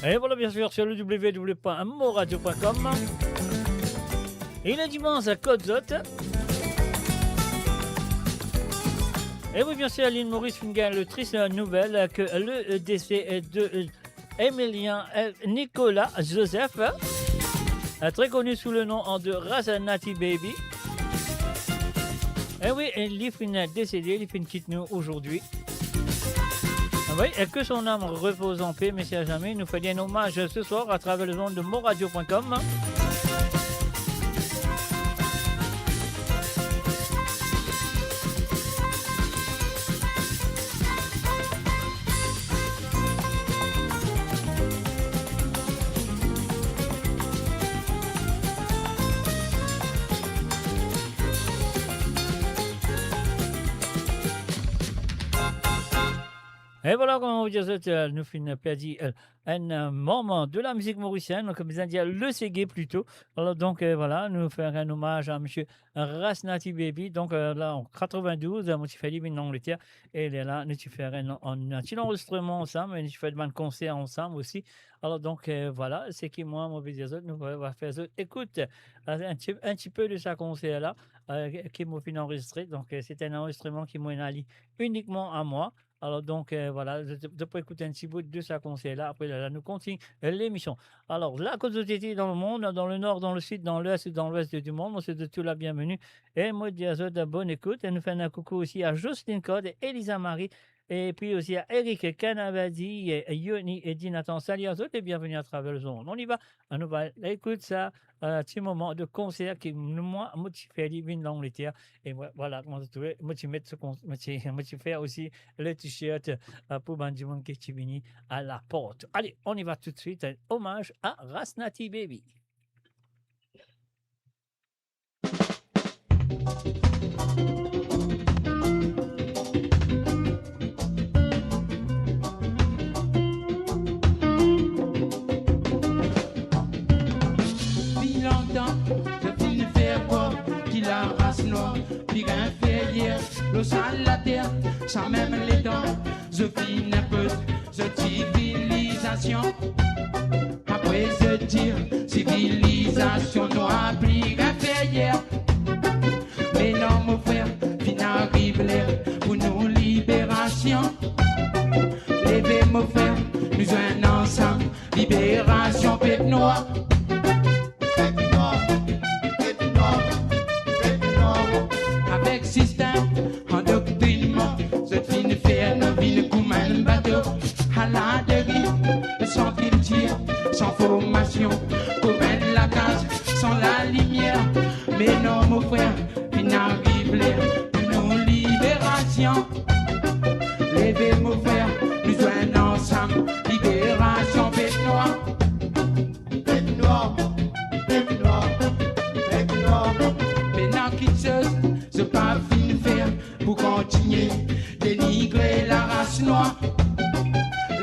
Et voilà, bien sûr, sur le www.moradio.com. Il est dimanche à Côte-Zot. Et oui, bien sûr, l'île Maurice Fingal, le triste nouvelle que le décès de Emilien Nicolas Joseph, très connu sous le nom de Razanati Baby. Et oui, il est décédé, il quitte nous aujourd'hui. Oui, et que son âme repose en paix, mais si à jamais, il nous fait un hommage ce soir à travers le nom de moradio.com. Et voilà, comme on vous dit, nous finissons un moment de la musique mauricienne, comme vous dit, le Ségué plutôt. Alors, donc, voilà, nous faire un hommage à M. Rasnati Baby. Donc, là, en 92, moi, je fais en Angleterre. Et là, nous faire un petit enregistrement ensemble, et nous fait un concert ensemble aussi. Alors, donc, voilà, c'est qui moi, mon dire, nous va faire ça. Écoute, un petit peu de ce concert-là, qui m'a fait enregistrer. Donc, c'est un enregistrement qui m'a allé uniquement à moi. Alors donc voilà, je peux écouter un petit bout de ce conseil-là. Après là, nous continuons l'émission. Alors la communauté dans le monde, dans le nord, dans le sud, dans l'est et dans l'ouest du monde, c'est de tout la bienvenue. Et moi, je dis de bonne écoute. Et nous faisons un coucou aussi à Justine Code et Elisa Marie. Et puis aussi à Eric Canavadi, et Yoni et Dinathan. Salut à tous et bienvenue à travers le monde. On y va. On va écouter ça, un petit moment de concert qui, moi, fait vivre dans l'Angleterre. Et voilà, comment tu veux, moi, tu mets ce concert, moi, tu fais aussi le t-shirt pour Bandiman qui est venu à la porte. Allez, on y va tout de suite. Un hommage à Rasnati Baby. La race noire, puis un fait hier, l'eau sale la terre, sans même les dents, je finis un peu, je civilisation. Après je dire, civilisation noire, puis un fait hier. Mais non, mon frère, fin arrive l'air pour nos libérations. Levez mon frère, nous joignons ensemble, libération, peuple noir. Avec système, endoctrinement, cette fine faire nos villes comme un bateau à la dérive, sans culture, sans formation, comme la case, sans la lumière. Mais non, mon frère, il n'arrive l'air de nos libérations. Levez mon frère, nous joignons ensemble, libération, bête noire. Bête noire, bête noire, bête noire. Maintenant qu'il se pas fin faire pour continuer dénigrer la race noire.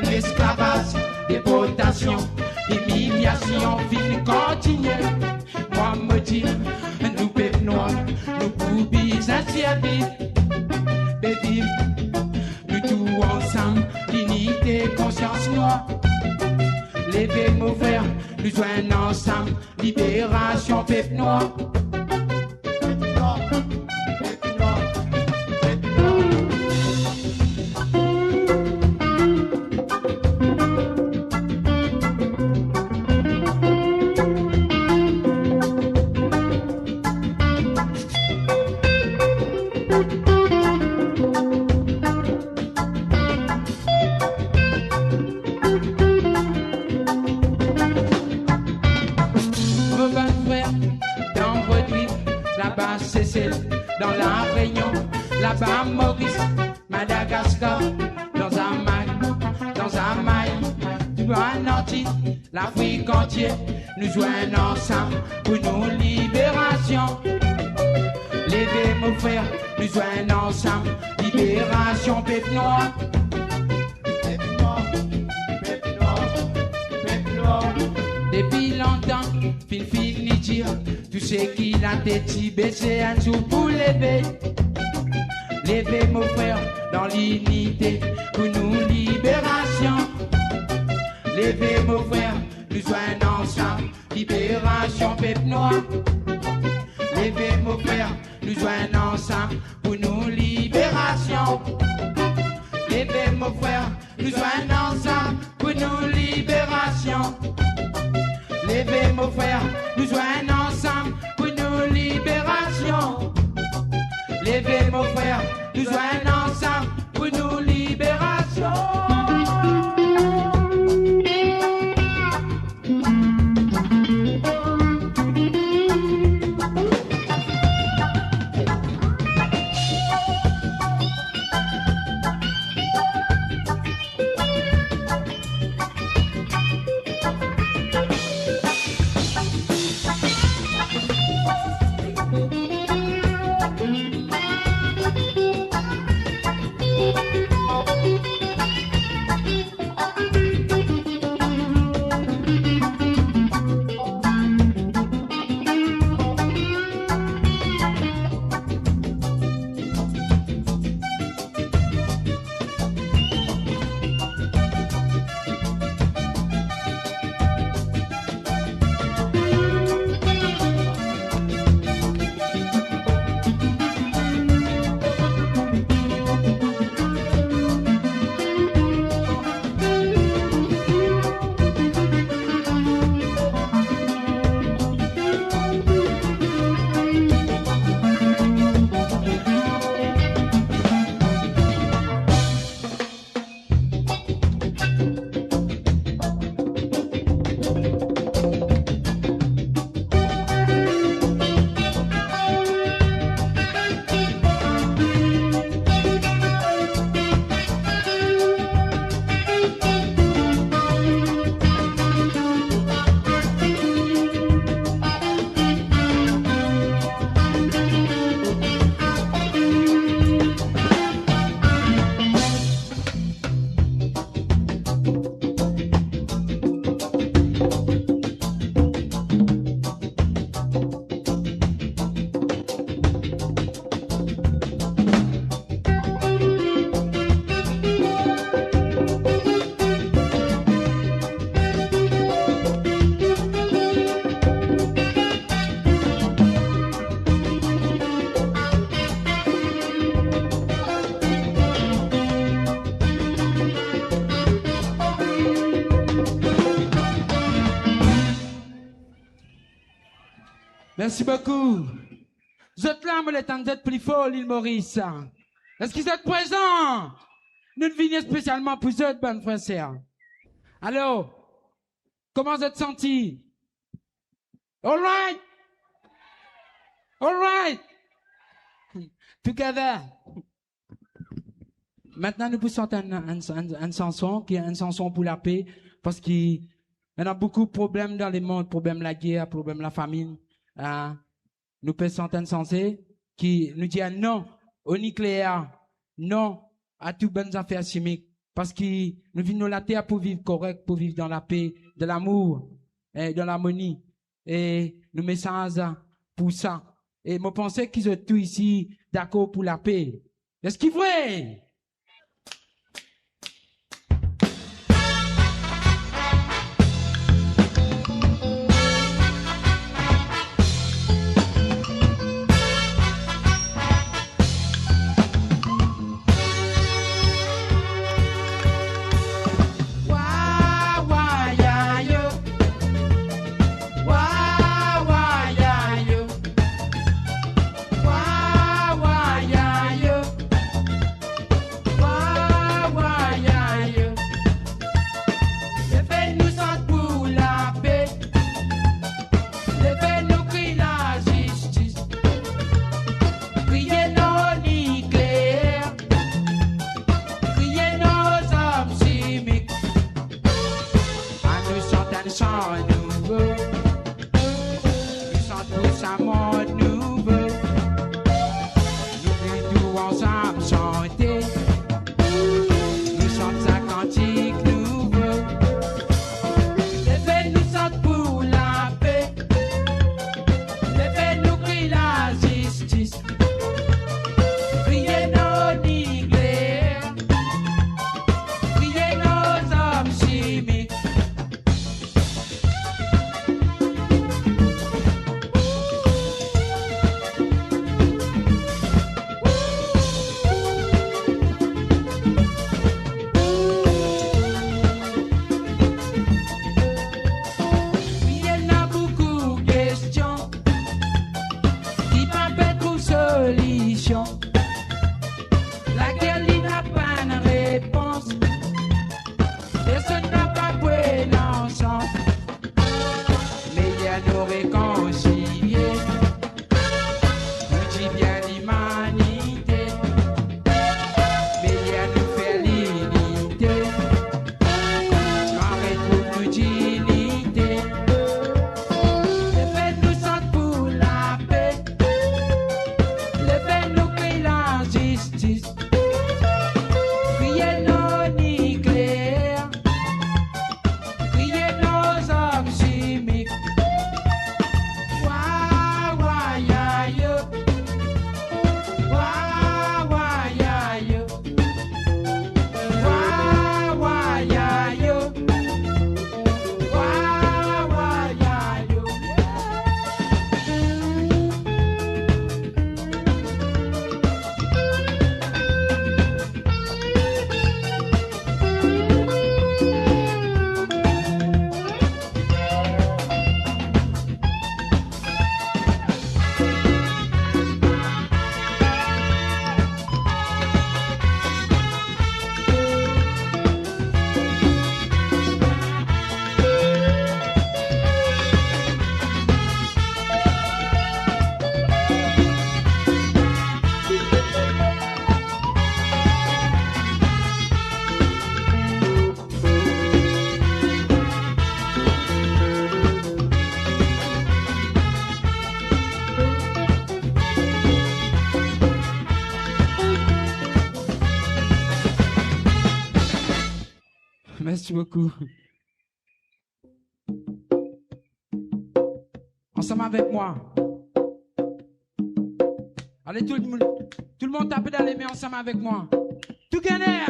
L'esclavage, déportation, humiliation, fin continuer. Moi me dire, nous peuple noir, nous poubis à servir. De vivre, nous tous ensemble, dignité, conscience noire. Levez mon frère, nous joignons ensemble, libération, peuple noir. Dans la Réunion, là-bas Maurice, Madagascar, dans un mail, du Atlantique, l'Afrique entière, nous joignons ensemble pour nos libérations. Levez mon frère, nous joignons ensemble, libération, peuple noir. Peuple noir, peuple noir, peuple noir. Depuis longtemps, fini dire, tout ce qu'il a été baissé un jour pour lever. Levez mon frère dans l'unité pour nous libération. Levez mon frère, nous joignons ensemble, libération peuple noir. Levez mon frère, nous joignons ensemble pour nous libération. Levez mon frère, nous joignons ensemble pour nous libération. Levez mon frère, nous joignons ensemble pour nous libération. Levez mon frère, nous joignons ensemble pour nous libération. Merci beaucoup. Vous êtes là, mais le temps d'être plus fort, l'île Maurice. Est-ce que vous êtes présents? Nous venons spécialement pour vous, bonne frère. Alors, comment vous êtes sentis? All right? All right? Together. Maintenant, nous poussons une chanson qui est une chanson pour la paix, parce qu'il y a beaucoup de problèmes dans le monde, problème de la guerre, problème de la famine. Nous pensons une chanson qui nous dit non au nucléaire, non à toutes bonnes affaires chimiques, parce que nous venons la terre pour vivre correct, pour vivre dans la paix, de l'amour, et dans l'harmonie. Et nous mettons pour ça. Et je pense qu'ils sont tous ici d'accord pour la paix. Est-ce qu'il est vrai? Merci beaucoup. Ensemble avec moi. Allez, tout le monde tape dans les mains ensemble avec moi. Tout gagner.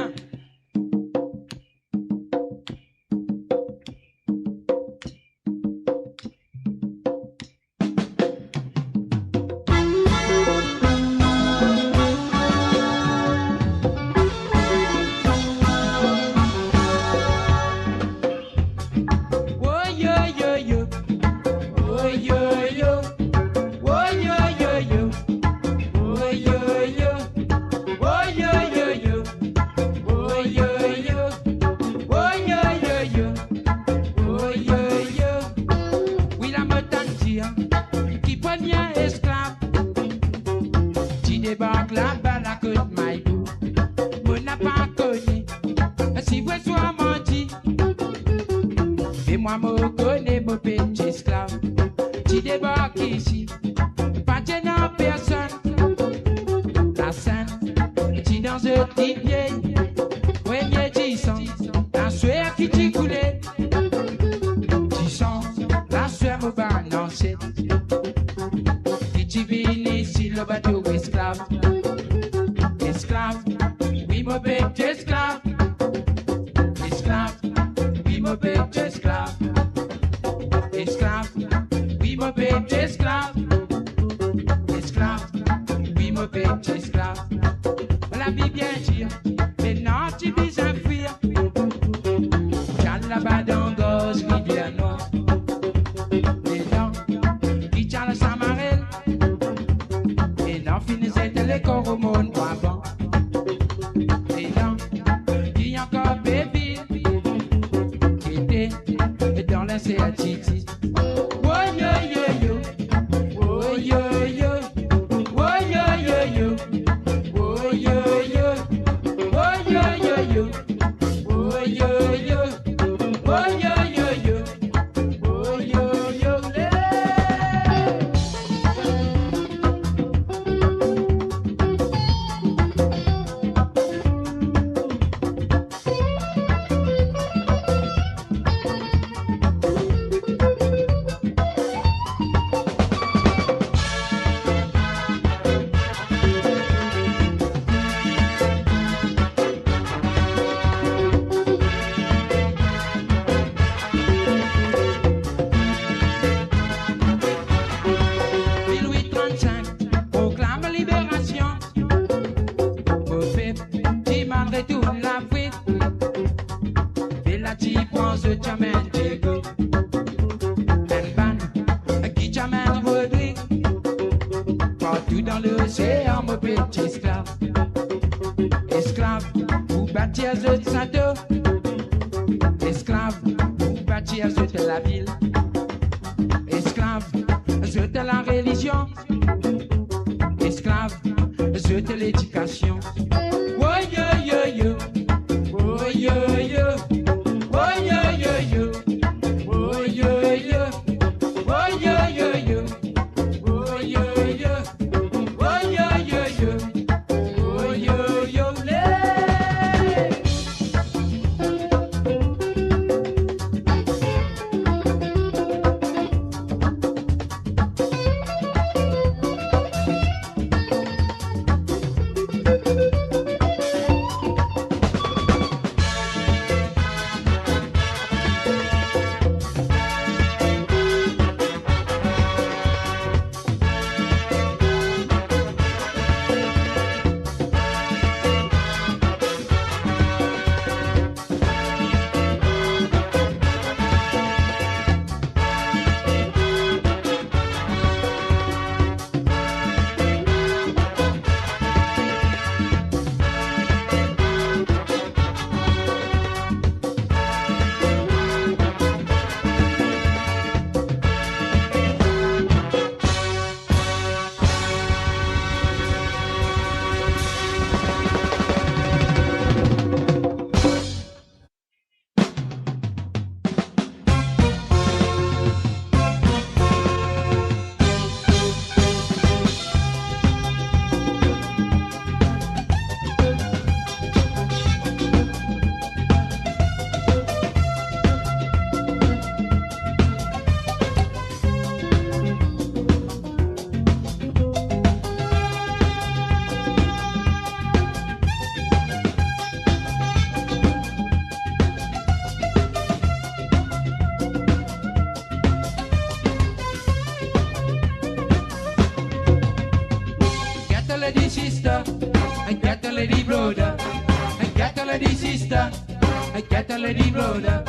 get a lady brother.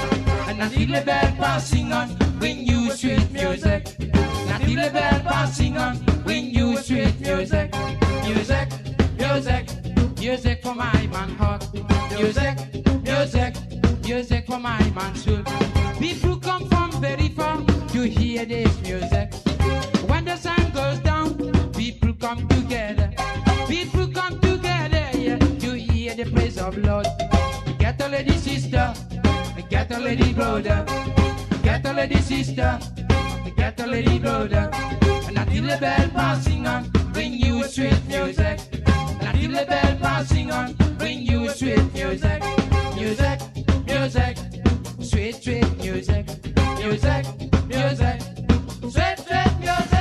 And until the bell passing on, bring you sweet music. Until the bell passing on, bring you sweet music. Music, music, music for my man heart. Music, music, music for my man soul. People come from very far to hear this music. When the sun goes down, people come together. People come together, yeah, to hear the praise of Lord. Get a lady sister, get a lady brother. Get a lady sister, get a lady brother. And until the bell passing on, bring you sweet music. And until the bell passing on, bring you sweet music. Music, music, sweet, sweet music. Music, music, sweet, sweet music.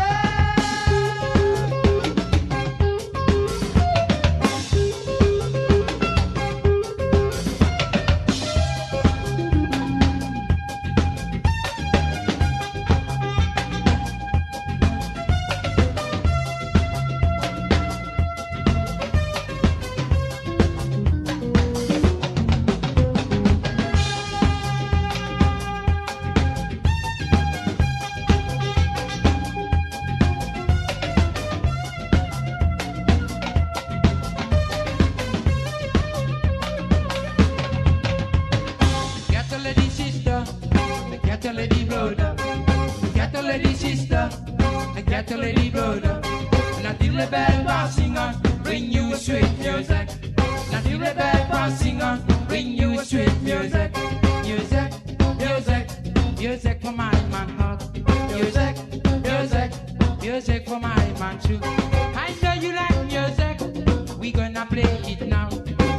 Get a lady brother, get a lady sister, get a lady brother. And until the bell passing on, bring you sweet music. And until the bell passing on, bring you sweet music. Music, music, music for my man heart. Music, music, music for my man too. I know you like music, we gonna play it now.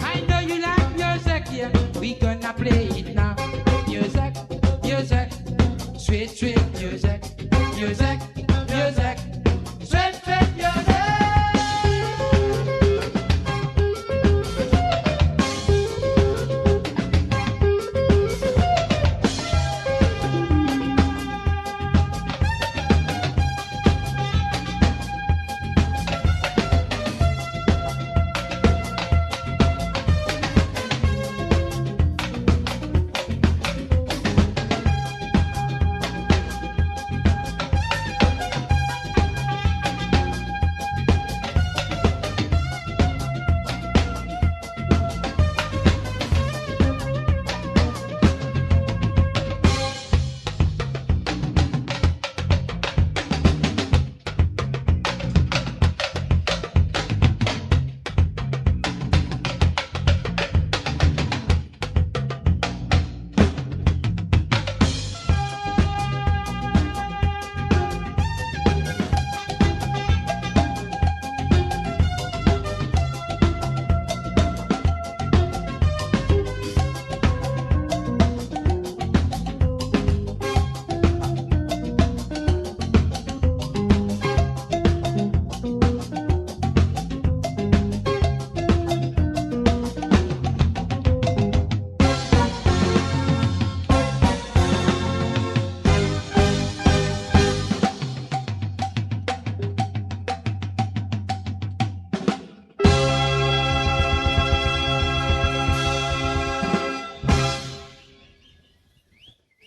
I know you like music, yeah, we gonna play it now. Music, music, sweet, sweet music. Music, music, sweet, sweet music.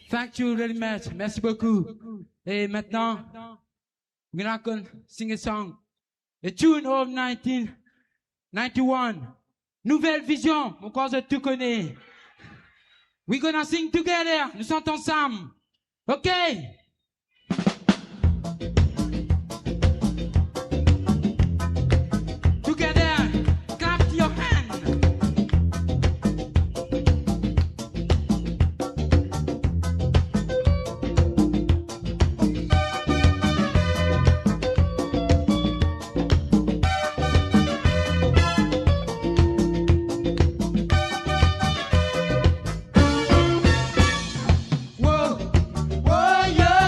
Thank you very much. Merci beaucoup. Et maintenant, we're not going to sing a song. A tune of 1991. Nouvelle vision. Mon corps, je tout connais. We're gonna sing together. Nous chantons ensemble. OK? Together. Clap your hands. Whoa, whoa, yeah.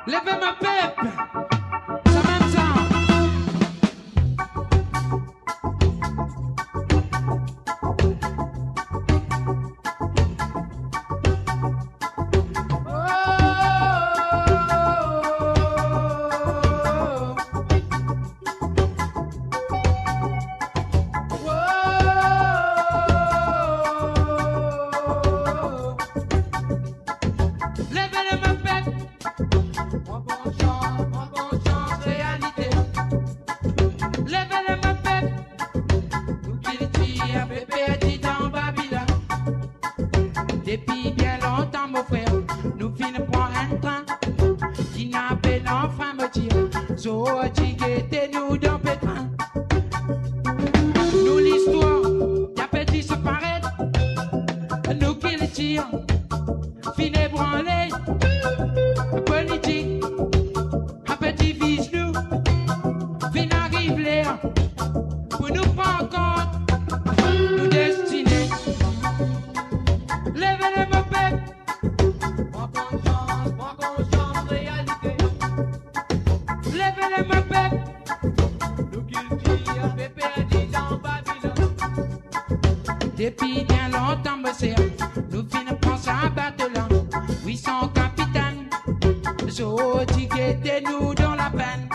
Levez ma peuple, ça même ça. Depuis bien longtemps, mon frère, nous finissons pour un train qui n'a pas l'enfant me tire. So, nous dans pétrin. Nous l'histoire, y'a petit se paraît, nous qui le tire, finis branlé, politique, un petit vise nous, fin arrive l'air, pour nous prendre compte, nous destinés. Levez les mains, peuple. Prends conscience, réalité. Levez les mains, peuple. Nous cultivons, pépé a dit dans Babylone. Depuis bien longtemps, monsieur, nous finissons prendre ça battre là. 800 capitaines, so ticketez nous dans la peine.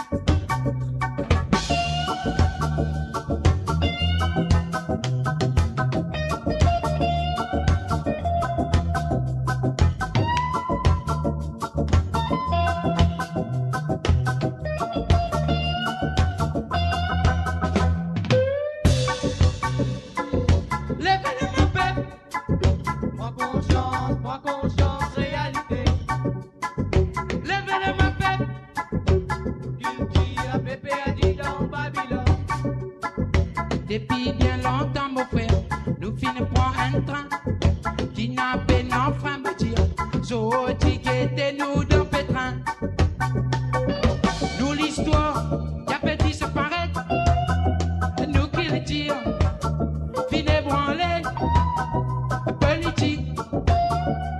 Depuis bien longtemps, mon frère, nous finissons pour un train qui n'a pas d'enfant me dire. So, ticketez nous dans pétrin. Nous l'histoire, y'a petit se paraît, nous qui le tire, finis branlé, politique,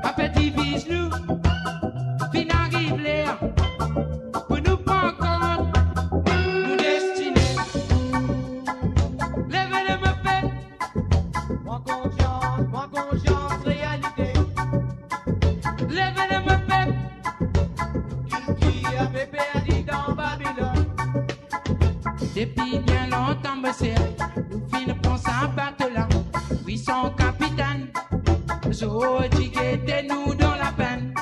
un petit vise nous, fin arrive l'air, pour nous prendre compte, nous destinés. Levez les mains, peuple. Prends conscience, réalité. Levez les mains, peuple. Qui a pépé a dit dans Babylone. Depuis bien longtemps, monsieur, nous finissons pour ça battre là. 800 capitaines, so ticketez nous dans la peine.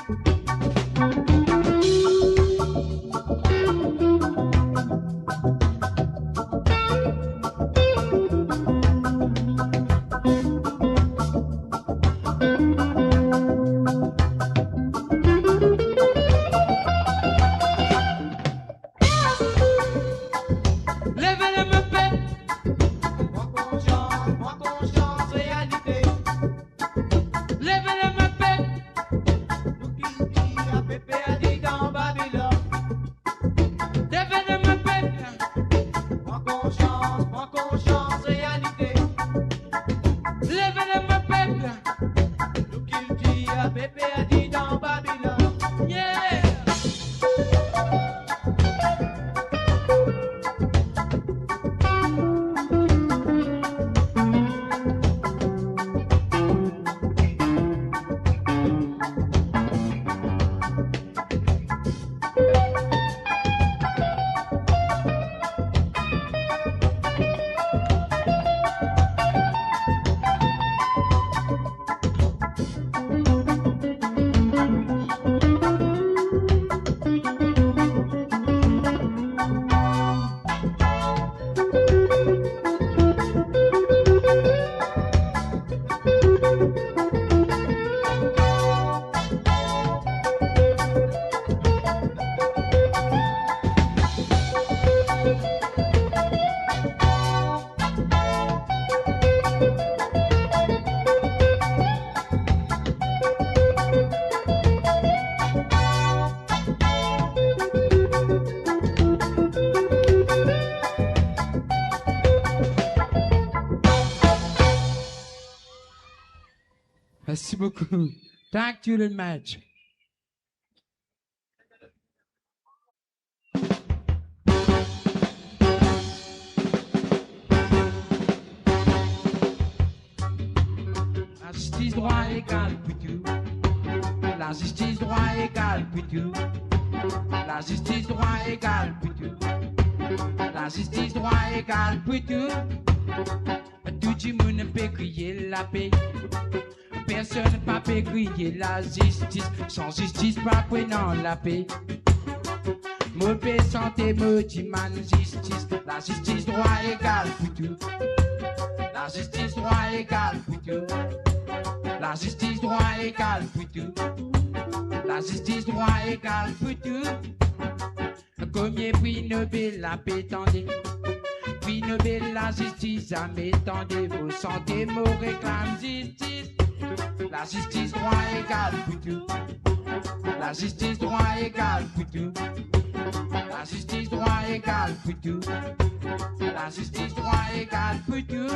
Levez les mains, peuple. Prends conscience, réalité. Levez les mains, peuple. Nous qui a pépé a dit dans Babylone. Levez les mains, peuple. Prends conscience, réalité. Levez les mains, peuple. Nous qui a pépé a dit dans Babylone. Yeah! Merci beaucoup. Thank you, le match. justice, droit égal pour tout. La justice, droit égal pour tout. La justice, droit égal pour tout. La justice, droit égal pour tout. Tout le monde peut crier la paix. Personne ne peut crier la justice. Sans justice, pas prenant la paix. Mauvaise santé, maudit man, justice. La justice, droit égal pour tout. La justice, droit égal pour tout. La justice, droit égal pour tout. La justice, droit égal pour tout. Combien prix Nobel la paix tendez? Prix Nobel la justice à m'étendez. Vos santé, mots réclament justice. La justice, droit égal pour tout. La justice, droit égal pour tout. La justice, droit égal pour tout. La justice, droit égal pour tout.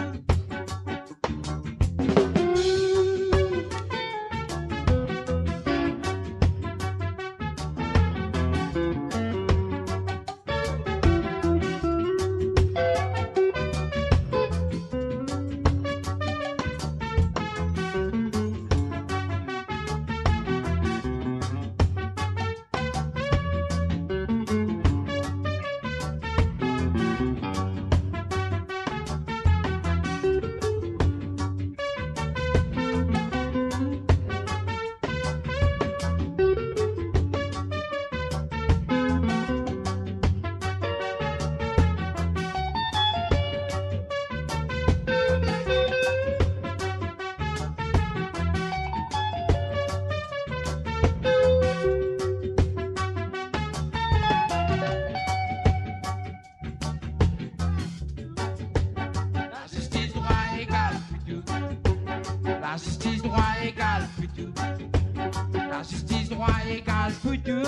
La justice, droit égal pour tout.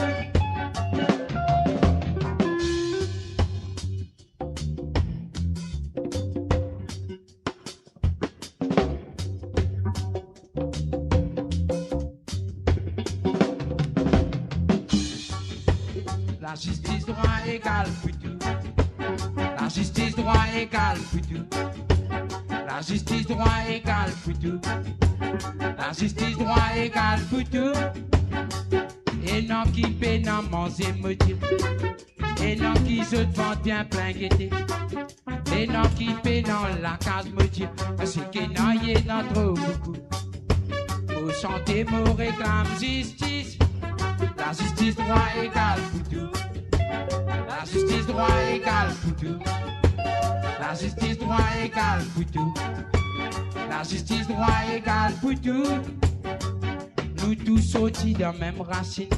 La justice, droit égal pour tout. La justice, droit égal pour tout. La justice, droit égal pour tout. La justice, droit égal pour tout. La justice, droit égal pour tout. Et non qui paie non manger motif. Et non qui se vend bien plein guetté. Et non qui paie non la case motif. C'est qu'il n'en y est dans trop beaucoup. Pour chanter, mon réclame justice. La justice, droit égal pour tout. La justice, droit égal pour tout. La justice, droit égal pour tout. La justice, droit égal pour tout. Nous tous sortis dans la même racine.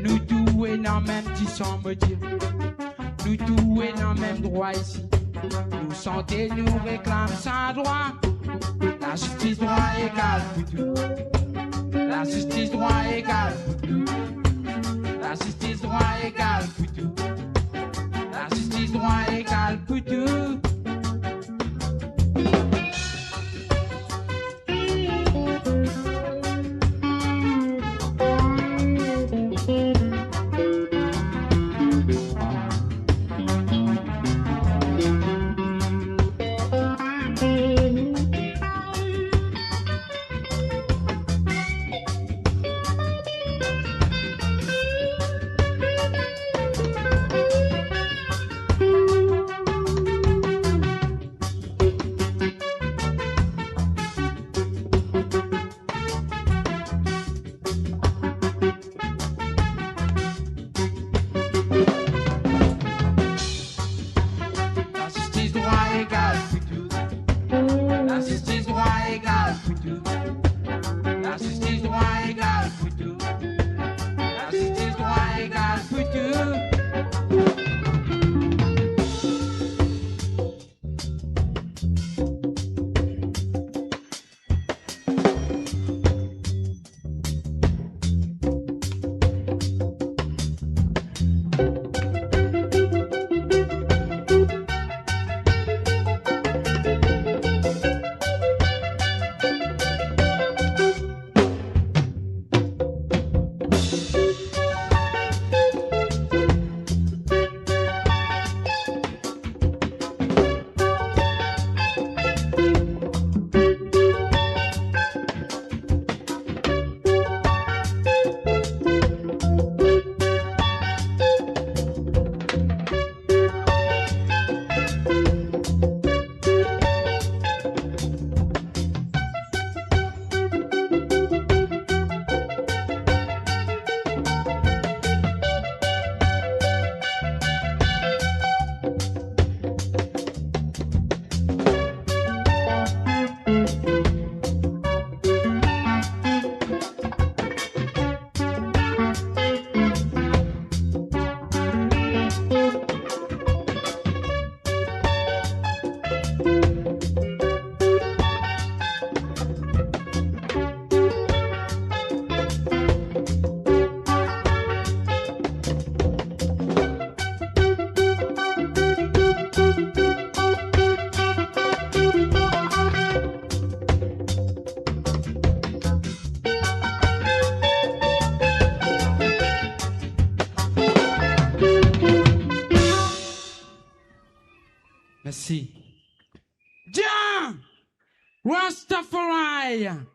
Nous tous et dans le même tisson motif. Nous tous et dans le même droit ici. Nous santé, nous réclame sans droit. La justice, droit égal pour tout. La justice, droit égal pour tout. La justice, droit égal pour tout. La justice, droit égal pour tout. Merci. Jah Rastafari.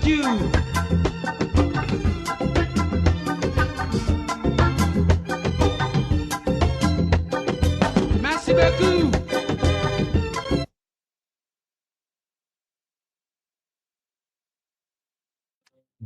you. Merci beaucoup.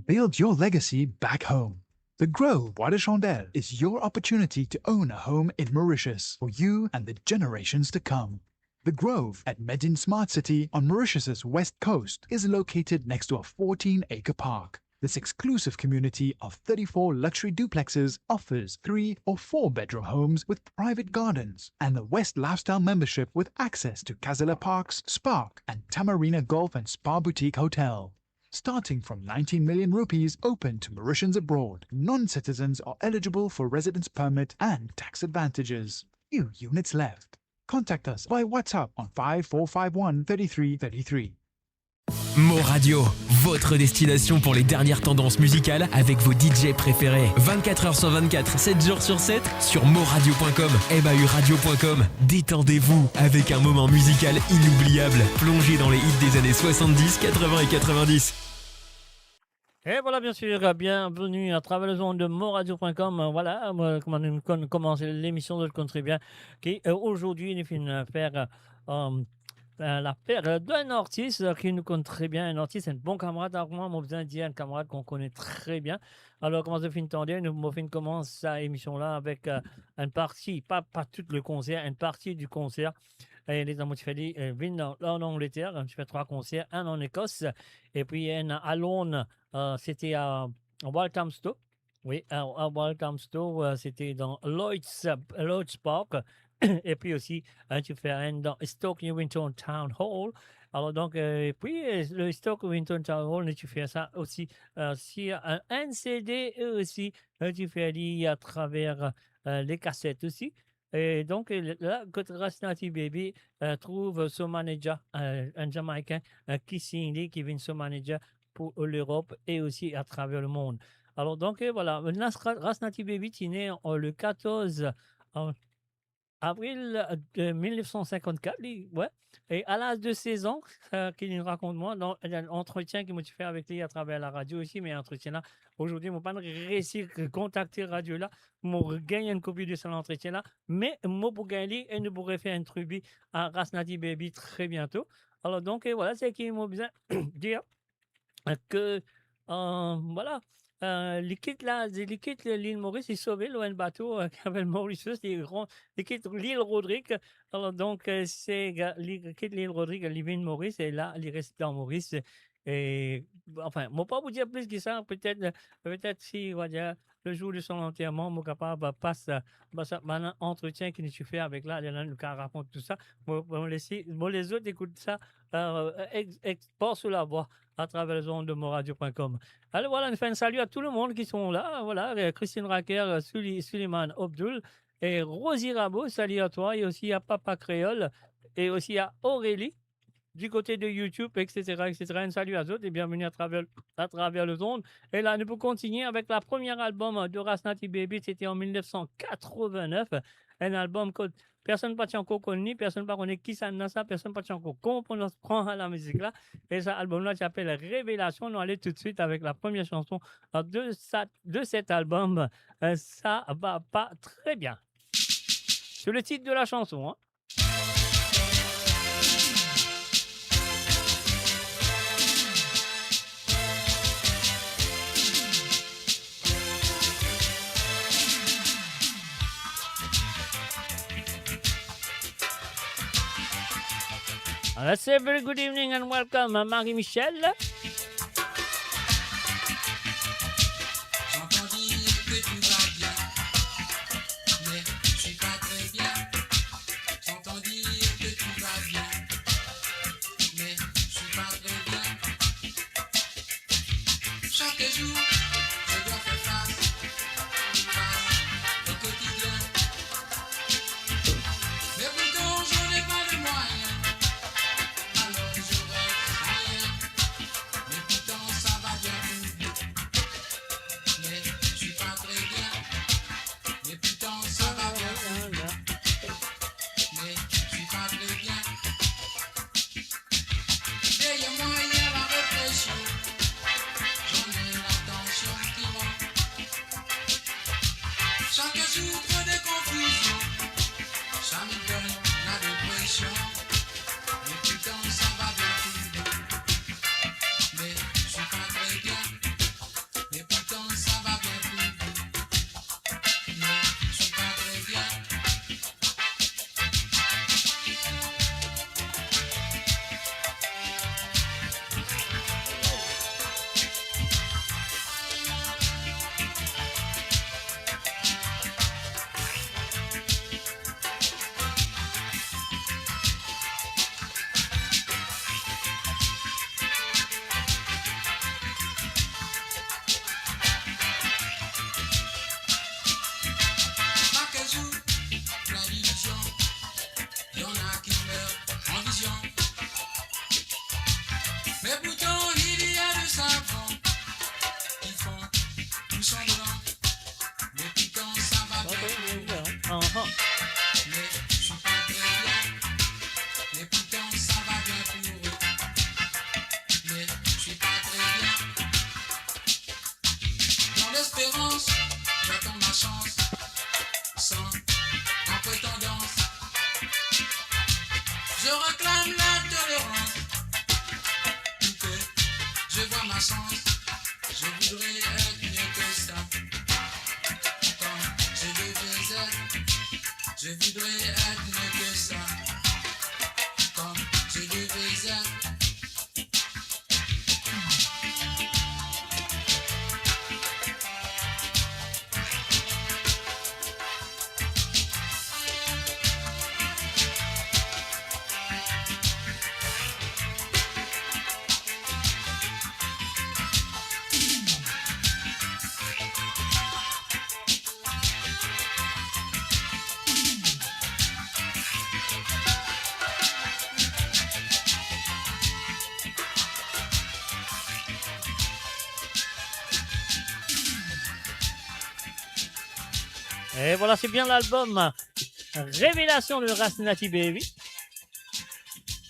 Build your legacy back home. The Grove Bois de Chandelle is your opportunity to own a home in Mauritius for you and the generations to come. The Grove at Medin Smart City on Mauritius's west coast is located next to a 14-acre park. This exclusive community of 34 luxury duplexes offers 3 or 4 bedroom homes with private gardens and the West Lifestyle membership with access to Casella Parks, Spark and Tamarina Golf and Spa Boutique Hotel. Starting from 19 million rupees open to Mauritians abroad, non-citizens are eligible for residence permit and tax advantages. Few units left. Contact us by WhatsApp on 5451 3333. Mo Radio, votre destination pour les dernières tendances musicales avec vos DJ préférés. 24h sur 24, 7 jours sur 7 sur moradio.com, mauradio.com. Détendez-vous avec un moment musical inoubliable. Plongez dans les hits des années 70, 80 et 90. Et voilà, bien sûr, bienvenue à travers les ondes de moradio.com. Voilà, comment nous commence l'émission de Country Bien, qui aujourd'hui nous fait faire l'affaire d'un artiste qui nous connaît très bien. Un artiste, un bon camarade à moi, mon besoin de dire un camarade qu'on connaît très bien. Alors, comment ça fait une tendance, nous commence cette émission-là avec une partie, pas tout le concert, une partie du concert. Et les amis, tu fais en Angleterre, tu fais 3 concerts, un en Écosse, et puis un à Londres, c'était à Walthamstow. Oui, à Walthamstow, c'était dans Lloyd's Park. Et puis aussi, tu fais un dans Stoke Newington Town Hall. Alors donc, puis le Stoke Newington Town Hall, tu fais ça aussi sur un NCD aussi. Tu fais aller à travers les cassettes aussi. Et donc, là, quand Rasnati Baby trouve son manager, un Jamaïcain, qui signe, qui vient son manager pour l'Europe et aussi à travers le monde. Alors donc, voilà, Rasnati Baby est né le 14 avril 1954, ouais. Et à l'âge de 16 ans, qu'il nous raconte moi, dans l'entretien qu'il m'a fait avec lui à travers la radio aussi, mais entretien là, aujourd'hui, je n'ai pas réussi à contacter la radio là, pour gagner une copie de cet entretien là, mais moi pour gagner, et nous pourrons faire un tribu à Rasnati Baby très bientôt. Alors donc, voilà, c'est qui m'a besoin de dire que, voilà. L'équipe l'île Maurice est sauvé, loin de bateau qui s'appelle Mauritius, l'équipe l'île Rodrigue. Alors donc, c'est l'équipe l'île Rodrigue, l'île Maurice, et là, il reste dans Maurice. Et enfin, je ne vais pas vous dire plus que ça, peut-être si, on va dire, le jour de son enterrement, je suis capable de passer un entretien qu'il nous fait avec là, nous raconte tout ça. Les autres écoutent ça, pas sur la voix à travers les ondes de moradio.com. Alors voilà, nous faisons un salut à tout le monde qui sont là. Voilà, Christine Racker, Suleiman Abdul et Rosie Rabot, salut à toi, et aussi à Papa Créole, et aussi à Aurélie, du côté de YouTube, etc. Un salut à tous et bienvenue à travers le monde. Et là, nous pouvons continuer avec la première album de Rasnati Baby, c'était en 1989. Un album que personne n'a pas encore connu, personne n'a pas connu qui ça n'a ça, personne n'a pas encore comprendre la musique là. Et cet album-là s'appelle Révélation. Nous allons tout de suite avec la première chanson de cet album. Ça va pas très bien. C'est le titre de la chanson, hein. Let's say very good evening and welcome, Marie-Michel. J'entends dire que tu vas bien, mais je suis pas très bien. J'entends dire que tu vas bien, mais je suis pas très bien. Chaque jour, je dois faire face au quotidien. Mais pourtant, je n'ai pas de moyens. chance sans en prétendance. Je réclame la tolérance. Tout que je vois ma chance. Je voudrais être mieux que ça. Comme je devais être. Je voudrais être mieux que ça. Comme je devais être. Et voilà, c'est bien l'album Révélation de Rasnati Baby.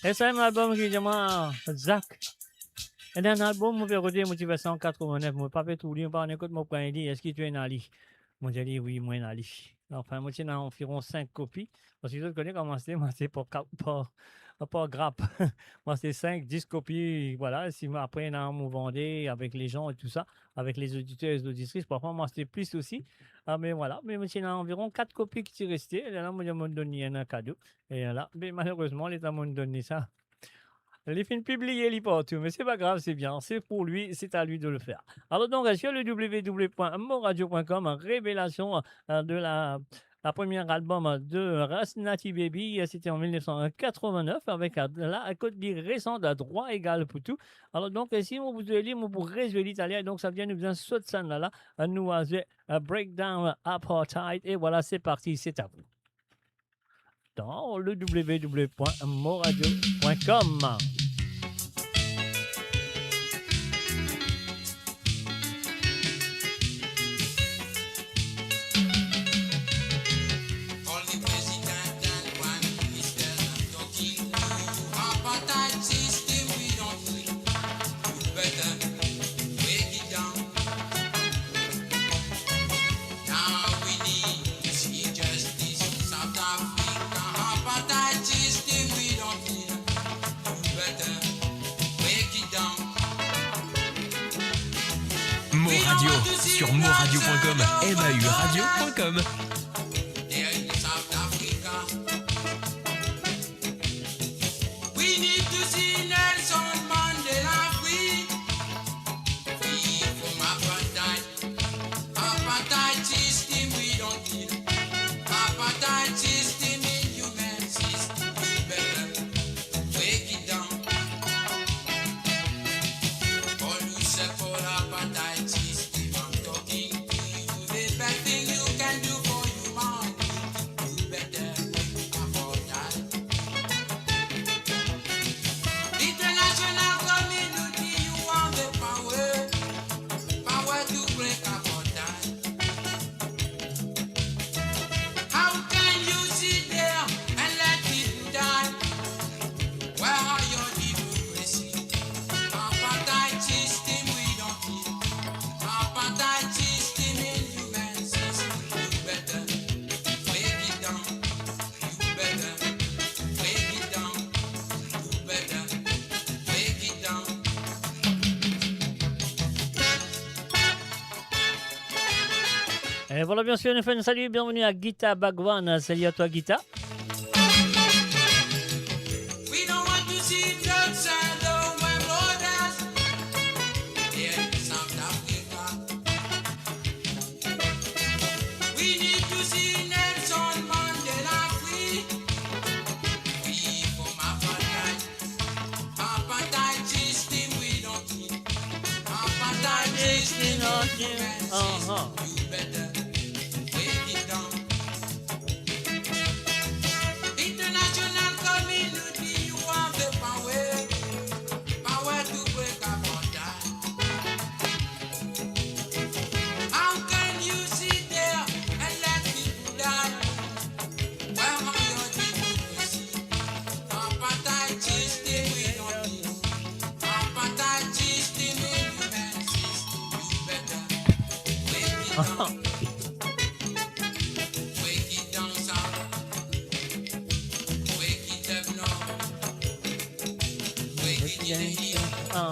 Et c'est un album qui dit moi, Zach. Et un album, je vais regarder Motivation 89. Je ne vais pas faire tout lire, je écoute mon point dit, est-ce que tu es un Ali? Moi, j'ai dit oui, moi, un Ali. Enfin, moi, j'ai environ 5 copies. Parce que je connais comment c'est, moi, c'est pas grappe. Moi, c'est 5, 10 copies. Voilà. Si après, on vendait avec les gens et tout ça, avec les auditeurs et les auditrices, parfois, moi, c'était plus aussi. Ah, mais voilà. Mais moi, j'ai environ 4 copies qui sont restées. Et là, moi, je m'ai donné un cadeau. Et là, mais malheureusement, l'État m'a donné ça. Les films publiés, il partout, mais c'est pas grave, c'est bien, c'est pour lui, c'est à lui de le faire. Alors donc, sur le www.moradio.com, révélation de la première album de Rasnati Baby, c'était en 1989 avec la copie récente à droit égal pour tout. Alors donc, si vous voulez lire, vous pourrez résumer l'italien, donc ça vient nous bien sauter ça là, nous avons un breakdown apartheid, et voilà, c'est parti, c'est à vous. Dans le www.moradio.com. Radio sur moradio.com, mauradio.com. Et voilà, bien sûr, on fait un salut, bienvenue à Gita Bhagwan. Salut à toi, Gita.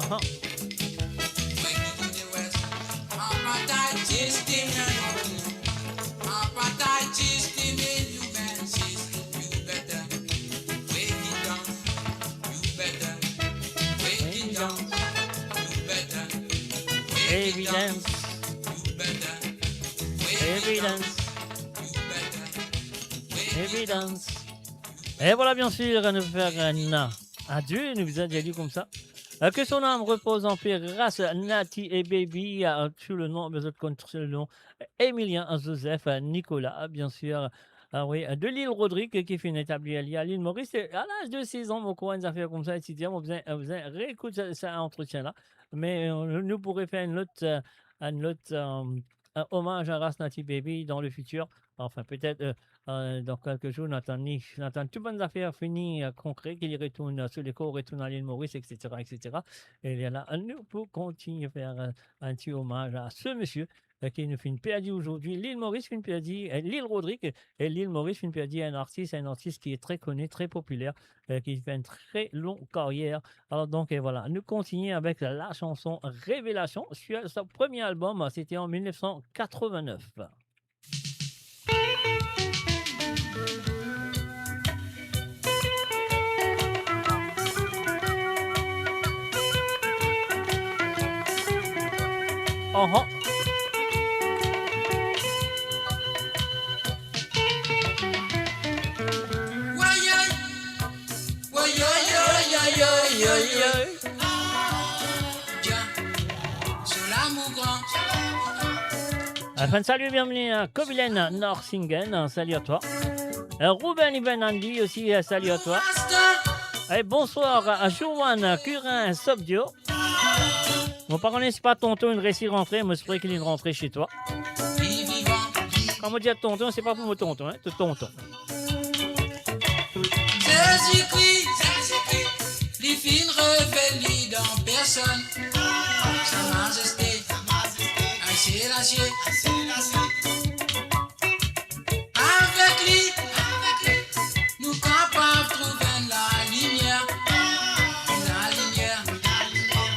Uh-huh. Waking to the west. Hepatitis in your nose. Hepatitis in you man system. You better wake it down. You better wake it down. You better wake it down. Evidence, You better wake it down. evidence, You better wake it down. evidence. Et voilà, bien sûr, à nous faire un adieu, nous vous a déjà dit comme ça. Que son âme repose en paix, grâce à Nati et Baby, sur le nom, vous autres connaissez le nom, Emilien, Joseph, Nicolas, bien sûr. Ah oui, de l'île Rodrigue qui finit établi à l'île Maurice. Et à l'âge de 6 ans, mon courant des affaires comme ça, etc. On vous réécoute ça entretien-là. Mais nous pourrons faire une autre un hommage à Ras Nati Baby dans le futur. Enfin, peut-être dans quelques jours, n'attend toutes bonnes affaires finies, concrètes, qu'il y retourne sur les cours, retourne à l'île Maurice, etc., etc. Et il y a là, nous pour continuer à faire un petit hommage à ce monsieur qui nous fait une pédie aujourd'hui. L'île Maurice fait une pédie, l'île Rodrigue et l'île Maurice fait une pédie à un artiste qui est très connu, très populaire, qui fait une très longue carrière. Alors donc, et voilà, nous continuons avec la chanson Révélation sur son premier album, c'était en 1989. Oh, Enfin, salut, bienvenue à Kobilen Norsingen, salut à toi. Ruben Ibn Andy aussi, salut à toi. Et bonsoir à Joanne Curin Sobdio. Mon parent n'est pas tonton, une récit rentrée, mais c'est vrai qu'il est rentré chez toi. Quand on dit à tonton, c'est pas pour mon tonton, hein, c'est tonton. Jésus-Christ, les filles révélées dans personne. Sa majesté, assez lâché. Avec lui, nous capables de trouver la lumière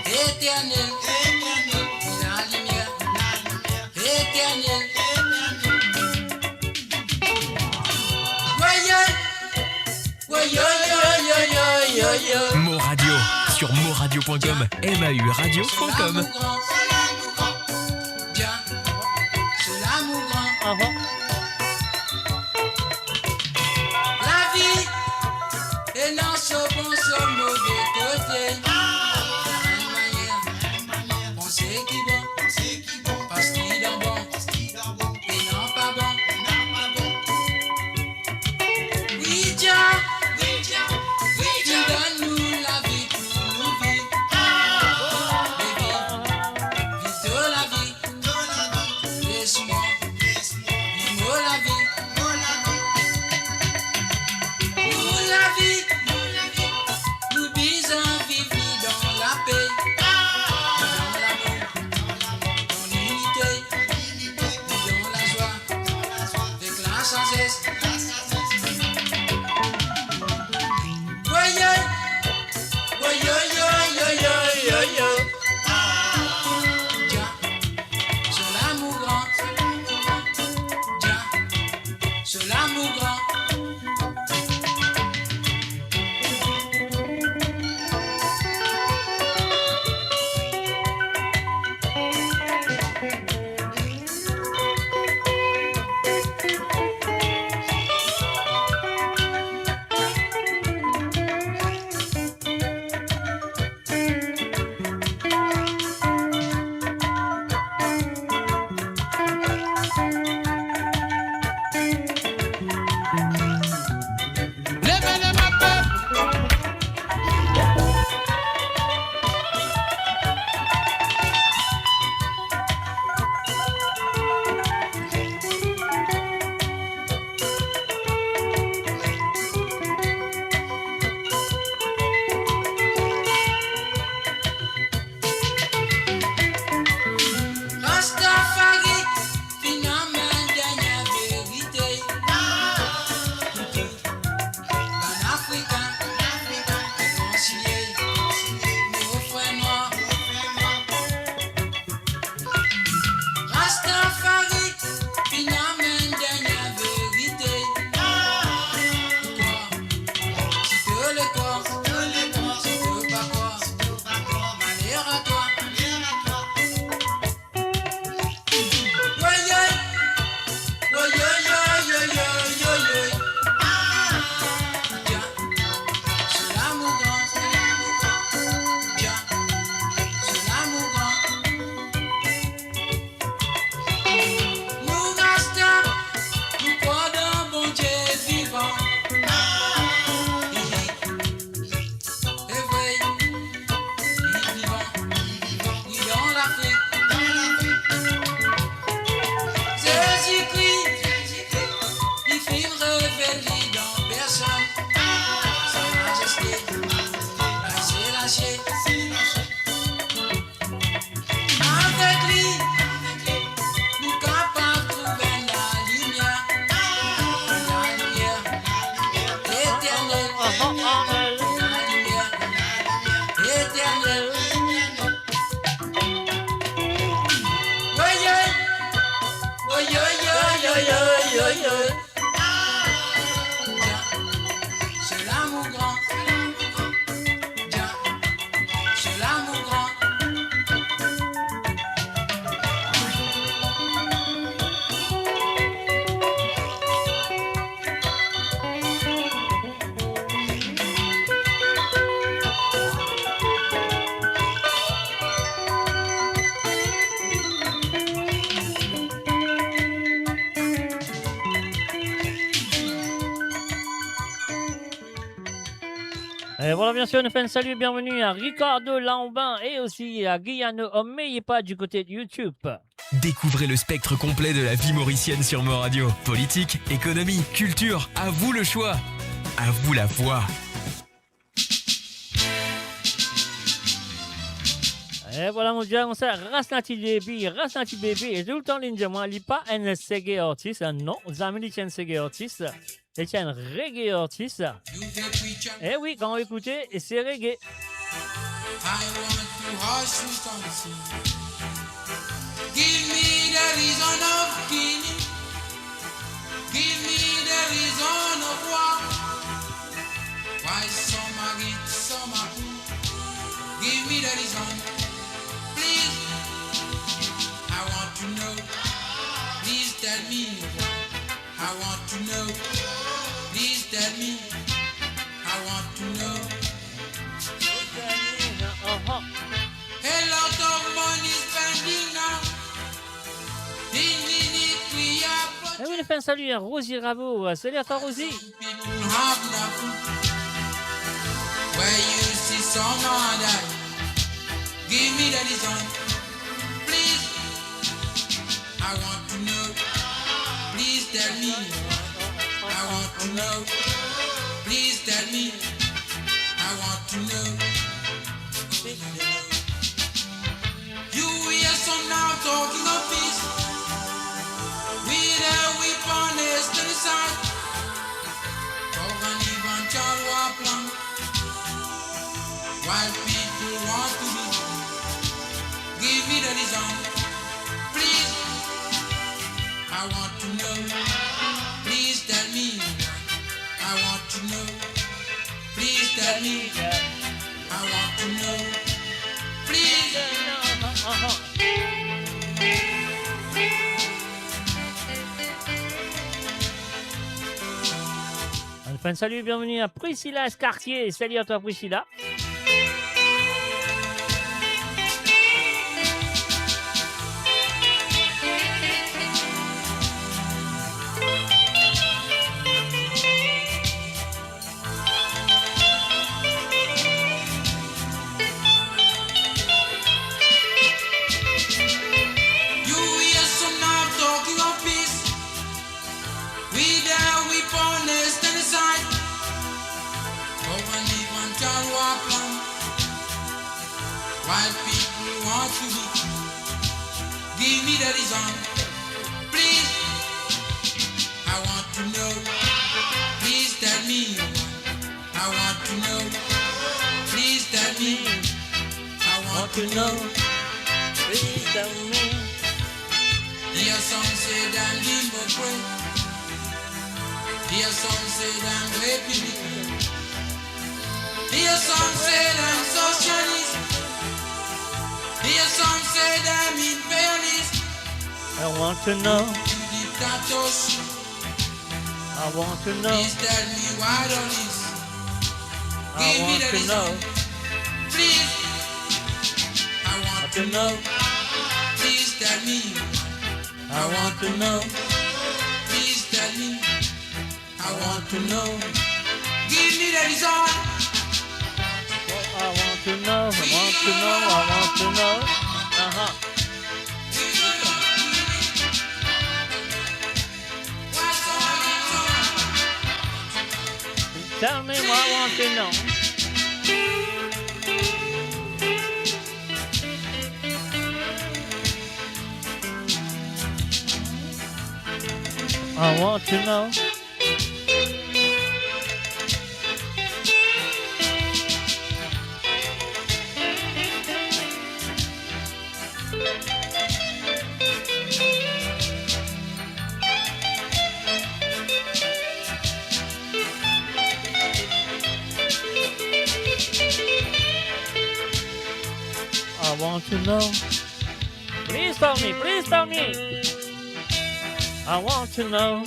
éternelle. La lumière éternelle. Mo Radio sur moradio.com, MAU radio.com. Bien, c'est l'amour grand. Uh-huh. La vie est dans ce bon, ce mauvais côté. Pensez qui bon, parce qu'il est bon, et non pas bon. Oui, Dieu, tu donnes-nous la vie pour nous vivre. Vis de la vie, laisse-moi, vis-moi la vie. Nous la vie, nous bisons vivre dans la paix, dans l'amour, Et voilà, bien sûr, on fait un salut et bienvenue à Ricardo Lambin et aussi à Guyane Omeyé pas du côté de YouTube. Découvrez le spectre complet de la vie mauricienne sur Mo Radio. Politique, économie, culture, à vous le choix. À vous la voix. Et voilà, mon Dieu, on sait Rasnati Baby, et tout le temps, l'indienne, il n'est pas un reggae artiste, non, Zamili tient un reggae artiste, il tient un reggae artiste. Et oui, quand on écoute, c'est reggae. I want to hush you something. Give me the reason of killing. Give me the reason of war. Why some are rich, some are poor. Give me the reason. Please, I want to know. Please tell me. I want to know. Please tell me. I want to know. A lot of money spending now. We are Et oui, on fait un salut à Rosie Ravo. Salut à toi, Rosie. people have nothing. Where you see someone die, give me the reason. Please, I want to know. Please tell me. I want to know. Please tell me. I want to know. You hear some now talking of peace. With a weapon is to the side. For an eventual war plan. While people want to be. Give me the reason. Please. I want to know. Please tell me. I want to know. Please tell me. I want to know. Please. On fait un salut et bienvenue à Priscilla Escartier. Salut à toi, Priscilla. You hear some now talking of peace. With their weapon is to the side. For an eventual war plan. While people want to be. Give me the reason. Please. I want to know. Please tell me. I want to know. Please tell me. I want to know. Please tell me. Hear some say them hypocrite. Hear some say them Republican. Hear some say them socialist. Hear some say them imperialist. I want to know. Dictatorship. I want to know. Please tell me why all this. I Give me want the to reason. know. Please. I want to know. Please tell me. I want to know. Please tell me. I want to know. Give me the reason. I want to know. I want to know. I want to know. Uh-huh. Tell me what I want to know. I want to know. I want to know. Please tell me, please tell me. I want to know.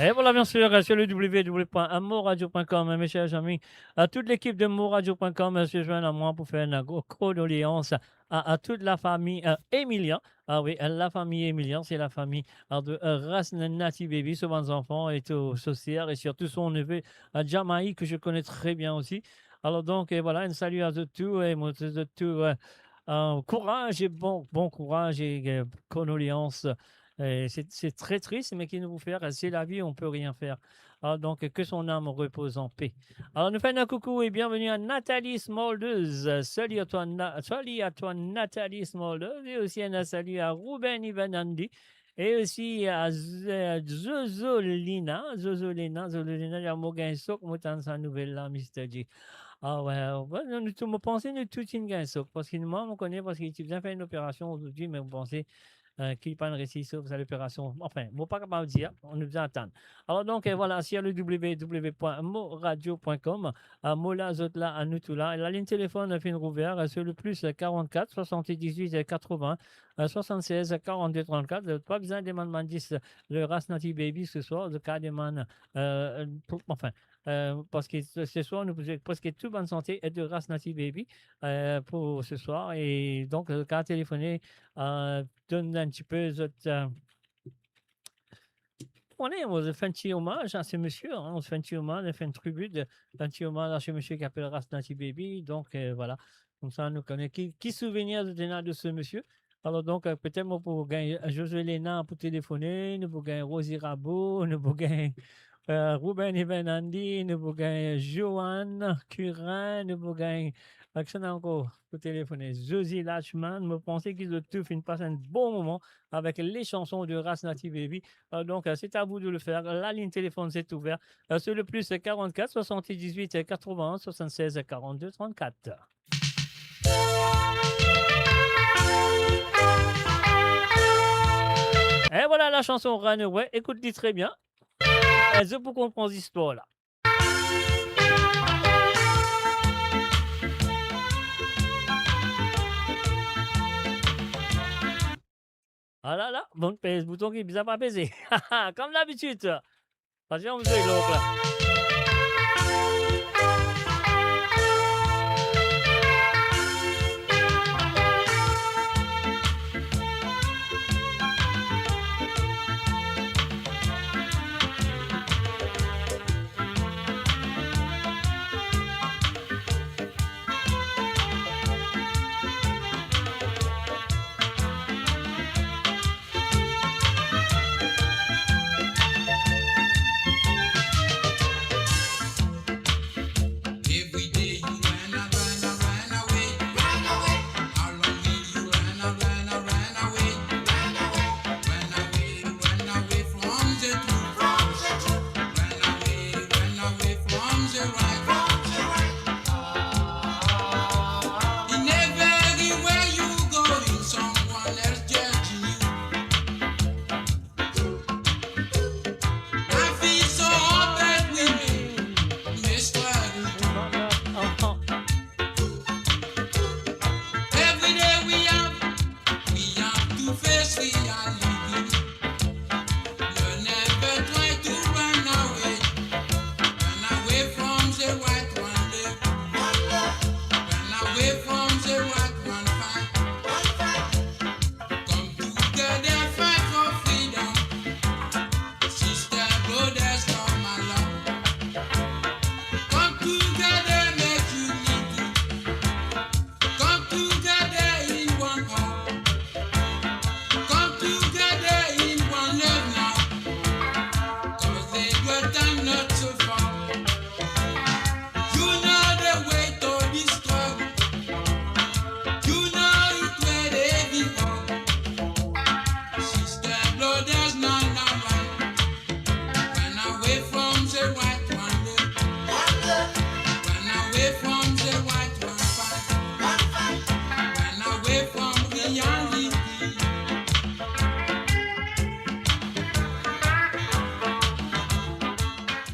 Et voilà, bien sûr, sur le www.moradio.com, mes chers amis, à toute l'équipe de moradio.com se joint à moi pour faire une condoléance à toute la famille Emilien. Ah oui, la famille Emilien, c'est la famille de Rasnati Baby, ses bons enfants et tout, socière et surtout son neveu Jamaï, que je connais très bien aussi. Alors donc, et voilà, un salut à tous et moi, de tout. Courage et bon courage et condoléances. C'est très triste, mais qu'il nous faut faire, c'est la vie, on ne peut rien faire. Alors donc, que son âme repose en paix. Alors, nous faisons un coucou et bienvenue à Nathalie Smoldeuse. Salut salut à toi, Nathalie Smoldeuse. Et aussi un salut à Ruben Ivanandi. Et aussi à Zozolina. Zozolina, il y a Mogan Sok, Moutan sa nouvelle là, Mr. G. Ah ouais, nous tout me pensez, nous tout une gain Sok. Parce que moi, on connaît, parce qu'il vient faire une opération aujourd'hui, mais vous pensez qui pas réussi sur l'opération. Enfin, je ne pas capable de dire, on nous attend. Alors donc, voilà, sur le www.moradio.com, Mola Zotla, à nous tout là. La ligne téléphone fin rouvert sur le plus 44 78 80 76 42 34. Pas besoin de demander 10 le Rasnati Baby ce soir, de cas demande, enfin, parce que ce soir, nous posons presque toute bonne santé et de Rasnati Baby pour ce soir. Et donc, le cas téléphoné donne un petit peu on se fait un petit hommage à ce monsieur, hein, on se fait un petit hommage, on fait une tribute, un petit hommage à ce monsieur qui appelle Rasnati Baby. Donc voilà, comme ça, nous connaissons qui souvenir de ce monsieur. Alors donc, peut-être moi pour gagner Josué Léna pour téléphoner, nous pour gagner Rosie Rabot, nous pour gagner Ruben Evenandi, nous pour gagner Joanne Curin, nous pour gagner Action encore pour téléphoner. Josie Lachman, me pensais qu'ils ont tout fait passer un bon moment avec les chansons de Rasnati Baby. Donc, c'est à vous de le faire. La ligne téléphone, c'est ouvert. Sur le plus 44 78 81 76 42 34. Et voilà la chanson Runaway. Écoute-les très bien. Je peux comprendre cette histoire-là. Ah là là, bon, pèse bouton qui est bizarre pas peser. Comme d'habitude. Attention, vous avez l'autre là.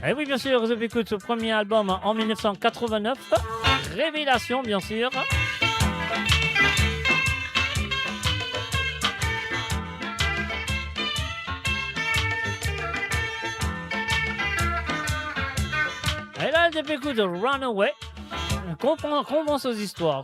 Et oui, bien sûr, vous écoutez ce premier album en 1989, Révélation, bien sûr. et puis écoute, Runaway. Comprends ces histoires.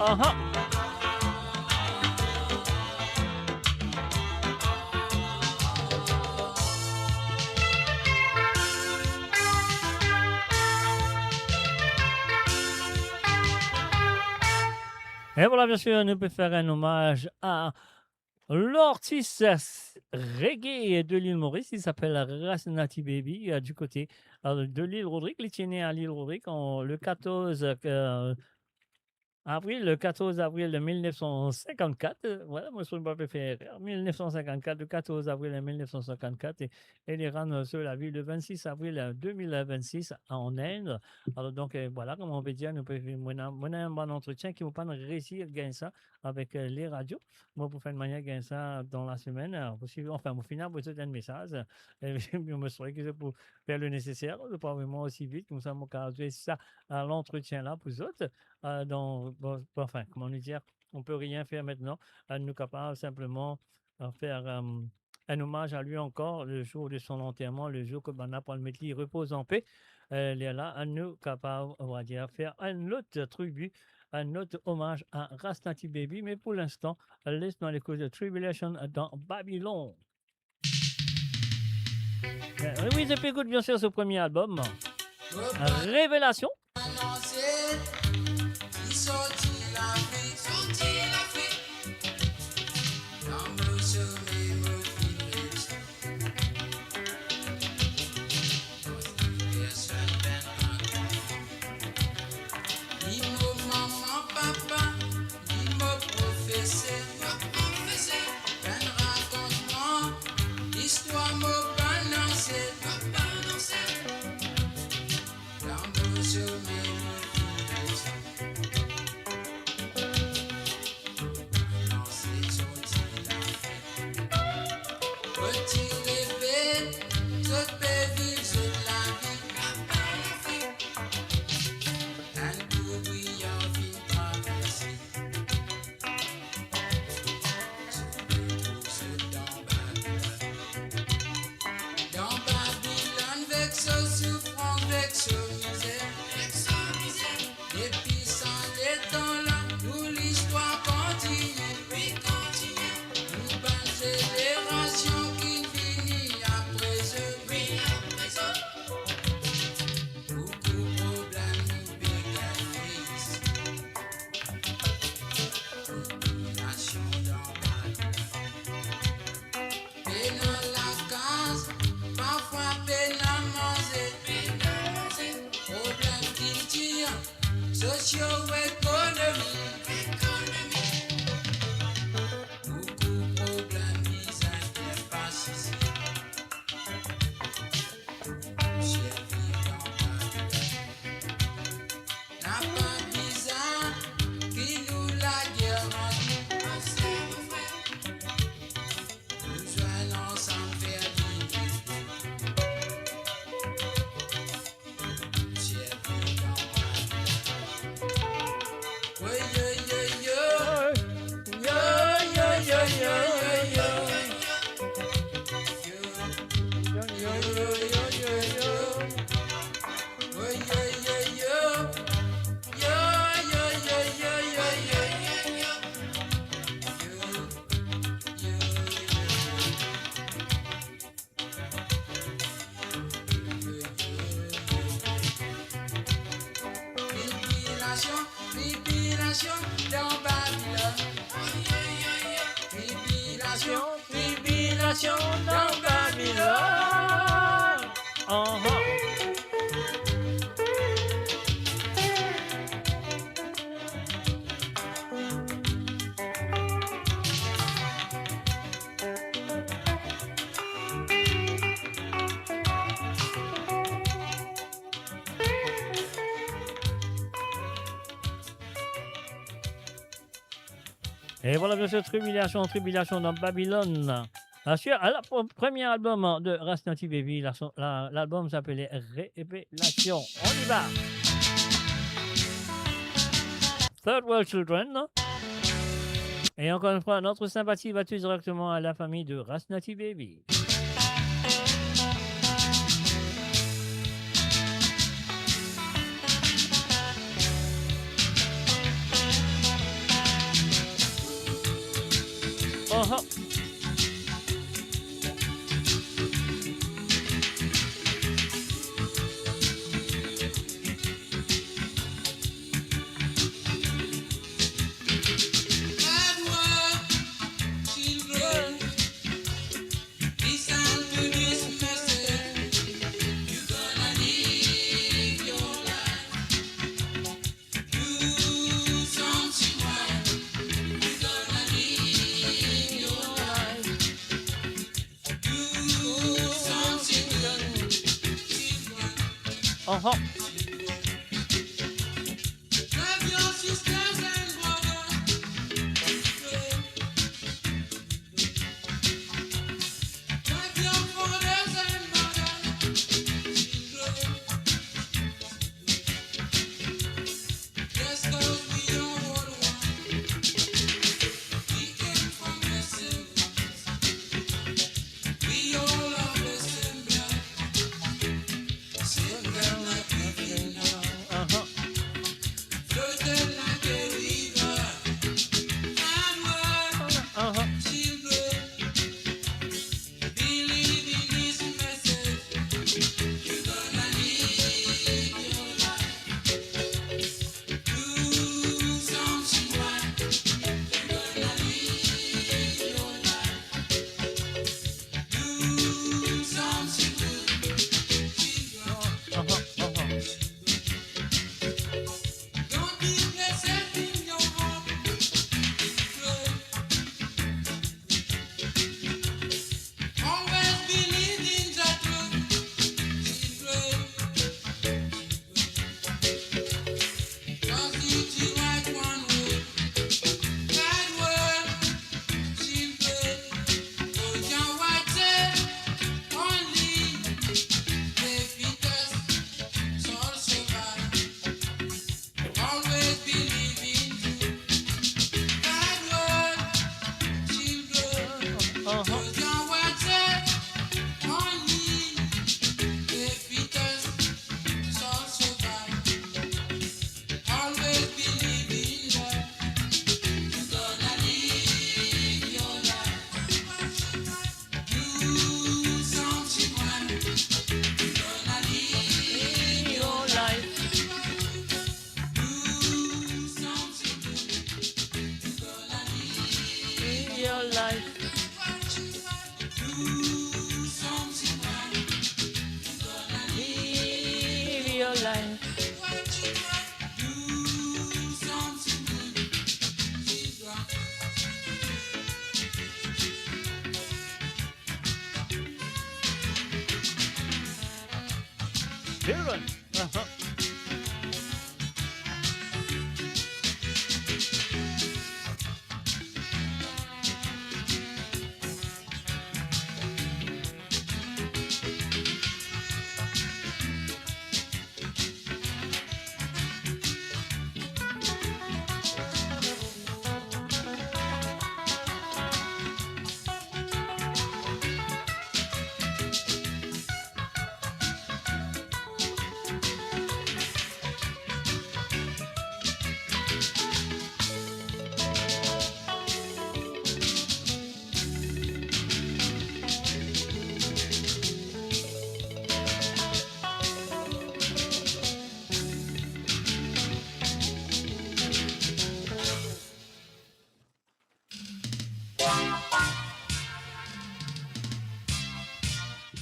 Uh-huh. Et voilà, bien sûr, nous pouvons faire un hommage à l'artiste reggae de l'île Maurice. Il s'appelle Rasnati Baby, du côté de l'île Rodrigue. Il est né à l'île Rodrigue le 14 avril, le 14 avril de 1954, voilà, moi, je ne peux pas faire 1954, le 14 avril 1954, et il est rentré sur la ville le 26 avril 2026 en Inde. Alors, donc, voilà, comme on peut dire, nous pouvons faire un bon entretien qui ne va pas réussir à gagner ça avec les radios. Moi, pour faire une manière de gagner ça dans la semaine, enfin, au final, vous avez un message, je me souhaite que c'est pour faire le nécessaire, pas vraiment aussi vite, comme ça, mon cas, ça à l'entretien là pour vous autres. Enfin, comment nous dire, on peut rien faire maintenant. Nous capables simplement faire un hommage à lui encore le jour de son enterrement, le jour que Bana Palmetli repose en paix. Il est là, à nous capables, on va dire, faire un autre tribut, un autre hommage à Rasnati Baby. Mais pour l'instant, laisse-nous l'écoute de Tribulation dans Babylone. Oui, je écoute bien sûr ce premier album, Révélation. Show me socio-économie. Beaucoup problèmes, misère, qui passe ici. Chef vivant n'a pas bizarre qui nous la guerre nous joignons ensemble faire l'unité. Chef vivant oui, yo, yo, yo. Yo, yo, yo, yo, yo, yo. Tribulation dans Babylone. Tribulation dans Babylone. Et voilà, bien sûr, Tribulation dans Babylone. Bien sûr, premier album de Rasnati Baby, l'album s'appelait Révélation. On y va. Third World Children. Et encore une fois, notre sympathie va tout directement à la famille de Rasnati Baby. Uh-huh. Uh-huh. children.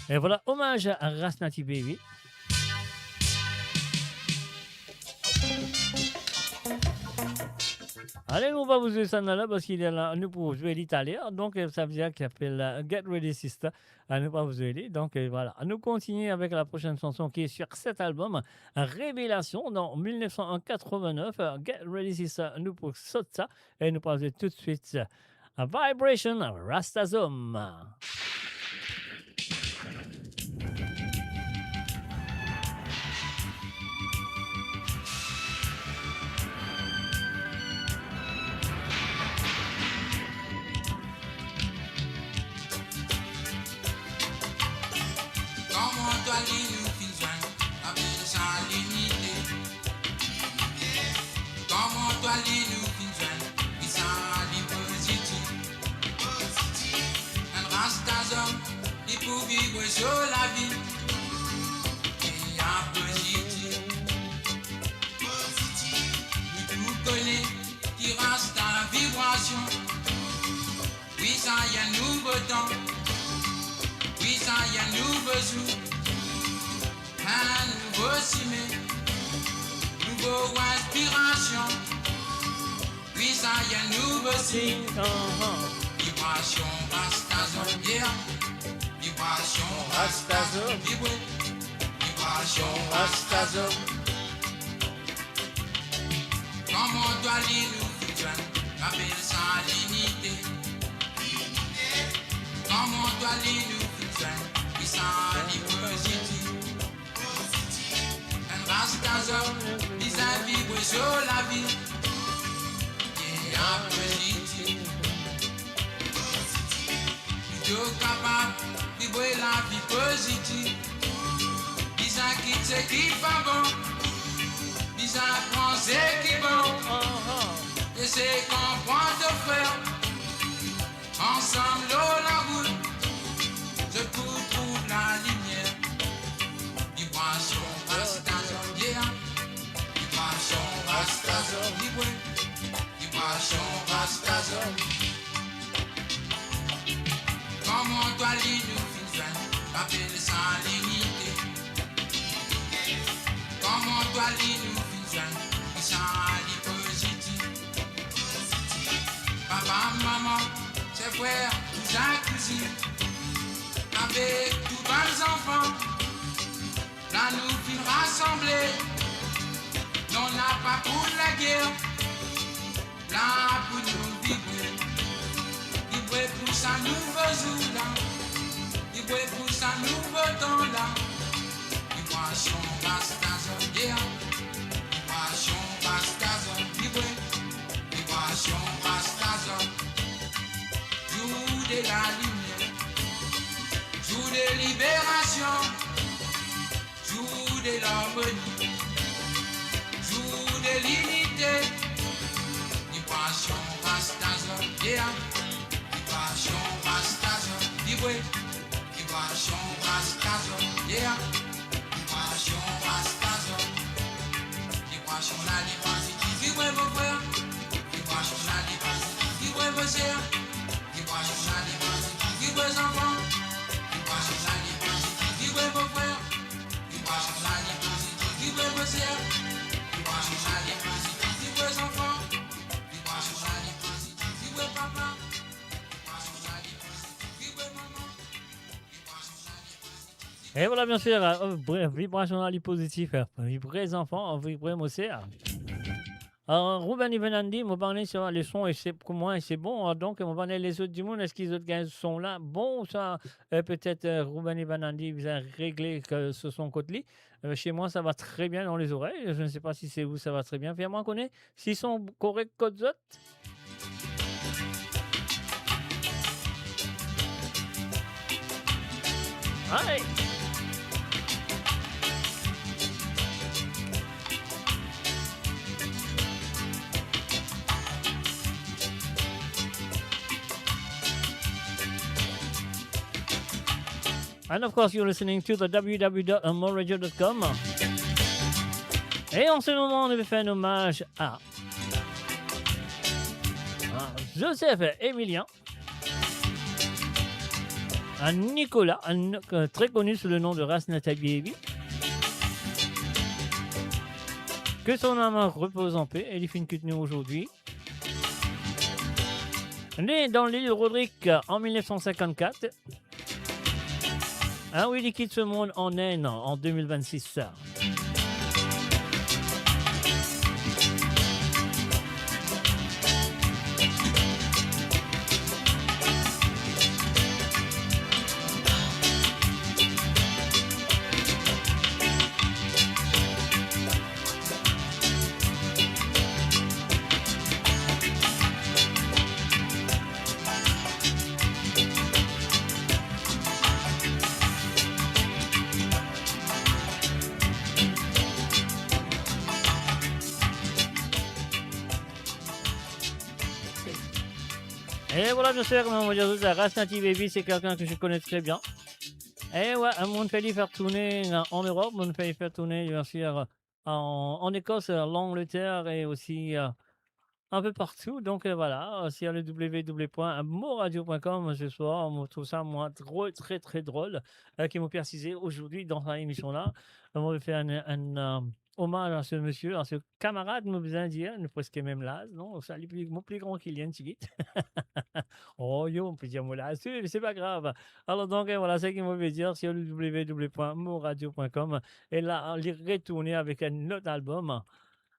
Et voilà, hommage à Rasnati Baby. Allez, on va vous jouer ça là parce qu'il est là, nous pour jouer l'italien. Donc, ça veut dire qu'il appelle Get Ready Sister. Nous pas vous aider. Donc, voilà. Nous continuons avec la prochaine chanson qui est sur cet album, Révélation, dans 1989. Get Ready Sister, nous pour sauter ça. Et nous passons tout de suite à Vibration, Rastazom. Comment toi nous fin joindre avec sa l'unité? Comment toi nous fin joindre avec sa positif? Un rastazom, il peut vivre sur la vie et un positif. Nous connaissons qui reste à la vibration. Oui, ça y a un nouveau temps. Oui, ça y a un nouveau jour, un nouveau cimé, nouveau inspiration. Oui, ça y a un nouveau signe. Vibration, rastazom, yeah. Vibration, rastazom, vibration, rastazom. Comment doit nous fusionner avec sa dignité? Comment doit nous qui sont positif. Un rastazom, ils a vibré sur la vie. Et un positif. Plutôt capable de vibrer la vie positive. Ils a quitté ce qui va bon. Ils a pensé qui bon. Et c'est qu'on prend de frère. Ensemble, l'eau la route. Je trouve la lumière. Vibration, rastazom, yeah. Vibration, rastazom, vibration, rastazom. Comment toi nous fin appelle ça l'unité? Comment toi nous fin ça positif? Papa, maman, ses frères, sa cousine. Avec tous les enfants, là nous fin rassemblés. Non, n'a pas pour la guerre, là pour nous vibrer. Vibrer pour sa nouveau jour là, vibrer pour sa nouveau temps là. Vibration, rastazom, yeah. Vibration, rastazom, vibrer. Vibration, rastazom, jour de la lumière. Jour de libération, jour de l'harmonie, jour de l'unité. Vibration, rastazom, yeah. Vibration, rastazom, vibrer. Vibration, rastazom, yeah. Vibration, rastazom. Vibration, la liberté, vibrez vos frères. Vibration, la liberté, vibrez vos sœurs. Vibration, la liberté, vibrez vos enfants. Vibration, la liberté, vibrez vos frères. Vibration, la liberté, vibrez vos sœurs. Vibration, la liberté, vibrez vos enfants. Vibration, la liberté, vibrez papa. Vibration, la liberté, vibrez maman. Vibration, la liberté, Et voilà, bien sûr, vibrationnel positif, vibrer les enfants, vibrer moi aussi. Alors, Ruben et Venandi m'ont parlé sur les sons et c'est pour moi et c'est bon. Donc, ils m'ont parlé les autres du monde. Est-ce qu'ils autres gars sont là? Bon, ça, peut-être Ruben et Venandi vous a réglé que ce son côté. Chez moi, ça va très bien dans les oreilles. Je ne sais pas si c'est vous, ça va très bien. Fais-moi connaître s'ils sont corrects côté autres. Allez! And of course, you're listening to the www.moradio.com. Et en ce moment, on va faire un hommage à Joseph Emilien, à Nicolas, très connu sous le nom de Rasnata Baby. Que son âme repose en paix. Elle est fine que nous aujourd'hui. Né dans l'île Rodrigue en 1954. Ah oui, il quitte ce monde en haine en 2026. Et voilà, bien sûr, comme on va dire, la Rasnati Baby, c'est quelqu'un que je connais très bien. Et ouais, on fait les faire tourner en Europe, on fait les faire tourner, bien sûr, en Écosse, l'Angleterre et aussi un peu partout. Donc voilà, sur le www.moradio.com ce soir, on trouve ça, moi, très, très drôle, qui m'ont précisé aujourd'hui dans cette émission-là. On va faire un hommage à ce monsieur, à ce camarade, me besoin dire, ne presque même là, non, ça, mon plus grand Kylian Tigit. Oh, yo, on peut dire moi là, c'est pas grave. Alors, donc, voilà, c'est ce qu'il m'avait dire sur le www.moradio.com. Et là, il est retourné avec un autre album.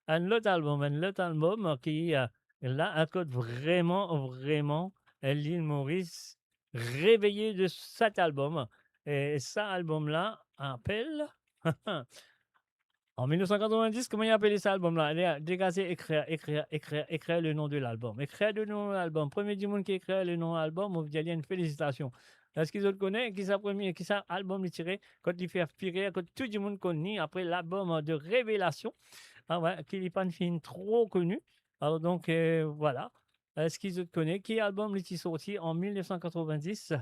Un autre album qui, là, accorde vraiment, vraiment l'île Maurice réveillé de cet album. Et cet album-là appelle. En 1990, comment il a appelé cet album-là? Dégagé, écrire le nom de l'album. Écrire le nom de l'album. Premier du monde qui écrit le nom de l'album, on vous dit une félicitation. Est-ce qu'ils autres connaissent qui ça premier, qui ça album il tiré quand il fait aspirer, quand tout le monde connaît après l'album de révélation, ah ouais, qui n'est pas une fille trop connue. Alors donc voilà. Est-ce qu'ils autres connaissent qui album est sorti en 1990?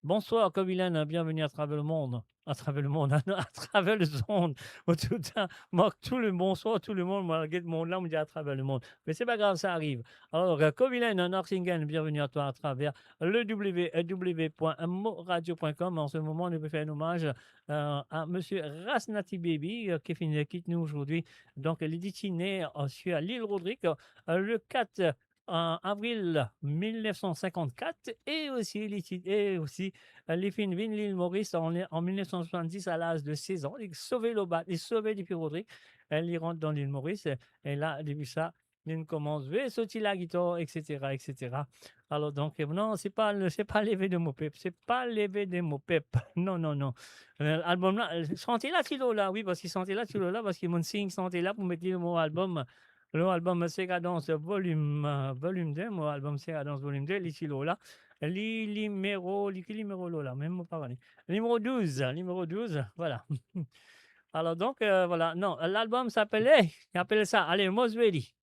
Bonsoir, Covilen, bienvenue à travers le monde. À travers le monde, à travers le monde. Tout le bonsoir, tout le monde, malgré le monde là, on me dit à travers le monde. Mais c'est pas grave, ça arrive. Alors, Covilen, Norsingen, bienvenue à toi à travers le www.moradio.com. En ce moment, on peut faire un hommage à monsieur Rasnati Baby, qui quitte nous aujourd'hui. Donc, il est né sur l'île Rodrigue le 4 en avril 1954 et aussi les filles de l'île Maurice en 1970 à l'âge de 16 ans. Il sauvait depuis Rodrigue. Elle y rentre dans l'île Maurice et là, depuis ça, il commence à sauter la guitare, etc., etc. Alors donc, non, c'est pas levé de mon pep. C'est pas levé de mon pep. Non, non, non. L'album là, sentez là, Tilo là, oui, parce qu'il sentait là, Tilo là, parce qu'il m'a signe santé là pour mettre mon album. L'album Sega Dance volume 2, mon album Sega Dance volume 2, ici là, numéro là, même pas parler. Numéro 12, voilà. Alors donc, voilà, non, l'album s'appelait, il appelait ça, allez, Moswelly.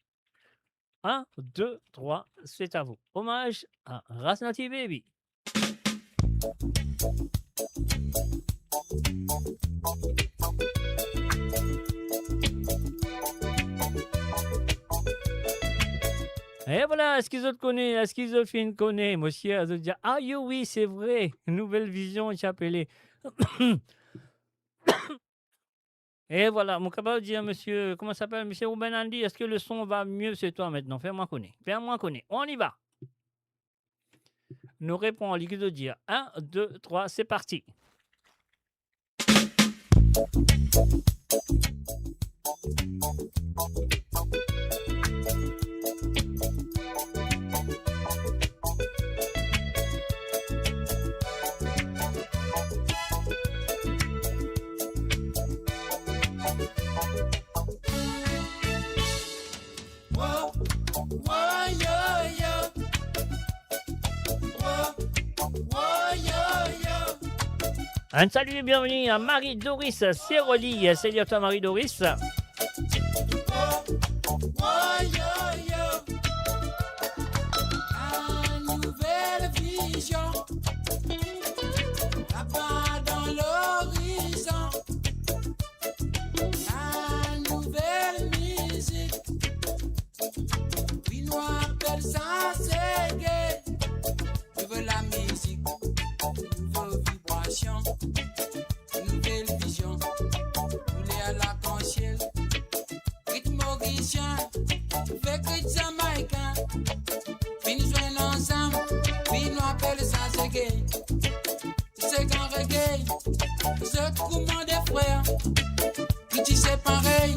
1, 2, 3, c'est à vous. Hommage à Rasnati Baby. Et voilà, est-ce qu'ils autres connaissent, est-ce qu'ils autres filles connaissent, monsieur, ils dire, ah oui, c'est vrai, nouvelle vision, il s'appelait. Et voilà, mon capable de dire, monsieur, comment s'appelle, monsieur Ruben Andy, est-ce que le son va mieux chez toi maintenant? Fais-moi connaître, on y va. Nous répondons à l'équipe de dire 1, 2, 3, c'est parti. Whoa, whoa, yo, yo. Whoa, whoa, yo, yo. Un salut et bienvenue à Marie-Doris Séroli. Salut à toi Marie-Doris. Whoa, whoa, yo, yo. À nouvelle vision. Là-bas dans l'horizon. À nouvelle musique. Oui, noir, belle, ça c'est gay. Je veux la musique, nouvelle vibration, nouvelle vision. Rouler à l'arc-en-ciel, rythme mauricien, avec rythme jamaïcain. Puis nous joignons ensemble, puis nous appelle ça c'est gay. C'est qu'un reggae, ce courant des frères. Puis tu sais pareil,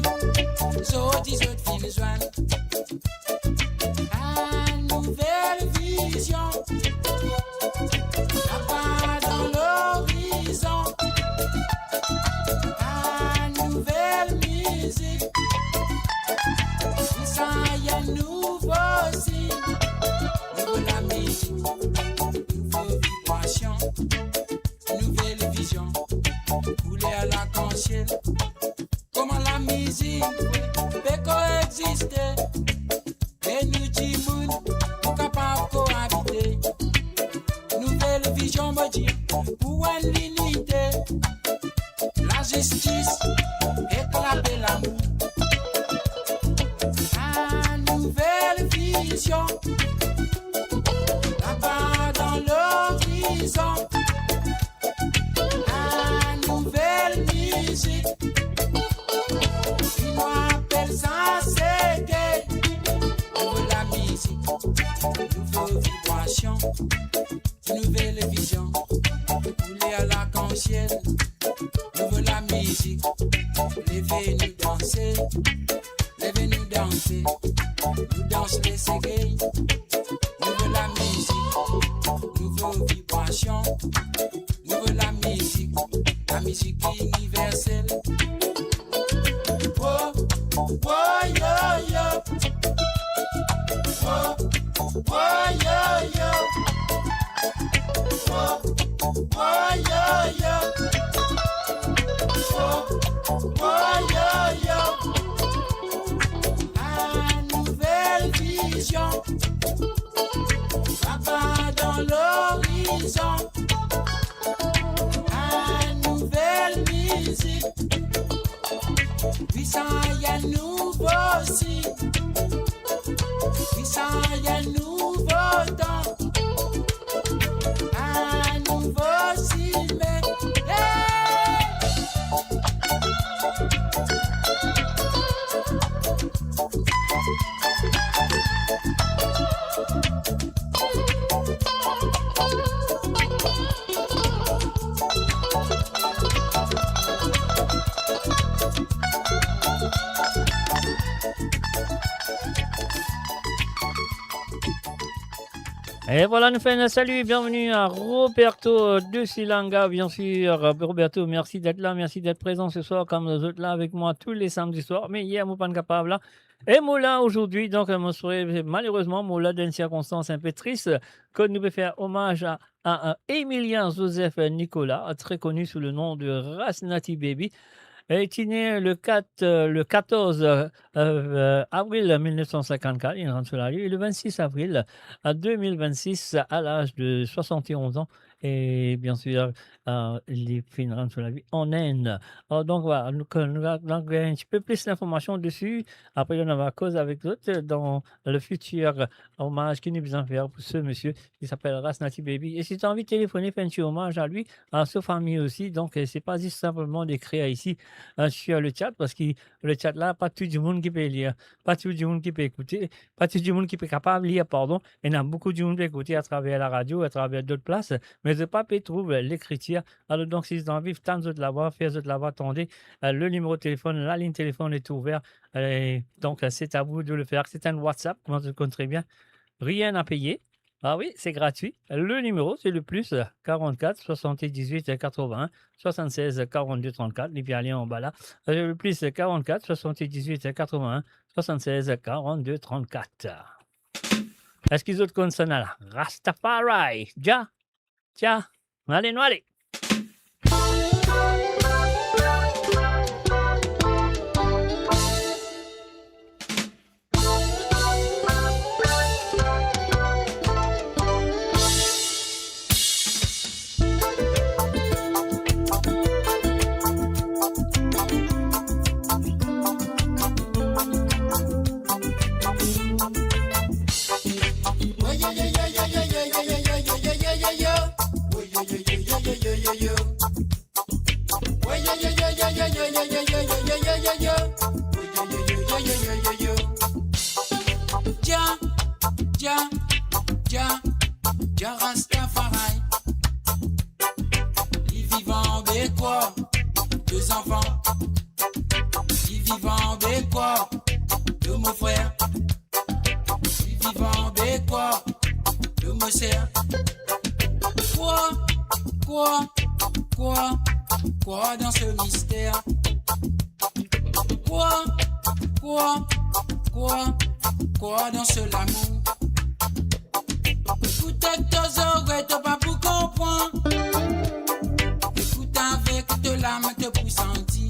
so dis autres filles nous joignent. Nouvelle vision, là-bas dans l'horizon. Nouvelle musique, ça y est nouveau signe. Nouvelle musique, nouvelle vibration, nouvelle vision. Couler à l'arc-en-ciel, comment la musique peut coexister. Et nous disons, nous capables de cohabiter. Nouvelle vision me dit, pour une l'unité, la justice, éclater l'amour. Nouvelle vision, là-bas dans l'horizon. Nouvelle musique, ils nous appellent ça c'est gay. Nouvelle musique, nouvelle vibration, nouvelle vision. Rouler à l'arc-en-ciel, nouvelle musique. Levez-nous danser, levez-nous danser. Nous dansons les ségay. Nouvelle musique, nouvelle vibration, nouvelle musique. La musique universelle. Oh, oh, yo, yo. Whoa, whoa, yo, yo. Whoa, whoa, yo, yo. Whoa, whoa, yo, yo. Nouvelle vision, là-bas dans l'horizon. Nouvelle musique, puis ça y est nouveau signe. Puis ça y est nouveau temps, un nouveau signe. Hey! Et voilà, nous faisons un salut et bienvenue à Roberto de Silanga, bien sûr. Roberto, merci d'être là, merci d'être présent ce soir, comme vous êtes là avec moi tous les samedis soirs. Mais hier, je ne suis pas capable là. Et moi là aujourd'hui, donc, je serai malheureusement, moi là, dans une circonstance un peu triste, que nous pouvons faire hommage à Emilien Joseph Nicolas, très connu sous le nom de Rasnati Baby. Il est né le 14 avril 1954, il rentre sur la rue, et le 26 avril 2026, à l'âge de 71 ans. Et bien sûr, il rentre sur la vie en Inde. Donc voilà, nous avons un petit peu plus d'informations dessus. Après, on va cause avec d'autres dans le futur hommage qu'il nous besoin faire pour ce monsieur qui s'appelle Rasnati Baby. Et si tu as envie de téléphoner, faire un petit hommage à lui, à sa famille aussi. Donc, c'est pas juste simplement d'écrire ici sur le chat parce que le chat là, pas tout le monde qui peut lire, pas tout le monde qui peut écouter, pas tout le monde qui peut capable de lire, pardon. Il y a beaucoup de monde qui peut écouter à travers la radio, à travers d'autres places, mais de pas peut trouver l'écriture. Alors donc, si vous avez envie, tant de la voix, faire de la voix, attendez, le numéro de téléphone, la ligne téléphone est ouverte. Donc, c'est à vous de le faire. C'est un WhatsApp, comment tu le connais très bien. Rien à payer. Ah oui, c'est gratuit. Le numéro, c'est le plus 44 78 81 76 42 34. Les pieds en bas là. Le plus 44 78 81 76 42 34. Est-ce qu'ils ont consonnes là? Rastafari. Ja. Tiens. Allez, nous allez. Ja Rastafari. Les vivants bécois, 2 enfants. Les vivants bécois, 2 mon frère. Les vivants bécois, 2 mon sœur. Quoi dans ce mystère? Quoi dans ce l'amour? Écoute avec tes oreilles, t'as pas pour comprendre. Écoute avec tes larmes, t'as pour sentir.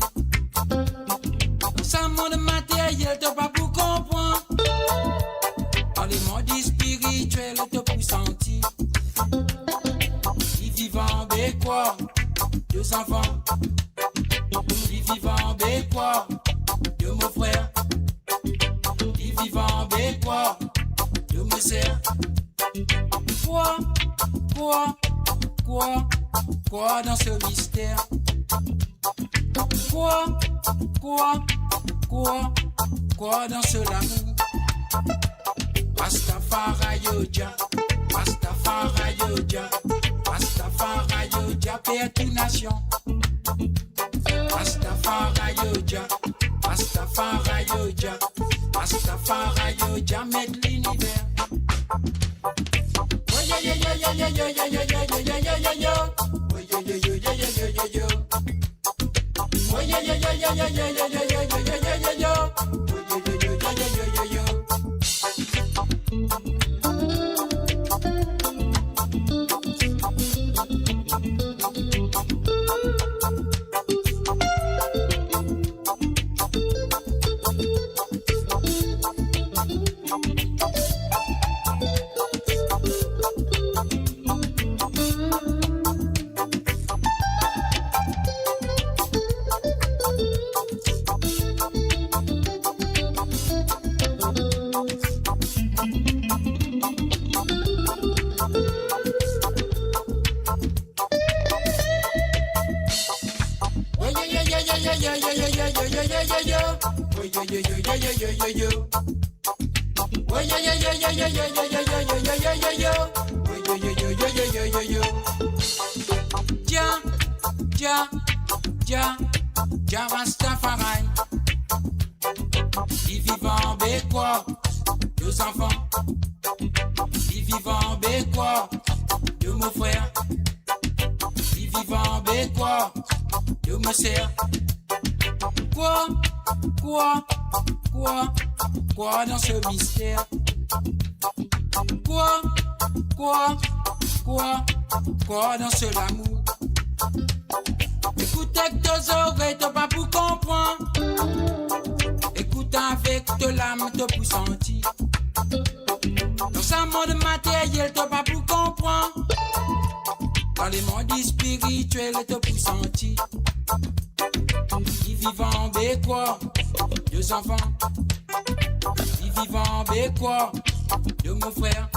Sans monde matériel, t'as pas pour comprendre. Dans les mondes spirituels, t'as pour sentir. Les vivants bécois, 2 enfants. Les vivants bécois, 2 mon frère. Les vivants bécois, 2 mon sœur. Quoi dans ce mystère? Quoi dans ce l'amour? Rastafari Yoja, Rastafari Yoja, Rastafari Yoja, paix toute nation. Rastafari Yoja, Rastafari Yoja, Rastafari Yoja, met l'univers. Ja Rastafari. Les vivants bécois, 2 enfants. Les vivants bécois, 2 mon frère. Les vivants bécois, 2 mon sœur. Quoi dans ce mystère? Quoi dans ce l'amour? Écoute avec tes oreilles, t'as pas pour comprendre. Écoute avec tes larmes, t'as pour sentir. Dans un monde matériel, t'as pas pour comprendre. Dans les mondes spirituels, t'as pour sentir. Les vivants bécois, 2 enfants. Les vivants bécois, 2 mon frère.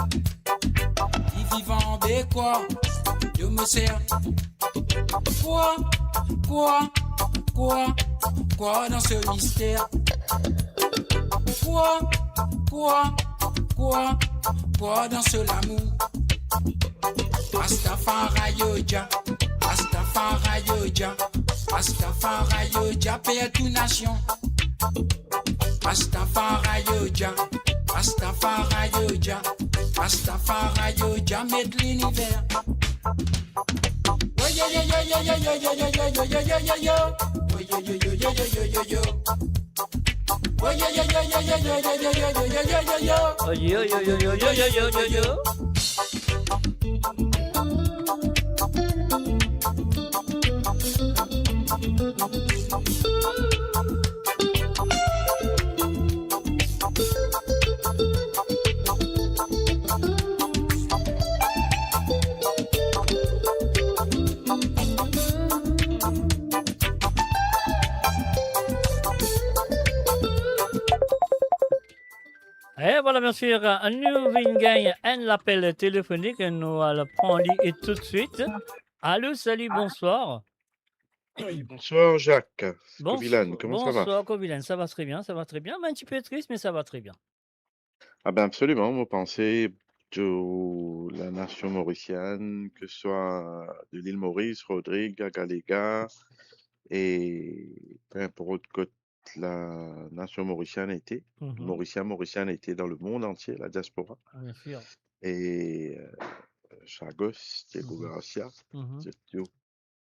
Les vivants bécois, 2 mon sœur. Quoi Quoi dans ce mystère? Quoi dans ce l'amour? Rastafari Yoja, paix à toute nation. Rastafari Yoja, mettre l'univers. Oh yo yo yo yo yo yo yo yo yo yo yo yo yo. Oh yo yo yo yo yo yo yo yo. Oh yo yo yo yo yo yo yo yo yo yo yo yo yo. Oh, yo, yo, yo, yo, yo, yo, yo, yo, yo. Et voilà, bien sûr, nous venons gagner un appel téléphonique. Nous allons prendre et tout de suite. Allô, salut, bonsoir. Oui, bonsoir Jacques. Covilan, comment ça va? Bonsoir, Covilan. Ça va très bien, ça va très bien. Mais un petit peu triste, mais ça va très bien. Ah ben absolument, vous pensez de la nation mauricienne, que ce soit de l'île Maurice, Rodrigue, Galega, et peu importe que la nation mauricienne était, mauricienne était dans le monde entier, la diaspora. Bien sûr. Et Chagos, Diego Garcia, Mhm. c'est tout.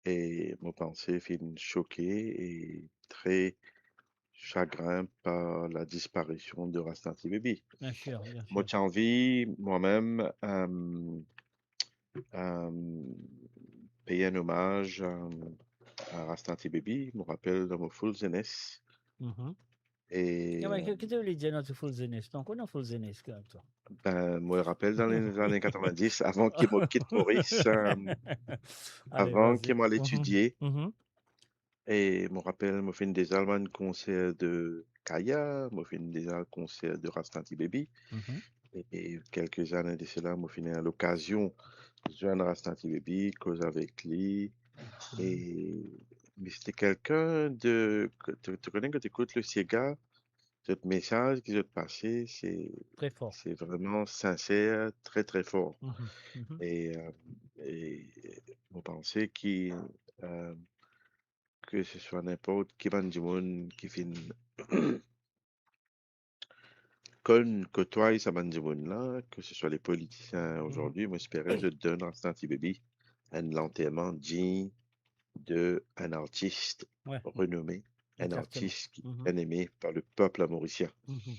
Et mon pensée fin choqué et très chagrin par la disparition de Rastanti Baby. Bien sûr, bien Moi, sûr. j'ai envie, moi-même, payer un hommage à Rastanti Baby. Je me rappelle dans mon full jeunesse. Mhm. Et Ah ouais, qu'est-ce que tu veux dire notre full jeunesse? Donc, on a full jeunesse, quand même, toi. ben, moi, je rappelle dans les années 90, avant qu'il me quitte Maurice, Allez, avant vas-y. qu'il m'aille Mhm. étudier. Mhm. Et je me rappelle, je fait des Allemands concerts de Kaya, je fait des concerts de Rastanti Baby. Mhm. Et quelques années de cela, je fait à l'occasion de joindre Rastanti Baby, cause avec lui. Et mais c'était quelqu'un de. Tu connais quand tu écoutes le Siega, ce message qui s'est passé, Très fort. c'est vraiment sincère, très très fort. Mhm. Mhm. Et vous pensez que ce soit n'importe qui qui fait côtoie sa là, que ce soit les politiciens aujourd'hui, moi j'espérais je donne à Stanty Baby un l'enterrement digne d'un artiste Ouais, renommé, un exactement. artiste qui est Mhm. bien aimé par le peuple mauricien, Mhm.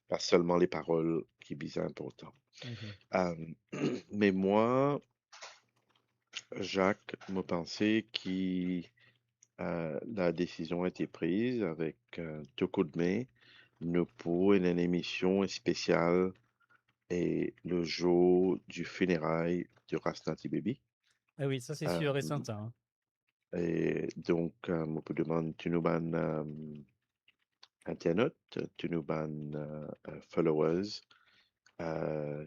pas seulement les paroles qui sont importantes. Mhm. Mais moi, Jacques, me pensais que la décision a été prise avec tout coup de main. Nous pour une émission spéciale et le jour du funérail de Rastanti Baby. Ah oui, ça c'est Euh, sûr et certain. Hein. et donc, on peut demander, tu nous ban internautes, tu nous ban followers,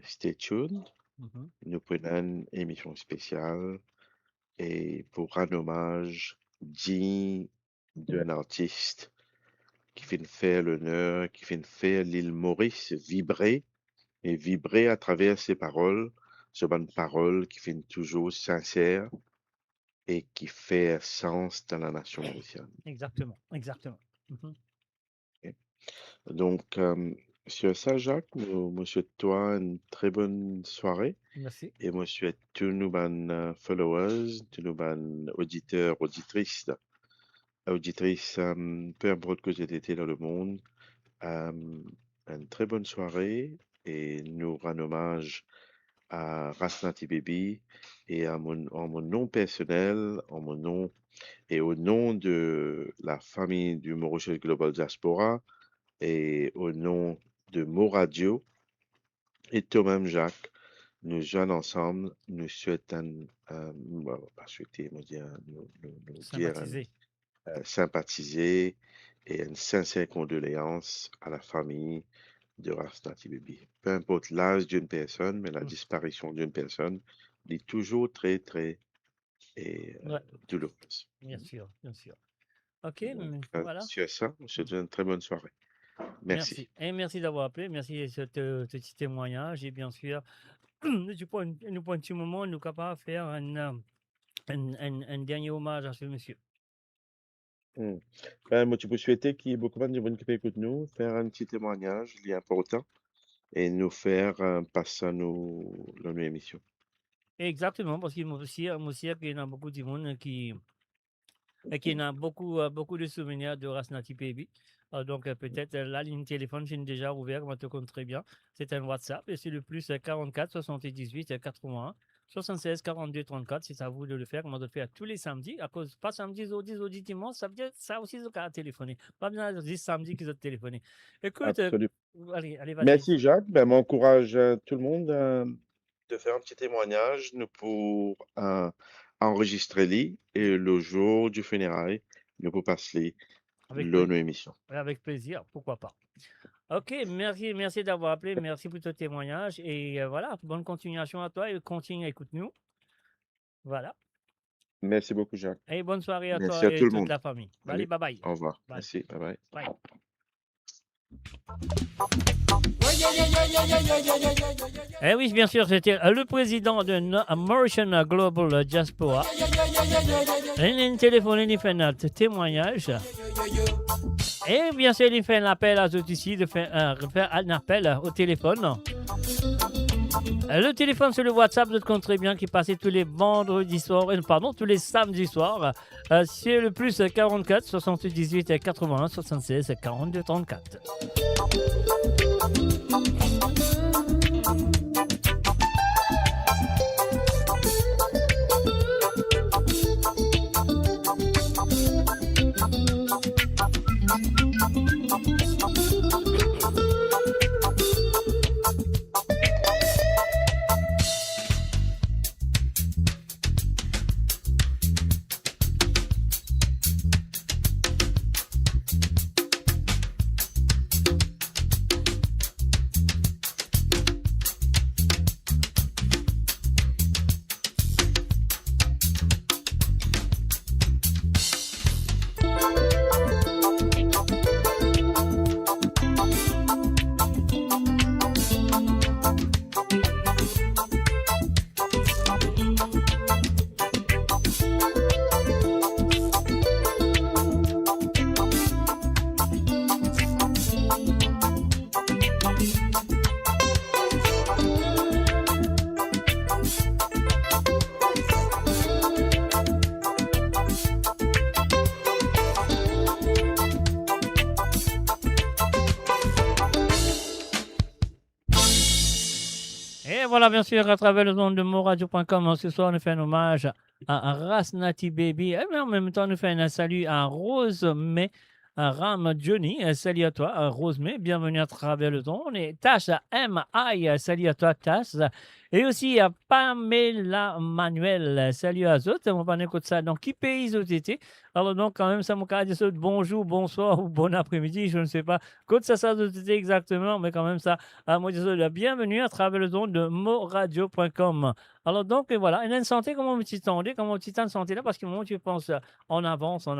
stay tuned. Mhm. Nous prenons une émission spéciale et pour rendre hommage digne d'un artiste qui fait faire l'honneur, qui fait faire l'île Maurice vibrer et vibrer à travers ses paroles, ce bonne parole qui fait toujours sincère et qui fait sens dans la nation mauricienne. Exactement, exactement. Mhm. Donc, sur ça, Jacques, moi souhaite toi une très bonne soirée Merci. et moi souhaite tous nos followers, tous nos auditeurs, auditrices, peu importe que j'ai été dans le monde, une très bonne soirée et nous rendre hommage à Rasnati Baby et en mon nom personnel, en mon nom et au nom de la famille du Mauritius Global Diaspora et au nom de Moradio et toi-même Jacques, nous jeunes ensemble, nous souhaitons, pas souhaiter, nous dire, Sympathiser. sympathiser et une sincère condoléance à la famille de Rastanti Baby. Peu importe l'âge d'une personne, mais la disparition d'une personne est toujours très, très Ouais, douloureuse. bien sûr, bien sûr. OK, Donc, voilà. sur ça, je te souhaite une très bonne soirée. Merci. Merci et merci d'avoir appelé. Merci de ce petit témoignage et bien sûr, nous pour un petit moment, nous capables de faire un dernier hommage à ce monsieur. Mm. Moi, tu peux souhaiter qu'il y ait beaucoup de monde qui écoute nous, faire un petit témoignage, il est important, et nous faire passer à nos émissions. Exactement, parce qu'il m'a aussi qu'il y en a beaucoup de monde qui a beaucoup de souvenirs de Rasnati Baby. Donc, peut-être la ligne téléphone, j'ai déjà ouvert, comme tu comptes très bien. C'est un WhatsApp et c'est le plus 44 78 81 76 42 34. C'est à vous de le faire, comme on le fait tous les samedis. À cause, pas samedi, jeudi, dimanche, ça veut dire ça aussi, ils ont téléphoner. Pas besoin de dire samedi qu'ils ont téléphoné. Écoute, Absolument. allez, vas-y. Merci Jacques. Ben, m'encourage tout le monde de faire un petit témoignage nous pour enregistrer les et le jour du funérail, nous pour passer Avec, nos pla- émissions. avec plaisir, pourquoi pas. Ok, merci d'avoir appelé, merci pour ton témoignage et voilà, bonne continuation à toi et continue, écoute-nous. Voilà. Merci beaucoup Jacques. Et bonne soirée à Merci toi à et tout le toute monde. la famille. Allez, Allez, bye bye. au revoir. Bye. Merci. Bye bye. Bye. Eh oui, bien sûr, c'était le président de Mauritian Global Diaspora. Il a téléphoné, il fait un témoignage. Et bien sûr, il fait un appel à tous ici, de faire un appel au téléphone. Le téléphone sur le WhatsApp, de compte très bien, qui passait tous les vendredis soirs, pardon, tous les samedis soirs. C'est le plus 44 78 81 76 42 34. Voilà, bien sûr, à travers le nom de moradio.com, ce soir, nous fait un hommage à Rasnati Baby. Mais en même temps, nous fait un salut à Rose May, à Ram Johnny. Salut à toi, Rose May. Bienvenue à travers le temps. Et Tash M.I. Salut à toi, Tash. Et aussi à Pamela Manuel. Salut à eux. On va écouter ça. Dans quel pays ils ont été? Alors, donc, quand même, ça m'a dit bonjour, bonsoir ou bon après-midi. Je ne sais pas. Quand ça doit être exactement, mais quand même, ça. Moi, je dis bienvenue à travers le don de moradio.com. Alors, donc, voilà. Et une santé, comment vous t'y comment vous t'y santé là? Parce que moi, tu penses en avance.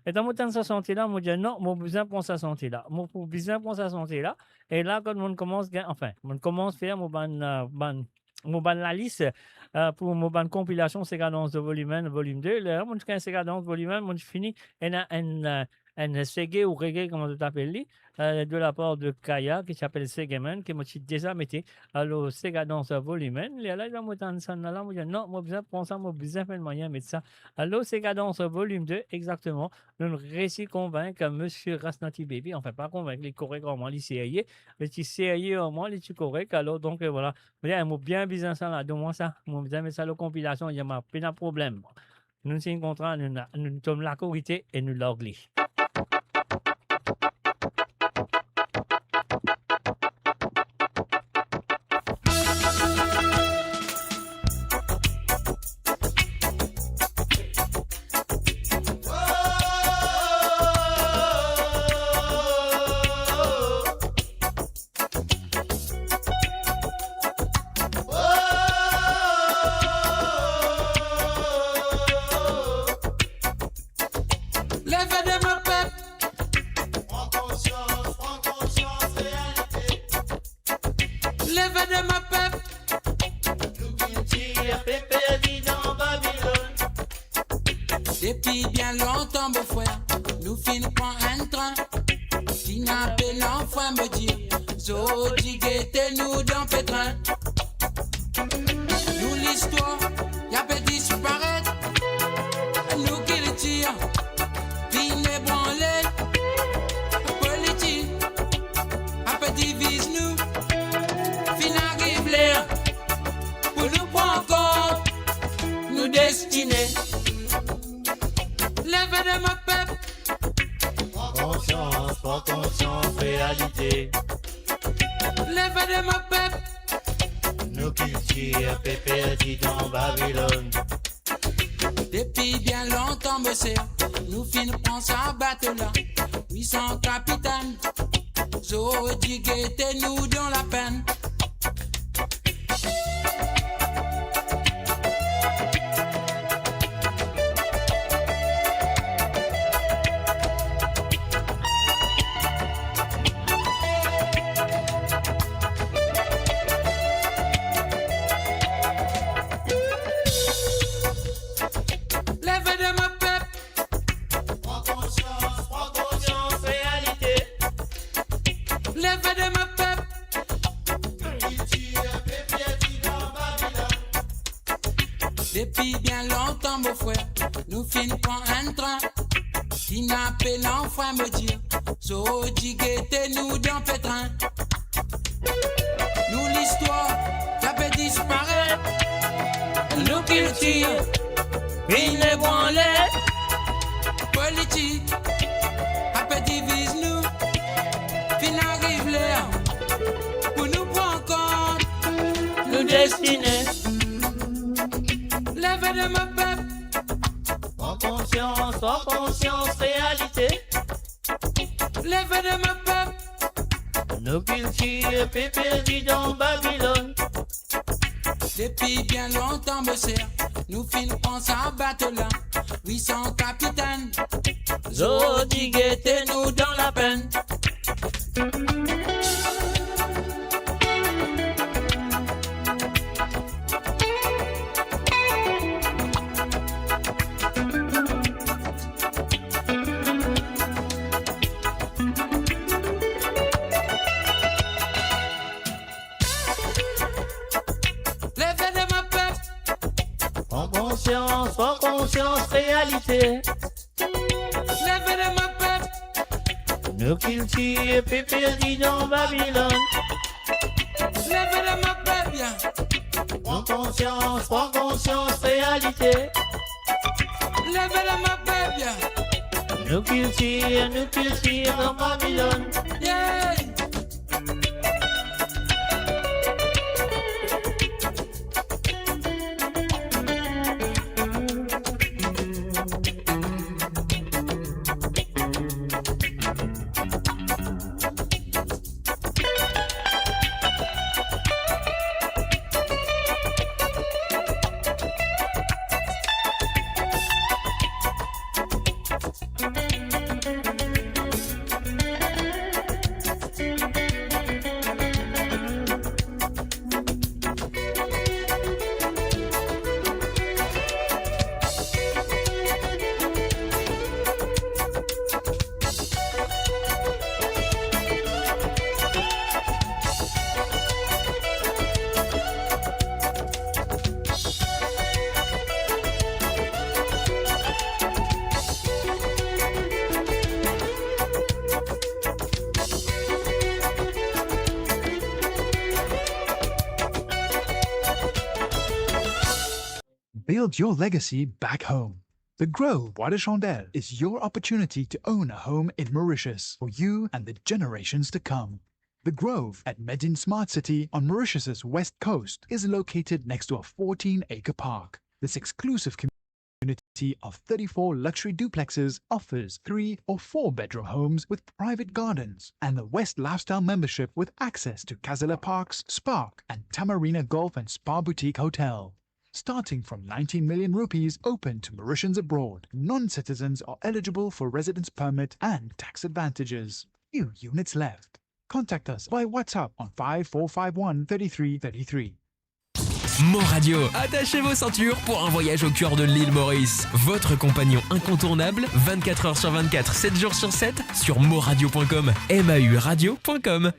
Et dans mon temps de sa santé là, moi, je dis non, mon besoin pour sa santé là. Mon besoin pour sa santé là. Et là, quand on commence, enfin, on commence à faire mon la liste pour mon compilation séquence de volume 1, volume 2. Là, mon séquence volume 1, mon fini, et un Segé ou reggae, comment tu t'appelles, de la part de Kaya, qui s'appelle Segeman, qui m'a déjà mis à le séquence volume 1. Là, il va me là, moi, non, moi, besoin de ça, moi, besoin de moyen mettre ça. Alors, séquence volume 2, exactement. Nous réussi convaincre M. Rasnati Baby, enfin, pas convaincre les corrects, vraiment, les CIA, mais les CIA, au moins, les corrects. Alors, donc, voilà. Mais il m'a bien besoin ça là, de moi, ça. Moi, besoin de ça, la compilation, il y a pas de problème. Nous sommes contrats, nous sommes la corité et nous l'anglais. Lève de mon peuple. Lève de mon peuple. Depuis bien longtemps, beau frère, nous finissons prendre un train. Qui n'appelle l'enfant me dire, Zodi guettez-nous dans pétrin. Nous l'histoire, y'a peut disparaître. Nous qui le tire, puis n'ébranler. Politique, a peut divise nous. Fin arrive l'air, pour nous prendre compte, nous destinés. Lève de mon peuple. Prends conscience, réalité. Lève de mon peuple. Nos cultures perdues dans Babylone. Depuis bien longtemps, monsieur, nous finissons prendre sa bateau là. 800 capitaines, Zodi guettez-nous dans la peine. Lève de mon peuple. Prends conscience, réalité. Lève de mon peuple. Nos cultures perdues dans Babylone. Depuis bien longtemps, mon frère, nous finissons prendre un train. Qui n'appelle l'enfant me dire, Zodi guettez-nous dans pétrin. Nous l'histoire, ça peut disparaître. Nous culture, une ébranlée. Politique, ça peut divise nous. Fin arrive l'air, pour nous prendre compte, nous destinés. Lève de mon peuple. Prends conscience, réalité. Lève de mon peuple. Nos cultures perdues dans Babylone. Depuis bien longtemps, monsieur, nous finissons prendre sa bateau là. 800 capitaines, Zodi guettez-nous dans la peine. Lève de mon peuple. Prends conscience, réalité. Lève de mon peuple. Nos cultures perdues dans Babylone. Lève de mon peuple, bien. Prends conscience, réalité. Lève de mon peuple, bien. Nos cultures dans Babylone. Yeah. Build your legacy back home. The Grove Bois de Chandelle is your opportunity to own a home in Mauritius for you and the generations to come. The Grove at Medin Smart City on Mauritius's west coast is located next to a 14-acre park. This exclusive community of 34 luxury duplexes offers 3 or 4 bedroom homes with private gardens and the West Lifestyle membership with access to Casella Parks, Spark and Tamarina Golf and Spa Boutique Hotel. starting from 19 million rupees, open to Mauritians abroad. Non-citizens are eligible for residence permit and tax advantages. Few units left. Contact us by WhatsApp on 5451 3333. Mo Radio, attachez vos ceintures pour un voyage au cœur de l'île Maurice. Votre compagnon incontournable, 24 heures sur 24, 7 jours sur 7, sur moradio.com, mauradio.com.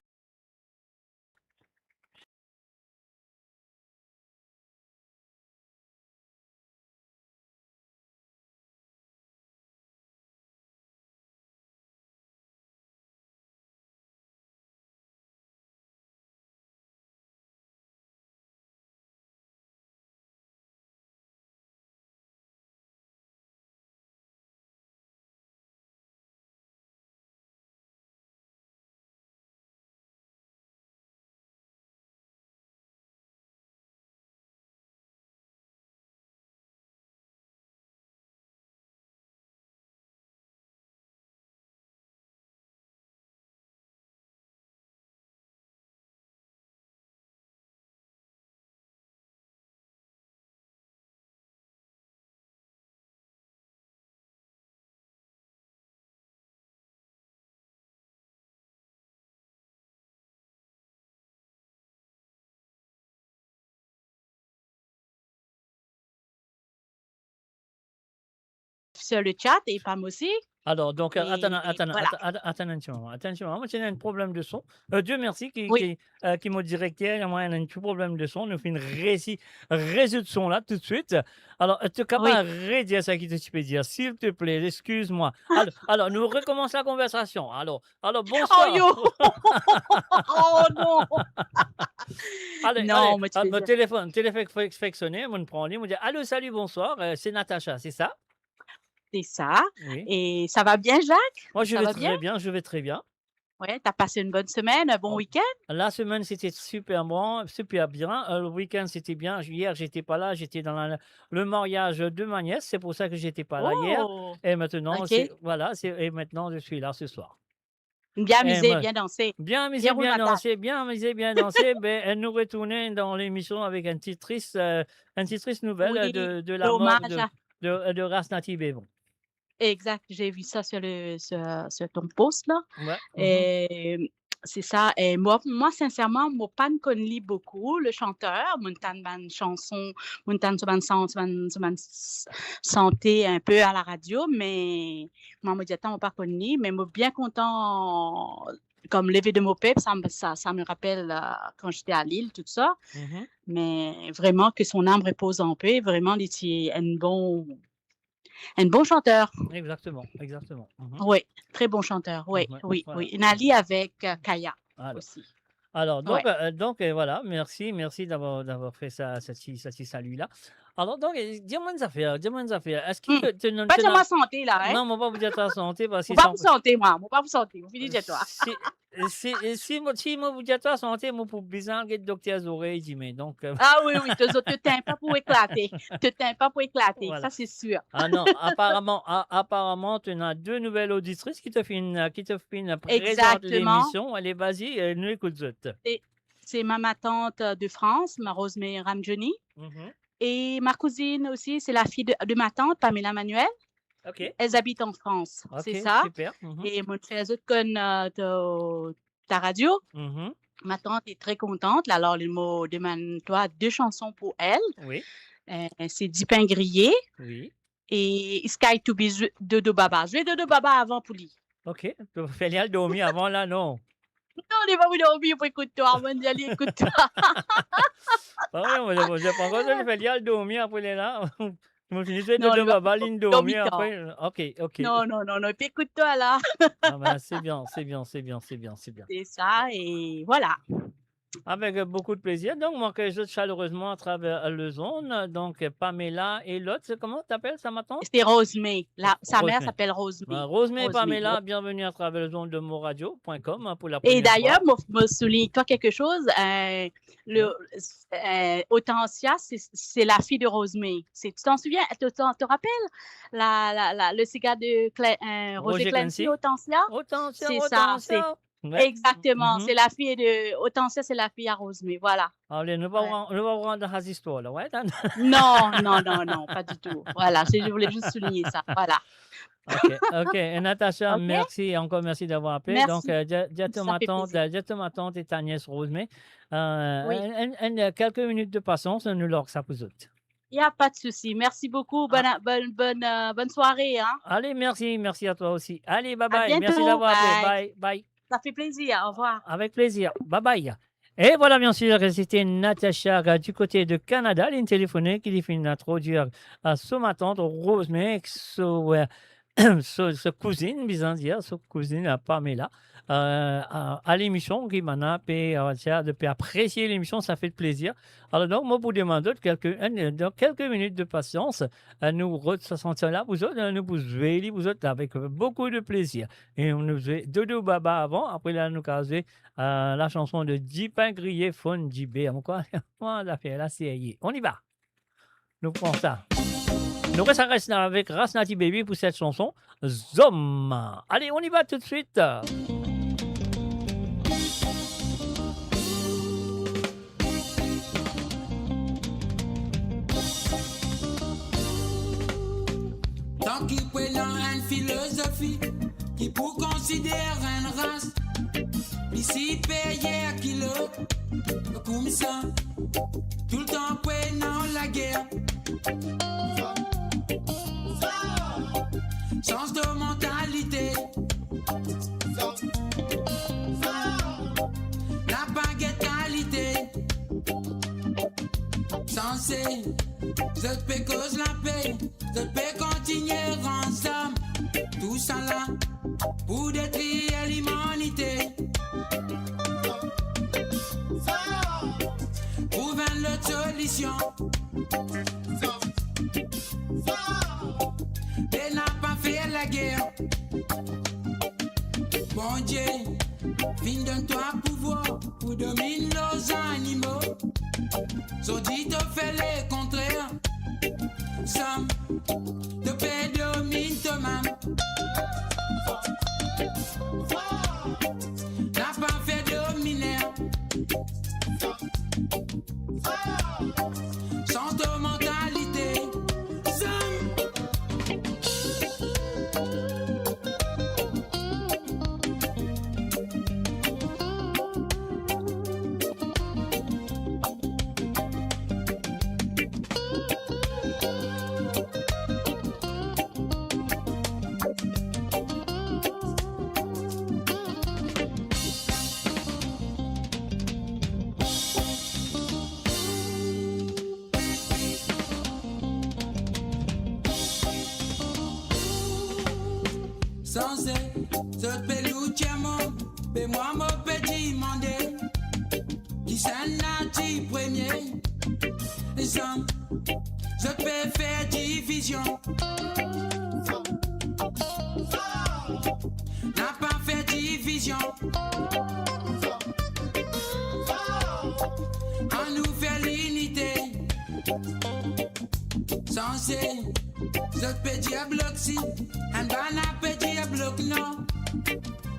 Sur le chat et Pam aussi. Alors, donc, Et attends un petit moment. Moi, j'ai un problème de son. Dieu merci Oui. qui m'a directé. Moi, il y a un petit problème de son. Nous fait une résoudre son là tout de suite. Alors, tu es capable de redire ça qui tu peux dire, s'il te plaît, excuse-moi. Alors, nous recommençons la conversation. Alors, bonsoir. Oh yo! Oh non! Allez, Non, mais tu mon fais- téléphone fait sonner. On prend en ligne. On dit allô, salut, bonsoir. C'est Natacha, c'est ça? C'est ça. Oui. Et ça va bien, Jacques? Moi, je Ça vais va très bien? bien. Je vais très bien. Ouais, t'as passé une bonne semaine, un bon Oh. week-end? La semaine, c'était super bon, super bien. Le week-end, c'était bien. Hier, j'étais pas là. J'étais dans le mariage de ma nièce. C'est pour ça que j'étais pas là hier. Oh! Et maintenant, OK. et maintenant, je suis là ce soir. Bien Et amusé, moi, bien dansé. bien amusé, Bien roule bien ma table. dansé, bien amusé, bien dansé. Ben, nous retournons dans l'émission avec une petite triste nouvelle Oui, de la mort dommage. de Rasnati Bébon. Exact, j'ai vu ça sur ton post là. Ouais. Et c'est ça. Et moi sincèrement, moi pas connu beaucoup le chanteur, mon ban chanson, mon santé un peu à la radio, mais moi me dit attends, pas connu, mais moi bien content comme lever de moped, ça me rappelle quand j'étais à Lille, tout ça. Mhm. Mais vraiment que son âme repose en paix, vraiment il était un bon chanteur. Exactement. Mhm. Oui, très bon chanteur. Oui, Ouais, oui, voilà. oui. Nali avec Kaya Alors, aussi. Alors, donc, Ouais. voilà, merci d'avoir fait ça, ce petit salut-là. Alors, donc, dis-moi une affaire. Est-ce que tu Pas de ma santé là, hein? Non, on va pas vous dire ta santé parce que Faut pas vous santé, moi. Faut pas vous santé. Vous finissez toi. si moi vous dis ta santé, moi pour bizarre que le docteur oreilles dit mais donc Ah oui, oui, te t'aimes pas pour éclater. Te t'aimes pas pour éclater, Voilà. ça c'est sûr. Ah non, apparemment, tu as deux nouvelles auditrices qui te présentent Exactement. l'émission. Allez, vas-y, nous écoute. C'est ma tante de France, ma Rosemary Ramjoni. Mhm. Et ma cousine aussi, c'est la fille de ma tante, Pamela Manuel. OK. Elles habitent en France. OK, C'est ça. super. Mhm. Et moi, je fais les autres comme ta radio. Mhm. Ma tante est très contente. Alors, il m'a demandé toi 2 chansons pour elle. Oui, C'est 10 pains grillés oui. et Sky to be Dodo Baba. Je vais Dodo Baba avant pour lui. OK. Tu fais le dormir avant là, non? Non, on n'est pas venu dormir pour écouter toi. Avant d'y aller, écoute-toi. Ah oui, moi, j'ai pas encore fait le dormir après là. Je finis de Non, baba, ligne dormir dormir après. OK. Non. Et puis écoute-toi là. Ah ben, c'est bien. C'est ça et voilà. Avec beaucoup de plaisir. Donc, moi, que je chaleureusement à travers le zone. Donc, Pamela et l'autre, comment t'appelles ça maintenant? C'est Rosemary. Sa mère Rosemary. s'appelle Rosemary. Rosemary et Rosemary, Pamela, ouais. bienvenue à travers le zone de moradio.com pour la première Et d'ailleurs, fois. moi, souligne-toi quelque chose. Hortensia, c'est la fille de Rosemary. Tu t'en souviens? Tu te rappelles le cigare de Roger Roger Clancy, Clancy. Hortensia? Hortensia, C'est ça, Ouais. Exactement, Mhm. c'est la fille de Hortensia, c'est la fille à Rosemée, voilà. Allez, Ouais. nous va rendre dans cette histoire là, ouais. Non, non, non, non, pas du tout. Voilà, je voulais juste souligner ça, voilà. OK, OK. Et Natacha, OK? merci, encore merci d'avoir appelé. Donc, Merci, ça fait plaisir. dis à ma tante et ta nièce Rosemée, Oui, quelques minutes de patience, nous leur ça vous autres. il y a pas de souci. Merci beaucoup, Ah, bonne soirée, hein. allez, merci à toi aussi. Allez, bye À bye. Merci bientôt, d'avoir appelé. bye. Bye, bye. Ça fait plaisir, au revoir. Avec plaisir. Bye bye. Et voilà, bien sûr, c'était Natacha du côté de Canada, ligne téléphonique qui finit d'introduire à ma tante Rosemée, sa cousine, bien dire, sa cousine Pamela, à l'émission qui m'en a de apprécier l'émission, ça fait plaisir. Alors donc, moi, pour demander dans quelques minutes de patience, nous ressentons là, vous autres, nous vous jouez, vous autres, avec beaucoup de plaisir. Et on nous jouait Dodo Baba avant, après là, nous casons la chanson de Dipin Grillé, Fon Dibé. Encore, on a fait la série. On y va. Nous prenons ça. Nous restons avec Rasnati Baby pour cette chanson Zom. Allez, on y va tout de suite. Tant qu'il prend une philosophie qui pour considérer une race, ici payé à kilo, comme ça, tout le temps prenant la guerre. Change de mentalité. La baguette qualité. Censé, je peux cause la paix, je peux continuer ensemble. Tout ça là, pour détruire l'humanité. Trouver l'autre solution. Et n'a pas fait la guerre. Bon Dieu, viens donne-toi pouvoir pour dominer nos animaux. So dit te fait le contraire. Somme de paix domine toi-même. N'a pas fait dominer. Sans de mentalité. Sans ce pelouchement, mais moi mon petit mandé, qui s'en a-t-il premier? Sans, je peux faire division. N'a pas fait division. On nous fait l'unité. Censé, je peux dire bloc si, un banana peut dire bloc non.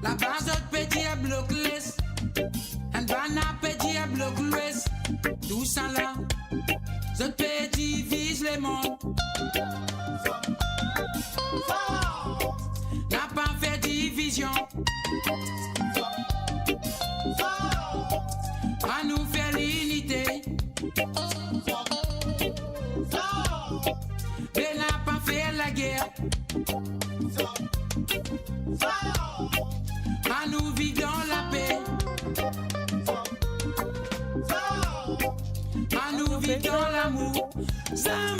La base de peut dire bloc l'est, un banana peut dire bloc l'ouest. Tout ça là, je peux divise les mondes. N'a pas fait division. On nous fait l'unité. Et n'a pas fait la guerre. À nous vivre dans la paix. À nous vivre dans l'amour. Zam.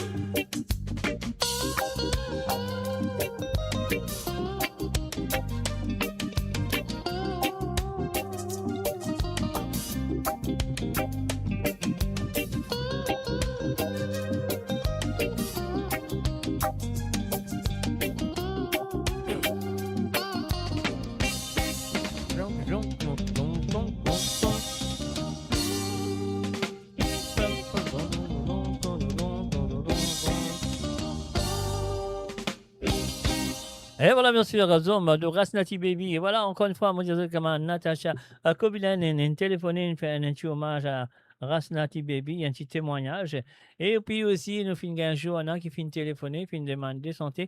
Et voilà, bien sûr, Zom de Rasnati Baby. Et voilà, encore une fois, moi, je dis comment Natacha Kobilen a téléphoné, il fait un petit hommage à Rasnati Baby, un petit témoignage. Et puis aussi, nous finissons un jour, qui finit téléphoner, finit demander santé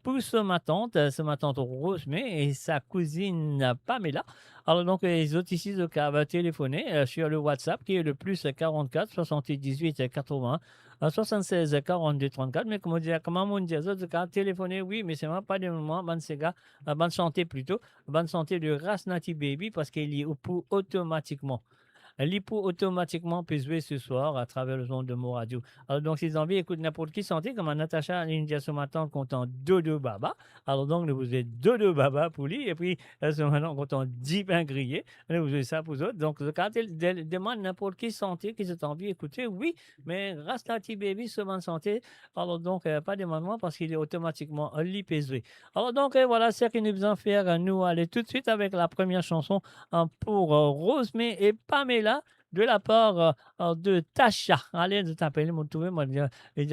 pour ma tante Rosemée et sa cousine Pamela. Alors, donc, les autres ici, donc, va téléphoner sur le WhatsApp qui est le plus 44 78 80. 76 42 34, mais comme on dit, comment on dit, téléphoner, oui, mais c'est vraiment pas de moment, bonne Sega, bonne santé plutôt, bonne santé de Rasnati Baby, parce qu'il y pour automatiquement. L'hypo automatiquement peut jouer ce soir à travers le son de Mo Radio. Alors donc, si vous avez envie, écoute n'importe qui santé, comme Natacha India ce matin, content Dodo Baba. Alors donc, vous êtes Dodo Baba pour lui, et puis ce matin, content 10 pains grillés. Vous avez ça pour vous autres. Donc, quand il demande n'importe qui santé, qui a envie d'écouter, oui, mais Rasnati Baby, ce bonne santé. Alors donc, pas de demandement parce qu'il est automatiquement l'IPZ. Alors donc, voilà ce que nous faisons faire. Nous aller tout de suite avec la première chanson pour Rosemée et Pamela de la part de Tasha. Allez, je t'appelle, mon trouvé, moi,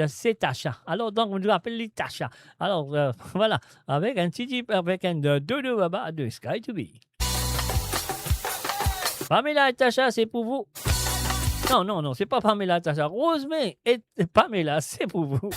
c'est Tasha. Alors, donc, on doit appeler Tasha. Alors, voilà, avec un petit avec un Dodo Baba de Sky to Be. Pamela et Tasha, c'est pour vous. Non, c'est pas Pamela et Tasha. Rosemée et Pamela, c'est pour vous.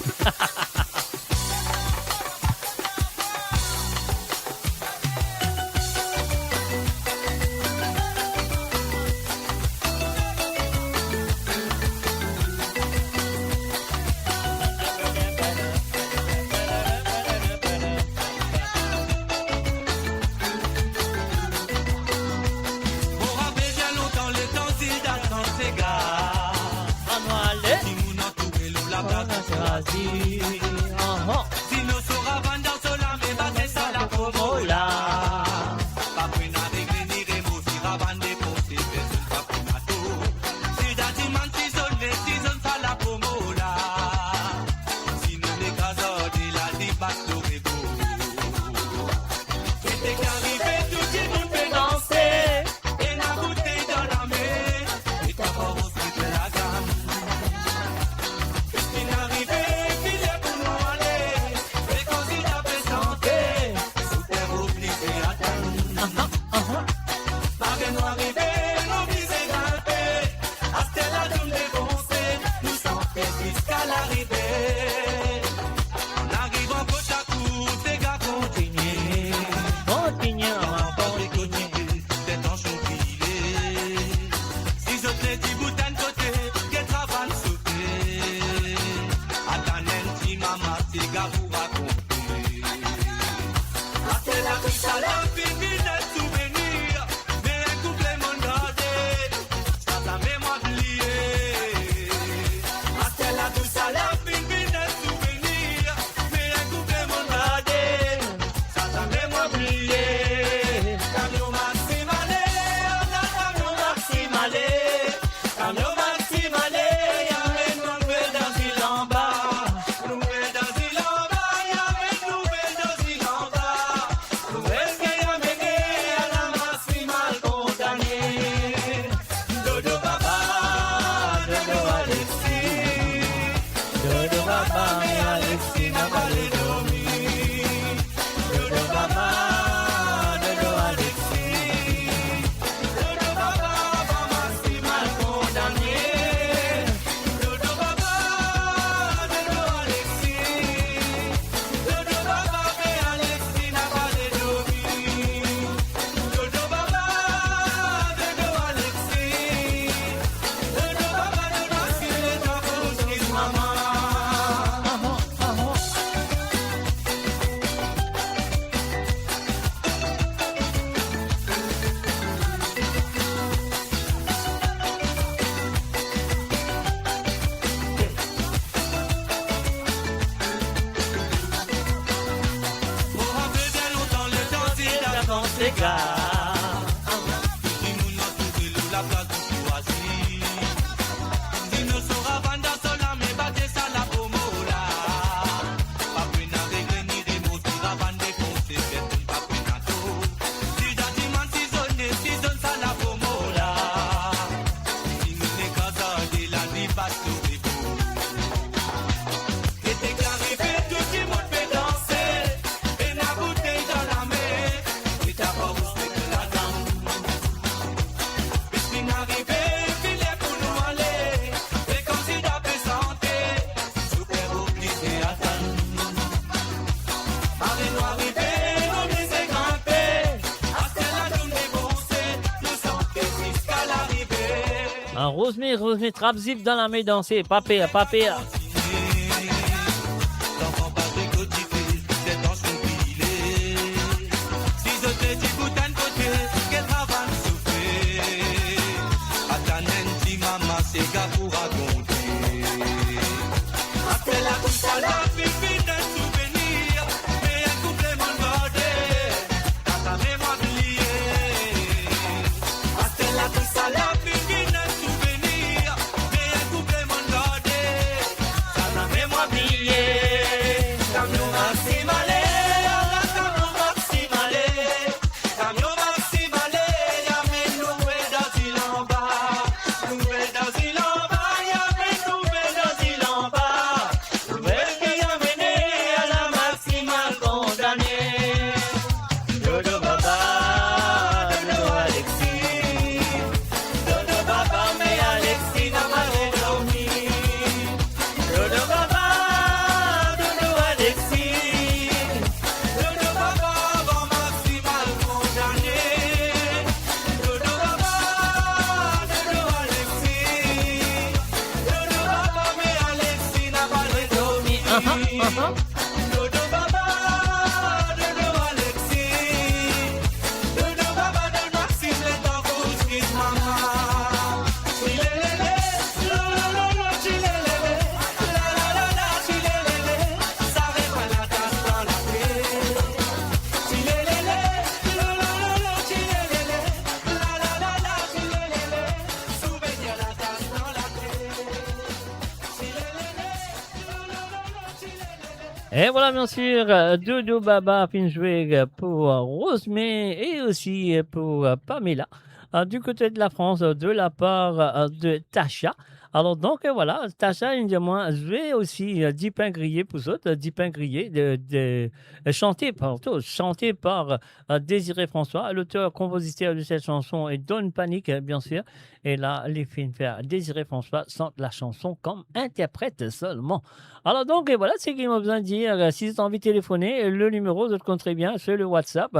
Tout le monde peut danser et n'a goûté Rosemary, trap zip dans la main danser. Papé. Et voilà, bien sûr, Dodo Baba fin joué pour Rosemary et aussi pour Pamela. Du côté de la France, de la part de Tasha. Alors donc voilà, Tasha moi joué aussi 10 pains grillés pour autres, 10 pains grillés chanté par Désiré François, l'auteur-compositeur de cette chanson est Don Panique, bien sûr. Et là, les films faire Désiré François sentent la chanson comme interprète seulement. Alors donc voilà, c'est ce qu'il m'a besoin de dire. Si vous avez envie de téléphoner, le numéro, vous le compterez bien, c'est le WhatsApp.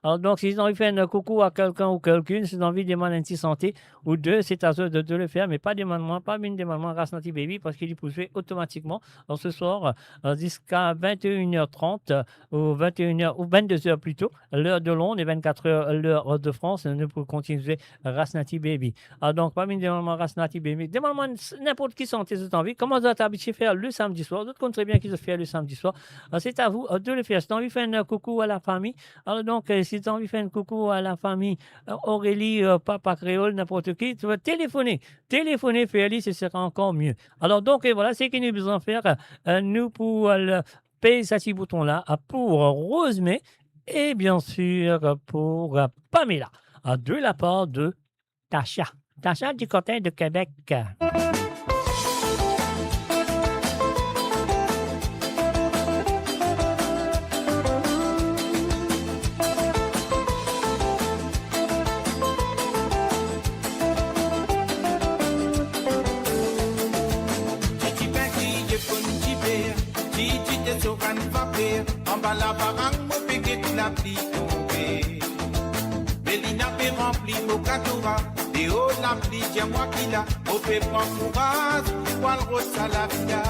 Alors donc, si vous avez envie de faire un coucou à quelqu'un ou quelqu'une, si vous avez envie de demander une santé ou deux, c'est à eux de le faire, mais pas demandement, pas une demandement Rasnati Baby parce qu'il est poussé automatiquement. Alors ce soir, jusqu'à 21h30 ou 21h ou 22h plutôt, l'heure de Londres et 24h l'heure de France, nous pouvons continuer Rasnati Baby. Alors donc, pas une demandement Rasnati Baby, demandement n'importe qui santé, si vous avez envie. Comment vous êtes habitué à faire le samedi soir? D'autres comptent très bien qu'ils se font le samedi soir. C'est à vous de le faire. Si tu as envie de faire un coucou à la famille, alors donc, si tu as envie de faire un coucou à la famille, Aurélie, Papa Créole, n'importe qui, tu vas téléphoner. Téléphoner, Félix, ce sera encore mieux. Alors donc, voilà, c'est ce que nous avons besoin de faire. Nous, pour payer ce petit bouton-là, pour Rosemary et bien sûr pour Pamela, de la part de Tasha. Tasha du côté de Québec. La barang mo peke la pli tombe Belina pe rempli mo katora De o la pli dia moi qui la Mo pe prend courage Wal rosa la vida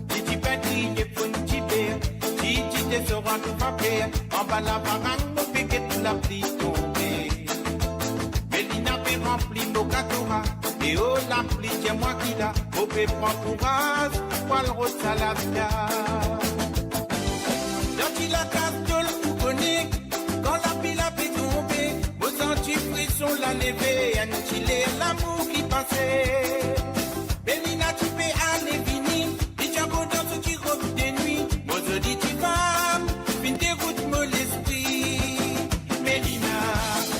Titi peti ye pon tipe Titi te sera tout papier En bas la barang mo peke la pli tombe Belina pe rempli mo katora De o la pli dia moi qui la Mo pe prend courage Wal rosa la vida la casse tout connaît quand la pile a fait tomber vos antifrisons la levée annihiler l'amour qui passait Bélina tu peux aller venir et j'avoue dans ce qui revient des nuits moi je dis tu vas fin déroute mon l'esprit Bélina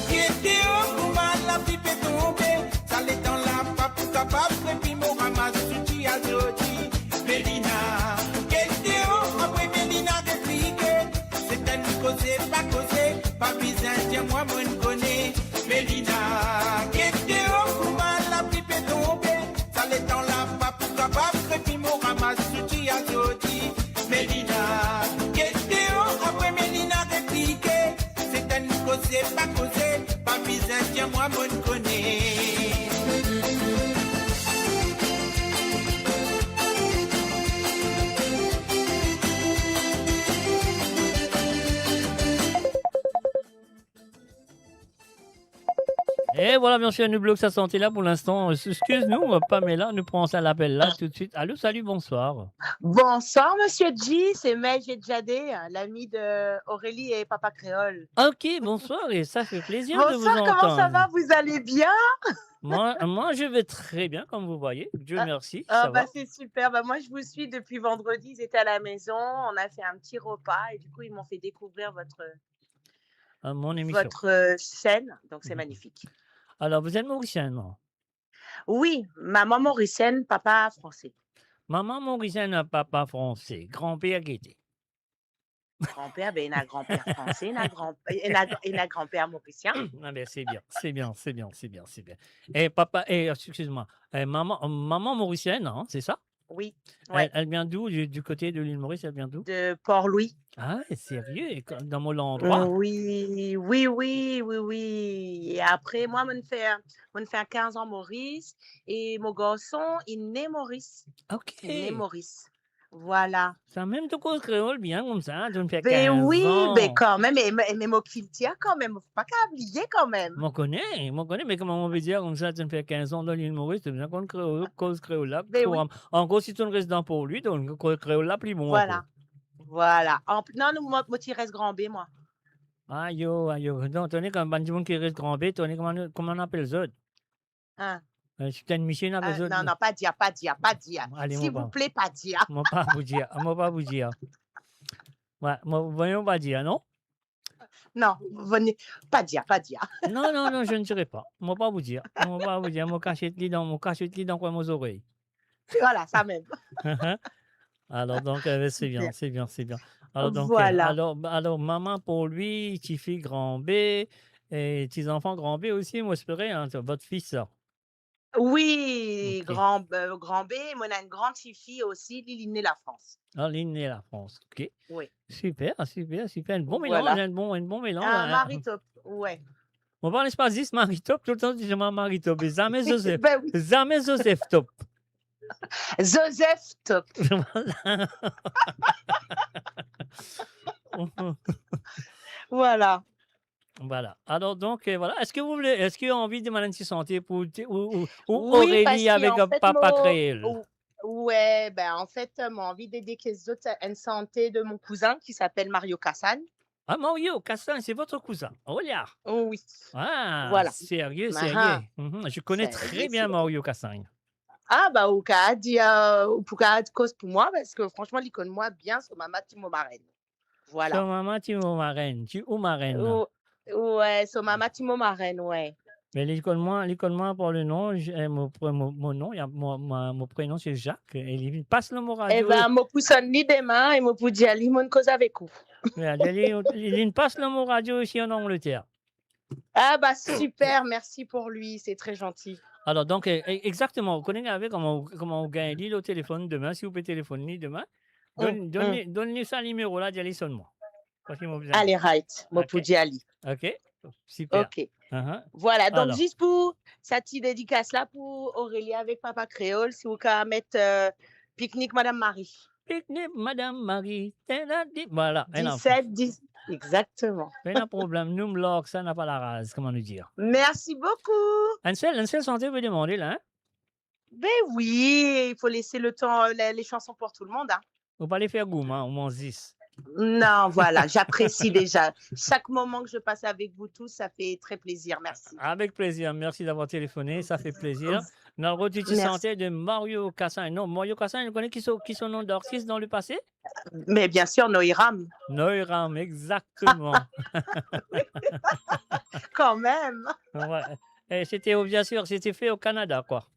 qui était au combat la pipe est tombée ça l'est dans la pape capable et puis mon ramasse tu t'y as dit Bélina c'est pas causé, pas besoin de moi, moi, je connais. Mélina, qui était au courant, la pipe est tombée. Ça l'est dans la pape, capable, et puis mon ramasse, tu as dit. Mélina, qui était au, après Mélina répliqué. C'est un causé, pas causé, pas besoin de moi, moi, je connais. Et voilà, bien sûr, elle nous bloque sa santé là pour l'instant. Excuse-nous, Pamela, nous prenons ça l'appel là tout de suite. Allô, salut, bonsoir. Bonsoir, Monsieur G, c'est Maïjé Djadé, l'ami de Aurélie et Papa Créole. Ok, bonsoir, et ça fait plaisir de vous Bonsoir, comment ça entendre. va? Vous allez bien? Moi, je vais très bien, comme vous voyez. Dieu merci, ça va. C'est super. Moi, je vous suis depuis vendredi. Ils étaient à la maison. On a fait un petit repas et du coup, ils m'ont fait découvrir Mon émission. votre chaîne. Donc, c'est Mhm. magnifique. Alors, vous êtes mauricienne, non? Oui, maman mauricienne, papa français. Maman mauricienne, papa français, grand-père guetté. Grand-père, il y a un grand-père français, il y a un grand-père mauricien. Ah ben, c'est bien, c'est bien, c'est bien, c'est bien, c'est bien. Et papa, excuse-moi, maman mauricienne, hein, c'est ça? Oui, ouais. Elle vient d'où? Du côté de l'île Maurice, elle vient d'où? De Port-Louis. Ah, sérieux? Et dans mon endroit? Oui. Et après, moi, je fais 15 ans Maurice et mon garçon, il est né Maurice. Ok. Il est né Maurice. Voilà. Ça même de cause créole bien comme ça, tu me fais Ben 15 oui, ans. ben quand même, mais mon culture quand même, faut pas qu'à oublier quand même. M'en connais, mais comment on veut dire comme ça, tu me fais 15 ans dans l'île Maurice, tu me dis qu'on cause créole là. Ben oui. En gros, si tu es résident pour lui, donc cause créole là, plus bon. Voilà. Non, moi, tu restes grand B, moi. Aïe. Donc, tu es comme un monde qui reste grand B, tu es comment on appelle ça? Hein? C'est une mission à besoin. Non, pas dire. Allez, S'il vous plaît, pas dire. Moi pas vous dire. Ouais, voyons pas dire, non? Non, venez, pas dire. Non, je ne dirai pas. Moi pas vous dire. Moi cacher le dans quoi mes oreilles. Voilà, ça même. Alors donc c'est bien. Alors donc Voilà. alors maman pour lui, petit fille grand B et petits enfants grand B aussi, moi j'espérais hein, votre fils ça. Oui, Ok. grand B, moi, on a une grande fille aussi, Liline la France. Ah, l'île et la France. Ok. Oui. Super. Un bon Voilà. mélange, un bon mélange. Un mari top, ouais. On parle pas juste Marie Top, tout le temps, je dis Marie Top. Et jamais Joseph. Ben oui. Jamais Joseph Top. Joseph top. Voilà. Voilà. Alors donc, voilà. Est-ce que vous avez envie de demander une santé pour ou Oui, parce Aurélie avec qu'en fait, Papa Créole? Ouais, en fait, j'ai envie d'aider les autres à une santé de mon cousin qui s'appelle Mario Cassagne. Ah, Mario Cassin, c'est votre cousin. Oh là. Oui. Ah, Voilà. sérieux. Ah, Je connais sérieux, très bien sérieux. Mario Cassin. Ou qu'à dire, pour qu'à cause pour moi, parce que franchement, il connaît moi bien sur ma Timo Marraine. Voilà. Son maman, tu es marraine. Ouais, sur ma Timo Marraine, ouais. Mais l'école-moi pour le nom, mon nom, mon prénom c'est Jacques. Et il passe le mot radio. Mon cousin ni demain, et mon pour dire, il mon cause avec vous. Il passe le mot radio ici en Angleterre. Super, merci pour lui, c'est très gentil. Alors, donc, exactement, vous connaissez avec comment on gagne l'île au téléphone demain, si vous pouvez téléphoner demain. Donnez ça numéro là, d'y sonne-moi. Allez, right, mon pour dire Ali. Ok, super. Ok. Voilà, donc juste pour cette petite dédicace là pour Aurélie avec Papa Créole, si vous pouvez mettre pique-nique Madame Marie. Pique-nique Madame Marie. Voilà. 10. Exactement. Pas de problème. Nous, l'orgue, ça n'a pas la rase, comment nous dire. Merci beaucoup. Un seul santé vous demander là, hein? Ben oui, il faut laisser le temps, les chansons pour tout le monde. Hein. Vous pas les faire goût, hein, au moins 10. Non, voilà, j'apprécie déjà. Chaque moment que je passe avec vous tous, ça fait très plaisir. Merci. Avec plaisir. Merci d'avoir téléphoné. Ça fait plaisir. Dans le retour de santé de Mario Cassin. Non, Mario Cassin, vous connaissez qui son nom d'artiste dans le passé? Mais bien sûr, Noiram. Noiram, exactement. Quand même. Ouais. Et bien sûr, c'était fait au Canada, quoi.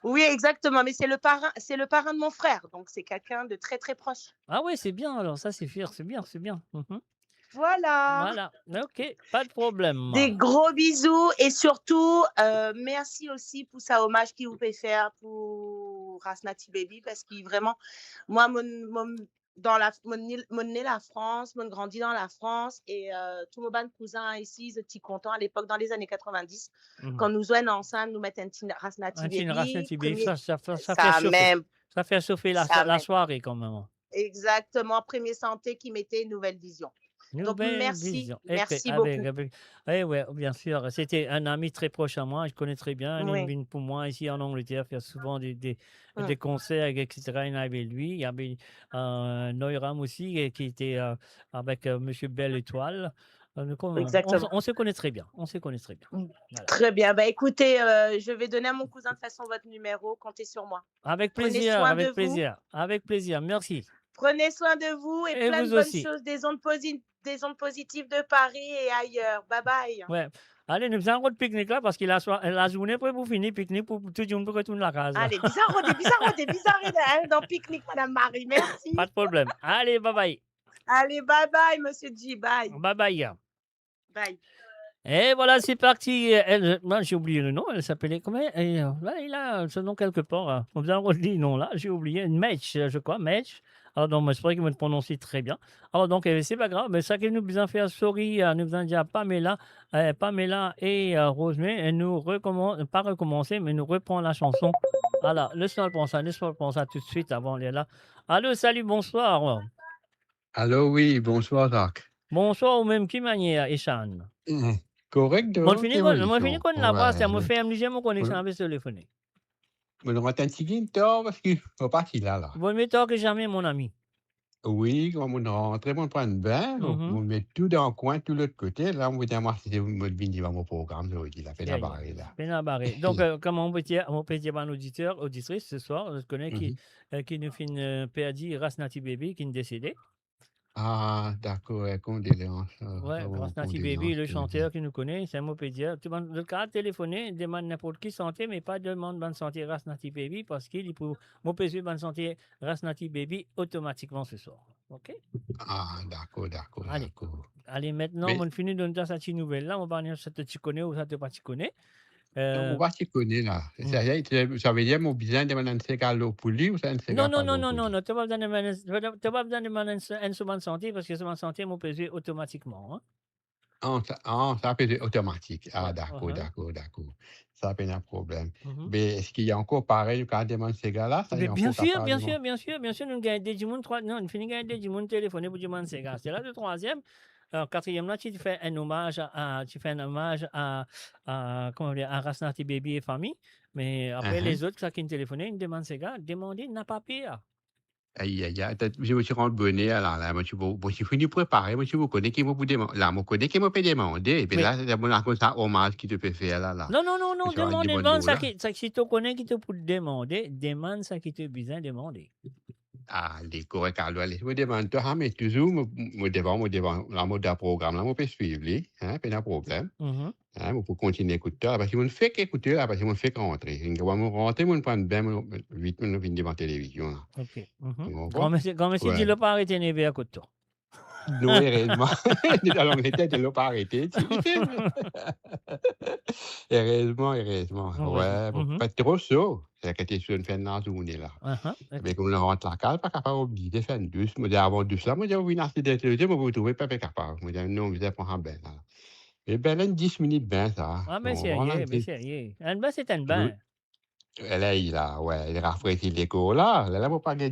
Oui, exactement, mais c'est le parrain de mon frère, donc c'est quelqu'un de très très proche. Ah oui, c'est bien, alors ça c'est fier, c'est bien. Voilà. Ok, pas de problème. Des gros bisous et surtout, merci aussi pour ce hommage qu'il vous fait faire pour Rasnati Baby, parce que vraiment, moi, mon né la France, mon grandi dans la France et tous mes bons cousins ici, ils étaient contents à l'époque dans les années 90 quand nous jouons ensemble, nous mettons un petit Rasnati Baby. Ça fait chauffer la soirée quand même. Exactement, Premier Santé qui mettait une nouvelle vision. Donc, Nouvelle merci, vision. merci Avec, beaucoup. avec, eh ouais, bien sûr. C'était un ami très proche à moi. Je connais très bien. Il Oui. vient pour moi ici en Angleterre faire souvent Mm. des concerts, etc. Il y avait lui. Il y avait Noiram aussi qui était avec Monsieur Belle Étoile. Exactement. On se connaît très bien. On se connaît très bien. Mm. Voilà. Très bien. Bah, écoutez, je vais donner à mon cousin de toute façon votre numéro. Comptez sur moi. Avec Prenez plaisir, soin de avec vous. plaisir, avec plaisir. Merci. Prenez soin de vous et Et plein de vous bonnes aussi. choses, des ondes positives de Paris et ailleurs. Bye bye. Ouais. Allez, nous faisons un autre pique-nique là parce que la journée pour finir pique-nique pour tout le monde pour retourner à la casa. Allez, bizarre dans pique-nique, Madame Marie. Merci. Pas de problème. Allez, bye bye. Allez, bye bye, Monsieur G. Bye. Bye bye. Bye. Et voilà, c'est parti. Moi, j'ai oublié le nom. Elle s'appelait comment? Là, il a ce nom quelque part. Hein. On faisait redire le nom là. J'ai oublié. Match, je crois. Match. Alors, donc, j'espère qu'il va le prononcer très bien. Alors, donc, c'est pas grave. Mais ça que nous besoin faire, sorry, nous besoin dire Pamela et Rosemary. Et nous pas recommencer, mais nous reprend la chanson. Voilà, laisse-moi le ça tout de suite avant d'aller là. Allô, salut, bonsoir. Allô, oui, bonsoir, Jacques. Bonsoir, ou même qui manière, Ishan. Correct, Moi, je finis qu'on la passe, moi, ouais. fais un musée, mon connexion avec ce téléphone. Mais on va t'intiquer parce qu'il faut pas qu'il a là. Vaut mieux tard que jamais, mon ami. Oui, quand on rentre, on prend une bain, on met tout dans le coin, tout l'autre côté. Là, on va dire, moi, c'est mon programme, il a fait la barre là. Fait la barre. Donc, comme on peut dire un auditeur, auditrice ce soir, je connais qui nous fait une perdue, Rasnati Baby, qui est décédé. Ah, d'accord, condoléances. Ouais, Rasnati Baby, le chanteur qui nous connaît, c'est un mot peut dire. Tu le cas téléphoner, demande n'importe qui santé, mais pas demande bonne santé Rasnati Baby, parce qu'il est pour mon PSU bonne santé Rasnati Baby automatiquement ce soir. OK? Ah, d'accord. Allez, maintenant, on finit de nous dire cette nouvelle là, on va dire ça tu connais ou ça te pas tu connais. On va t'y connaître là. Ça veut dire mon besoin de demander un galo pour lui ou ça un non, tu n'as pas besoin de demander une seconde santé parce que seconde santé, mon PSU automatiquement. Hein? Ça peut être automatique. Ah, d'accord. Ça peut être un problème. Mais est-ce qu'il y a encore pareil quand on demande ces gars-là? Bien sûr, nous gagnons des gens, nous finissons gagner des gens téléphoner pour demander ces gars. C'est là le troisième. Alors, quatrième là, tu fais un hommage à comment dire, à Rasnati Baby et famille. Mais après, les autres, ça qui me téléphonent, ils demandent ces gars, demandez, n'a pas pire. Aïe, je me suis rendu bonnet, alors là, moi, je suis fini préparer, moi, je vous connais qui m'a demander, là, moi, connais qui m'a demander, et puis là, c'est mon hommage qui te peut faire, là. Non, demande ça qui te connaît, qui te peut demander, demande ça qui te besoin demander. Ah, les corrects, alors, allez, je me demande, toi, mais toujours, moi, devant, la mode d'un programme, là, moi, peux suivre, hein, pas de problème. Hein, pour continuer à écouter, parce que je fais qu'écouter, là, parce que je fais rentrer. Je vais rentrer, je vais prendre bien, vite, je vais devant la télévision, là. OK. Quand monsieur dit le pas arrêter, il à côté de toi. Non, heureusement. Dans l'Angleterre, je ne l'ai pas arrêté. Heureusement. Ouais, pas trop chaud. C'est la question de faire dans la journée là. Mais comme on rentre la cale, pas capable de faire une douce. Je dis avant douce là, je dis oui, merci d'être là. Je vous trouve pas capable. Je dis non, vous êtes pas bien là. Et ben là, 10 minutes bien ça. Ah, mais sérieux. Un bain, c'est un bain. Là, il rafraîchit les cours là. Là, on pas de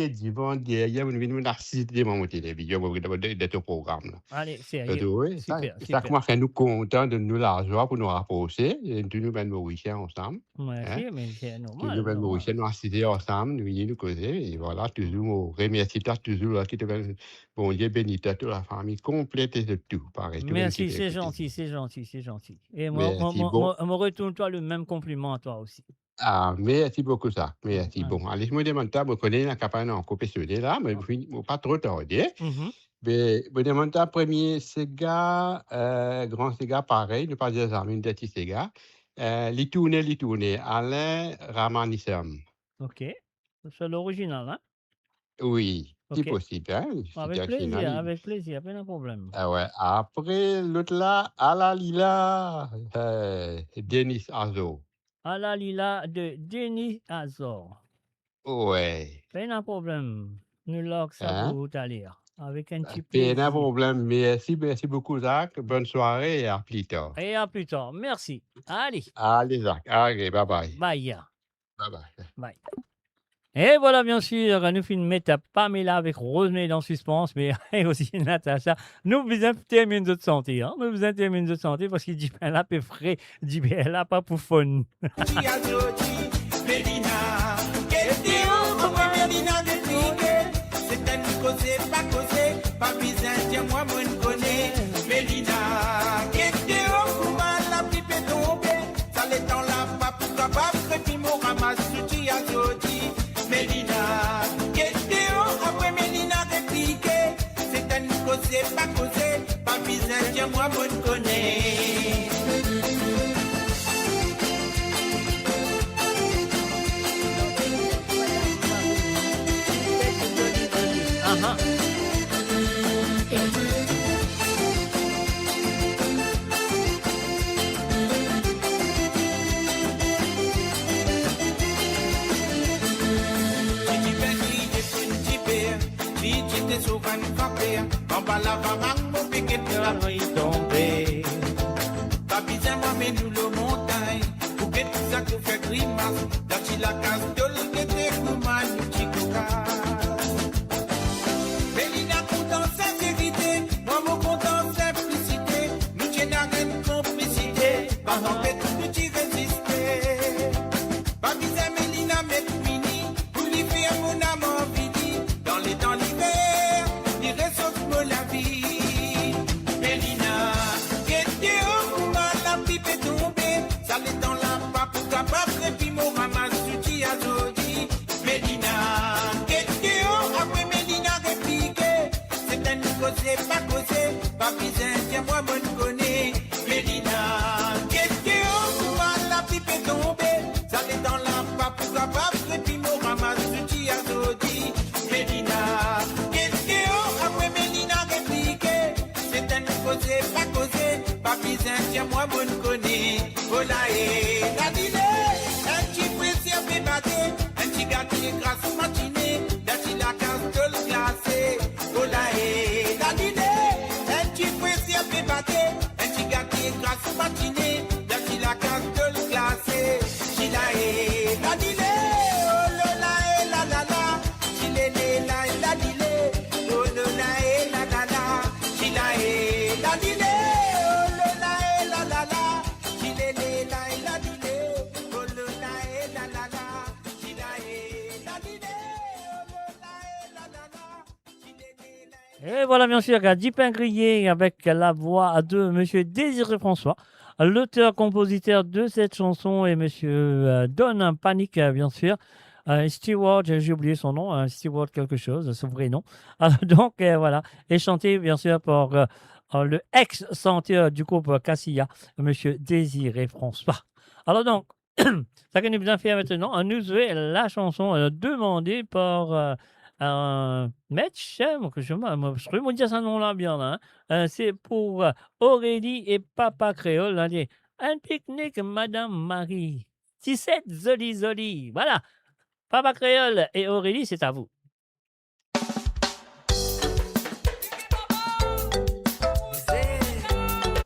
divan, il y a une narcisse de mon télévision, de ton programme là. Allez, sérieux. Oui, ça commence à nous content de nous l'argent pour nous rapprocher. Nous nous venons Mauricien ensemble. Merci, mais c'est normal. Nous venons Mauricien, nous assister ensemble, nous venons nous causer. Et voilà, toujours, remercie toujours là, qui te veut, bon Dieu bénit toute la famille complète et de tout. Pareil. Merci, c'est gentil. Et moi, me retourne-toi le même compliment à toi aussi. Ah, merci beaucoup, ça. Merci. Bon, allez, je me demande, je connais la campagne en compétition là, mais je ne pas trop tarder. Mais je me demande, premier Sega, grand Sega, pareil, ne pas dire ça, mais une petite Sega. Les tourner, Alain Ramanissam. OK. C'est l'original, hein? Oui, okay. C'est possible, hein? Avec plaisir, pas de problème. Ah ouais, après, l'autre là, Alalila, Denis Azo. Alalila de Denis Azor. Ouais. Pas de problème. Nous l'avons ça pour tout à l'heure. Avec un petit peu. Pas de problème. Merci beaucoup, Zach. Bonne soirée et à plus tard. Merci. Allez. Allez, Zach. Allez, bye bye. Bye. Bye. Et voilà, bien sûr, nous filmons Pamela avec Rosemary dans Suspense, mais et aussi Natacha. Nous besoin terminer de santé, hein. Nous besoin terminer de santé parce qu'il dit ben là, peu frais, dit ben là, pas pour fun. C'est pas causé, pas bizarre, tiens-moi, moi, je connais. En bas la varang, mon piquet de la nuit tombée. Papizin, moi, mais nous le montagne. Pour que tout ça nous fait grimace. Dans la castole, que t'es kouman, nous chikoka. Mélina, content, sincérité. Moi, mon content, simplicité. Nous tiens une complicité. Par exemple, nous t'y résister. Papizin, Mélina, mais mini. Pour lui faire mon amour vidi. Dans l'hiver. La vie, Mélina, qu'est-ce que la pipe est tombée, ça l'est dans la pape, capable, et puis mon maman, souti à Zodi. Mélina, qu'est-ce que après Mélina répliqué, c'est un causé, pas causé, pas bizarre, tiens-moi, moi, je connais. Mélina, qu'est-ce que la pipe est tombée, ça l'est dans la pape, capable, et puis mon maman, souti à Zodi. Mélina, causé, pas bizarre, tiens-moi, moi, je connais. Voilà, et la dîner, un petit plaisir fait battre, un petit gâteau grâce matinée, d'acheter la castole glacée. Voilà, et la dîner, un petit plaisir fait battre, un petit gâteau grâce matinée, d'acheter la castole glacée. Chila, et la dîner, oh là, et la la la, chile, la, et la dîner, oh là, et la la la, chila, et la dîner. Et voilà, bien sûr, Dipin Grillé avec la voix de Monsieur Désiré François, l'auteur-compositeur de cette chanson, et Monsieur Don Panic, bien sûr. Stewart, j'ai oublié son nom, Stewart quelque chose, son vrai nom. Donc, voilà. Et chanté, bien sûr, par le ex-chanteur du groupe Cassia, Monsieur Désiré François. Alors donc, ça que nous allons faire maintenant, nous jouer la chanson demandée par Metch, je vais dire ce nom-là bien là. C'est pour Aurélie et Papa Créole. Allez, un pique-nique, Madame Marie. 17 Zoli Zoli. Voilà. Papa Créole et Aurélie, c'est à vous.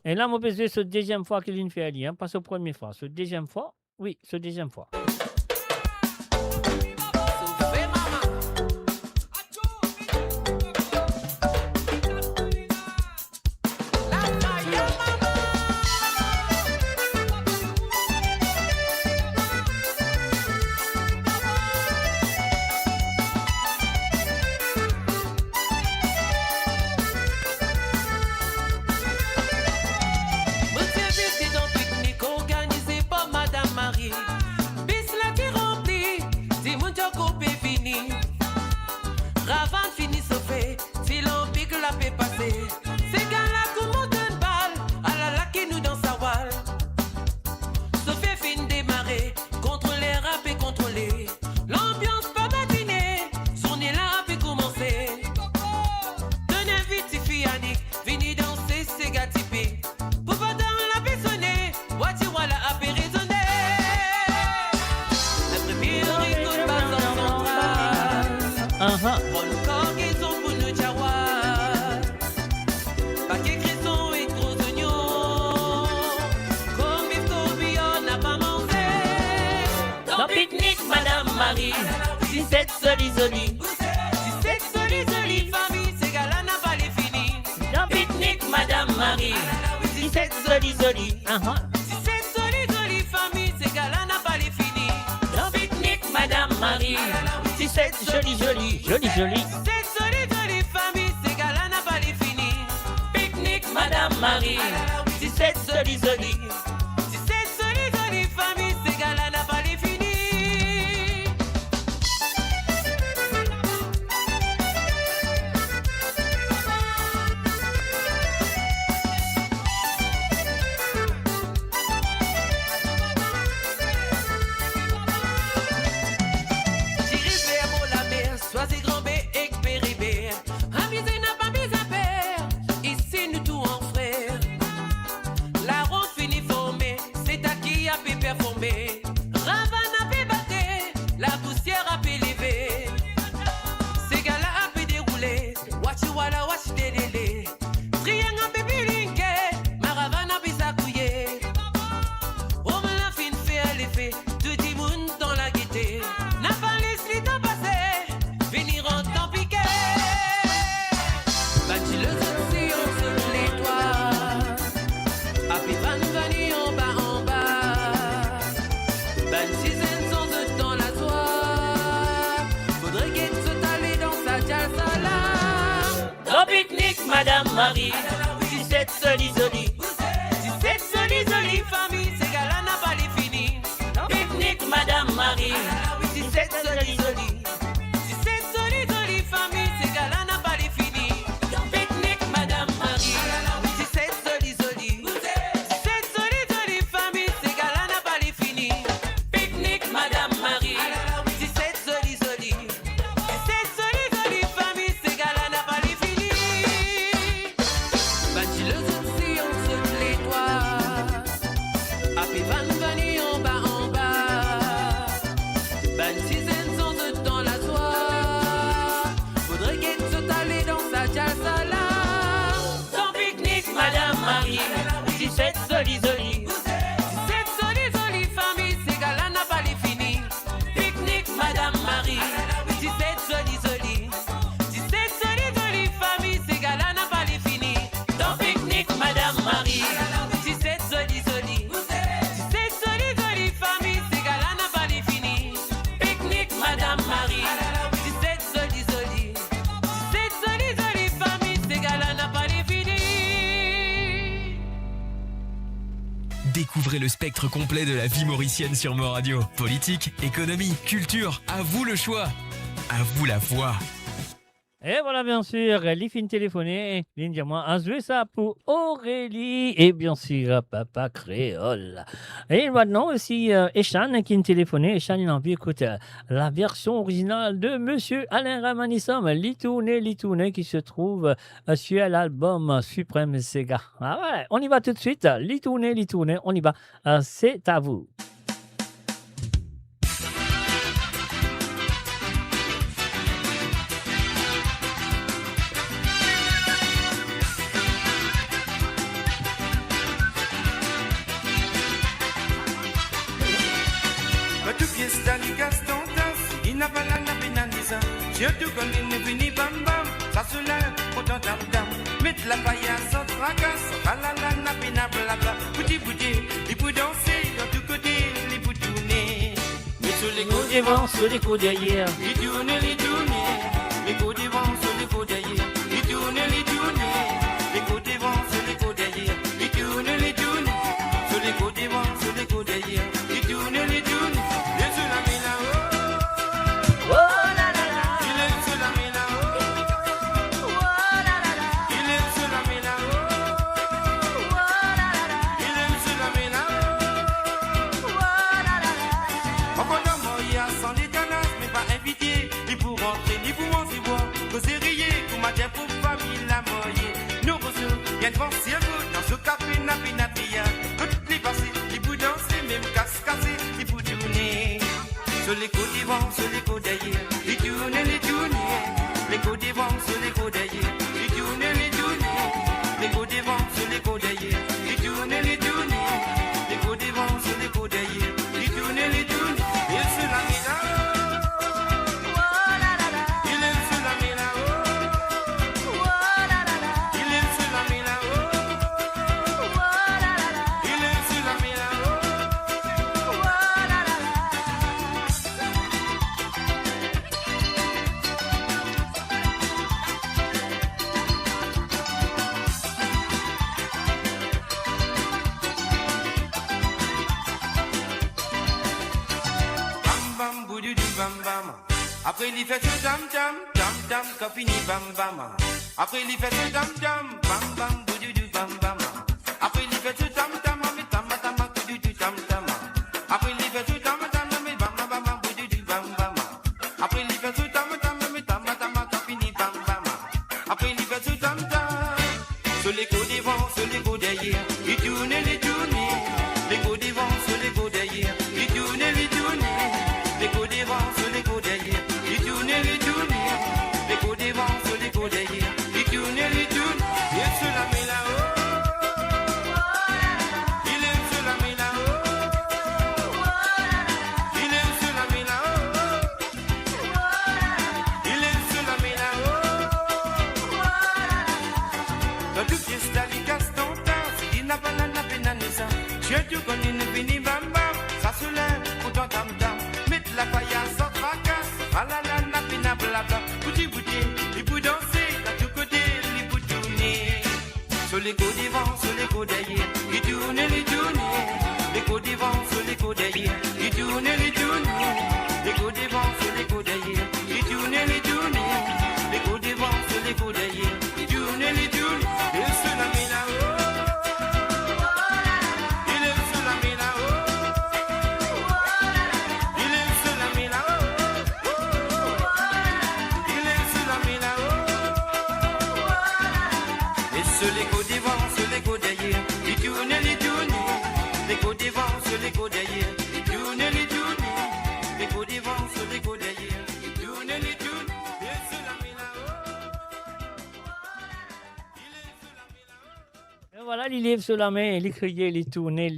Et là, mon baiser, c'est la deuxième fois qu'il fait Ali, hein, pas la première fois. C'est la deuxième fois. Oui, c'est la deuxième fois. Organisé par Madame Marie. joli joli. 17 joli joli famille, ces gars-là n'a pas les fini. Dans pique-nique, Madame Marie. 17 joli joli. 17 joli joli famille, ces gars-là n'a pas les fini. Dans pique-nique, Madame Marie. 17 joli joli. Joli joli. 17 joli joli famille, ces gars-là n'a pas les fini. Pique-nique, Madame Marie. 17 joli joli. 17 joli joli famille, ces gars-là n'a pas les fini. Sois-y grand B et péribé. Amusez n'a pas mis à faire. Ici nous tout en frère. La ronde finit formée. C'est à qui a pu performer. Ravane a pu battre. La poussière a pu lever. Ces gars-là a pu dérouler. Watch wala watch délélé. Triangle a pu bilinguer. Ma ravane a pu s'accouiller. On me l'a fin fait l'effet. Tout le monde dans la gaieté. N'a pas laissé le temps passer. Venir en temps piqué. Bâti le soleil sur les toits. Happy van vanille en bas. Bâti sans de temps la soie. Faudrait qu'elle se t'aller dans sa jalsala. Dans pique-nique, Madame Marie. 17 joli joli. 17 joli joli famille, ces gars-là n'a pas les fini. Dans pique-nique, Madame Marie. 17 joli joli. Famille, ces gars-là n'a pas les fini. Dans pique-nique, Madame Marie. 17 joli joli. 17 joli joli famille, ces gars-là n'a pas les fini. Pique-nique, Madame Marie. 17 joli joli. 17 joli joli famille, ces gars-là n'a pas les fini. Bâti le sourcil en dessous les toits. Happy van vanille en bas. Bâti sans de temps la soie. Faudrait qu'elle se t'aller dans sa jalsala. Dans pique-nique, Madame Marie. 17 joli joli. 17 joli joli famille, ces gars-là n'a pas les fini. Pique-nique, Madame Marie. 17 joli joli. 17 joli joli famille, ces gars-là n'a pas les fini. Dans pique-nique, Madame Marie. 17 joli joli. 17 joli joli famille, ces gars-là n'a pas les fini. Pique-nique, Madame Marie. 17 joli joli. 17 joli joli famille, ces gars-là n'a pas les fini. Découvrez le spectre complet de la vie mauricienne sur Mo Radio. Politique, économie, culture, à vous le choix. À vous la voix. Et voilà, bien sûr, les filles téléphonées, dis-moi, un jouer ça pour Aurélie et bien sûr, Papa Créole. Et maintenant aussi, Echan qui est téléphoné. Echan, il a envie d'écouter la version originale de Monsieur Alain Ramanissam, Litouné, qui se trouve sur l'album Suprême Sega. Ah ouais, on y va tout de suite. Litouné, on y va. C'est à vous. Je te connais, ne finis bam bam, ça se lève, autant tam tam. Mettre la paillasse sans tracasse, ah la la, napina blabla. Bouti bouti, il peut danser, dans tous côtés, il peut tourner. Mais sur les coups devant, sur les coups derrière. Il tourne, les coups devant, sur les coups derrière. Il tourne, les coups devant, sur les coups derrière. Il tourne, sur les coups devant, sur les coups derrière. Il tourne, les sur la mila, oh. Dans ce café, napinapia, toutes les passées, il peut danser, même casse-cassé, il peut tourner. Sur les côtes devant, sur les côtes derrière, il tourne, les côtes devant, sur les côtes derrière, il tourne, les côtes devant, sur les côtes derrière, il tourne, les côtes devant, sur les côtes derrière, il tourne, et sur la mila. Après il fait ce tam tam, tam tam, quand fini bam bam. Après il fait ce tam tam, bam bam, boudoudou bam bam. Après il fait ce tam tam, mais tam tam, boudoudou tam tam. Après il fait ce tam tam, mais bam bam, boudoudou bam bam. Après il fait ce tam tam, mais tam tam, quand fini bam bam. Après il fait ce tam tam. Sur les coups devant, sur les coups derrière, il tourne les tourne. Les coups devant, sur les coups derrière, il tourne les tourne. Les coups devant, sur les coups derrière. Les coups devant, sur les coups derrière. Il tourne, il se la met là-haut. Il se la met là-haut. Il se la met là-haut. Il se la met là-haut. Dans tout pièce d'aller casse ton temps. Il n'a pas la peine à naissance. Je te connais, ne finis bam bam. Ça se lève, pour ton tam tam. Mettre la paillasse en fracasse. Ah la la la pina blabla, bouti bouti, il peut danser, à tous côtés, il peut tourner. Sur les coups devant, sur les coups derrière, il tourne, les coups devant, sur les coups derrière, il tourne, les coups devant, sur les coups derrière, il tourne, les coups devant, sur les coups derrière, il tourne, il se la met là-haut. Il se la met là-haut. Il se la met là-haut. Les coups devant, sur les coups derrière, il tourne, les coups devant, sur les coups derrière, il tourne, les coups devant, sur les coups derrière, il tourne, il se la met là-haut. Et voilà, il lève sur la main, il criait, il tournait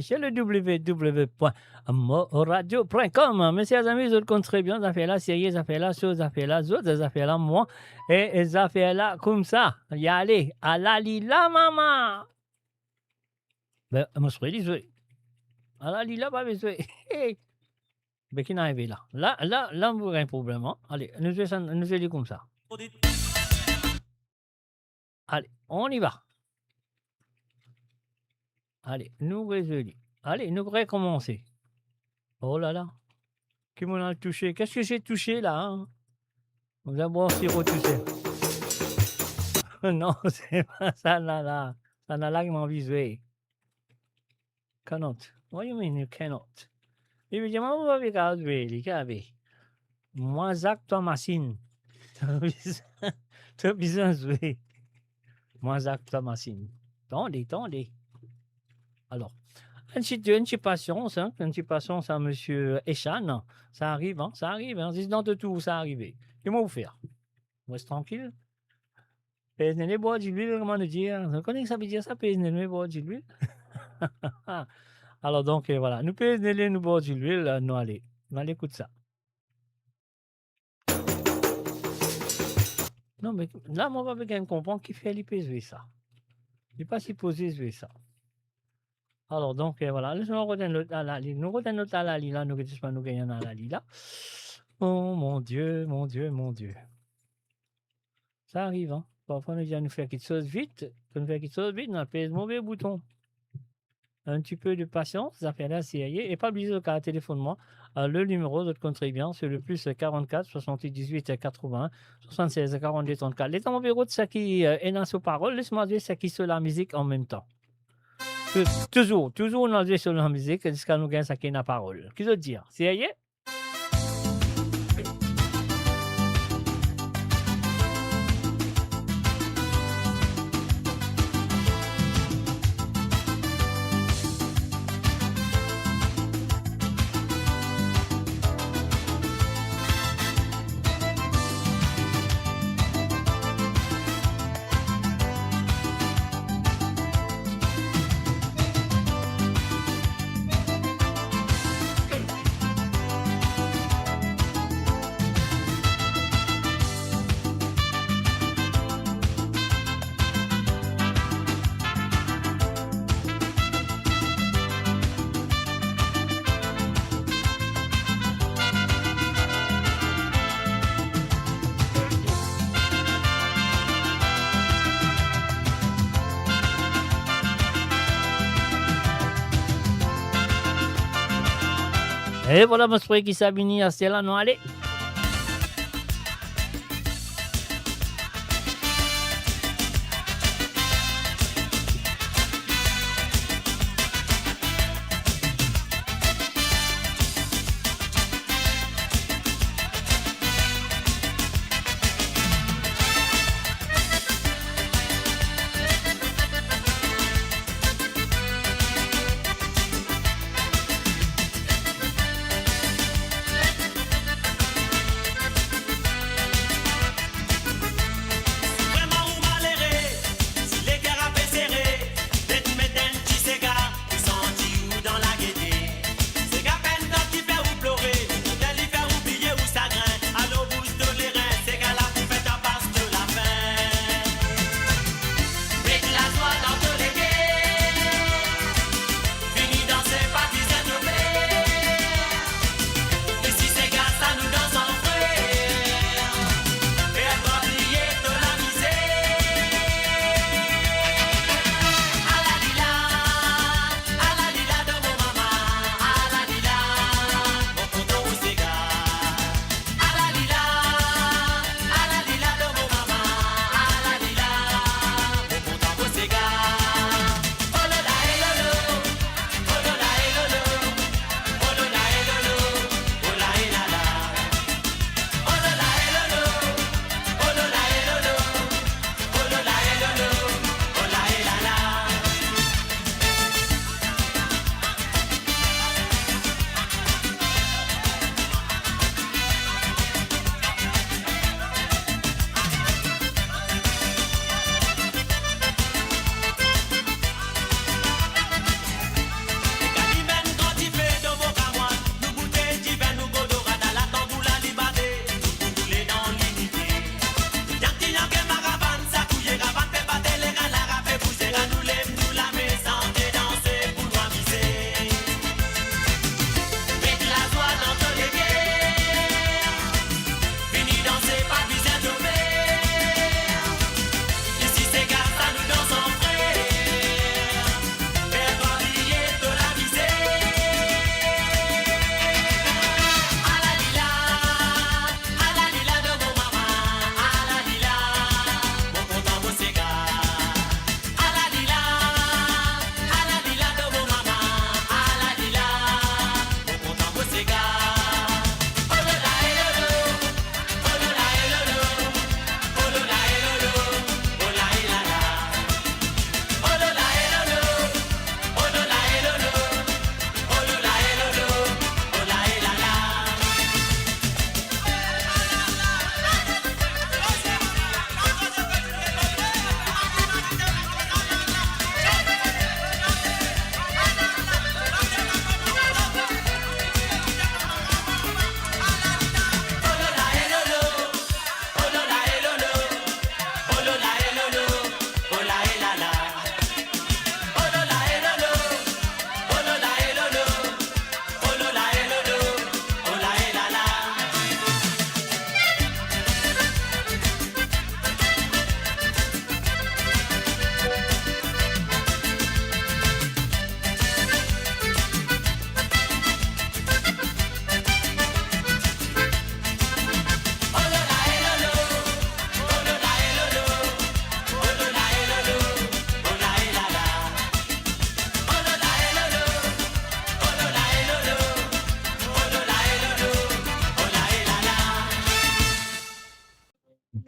chez le www.moradio.com. Mes chers amis, je le compte très bien, ça fait là, sérieux, ça fait là, chose, ça fait là, autres, ça fait là, moi, et ça fait là, comme ça. Y aller, à la lila, maman. Ben, moi, je suis désolé. À la lila, pas besoin. Ben, qui n'arrive là. Là, on voit un problème. Hein? Allez, nous allons comme ça. Allez, on y va. Allez, nous résolus. Allez, nous recommencer. Oh là là. Qui m'a touché? Qu'est-ce que j'ai touché là? Hein? Vous allez voir si retouché. Non, c'est pas ça là. Ça n'a là qui m'a visé. Cannot. What do you mean you cannot? Évidemment, vous avez regardé. Moi, Zach Thomasin. Tu as besoin de jouer. Moi, Zach Thomasin. Tendez. Alors, une petite patience à monsieur Echan. Ça arrive, hein. C'est dans de tout, ça arrive. Qu'est-ce que vous faire? Vous restez tranquille. Pèse les bois d'huile, comment le dire? Vous connaissez ça veut dire ça, pèse les bois d'huile? Alors, donc, voilà. Nous pèse les bois d'huile, nous allez écouter ça. Non, mais là, moi, on va bien comprendre qui fait l'IPSV ça. Il n'est pas supposé jouer ça. Alors, donc, voilà. Nous retenons l'autre à la ligne. Nous retenons l'autre à la ligne. Là, nous gagnons à la ligne. Là. Oh, mon Dieu. Ça arrive, hein. Parfois, nous disons, nous faire quelque chose vite. Quand nous faisons quelque chose vite, nous appuyons le mauvais bouton. Un petit peu de patience, ça fait là, CIA. Et pas oublier le cas téléphone-moi. Le numéro de votre contribuant, c'est le plus 44 78 80 76 42 34. Les temps de ça qui est dans ce parole, laisse-moi dire ça qui sur la musique en même temps. Toujours, on a dit sur la musique jusqu'à nous gagner ça qui est dans la parole. Qu'est-ce que dire? CIA? Et voilà, mon frère qui s'est venu à cela, non, allez.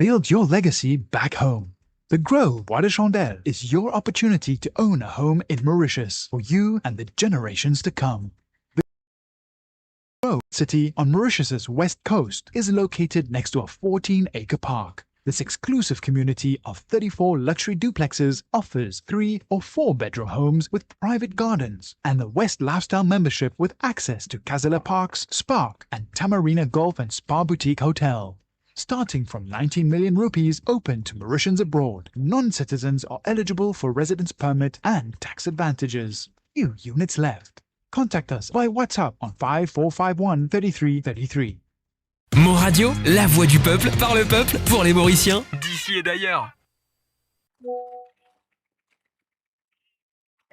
Build your legacy back home. The Grove Bois de Chandelle is your opportunity to own a home in Mauritius for you and the generations to come. The Grove City on Mauritius's west coast is located next to a 14-acre park. This exclusive community of 34 luxury duplexes offers 3 or 4 bedroom homes with private gardens and the West Lifestyle membership with access to Casella Parks, Spark, and Tamarina Golf and Spa Boutique Hotel. Starting from 19 million rupees open to Mauritians abroad, non-citizens are eligible for residence permit and tax advantages. Few units left. Contact us by WhatsApp on 5451 3333. Mon Radio, la voix du peuple, par le peuple, pour les Mauriciens, d'ici et d'ailleurs.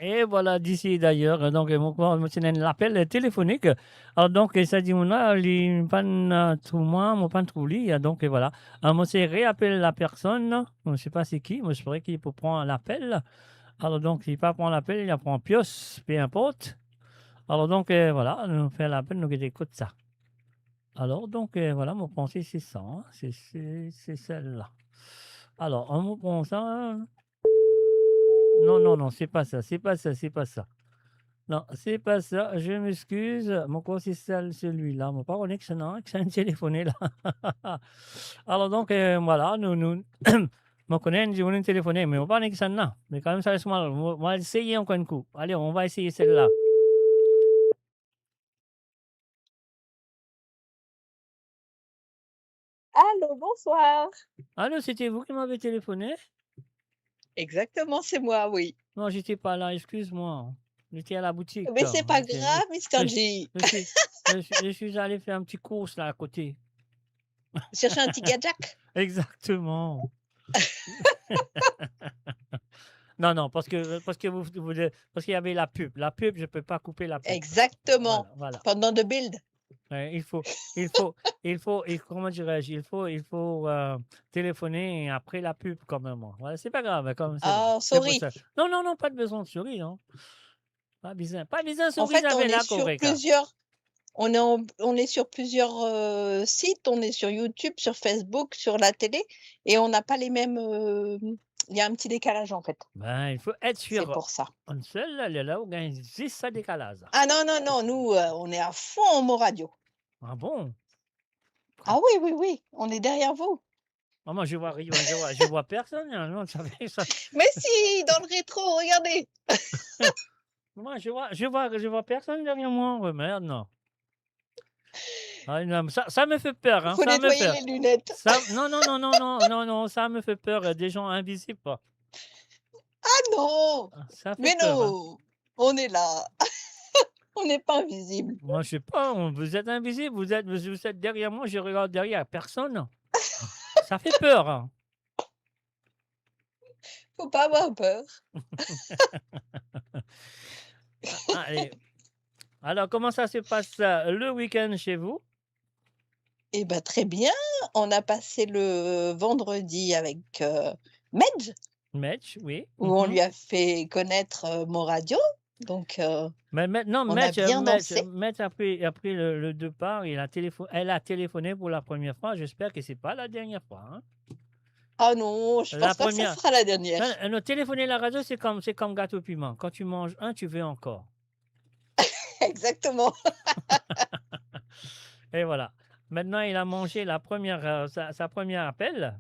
Et voilà, d'ici d'ailleurs, donc, mon l'appel téléphonique. Alors, donc, ça dit, mon pas tout moi, mon pas tout lui. Donc, voilà. Moi, c'est réappelle la personne. Je ne sais pas c'est qui. Moi, je ferais qu'il peut prendre l'appel. Alors, donc, il pas prendre l'appel, il prend Pios, peu importe. Alors, donc, voilà, nous fait l'appel, nous écoute ça. Alors, donc, voilà, mon pensée, c'est ça. Hein. C'est celle-là. Alors, on me prend ça. Non, c'est pas ça. Non, c'est pas ça. Je m'excuse. Mon quoi, c'est celui-là. Mon pas connexion, non, que c'est un téléphoné là. Alors, donc, voilà, nous, mon connaît, je voulais téléphoner, mais on pas connexion, non. Mais quand même, ça reste mal. On va essayer encore un coup. Allez, on va essayer celle-là. Allô, bonsoir. Allô, c'était vous qui m'avez téléphoné? Exactement, c'est moi, oui. Non, j'étais pas là, excuse-moi. J'étais à la boutique. Mais c'est pas grave, Mr. G. Je suis allé faire un petit course là à côté. Chercher un petit gadget. Exactement. Non, parce que parce qu'il y avait la pub. La pub, je peux pas couper la pub. Exactement. Voilà. Pendant de build. Il faut, comment dirais-je, il faut téléphoner après la pub quand même. Voilà, c'est pas grave. Comme Ah, sorry. Non, pas de besoin de sourire, non. Pas besoin de En sourire. fait, on est sur plusieurs. On est sur plusieurs sites. On est sur YouTube, sur Facebook, sur la télé, et on n'a pas les mêmes. Il y a un petit décalage en fait. Ben, il faut être sûr. C'est pour ça. Un seul, là où il existe ça décalage. Ah non, nous, on est à fond en Mo Radio. Ah bon? Ah oui, on est derrière vous. Ah, moi, je vois personne. Hein, non, ça. Mais si, dans le rétro, regardez. Moi, je vois personne derrière moi. Ouais, merde, non. Ah, non, ça me fait peur. Hein, faut ça nettoyer me fait... les lunettes. Non, ça me fait peur. Des gens invisibles. Ah non. Ça fait mais peur, non, hein. On est là. On n'est pas invisible. Moi, je sais pas. Vous êtes invisible. Vous êtes derrière moi. Je regarde derrière personne. Ça fait peur. Hein. Faut pas avoir peur. Allez. Alors, comment ça se passe le week-end chez vous? Eh bien, très bien. On a passé le vendredi avec Medj, oui. Où on lui a fait connaître Mo Radio. Donc, mais maintenant, on a bien dansé. Medj après le départ, elle a téléphoné pour la première fois. J'espère que ce n'est pas la dernière fois. Hein. Ah non, je pense pas que ça sera la dernière. Non, téléphoner la radio, c'est comme gâteau piment. Quand tu manges un, tu veux encore. Exactement. Et voilà. Maintenant, il a mangé sa première appel.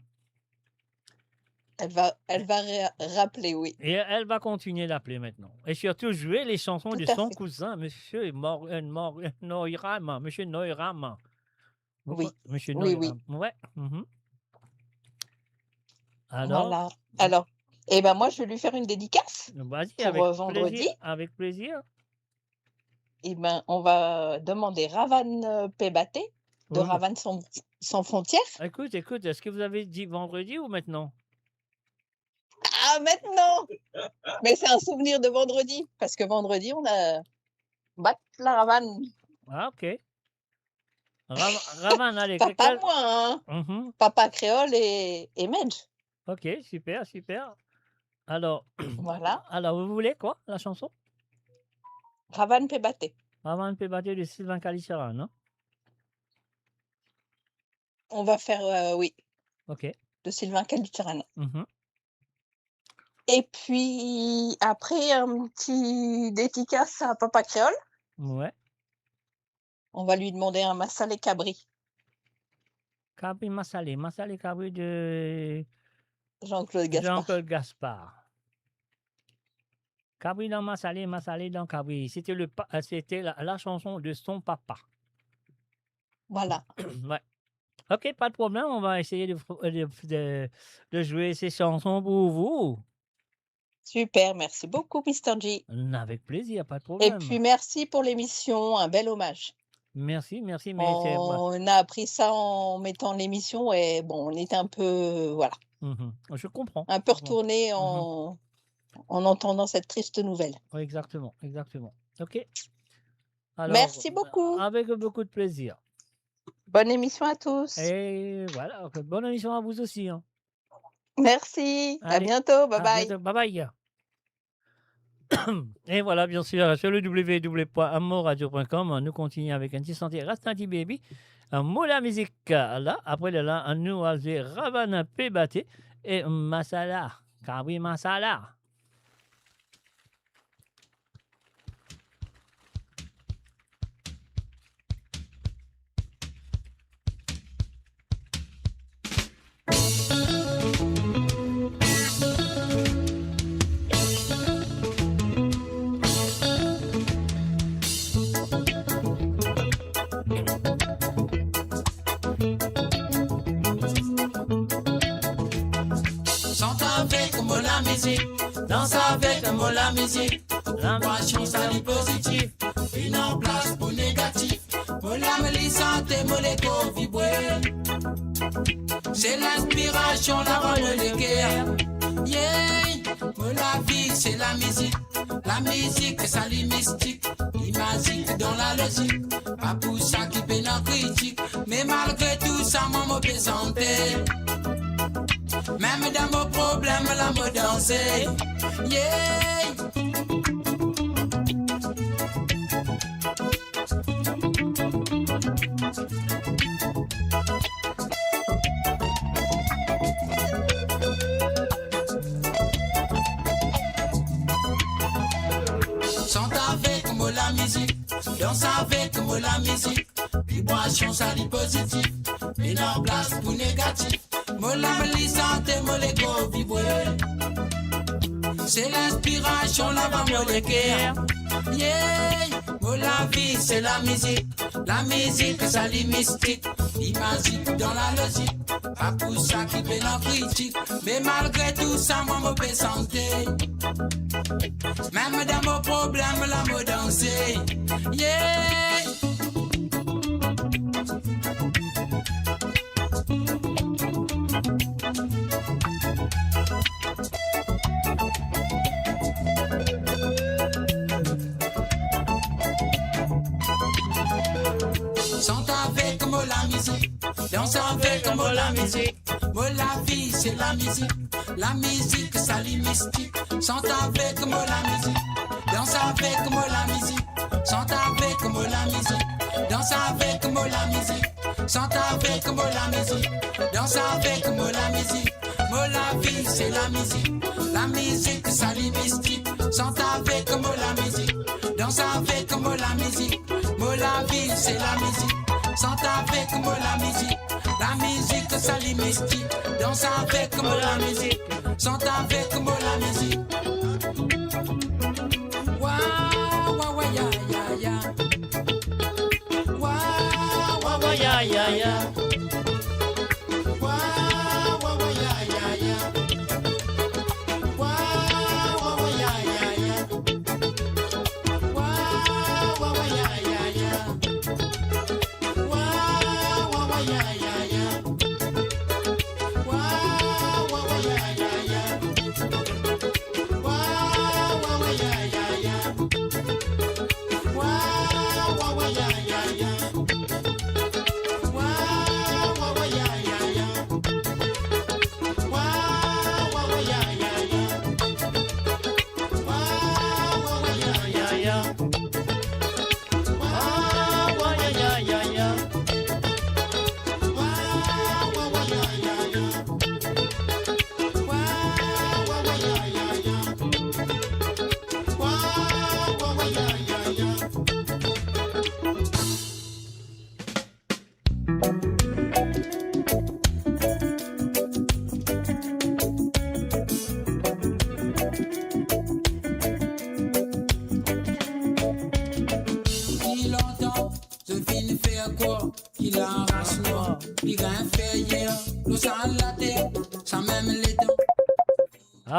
Elle va rappeler, oui. Et elle va continuer d'appeler maintenant. Et surtout jouer les chansons de son cousin, Monsieur Noirama. Monsieur Noirama. Oui. Monsieur Noirama. Oui. Ouais. Alors, voilà. Alors, moi, je vais lui faire une dédicace pour vendredi. Avec plaisir. On va demander Ravan Pébaté de Ravan sans frontières. Écoute, est-ce que vous avez dit vendredi ou maintenant? Ah, maintenant. Mais c'est un souvenir de vendredi, parce que vendredi, on a battu la Ravan. Ah, ok. Ravan, allez. Papa, moi, hein. Papa créole et Medj. Ok, super. Alors, voilà. Alors, vous voulez quoi, la chanson? Ravan Pébaté. Ravan Pébaté de Sylvain Calichara, non? On va faire, oui. Ok. de Sylvain Califérano. Mhm. Et puis après, un petit dédicace à Papa Créole. Ouais. On va lui demander un Massalé Cabri. Cabri Massalé Cabri de Jean-Claude Gaspard. Jean-Claude Gaspard. Cabri dans Massalé dans Cabri. C'était la chanson de son papa. Voilà. Ouais. Ok, pas de problème. On va essayer de jouer ces chansons pour vous. Super, merci beaucoup, Mr. G. Avec plaisir, pas de Et problème. puis merci pour l'émission, un bel hommage. Merci. Mais On a appris ça en mettant l'émission et bon, on était un peu, voilà, je comprends. un peu retourné en entendant cette triste nouvelle. Oui, exactement. Ok. Alors, Merci beaucoup. avec beaucoup de plaisir. Bonne émission à tous. Et voilà, bonne émission à vous aussi. Hein. Merci. À Allez, bientôt. Bye à bye. bientôt, bye bye. Et voilà, bien sûr, sur le www.amoradio.com, nous continuons avec un petit santé Rasnati Baby, Moula Musique. Là, après là, nous avons Ravana Pebate et Masala. Kabri Masala. Chante avec moi la musique, danse avec moi la musique. Vibration salut positif, une en place pour négatif. Moi la me santé, moi les corps vibrer. C'est l'inspiration, la bonne de guerre. Yeah, moi la vie c'est la musique ça lit mystique. Magique dans la logique, pas pour ça qui peine en critique. Mais malgré tout ça, moi me présenter. Même dans mon problème, la me danser. Yeah. Chante avec moi la musique, danse avec moi la musique. Vibration salut positif, une en place pour négatif. Moi la me santé, moi les go vibrer. C'est l'inspiration, la va me les guerre. Yeah, moi la vie c'est la musique ça lit mystique. Magique dans la logique, pas pour ça qui fait la critique. Mais malgré tout ça, moi me fais santé. Même dans mon problème, la me danser. Yeah. Chante avec moi la musique, danse avec moi la musique. Moi la vie c'est la musique ça lit mystique. Chante avec moi la musique, danse avec moi la musique. Chante avec moi la musique, danse avec moi la musique. Chante avec moi la musique, danse avec moi la musique. Moi la vie c'est la musique ça lit mystique. Chante avec moi la musique, danse avec moi la musique. Moi la vie c'est la musique. Chante avec moi la musique ça lit mystique. Danse avec moi la musique, chante avec moi la musique. Waouh, waouh, ya, ya, ya. Waouh, waouh, ya, ya, ya. Waouh, waouh, ya, ya, ya. Waouh, waouh, ya, ya, ya. Waouh, waouh, ya, ya, ya. Waouh, waouh, ya, ya, ya. Waouh, waouh, ya, ya, ya.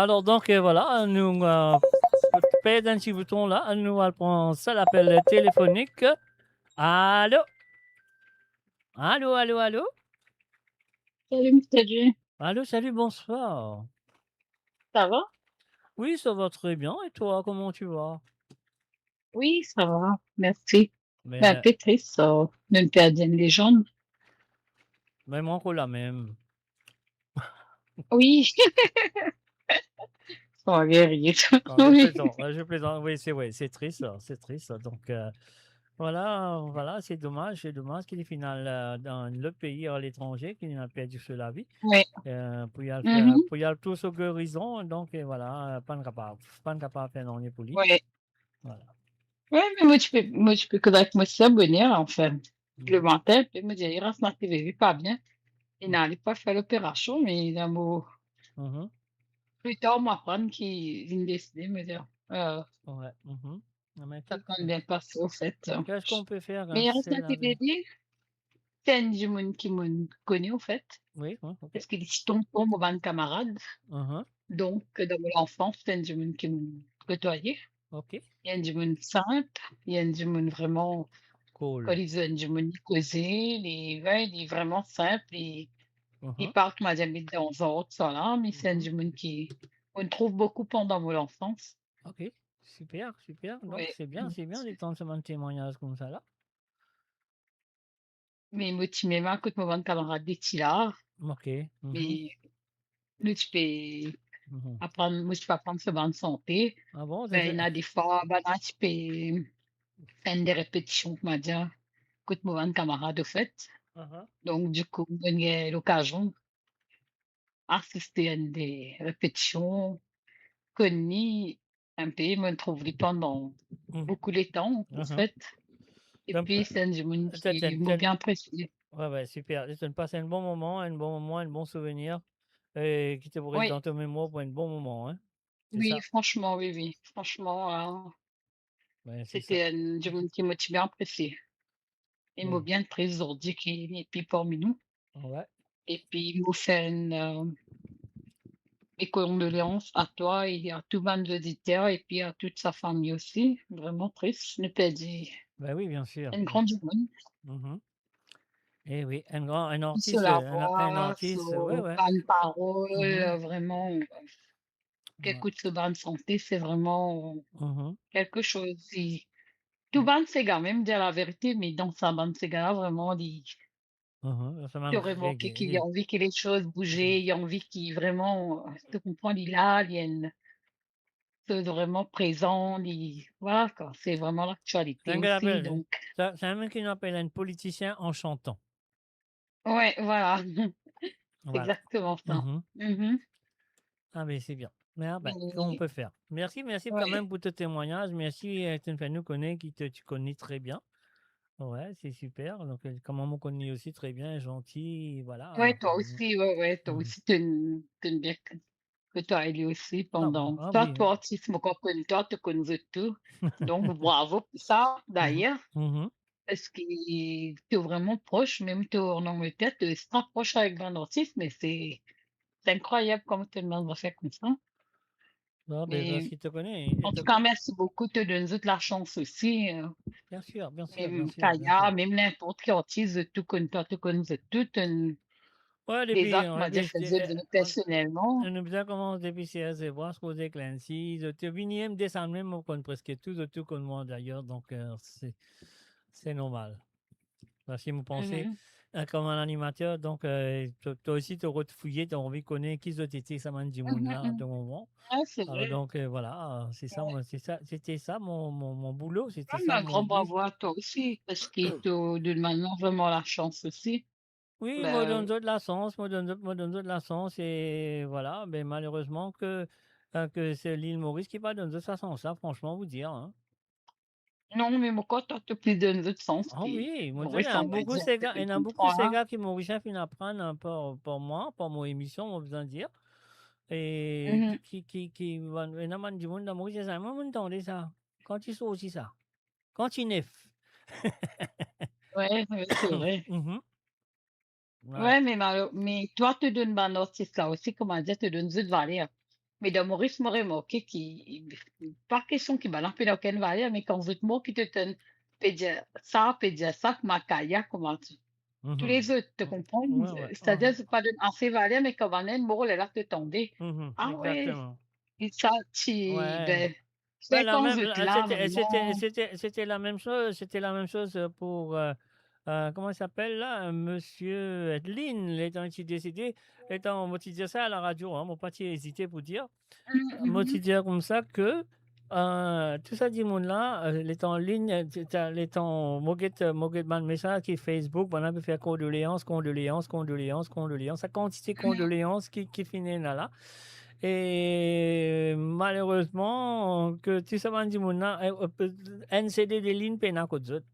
Alors, donc, voilà, nous, perdons un petit bouton là, nous allons ça l'appel téléphonique. Allô? Allô, allô, allô? Salut, Mr. J. Allô, salut, bonsoir. Ça va? Oui, ça va très bien. Et toi, comment tu vas? Oui, ça va. Merci. Mais, Mais un peu triste, ça, de me perdre une légende. même encore la même. Oui. On va rire. Non, Oui. je plaisante. Oui, c'est vrai, c'est triste, ça, c'est triste. Ça. Donc, voilà, c'est dommage qu'il est final dans le pays à l'étranger, qu'il a perdu sur la vie. Oui. Pour y aller faire, Mhm. pour y aller tous au guérison. Donc, voilà, pas de capable de faire non pour lui. Oui. Voilà. Oui, mais moi, tu peux que avec moi s'abonner, enfin, le matin, puis me dire, il reste ma TV, pas bien. Il n'allait pas faire l'opération, mais il a mot. Mhm. Plus tard, on m'apprend qu'il vient décider, me dire, Ouais. Mhm. Non, mais ça écoute, compte bien passer, au fait. qu'est-ce qu'on peut faire Mais il reste c'est ma la vie. TV, c'est un du monde qui me connaît, au fait. Oui, ok. Parce qu'il est tonton, mon bon camarade. Mhm. Donc, dans mon enfance, c'était un du monde qui me côtoyait. Ok, Il y a un du monde simple, il y a un du monde vraiment, quand cool. ils ont un du monde causé, il est vraiment simple, il Mhm. parle, m'a jamais dans un autre, ça là, mais c'est un Mhm. du monde on trouve beaucoup pendant mon enfance. Ok, super, super. Donc, Oui. c'est bien d'entendre ce témoignage comme ça là. Mais moi, tu m'aimes, écoute, mon bon camarade des là, Ok. Mhm. mais nous, tu peux Mhm. apprendre, moi, je peux apprendre ce bonne santé. Ah bon, Ben, il y en a des fois, ben, là, tu peux faire des répétitions, comment dire, écoute, mon bon camarade, au fait. Mhm. Donc, du coup, on a l'occasion d'assister à des répétitions connues un peu, me trouve pendant Mhm. beaucoup de temps, en Mhm. fait. Et Donc, puis, c'est du monde qui m'a bien apprécié. ouais, super. Tu as passé un bon moment, un bon souvenir, et qui te reste Oui, dans ta mémoire pour un bon moment, hein. C'est oui, ça. franchement, oui, oui. Franchement, Ouais, c'est ça. c'était du monde qui m'a bien apprécié. Il m'a Oui. bien très aujourd'hui qu'il est plus parmi nous. Ouais. Et puis, il m'a fait mes condoléances à toi et à tous les auditeurs et puis à toute sa famille aussi. Vraiment triste. Je ne peux dire Ben oui, bien sûr. une grande journée. Mhm. Eh oui, un Sur artiste, la un voix, artiste, ouais, sur ouais. pas de parole, Mhm. vraiment, Ouais. qu'écoute ce bande santé, c'est vraiment Mhm. quelque chose. Tout bande Sega, même dire la vérité, mais dans sa bande Sega, vraiment, Mhm. Ça tu m'a aurais remarqué qu'il a reggae. envie que les choses bougent, il a envie qu'il vraiment te comprendre, il y a une chose vraiment présent, voilà, quoi. C'est vraiment C'est l'actualité un gars aussi, appelle, donc, c'est un mec qui nous appelle un politicien en chantant. ouais, voilà, c'est Voilà. exactement ça. Mhm. Mhm. Ah, ben c'est bien. Mais ah, ben, qu'on Et- peut faire. Merci quand ouais. même pour ton témoignage. Merci, tu nous fais nous connaître, tu connais très bien. Ouais, c'est super. Donc, comment on connaît aussi très bien, gentil, voilà. Ouais, toi aussi, ouais, toi Mhm. aussi, t'aimes bien que tu as aidé aussi pendant. Ah Toi, oui. toi, autisme, qu'on connaît, toi, tu connais tout. Donc, bravo pour ça, Mhm. d'ailleurs, Mhm. parce que tu es vraiment proche, même tu es en Angleterre, tu es très proche avec un autisme, mais c'est incroyable comment tout le monde va faire comme ça. Non, ben, parce Mais qu'il te connaît. en tout cas, merci beaucoup, tu donnes toute la chance aussi. Bien sûr, bien sûr, bien Même sûr, bien Kaya, sûr. même n'importe qui autiste, tu connais, toi, tu connais tout. Ouais, Des depuis, actes, moi, j'ai fait personnellement. on a bien commencé depuis CS, voir ce qu'on dit Clancy. Tu viens me descendre même, on connaît presque tout comme moi d'ailleurs, donc c'est normal. Parce que vous pensez, Mhm. comme un animateur, donc toi aussi, tu as fouillé, tu as envie de connaître qui ont été ça man du monde Mhm, là, de mhm. moment. Ah, c'est Alors vrai. donc voilà, c'est ça, Ouais. c'était ça mon boulot, c'était Ah, ça mais un mon grand but. bravo à toi aussi, parce qu'il te donne maintenant vraiment la chance aussi. Oui, moi donne Ben, de la chance, moi donne de la chance et voilà, mais malheureusement que c'est l'île Maurice qui va donner de sa chance, là, franchement, vous dire. Hein. non, mais moi, quand tu as plus de notre sens, Ah puis oui, moi, il y Maurice, a on va beaucoup de dire ces que gars, il y tu en a beaucoup de comprends, ces hein. gars qui m'ont réussi à finir apprendre pour moi, pour mon émission, on besoin de dire. Et Mhm. qui, il y en a man du monde dans Maurice, ça, moi, m'entendez ça. Quand ils sont aussi ça. Quand ils neuf. Ouais, ouais, c'est vrai. Mhm. Voilà. Ouais, mais toi, tu donnes ben artiste là aussi, comment dire, tu donnes une valeur. Mais dans Maurice, moi, remarqué pas question qu'il balance dans aucune vallée, mais quand vous êtes mot qui te donne, peut dire ça, que ma caille, comment tu. Tous les autres, te comprends? Ouais, ouais. C'est-à-dire, c'est pas de assez vallée, mais quand on est mort, elle a te tomber. Ah ouais, Exactement. et ça, tu, Ouais. ben, Ben, c'est la quand même, vous êtes la- là, c'était la même chose. C'était la même chose pour comment il s'appelle là, Monsieur Edlin, étant qui décédé, étant moi tu dire ça à la radio, hein, mon pas hésité pour dire, moi tu dire comme ça que tout ça dit monde là, les en ligne, les temps Moget man message qui Facebook, on a pu faire condoléances, sa quantité de condoléances qui finit là. Et malheureusement, que tout ça va dire monde là, NCD des lignes peine à cause d'autres.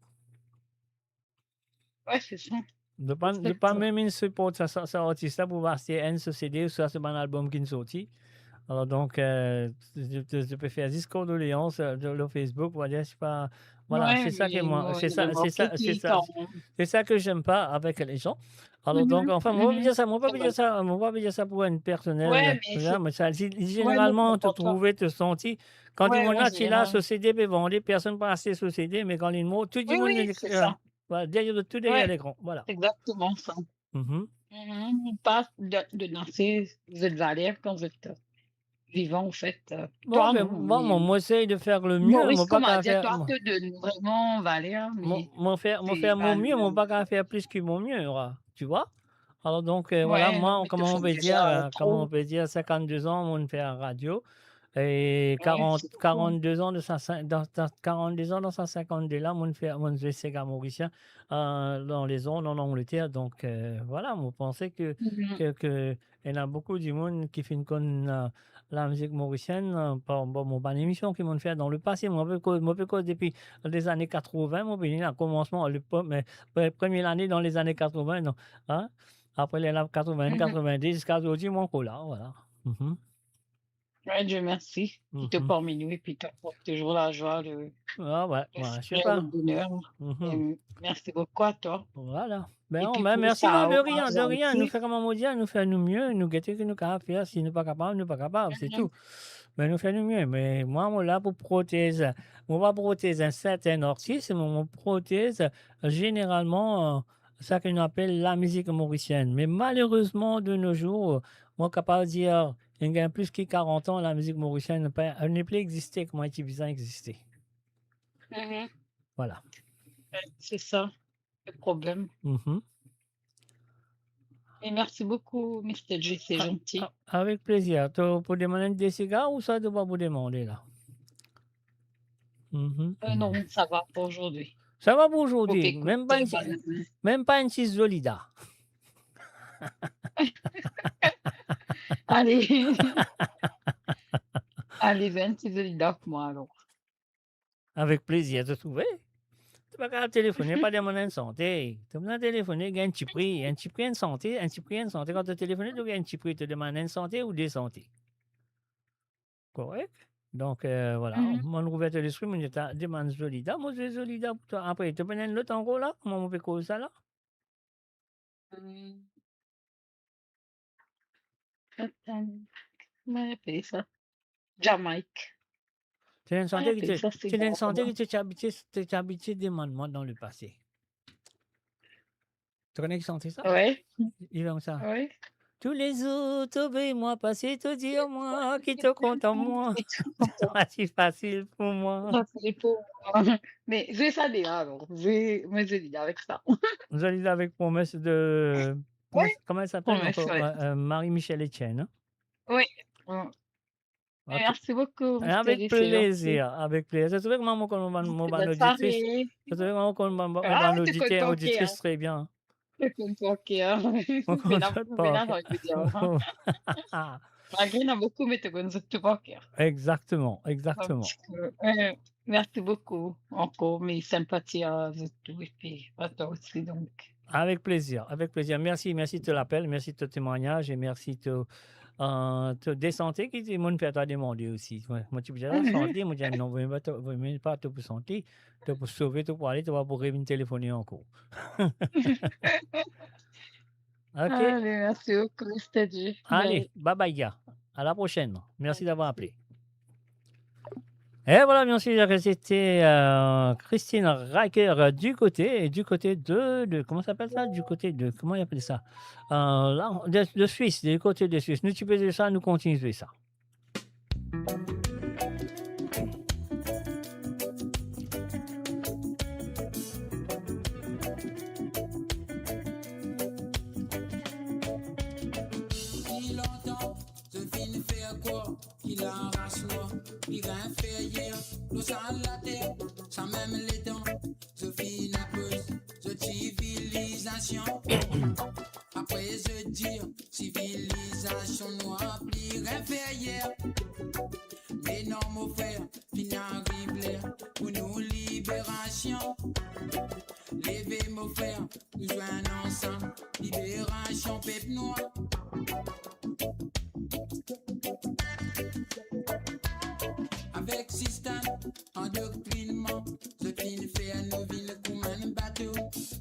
Ouais, c'est ça. De pas même une support ça artiste là pour voir si un CD ou ça c'est un album qui est sorti. Alors donc je peux faire 10 condoléances sur le Facebook pour dire c'est pas voilà, Ouais, c'est ça que mais moi moi, c'est il y a ça c'est ça beaucoup c'est qui ça t'en. c'est ça que j'aime pas avec les gens. Alors donc enfin moi pas dire ça, moi pas dire ça, moi pas dire ça pour une Ouais, personnelle mais là, c'est. mais ça Ouais, mais généralement te pour toi. trouver te sentir quand du Ouais, monde en là tu l'as général. ce CD peut vendre, personne pas assez ce CD mais quand les mots tout le Oui, monde oui, c'est ça. voilà, derrière tout derrière Ouais, l'écran, voilà. c'est exactement ça. Mhm. Pas de danser, vous êtes valère quand vous êtes vivant, en fait. Bon, Toi, ben, non, moi, mais moi, j'essaie de faire le mieux, Maurice, moi, pas comment qu'à dire, faire, toi, te donne vraiment valeur, mais moi, c'est faire mon mieux, moi, valeur. pas qu'à faire plus que mon mieux, tu vois? Alors, donc, voilà, Ouais, moi, mais tu fais déjà comment on trop. peut dire, 52 ans, on fait la radio, et Ouais, c'est trop. 42 ans dans 42 ans dans 152 là, mon fait Sega mauricien, dans les ondes en Angleterre. Donc, voilà, moi, pensais il y en a beaucoup du monde qui fait la musique mauricienne, par mon bonne émission qui m'ont fait dans le passé. Moi, depuis les années 80, mon pays, à commencement, mais première année dans les années 80, non, hein? Après les années 80, 90, jusqu'à aujourd'hui, mon coup là, voilà. Mhm. Ouais, Dieu merci. Il te Mhm. parmi nous et puis tu apportes toujours la joie, Ah ouais, le je sais sourire, le pas. bonheur. Mhm. Et merci beaucoup à toi. Voilà. Et Ben, puis ben, pour merci, non, ça, de au rien, de rien. Nous gentil. faire comme on dit, nous faire nous mieux, nous guetter que nous capables faire. Si nous pas capables, nous pas capables, c'est tout. Mais nous faire nous mieux. Mais moi, là pour protéger, on va protéger un certain artiste, mais on protège généralement ça qu'on appelle la musique mauricienne. Mais malheureusement, de nos jours, moi, capable de dire, il y a plus que 40 ans, la musique mauricienne n'est plus existée comme elle était exister. Voilà. C'est ça, le problème. Mhm. Et merci beaucoup, Mr. J, c'est gentil. Avec plaisir. Pour demander des cigares ou ça ne pas vous demander là? Mhm. Non, ça va pour aujourd'hui. Ça va pour aujourd'hui. Ok, Même pas une petite Zolida. Allez. Allez, 26 Zolida pour moi alors. Avec plaisir, tu trouves? Tu pas qu'à téléphoner, pas demander une santé. Tu peux téléphoner, il y a un petit prix de santé, Quand tu téléphones, tu as un petit prix, tu demandes une santé ou des santé. Correct? Donc, voilà, mon ouverture d'esprit, mon état demande Zolida. Moi, je Zolida pour toi. Après, tu peux prendre l'autre en gros là? Comment on peut causer ça là? Comment on appelle ça? Jamaïque. C'est une santé qui Ça, c'est c'est une bon, santé bon. qui t'es habitué demandement dans le passé. Tu connais qui santé ça? Ouais. Ils font ça. Ouais. Tous les autres, obéis-moi, passez te dire moi, qui te compte en moi. C'est facile pour moi. Facile pour moi. Mais j'ai ça déjà alors. J'ai dit avec ça. Vous allez avec promesse de. Oui. Comment elle s'appelle Promesse, encore? ouais. Marie-Michel Etienne. Hein? Oui. Ok. Merci beaucoup, Mr. Avec J, c'est gentil. plaisir, avec plaisir. C'est vrai que maman, quand on va Bonne auditrice, soirée. c'est vrai que maman, quand on va Ah, tu comptes pas, ok, auditrice hein. très bien. Tu comptes pas, ok, hein. On Mais compte là, pas, je vais te dire, hein. Malgré il y en a beaucoup, mais tu comptes pas, ok. Exactement. Merci beaucoup encore, mes sympathies à vous tous et puis à toi aussi, donc. Avec plaisir. Merci de l'appel, merci de ton témoignage et merci de des santé qui dit mon père t'a demandé aussi. Moi tu peux dire santé, moi je dis non, vous même pas te pour santé, te pour sauver, te pour aller, te pour revenir téléphoner encore. OK. Allez, merci beaucoup, Mr. J. Allez, bye bye gars. À la prochaine. Merci d'avoir appelé. Et voilà, bien sûr, c'était Christine Riker du côté de comment ça s'appelle ça? Du côté de, comment il appelle ça? Là, de Suisse, du côté de Suisse. Nous, tu peux dire ça, nous continuons ça. Depuis longtemps, je finis faire quoi? Qu'il a race noire, il rien fait hier. L'eau sale la terre, sans même les dents. Je finis pause, je civilisation. Après je dis civilisation noire, plus rien fait hier. Mais non mon frère, fin arrive l'air pour nous libération. Levez mon frère, nous joignons ensemble, libération peuple noir. Avec système, endoctrinement, je finis faire nos villes comme un bateau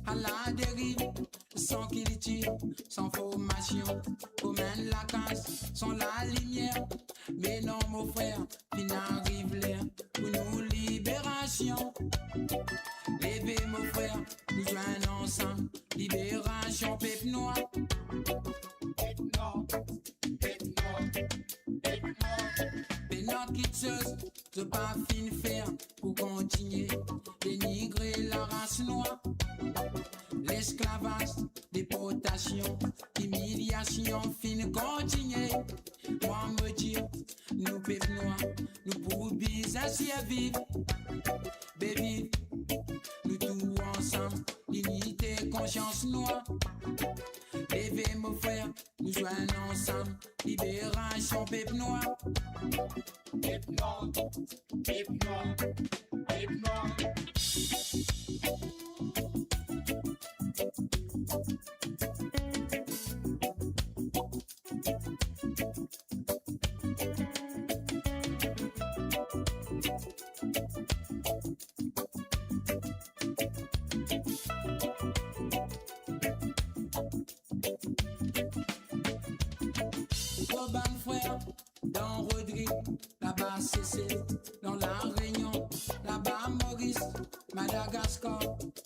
à la dérive, sans qu'il tire, sans formation, comme un lacasse, sans la lumière. Mais non mon frère, fin arrive l'air pour nous libération. Levez mon frère, nous joignons ensemble, libération peuple noir. Pénal quitteuse, je pas fin faire pour continuer dénigrer la race noire. L'esclavage, déportation, humiliation, fin continuer. Moi me dire, nous peuple noir, nous pour business à vivre. Baby, nous tous ensemble, l'unité, conscience noire. Levez mon frère, nous joignons ensemble, libération peuple noir. Peuple noir, peuple noir, peuple noir. Urban frère, dans Rodrigue, là-bas Cécile, dans la Réunion, là-bas Maurice, Madagascar,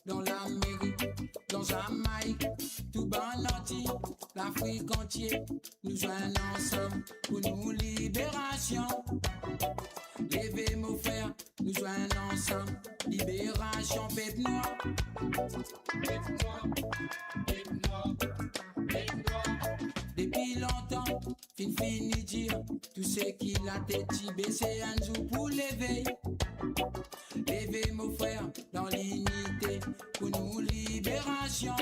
dans l'Amérique, dans Jamaïque, tout bon entier, l'Afrique entière, nous joignons ensemble pour nous libération. Levez mon frère, nous joignons ensemble, libération peuple noir. Peuple noir, peuple noir, peuple noir. Depuis longtemps, fini dire tout ce qu'il a tête c'est un jour pour l'éveil. Levez mon frère dans l'unité pour nous libération.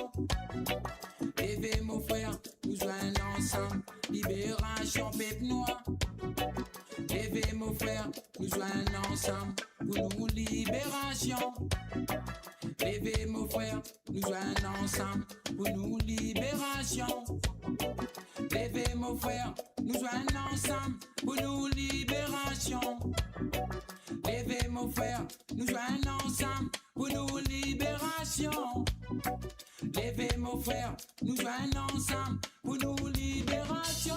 Levez mon frère, nous joignons ensemble, libération peuple noir. Levez mon frère, nous joignons ensemble pour nous libération. Levez mon frère, nous joignons ensemble pour nous libération. Levez mon frère, nous joignons ensemble pour nous libération. Levez mon frère, nous joignons ensemble pour nous libération. Levez mon frère, nous joignons ensemble pour nous libération.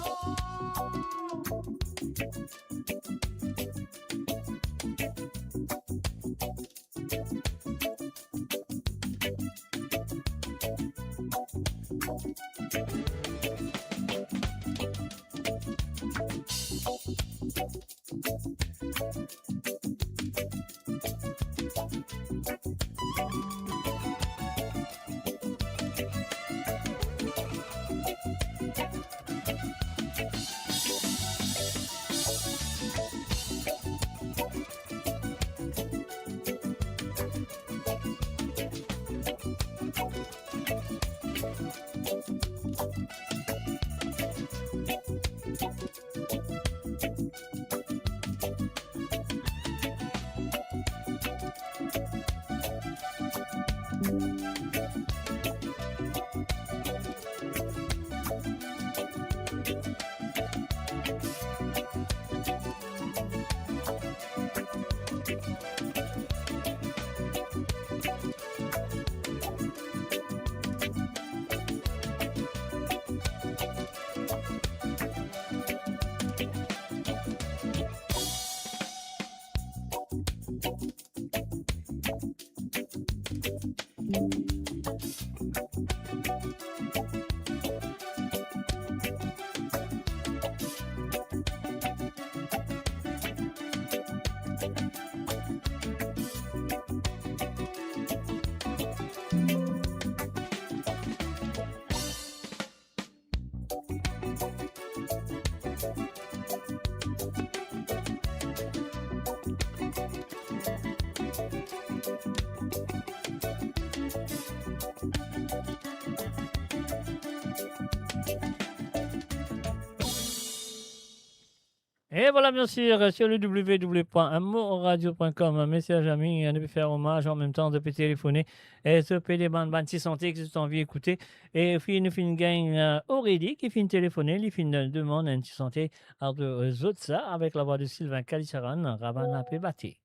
Et voilà, bien sûr, sur le www.moradio.com, message amis, de faire hommage en même temps, de téléphoner et de payer des bandes si santé que tu as envie d'écouter. Et puis, nous finissons gagne Aurélie qui finit téléphoner, il finit demande un petit santé à de Zotsa avec la voix de Sylvain Kalisaran, Rabana Pebati.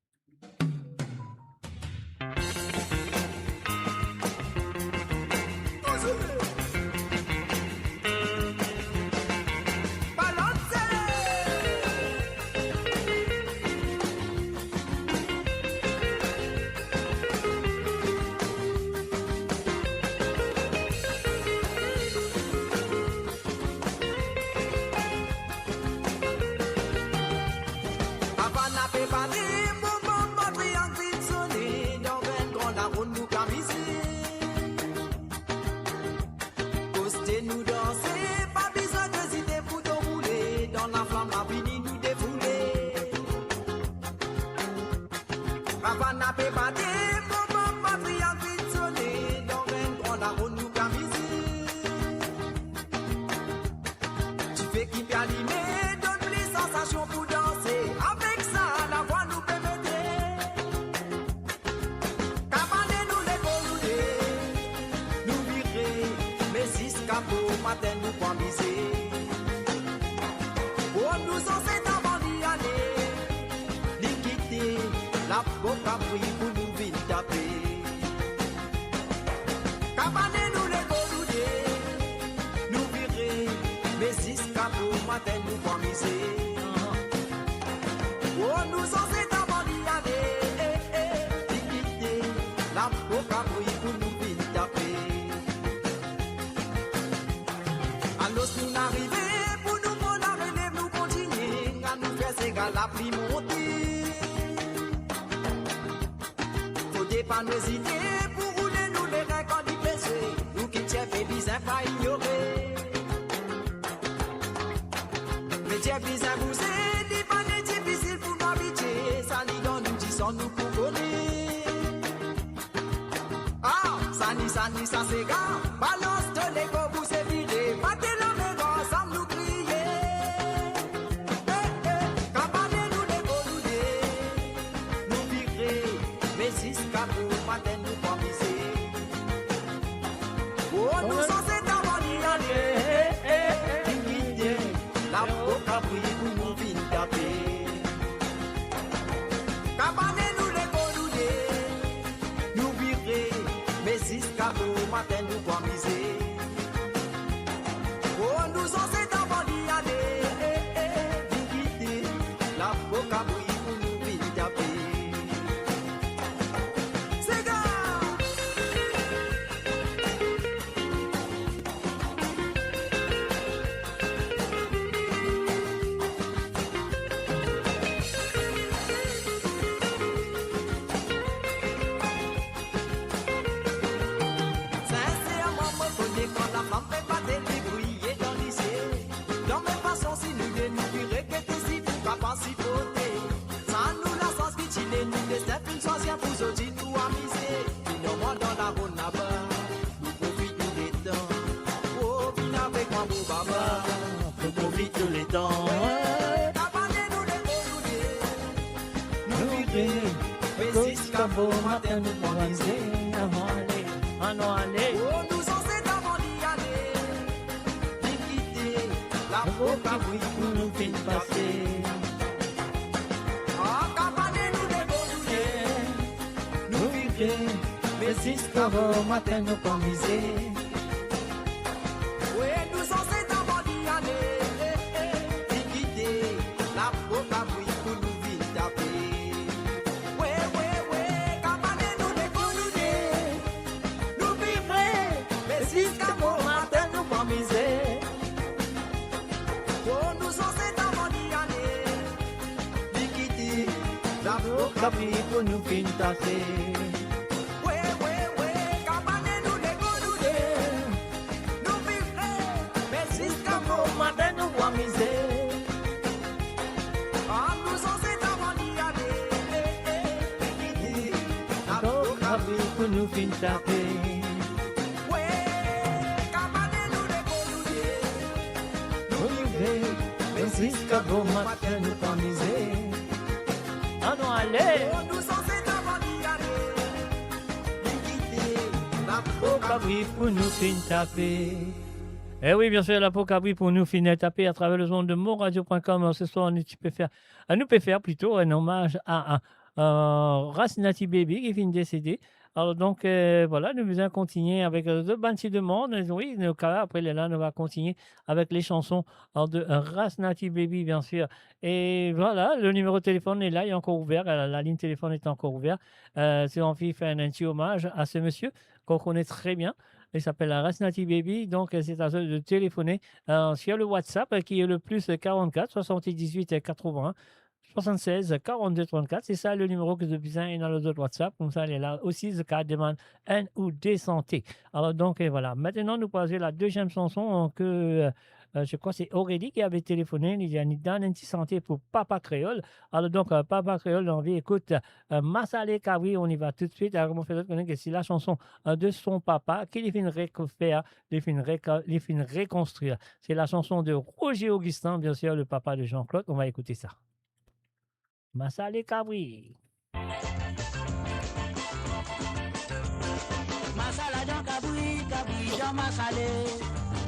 Jusqu'à bon matin nous t'enliser. Ah non, allez. Au cabri pour nous finir taper. Eh oui, bien sûr, la peau cabri pour nous finir taper à travers le son de moradio.com. Ce soir, nous peut faire plutôt un hommage à Rasnati Baby qui vient de décéder. Alors donc, voilà, nous allons continuer avec deux bandes de monde. Oui, après, là, nous allons continuer avec les chansons de Rasnati Baby, bien sûr. Et voilà, le numéro de téléphone est là, il est encore ouvert. La ligne téléphone est encore ouverte. Si on fait un petit hommage à ce monsieur qu'on connaît très bien. Il s'appelle Rasnati Baby. Donc, c'est à eux de téléphoner sur le WhatsApp qui est le plus 44 78 81. 76 42 34, c'est ça le numéro que je besoin dans le WhatsApp. Comme ça, elle est là aussi, ce cas demande un ou des santé. Alors, donc, voilà. Maintenant, nous passons la deuxième chanson que je crois que c'est Aurélie qui avait téléphoné. Il y a une dernière santé pour Papa Créole. Alors, donc, Papa Créole, on écoute Massalé Kabri. On y va tout de suite. Alors, on fait connaître que c'est la chanson de son papa qui les finit refaire, les finit reconstruire. C'est la chanson de Roger Augustin, bien sûr, le papa de Jean-Claude. On va écouter ça. Massalé Kabri. Masala dans Kabri, Kabri Jean Massalé.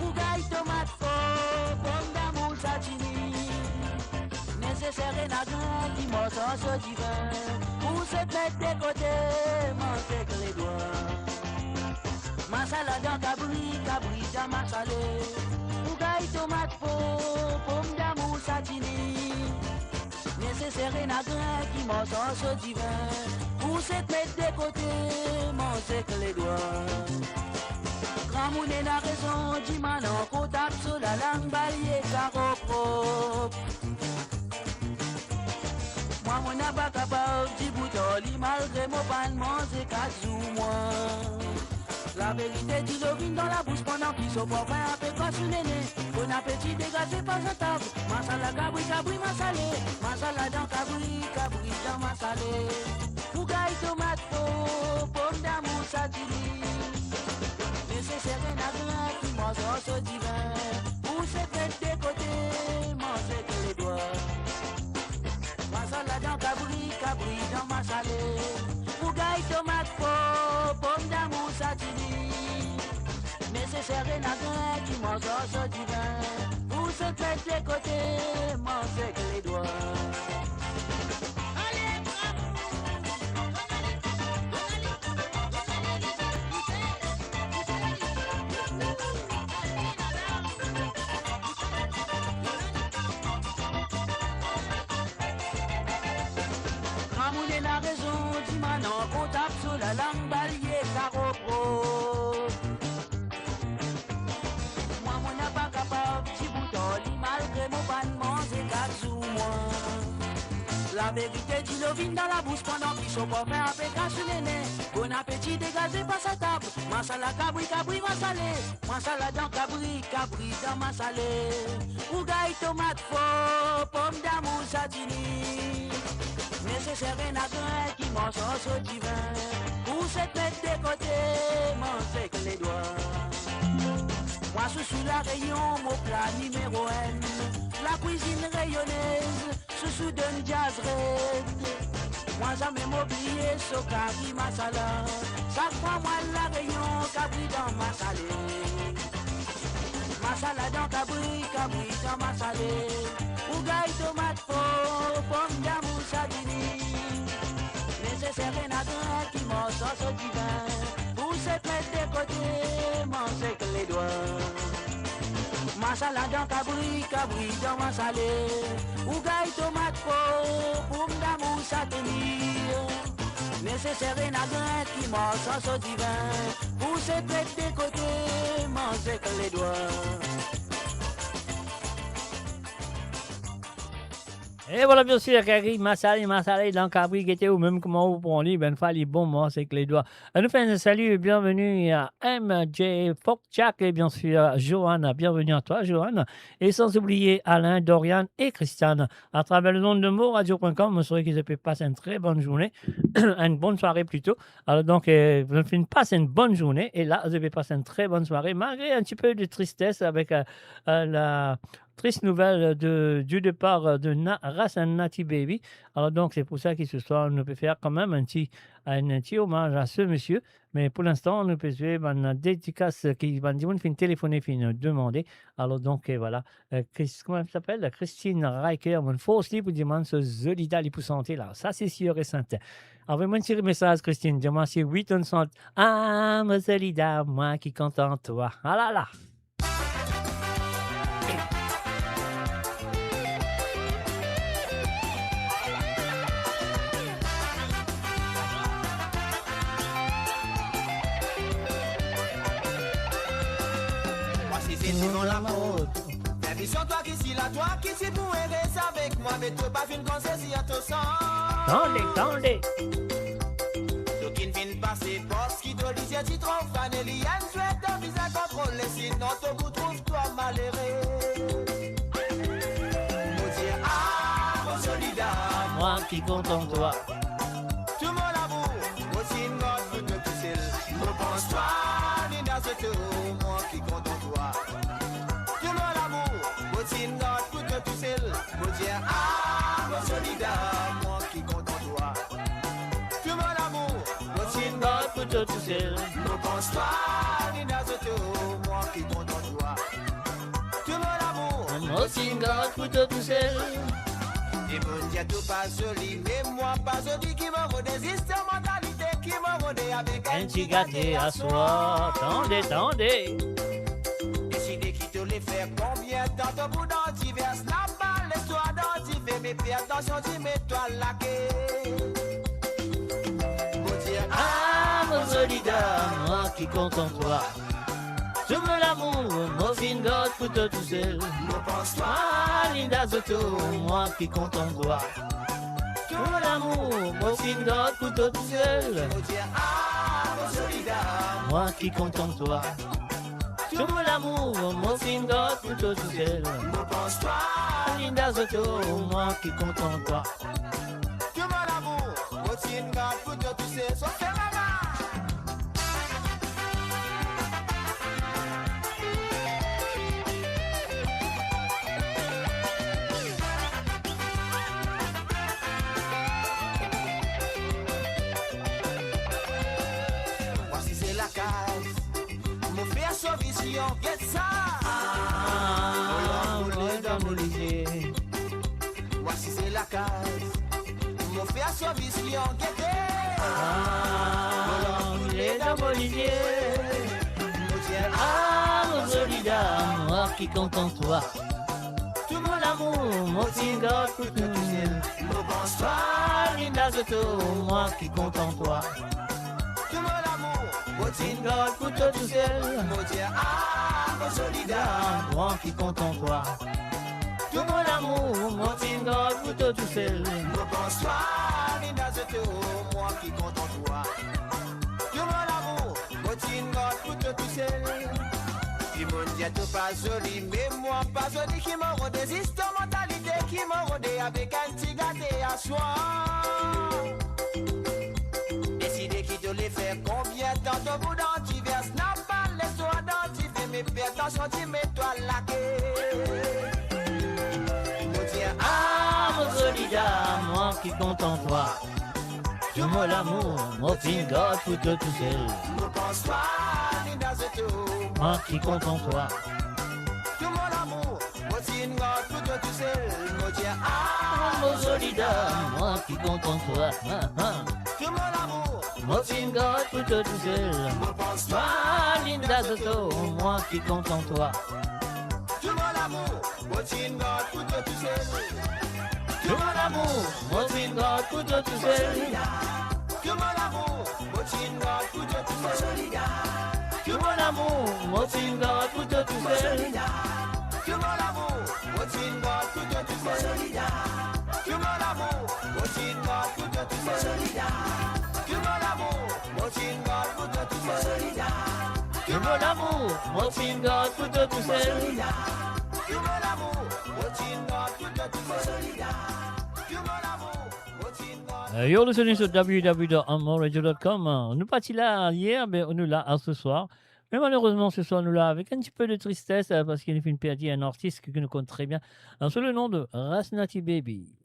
Bougaille tomate faux, pomme d'amour satini. Nécessaire et nagan qui m'en sort divin. Pour se mettre de côté, manger que les doigts. Masala dans Kabri, Kabri Jean Massalé. Bougaille tomate faux, pomme d'amour satini. Nécessaire et nagan qui m'en sort divin. Pour se mettre de côté, manger que les doigts. Grand Mounet n'a raison, dit manon, qu'on tape sur la langue, balayer carreau propre. Moi, mon n'a pas capable, dit boutoli, malgré mon pan, manger 4 jours, moi. La vérité dit l'ovine dans la bouche pendant qu'il se porte un peu quoi sur néné. Bon appétit dégagé par sa table. Masala cabri, cabri, massalé. Masala dans cabri, cabri dans massalé. Bougaille tomate faux, pomme d'amour satiri. Nécessaire et nagan qui mange ce divin. Pour se mettre de côté, manger que les doigts. Masala dans cabri, cabri dans massalé. Bougaille tomate faux, pomme d'amour satiri. Nécessaire et nagan qui mange ce divin. Pour se mettre de côté, manger que les doigts. Ramounet la raison, dit manon, qu'on tape sur la langue, balayer carreau pro. Moi, mon n'a pas capable, petit boutoli, malgré mon pan, manger 4 jours, moi. La vérité dit l'ovine dans la bouche pendant qu'il se porte un peu cache néné. Bon appétit dégagé par sa table. Masala cabri, cabri, massalé. Masala dans cabri, cabri dans massalé. Bougaille tomate faux, pomme d'amour satini. Nécessaire et nagan qui mange ce divin. Pour se mettre de côté, manger que les doigts. Moi sous la rayon, mon plat numéro 1. La cuisine rayonnaise, sous d'un jazz red. Moi jamais m'oublier ce cabri masala. Chaque fois moi la rayon, cabri dans massalé. Masala dans cabri, cabri dans massalé. Bougaille tomate faux, pomme d'amour satini. Nécessaire et nagan qui mange ce divin. Pour se mettre de côté, manger que les doigts. Masala dans cabri, cabri dans massalé. Bougaille tomate faux, pomme d'amour satini. Nécessaire et nagan qui mange ce divin. Pour se mettre de côté, manger que les doigts. Et voilà, bien sûr, Kari, Massalé, dans Cabri, qui était au même comment vous prenez, ben, fallait bon moment, c'est que les doigts. Nous faisons un salut et bienvenue à MJ Fokchak et bien sûr, Johanna. Bienvenue à toi, Johanna. Et sans oublier Alain, Dorian et Christiane. À travers le nom de moradio.com, vous saurez qu'ils peuvent passer une très bonne journée, une bonne soirée plutôt. Alors donc, vous passez une bonne journée et là, vous avez passé une très bonne soirée, malgré un petit peu de tristesse avec la triste nouvelle du départ de Rasnati Baby. Alors donc, c'est pour ça que ce soir, nous peut faire quand même un petit hommage à ce monsieur. Mais pour l'instant, nous peut faire une dédicace qui va dire, une téléphoner, une demander. Alors donc, voilà. Comment elle s'appelle? Christine Riker, une fausse libre pour dire, ce Zolida, il peut sentir là. Ça, c'est sûr et certain. Envoyez-moi un petit message, Christine. Dis-moi si 8 Ah, ma Zolida, moi qui contente toi. Ah là là. C'est Simon Lamotte. Mais sur toi qui si la toi qui si pour rester avec moi, mais tu pas fin concession à ton sang. Tendez. Donc il vient passer parce qu'il te dit si tu trouves Fanelian, souhaite ton visa contrôler, sinon ton goût trouve-toi malheureux. Nous dire ah, mon soldat, moi qui contente toi. Tout mon amour, aussi une note pour te pousser. Ne pense-toi, ni dans ce tour, moi qui contente toi. Not pour que tu sais, pour dire ah, mon soldat, moi qui compte en toi. Tu mon amour, mon not pour que tu sais, ne pense-toi, ni dans ce tour, moi qui compte en toi. Tu mon amour, mon not pour que tu sais. Et mon Dieu, tout pas joli, mais moi pas joli qui me redésiste, mentalité qui me redé avec un petit gâté à soi. Tendez. Les faire combien dans ton bout d'antivers la balle, laisse-toi d'antiver mes pieds, attention, tu mets-toi laqué. Pour dire ah, mon soldat, moi qui compte en toi. Je me l'amour, mon fin God, pour te tout seul. Ne pense-toi, Linda Zoto, moi qui compte en toi. Je me l'amour, mon fin God, pour te tout seul. Pour dire ah, mon soldat, moi qui compte en toi. Tu me l'amour, mon film God, pour toi tout seul. Ne pense-toi, Linda Zoto, moi qui compte en toi. Tu me l'amour, mon film God, pour toi tout seul. Sois fait voici c'est la case. Mon frère sur vision, get ça. Voici c'est la case. Mon frère sur vision, get mon soldat, moi qui compte en toi. Tout mon amour, mon single, pour tout seul. Ne pense-toi, Linda Zoto, moi qui compte en toi. tout mon amour, Mon single, pour toi tout seul. mon Dieu, ah, mon soldat, moi qui compte en toi. Tout mon amour, mon single, pour toi tout seul. ne pense-toi, Linda Zoto, moi qui compte en toi. Tout mon amour, mon single, pour toi tout seul. Puis mon Dieu, tout pas joli, mais moi pas joli qui me redésiste, mentalité qui me redé avec un petit gâté à soi. Décider qui te les fait combien dans ton bout d'antivers n'a pas laisse-toi d'antiver mes pieds, attention, tu mets-toi laqué. Ah, mon soldat, moi qui compte en toi. Tout mon amour, mon finger, pour toi tout seul. Ne pense pas, Linda Zoto, Moi qui compte en toi. tout mon amour, mon finger, pour toi tout seul. Mon Dieu, ah, Mon soldat, moi qui compte en toi. tout mon amour, Mon finger, pour toi tout seul. ne pense pas, Toi, Linda Zoto, moi qui compte en toi. tout mon amour, mon finger, pour toi tout seul. Tout mon amour, mon finger, pour toi tout seul. Tout mon amour, mon finger, pour toi tout seul. Tout mon amour, mon finger, pour toi tout seul. Tout mon amour, mon finger, pour toi tout seul. Tout mon amour, mon finger, pour toi tout seul. Tout mon amour, mon finger, pour toi tout seul. Tout mon amour, mon finger, pour toi tout seul. Tout mon amour, mon finger, pour toi tout seul. Tout mon amour, mon finger. You're listening to www.amorradio.com. Nous partis là hier, mais nous là ce soir. Mais malheureusement, ce soir, nous là avec un petit peu de tristesse parce qu'il a perdu un artiste que nous connaissons très bien sous le nom de Rasnati Baby.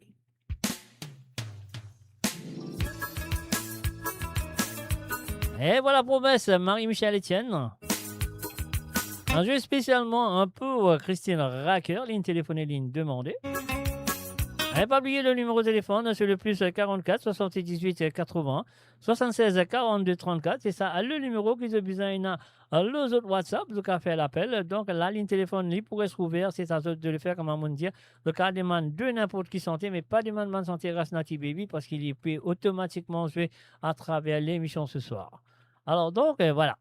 Et voilà promesse, Marie-Michel Etienne. Un jeu spécialement un peu Christine Racker, ligne téléphonée, ligne demandée. N'avez pas oublié le numéro de téléphone, c'est le plus 44 78 80 76 42 34. C'est ça, le numéro qui a besoin les autres WhatsApp, donc à faire l'appel. Donc la ligne téléphone libre pourrait se trouver, c'est à de le faire comme on dit. Le cas demande de n'importe qui santé, mais pas demande de santé Rasnati Baby parce qu'il est peut automatiquement joué à travers l'émission ce soir. Alors donc voilà.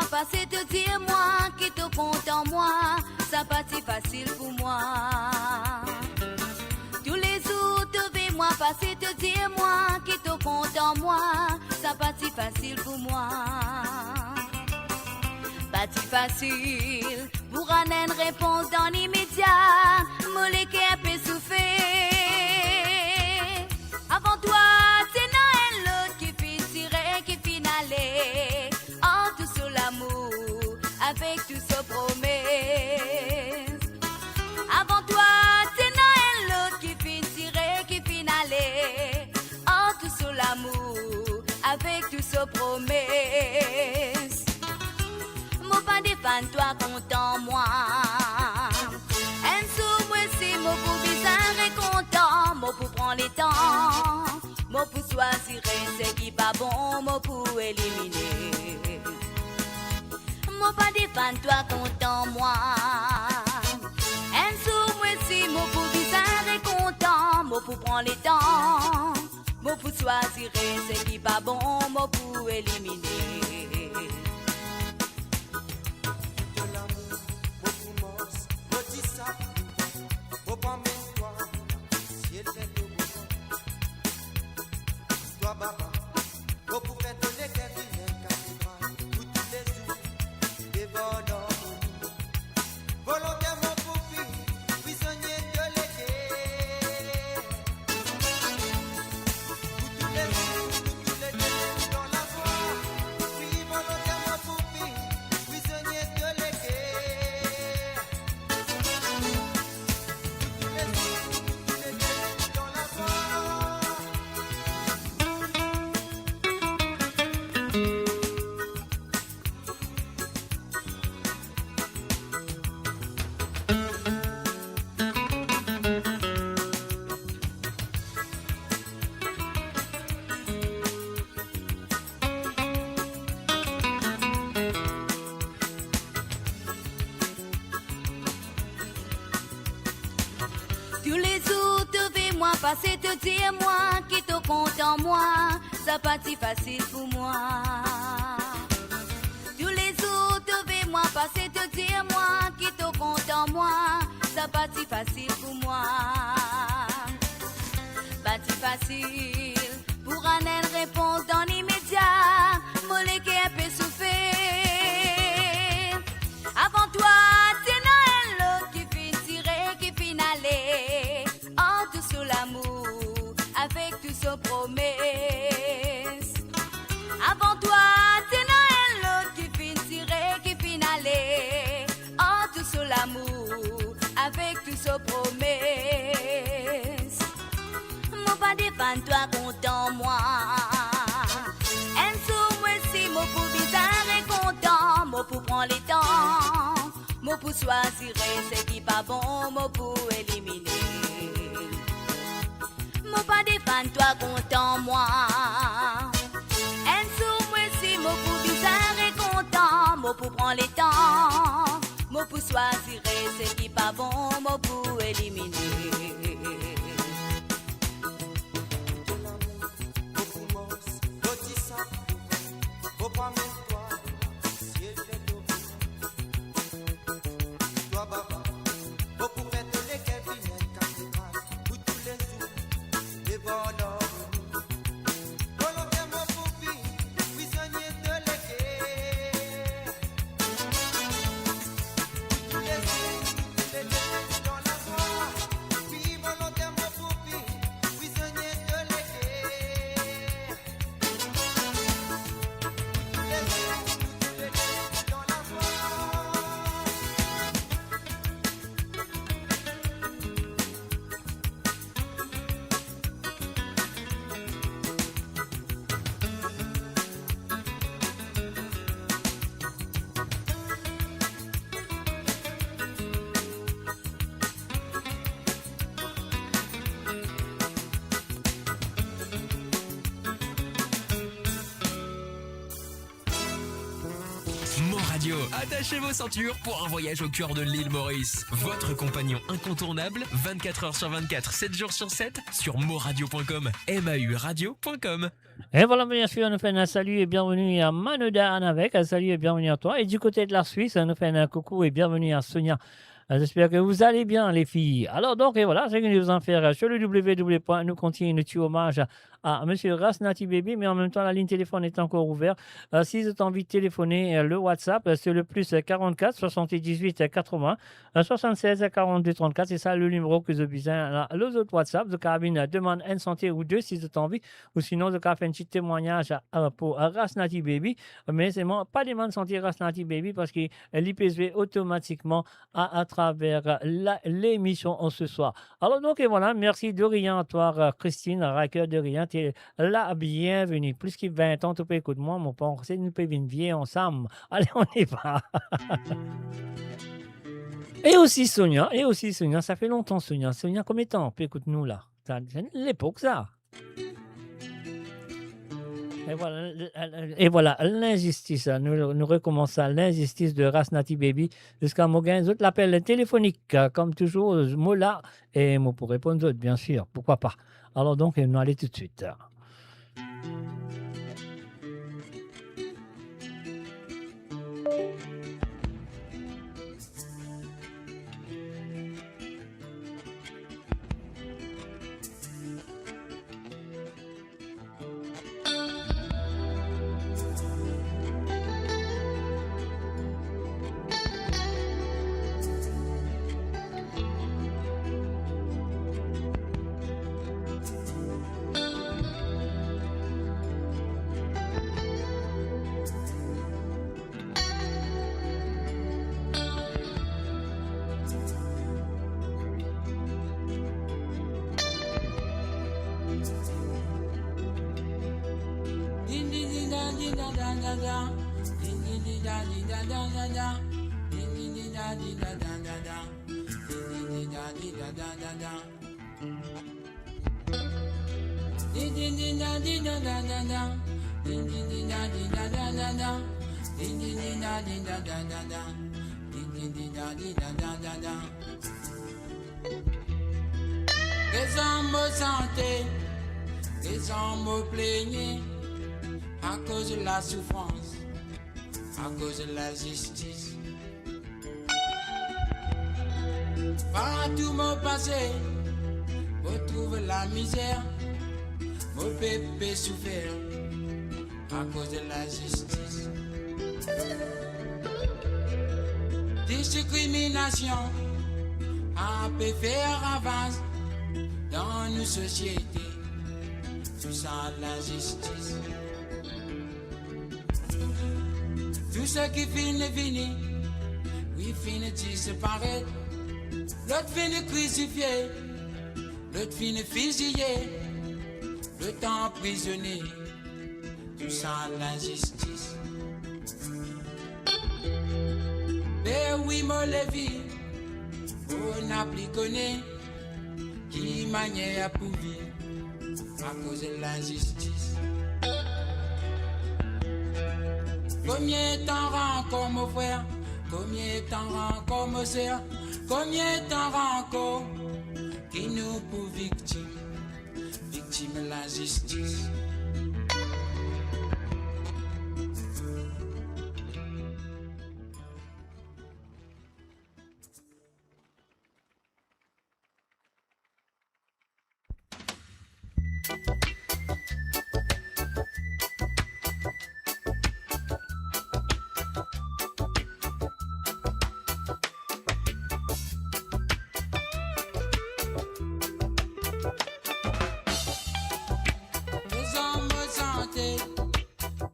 Passer te dire moi qui te compte en moi, ça pas si facile pour moi. Tous les jours devais moi passer te dire moi qui te compte en moi, ça pas si facile pour moi. Pas si facile pour un une réponse dans l'immédiat, mon cœur peut souffler. Avant toi, c'est Noël l'autre qui finirait, qui finalait. En tout sur l'amour, avec tout ce promesse. Avant toi, c'est Noël l'autre qui finirait, qui finalait. En tout sur l'amour, avec tout ce promesse. Mon pas défendre toi, content moi. Un sou, moi si mon pour bizarre et content, mon pour prendre les temps. Mon pour choisir ce qui pas bon, mon pour éliminer. Mon pas défendre toi content moi. Un sou moi si mon pour bizarre et content, mon pour prendre les temps. Mon pour choisir ce qui pas bon, mon pour éliminer. De l'amour, mon pour mos, mon dit ça, mon pas même toi, ciel est de toi baba, mon pour faire de l'équerre qui vient cathédrale, pour tous les jours. Volontairement pour fille, prisonnier de l'équerre. Pour tous les jours, pour tous les jours dans la voie. Oui, volontairement pour fille, prisonnier de l'équerre. Pour tous les jours, pour tous les jours dans la voie. Tous les jours devais moi passer te dire moi qui te compte en moi, ça pas si facile pour moi. Tous les jours devais moi passer te dire moi qui te compte en moi, ça pas si facile pour moi. Pas si facile pour un une réponse dans l'immédiat, mon cœur peut souffler. Avant toi, c'est Noël l'autre qui finirait, qui finalait. En tout sur l'amour, avec tout ce promesse. Avant toi, c'est Noël l'autre qui finirait, qui finalait. En tout sur l'amour, avec tout ce promesse. Mon pas défendre toi, content moi. Un sou, moi si, mon pour bizarre et content, mon pour prendre les temps. Mon pour choisir ce qui pas bon, mon pour éliminer. Mon pas défendre toi, content moi. Un sou, moi si, mon pour bizarre et content, mon pour prendre les temps. Mon pour choisir ce qui pas bon, mon pour éliminer. Faut pas même toi, ciel est de toi baba, faut pour faire de l'équerre qui vient cathédrale, pour tous les jours, les bonhommes. Radio. Attachez vos ceintures pour un voyage au cœur de l'île Maurice. Votre compagnon incontournable, 24h sur 24, 7 jours sur 7, sur moradio.com, mauradio.com. Et voilà, bien sûr, nous faisons un salut et bienvenue à Manoda avec, un salut et bienvenue à toi. Et du côté de la Suisse, nous faisons un coucou et bienvenue à Sonia. J'espère que vous allez bien, les filles. Alors, donc, et voilà, c'est que nous en faire sur le www. Nous continuons notre hommage à M. Rasnati Baby, mais en même temps, la ligne téléphone est encore ouverte. Si vous avez envie de téléphoner, le WhatsApp, c'est le plus 44 78 80 76 42 34. C'est ça le numéro que vous avez besoin. Les autres WhatsApp, vous avez une demande en santé ou deux si vous avez envie, ou sinon, vous avez fait un petit témoignage pour Rasnati Baby. Mais c'est pas demande santé Rasnati Baby parce qu'il l'IPSV automatiquement à travers l'émission ce soir. Alors donc, et voilà, merci de rien à toi, Christine, Racker de rien, tu es la bienvenue. Plus que 20 ans, tu peux écouter moi, mon père, c'est nous pouvons venir ensemble. Allez, on y va. Et aussi Sonia, ça fait longtemps Sonia, combien de temps? Écoute-nous là, c'est l'époque ça. Et voilà, l'injustice, nous recommençons l'injustice de Rasnati Baby jusqu'à Mogain. D'autres l'appellent téléphonique, comme toujours, moi là, et moi pour répondre d'autres, bien sûr, pourquoi pas. Alors donc, nous allons tout de suite. Les hommes santé, les hommes plaignés à cause de la souffrance, à cause de la justice. Partout mon passé, retrouve la misère, mon pépé souffert à cause de la justice. Discrimination a pu faire avance dans nos sociétés, tout ça l'injustice. Tout ce qui finit, oui finit disparaître. L'autre finit crucifié, l'autre finit fusillé, le temps emprisonné, tout ça l'injustice. Mais oui, mon Lévi, on n'a plus connu qui manière pour vivre à cause de l'injustice. Combien t'en rends comme mon frère, combien t'en rends comme mon sœur, combien t'en rends encore qui nous pour victime de l'injustice.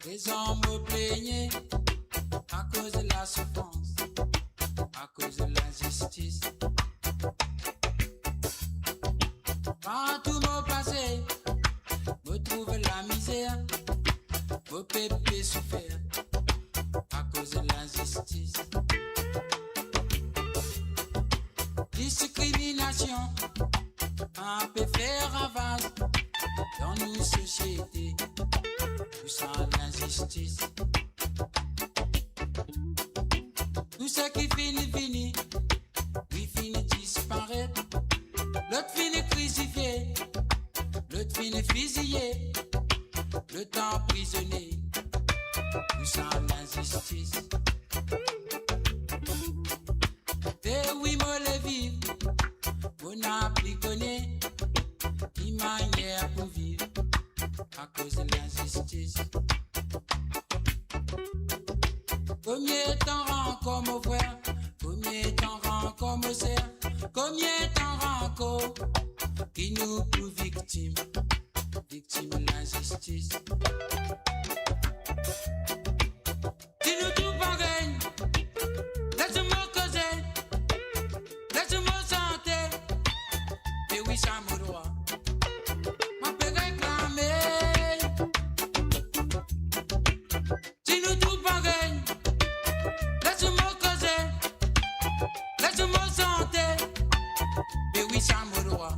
Les hommes plaignés à cause de la souffrance, à cause de l'injustice. Partout mon passé, me trouve la misère, mon pépé souffert à cause de l'injustice. Discrimination a pu faire ravage dans nos sociétés. Tout ça l'injustice. fusillé, le temps prisonnier, tout ça l'injustice. Et oui, moi le vivre, on a plus connu, une manière pour vivre, à cause de l'injustice. Combien t'en rends comme au frère, combien t'en rends comme au sœur, combien t'en rends comme qui nous plus victimes, victimes de l'injustice. Dis-nous tout pareil, laisse-moi causer, laisse-moi chanter, et oui, ça mon droit, m'en peut réclamer. Dis-nous tout pareil, laisse-moi causer, laisse-moi chanter, et oui, ça mon droit.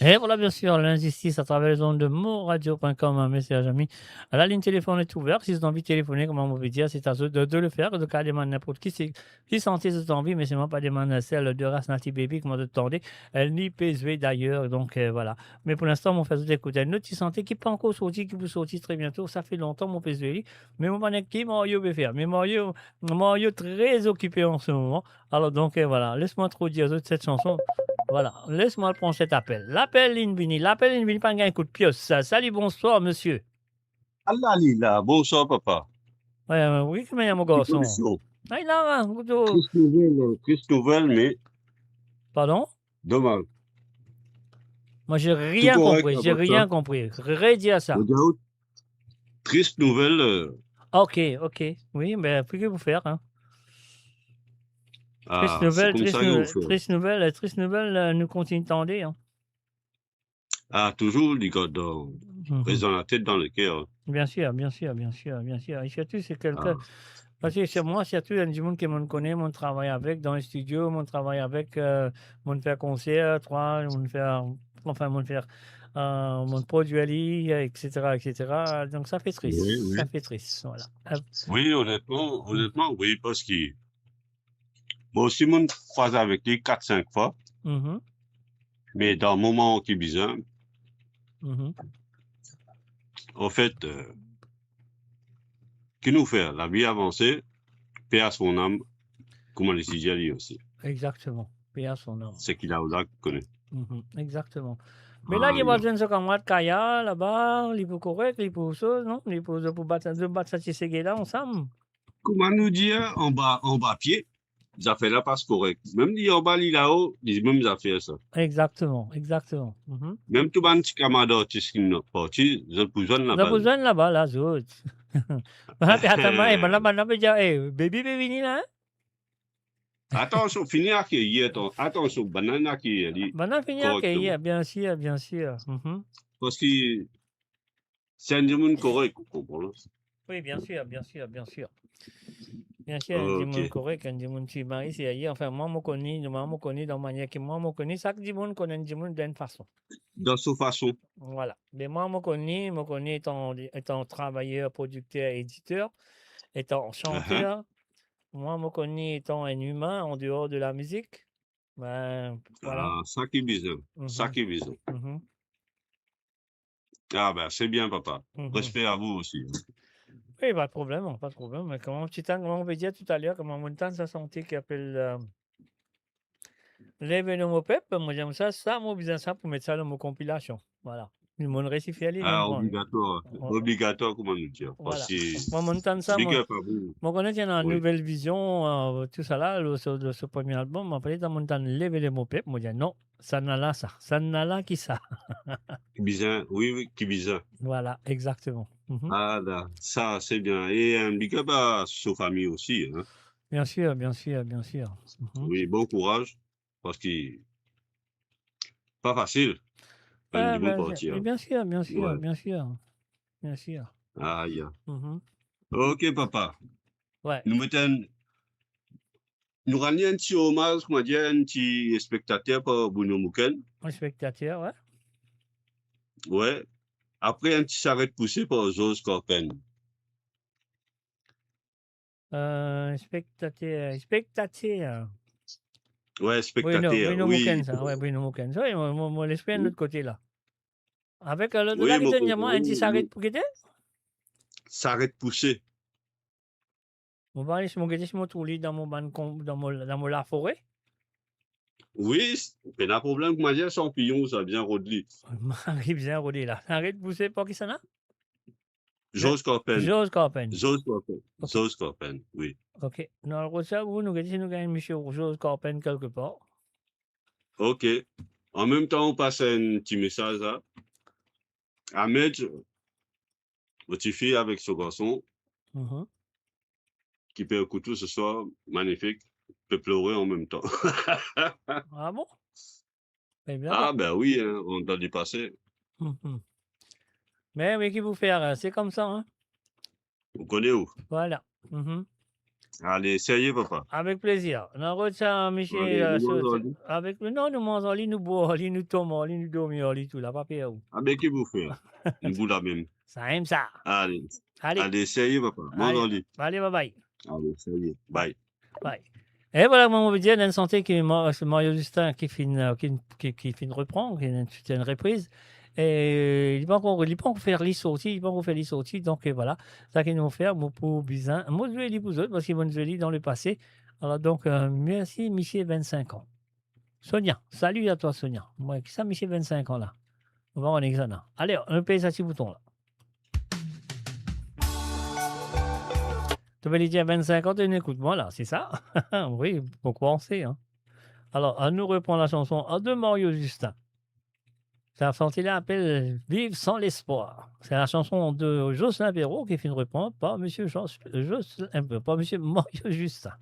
Et voilà, bien sûr, l'injustice à travers les ondes de moradio.com, un message ami. La ligne téléphone est ouverte. Si vous avez envie de téléphoner, comme on veut dire, c'est à eux de le faire. De cas demander n'importe qui sentait cette envie, mais c'est moi pas demander celle de Rasnati Baby, comme on attendait. Elle n'y pèse d'ailleurs, donc voilà. Mais pour l'instant, mon fait écouter une autre santé qui n'est pas encore sorti, qui vous sortir très bientôt. Ça fait longtemps, mon pèse. Mais mon manec qui, Mario veut faire. Mais Mario très occupé en ce moment. Alors donc voilà, laisse-moi trop dire cette chanson. Voilà, laisse-moi prendre cet appel. L'appel Linvini, pas un coup de pioche. Salut, bonsoir, monsieur. Allah Lila, bonsoir papa. Oui, comment est mon garçon? Ah, il a un couteau. Triste nouvelle, mais. Pardon? Dommage. Moi, j'ai rien compris. J'ai rien compris. Redis ça. Triste nouvelle. Ok. Oui, mais puis que vous faire, hein? Triste nouvelle, nous continuons de tendre. Hein. Ah, toujours, les gars, reste dans la tête, dans le cœur. Bien sûr. Et surtout, c'est quelqu'un. Parce que c'est moi, surtout, il y a du monde qui me connaît, mon travail avec, dans les studios, mon travail avec, mon faire concert, mon produit, etc. Donc, ça fait triste. Oui. Ça fait triste, voilà. Oui, honnêtement, oui, parce que. Moi aussi, je croise avec lui 4-5 fois. Mais dans le moment qui est bizarre, en fait, qui nous fait la vie avancée, paix à son âme, comme on les dit aussi. Exactement, paix à son âme. C'est qu'il a aussi connu. Exactement. Mais là, il y a besoin de ce qu'on Kaya, là-bas, il faut correct, il faut ça, non? Il faut battre ça, là ensemble. Comment nous dire en bas pied? Les affaires là passent correct. Même dit en bas, là-haut, les mêmes affaires, ça. Exactement. Même tout le petit camarade qui n'est pas parti, ils ont besoin là-bas. Ils ont besoin là-bas, là, autres. Attends, baby, ni là? Attention, fini à cueillir. Attention, banane à cueillir. Banane fini à cueillir, bien sûr, bien sûr. Parce que c'est un monde correct, vous comprenez? Oui, bien sûr, bien sûr, bien sûr. Bien sûr, un monde correct, un monde qui marie, c'est ailleurs. Enfin, moi, je connais dans la manière que moi, je connais. Chaque monde connaît un monde d'une façon. Dans sa façon. Voilà. Mais moi, je connais étant travailleur, producteur, éditeur, étant chanteur. Moi, je connais étant un humain en dehors de la musique. Ben, voilà. Ah, ça qui est bizarre. Ça qui est bizarre. Ah ben, c'est bien, papa. Respect à vous aussi. Oui, pas de problème, pas de problème. Mais comment on peut dire tout à l'heure, comment on sa santé qui appelle l'événement PEP, moi j'aime ça, moi besoin ça pour mettre ça dans mon compilation. Voilà. Le monde récifie aller. Ah, obligatoire. Obligatoire, comment nous dire. Voilà. Parce que moi, mon temps ça, big moi, up à vous. moi connais qu'il y a une Oui. nouvelle vision, tout ça là, ce premier album, m'a parlé dans mon temps l'événement PEP, moi je dis non, ça n'a là ça, ça n'a là qui ça. Qui bizarre, oui, qui bizarre. Voilà, exactement. Ah là, ça c'est bien. Et un big up à sa famille aussi. Hein. Bien sûr, bien sûr, bien sûr. Oui, bon courage. Parce que pas facile. Ouais, Du ben, monde partir. bien sûr, bien sûr, Ouais. bien sûr, bien sûr. Aïe. Mhm. Ok, papa. Ouais. Nous ramenons un petit hommage, comment dire, un petit spectateur pour Bruno Mouken. Un spectateur, ouais. Ouais. Après, un petit s'arrête poussé pour George Corpen. Spectateur. Ouais, spectateur. Bruno Oui. Mouken, ça. Ouais, Bruno Mouken. Ça, moi, l'espère de l'autre côté, là. Avec le Oui, la mon dernièrement, un petit oui, s'arrête pour quitter. S'arrête poussé. Mon mari, si mon gars, si mon trouve dans mon la forêt. Oui, mais le problème, comment dire, champignon, ça vient rodli. Marie bien rodé, là. Arrête de pousser pour qui ça n'a? George Corpen. George Corpen. George Corpen. George Corpen, oui. Ok. Dans le ça, vous nous si nous gagnons monsieur George Corpen quelque part. Ok. En même temps, on passe un petit message là. Ahmed, votre fille avec ce garçon qui peut écouter ce soir, magnifique, peut pleurer en même temps. Ah bon? Eh bien, Ah ben oui, hein, on doit y passer. Mais oui, qui vous faire, c'est comme ça, hein? Vous connaissez où? Voilà. Allez, sérieux, papa. Avec plaisir. On retient, monsieur, Allez, nous mangeons. avec non, nous mangeons, nous bois, nous tombons, nous dormons, tout là, pas pire. Avec qui vous faites? Nous vous la même. Ça aime ça. Allez. Allez. Allez, sérieux, papa. Mangeons-les. Allez, bye bye. Allez, sérieux. Bye. Bye. Et voilà, moi, on veut dire, dans la santé, c'est Mario Justin qui finit reprendre, qui est une reprise. Et il va encore faire les sorties, donc voilà, ça qu'ils nous faire, moi pour bizarre, moi je vais lire pour eux parce qu'ils vont nous lire dans le passé. Alors donc, merci Michel 25 ans. Sonia, salut à toi Sonia. Moi, qui ça Michel 25 ans là? On va en examen. Allez, on paye ce petit bouton là. Tu veux dire 25 ans, tu écoutes-moi là, c'est ça? Oui, pourquoi on sait, hein? Alors, on nous reprend la chanson de Mario Justin. La chanson-là appelle Vive sans l'espoir. C'est la chanson de Jocelyn Perrault qui est une reprendre par M. par M. Mario Justin.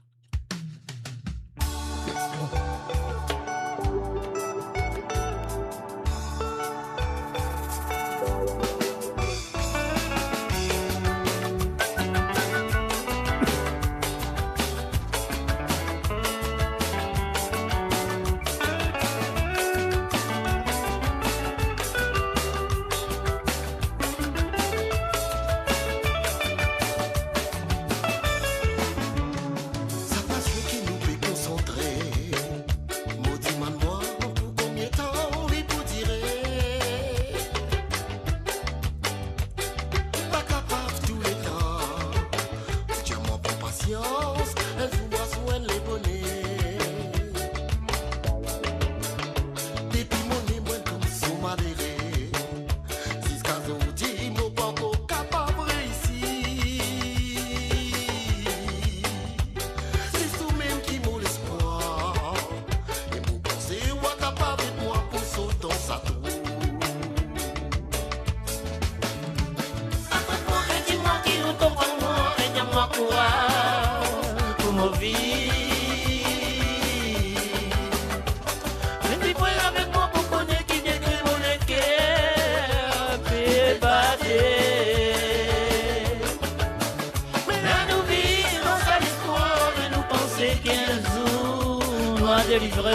nous a délivrés.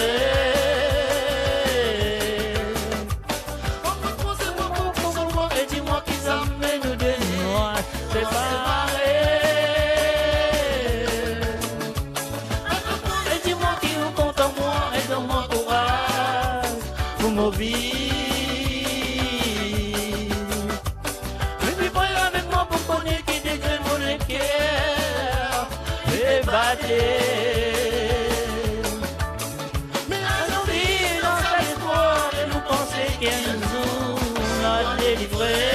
Et dis-moi qui ça met nous deux noirs séparés. Et dis-moi qui vous compte en moi et dans mon courage pour mon vie. Mais puis voyez avec moi pour connaître qui décrit mon cœur et battez. Mais à nous vivre dans cet espoir et nous penser qu'un jour nous a délivrés.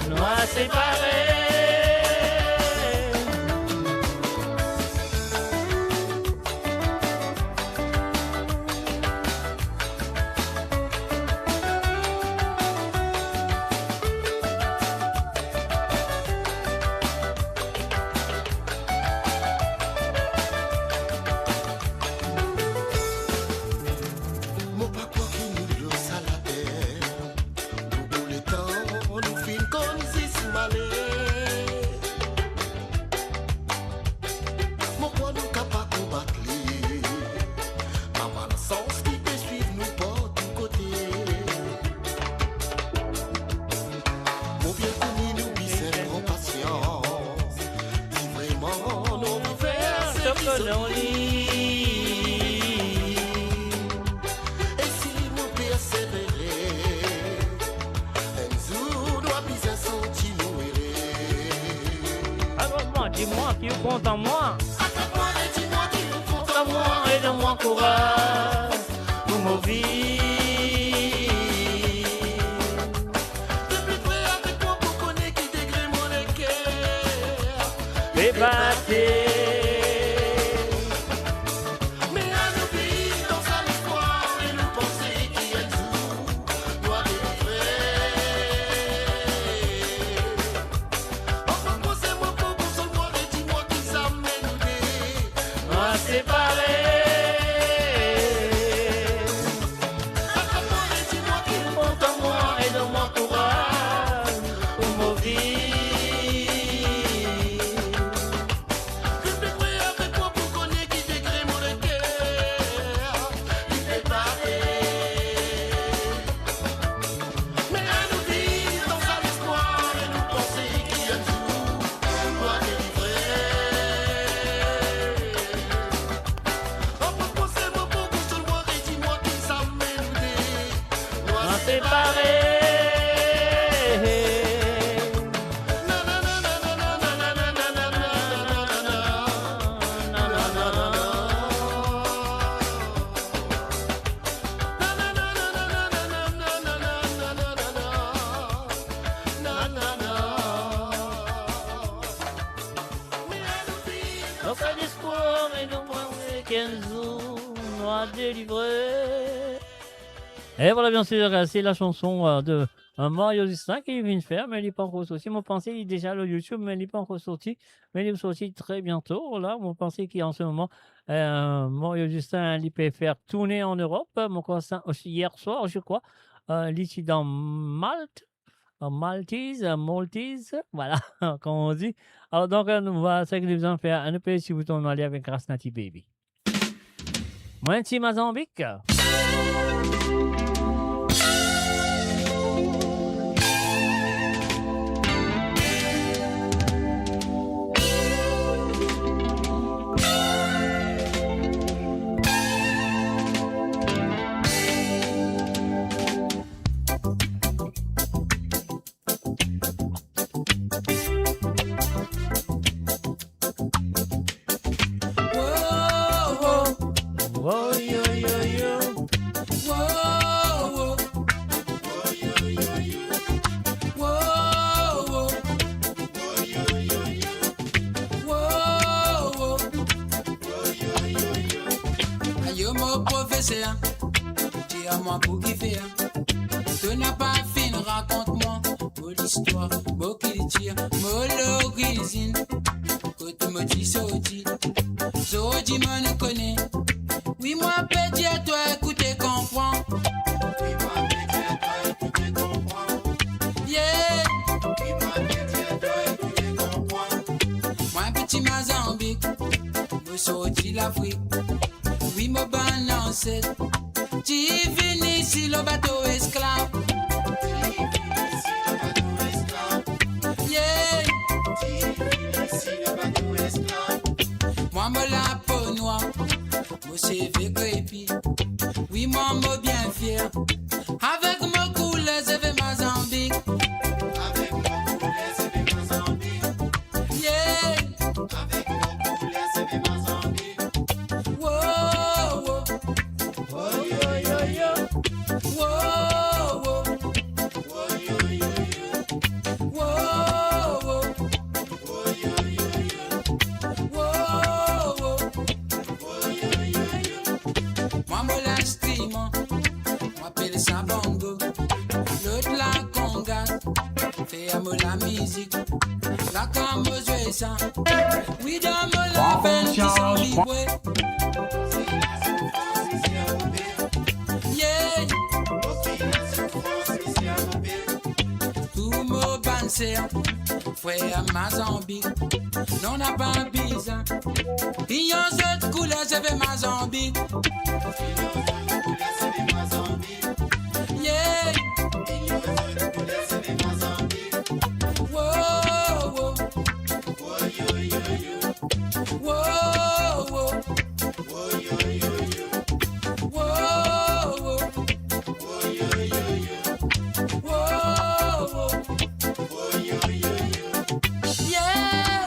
Nous a séparés. Mon pas quoi qui nous lance à la terre. Pour les temps, nous fin comme si c'est malé. Mon quoi nous capable combattre les. Maman le sens qui peut suivre nous par tout côté. Mon bien connu nous bisait en patience. Si vraiment nous veut faire ce que l'on et si nous persévérer, un jour doit bien sentir nous errer. Alors moi, dis-moi qui vous compte en moi. Attrape-moi et dis-moi qui nous compte en moi et donne-moi courage pour mon vie. T'es plus près avec moi pour connaître qui dégré mon cœur. Et battez. Mais à nous vivre dans un espoir et nous penser qu'il y a un jour doit délivrer. Enfin, moi c'est moi pour console-moi et dis-moi qui ça mène nous deux. Nous a séparés. Attrape-moi et dis-moi qui nous Compte en moi et donne-moi courage pour mon vie. T'es plus près avec moi pour connaître qui dégré mon cœur. Il fait parler. Mais à nous vivre dans un espoir et nous penser qu'il y a un jour doit délivrer. Enfin, pensez-moi pour console-moi et dis-moi qui ça mène nous deux. Nous a séparés. Dans un espoir et nous penser qu'un jour nous a délivrés. Et voilà, bien sûr, c'est la chanson de Mario Justin qui vient de faire, mais il n'est pas encore sorti. Moi, pensais qu'il est déjà sur YouTube, mais il n'est pas encore sorti. Mais il est sorti très bientôt. Là, moi, pensais qu'en ce moment, Mario Justin, il peut faire tourner en Europe. Mon constat aussi hier soir, je crois. Il est dans Malte. Maltese, voilà, comme on dit. Alors, donc, on va faire un peu si vous tournez aller avec Rasnati Baby. Moi, c'est Mozambique. Whoa, yo, yo, yo. Whoa, Ayo mon professeur, tu as moi pour kiffer. Tu n'as pas fini, raconte-moi l'histoire, mon qui tire, mon l'origine. Quand tu me dis Sodi, Sodi me connaît. Oui, moi, petit à toi, écoutez, comprends. Oui, moi, petit à toi, écoutez, comprends. Yeah. Oui, moi, petit à sorti Mozambique, me sorti l'Afrique. Oui, me balancer. Tu finis ici le bateau esclave. Yeah. Moi, me la peau noire, me CV crépi. Oui, moi, me bien fier. Avec me couleur, je vais Mozambique. Avec me couleur, je vais Mozambique. Yeah. Avec me couleur, je vais Mozambique. Wow, wow. Oh, yo, yo, yo. Wow, wow. Oh, yo, yo, yo. Wow, wow. Oh, yo, yo, yo. Wow, wow. Oh, yo, yo, yo. Moi, me la stream, m'appelle ça bongo. L'autre la conga, ferme la musique. La cam jouer ça. Oui, dans me la peine qui sont libres. Yeah. Tout me banser, frère Mozambique. Non, n'a pas besoin. Il y a cette couleur, je vais Mozambique. Yeah. Whoa, whoa. Whoa, yo, yo, yo. Whoa, whoa. Whoa, yo, yo, yo. Whoa, whoa. Whoa, yo, yo, yo. Whoa, whoa. Whoa, yo, yo, yo. Yeah.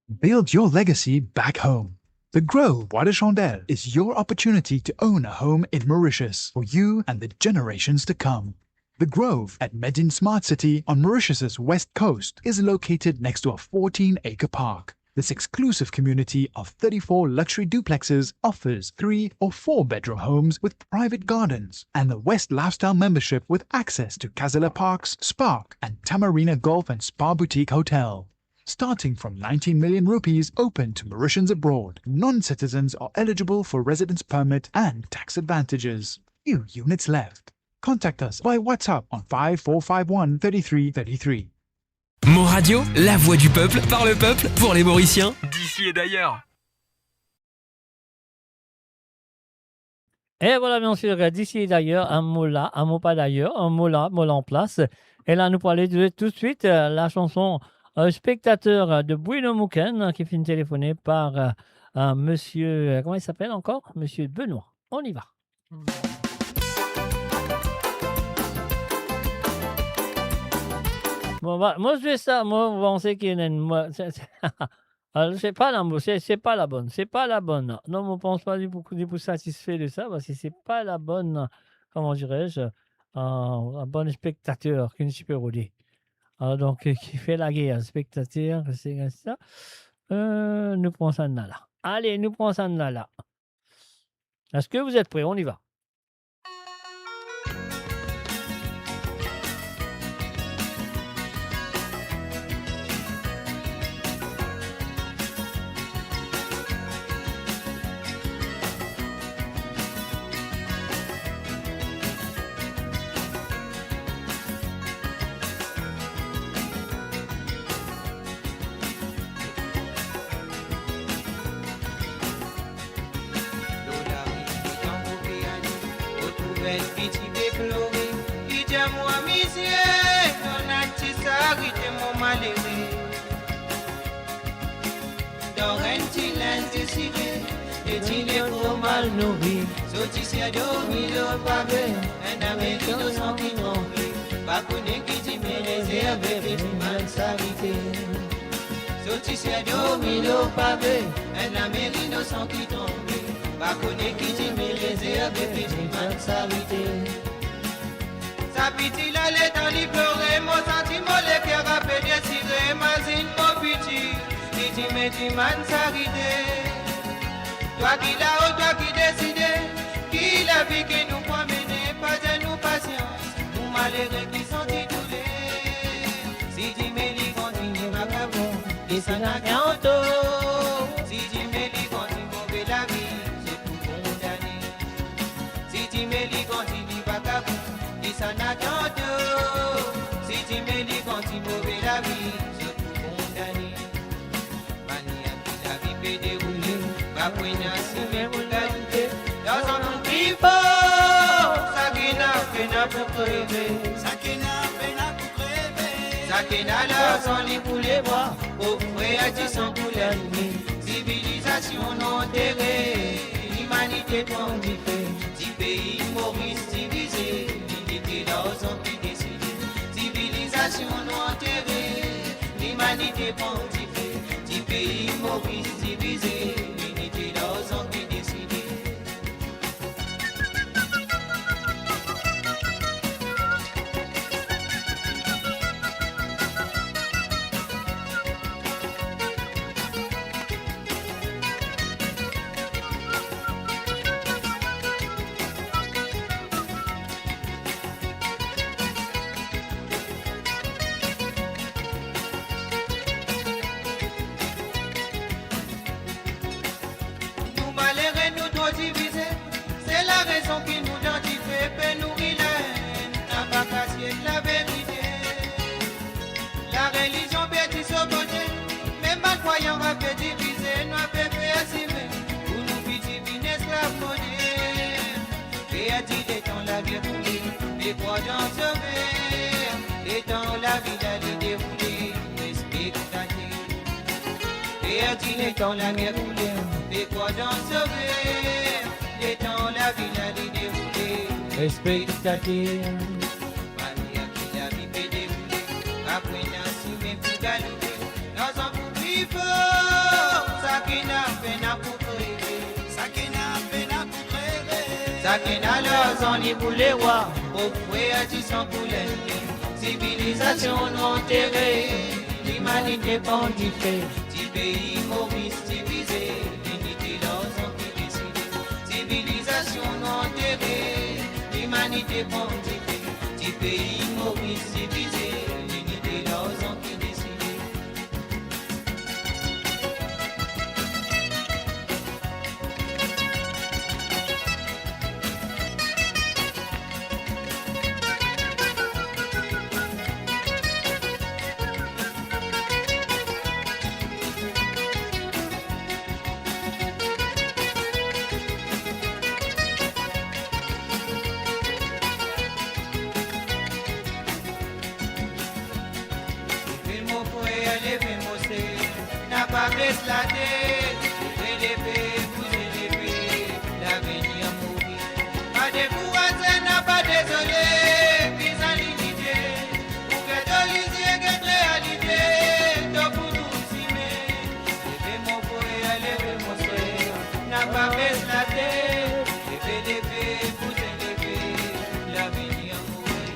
Build your legacy back home. The Grove Bois de Chandelle is your opportunity to own a home in Mauritius for you and the generations to come. The Grove at Medin Smart City on Mauritius's west coast is located next to a 14-acre park. This exclusive community of 34 luxury duplexes offers 3 or 4-bedroom homes with private gardens and the West Lifestyle membership with access to Casella Parks, Spark and Tamarina Golf and Spa Boutique Hotel. Starting from 19 million rupees open to Mauritians abroad, non-citizens are eligible for residence permit and tax advantages. Few units left. Contact us by WhatsApp on 5451 3333. Mo Radio, la voix du peuple, par le peuple, pour les Mauriciens, d'ici et d'ailleurs. Et voilà, bien sûr, d'ici et d'ailleurs, un mot là, un mot pas d'ailleurs, un mot là en place. Et là, nous parlons tout de suite la chanson Spectateur de Bruno Mouken qui finit téléphoné par monsieur, comment il s'appelle encore? Monsieur Benoît. On y va. Bon, moi, je fais ça. Moi, vous pensez qu'il y a une... c'est pas la bonne. C'est pas la bonne. C'est pas la bonne. Non, on ne pense pas du tout satisfait de ça parce que c'est pas la bonne, comment dirais-je, un bon spectateur qui est super rodé. Donc, qui fait la guerre, spectateur, c'est ça. Nous prenons ça de là. Allez, nous prenons ça de là. Est-ce que vous êtes prêts? On y va. Mal nourri, sorti à dormir le pavé, un américain sans qui tremble, pas connaît qui dit mes réserves et puis mal s'arrêter. Sorti à dormir le pavé, un américain sans qui tremble, pas connaît qui dit mes réserves et puis mal s'arrêter. Sa petite là, les temps li pleurer, mon sentiment, le cœur a fait désirer, ma zine, mon petit, qui dit mais du mal s'arrêter. Toi qui là-haut, toi qui décide, qui la vie qui nous promène, pas de nous patience, nous malheureux qui sont titulés. Si tu me lis continue ma cabot, et ça n'a qu'un auto. Si tu me lis continue mauvais la vie, c'est tout condamné. Si tu me lis continue ma cabot, et ça n'a qu'un auto. Si tu me lis continue mauvais la vie, c'est tout condamné. Mania qui la vie peut dérouler. Après si mes modalités, dans un monde qui faut, ça qui n'a fait pour crever, ça qui n'a fait pour crever, ça qui n'a l'argent pour les bras, au frais à 10 ans pour la nuit, civilisation enterrée, l'humanité pontifée, 10 pays Maurice divisés, l'unité l'argent qui décide, civilisation enterrée, l'humanité pontifée, 10 pays Maurice divisés. Qui nous identifie, peut nourrir la haine, n'a pas cassé la vérité. La religion bêtise au beauté, même ma croyant va faire diviser, nous fait faire assumer, pour nous vitiner esclaves modèles. Et a-t-il des temps la vie roulée, des croyants sauvés, des temps la vie d'aller dérouler, respectateur. Et a-t-il des temps la vie roulée, des croyants sauvés, des temps la vie d'aller dérouler, respectateur. Mania qui la vie peut dérouler, après n'a su même plus galouper, dans un coup plus fort. La canale en est pour les rois, au fouet à 10 ans pour les civilisation non enterrée, l'humanité pontifiée, petit pays Maurice divisé, l'unité d'argent qui décide. Civilisation non enterrée, l'humanité pontifiée, petit pays Maurice divisé, l'unité d'argent qui décide. Baisse la tête, élevez, vous élevez, l'avenir mourir. Pas découragé, n'a pas désolé, puis en limité, pour que de l'isier que réalité, de pour nous simer. Levez mon frère, levez mon frère, n'a pas baisse la tête, élevez, vous élevez, l'avenir mourir.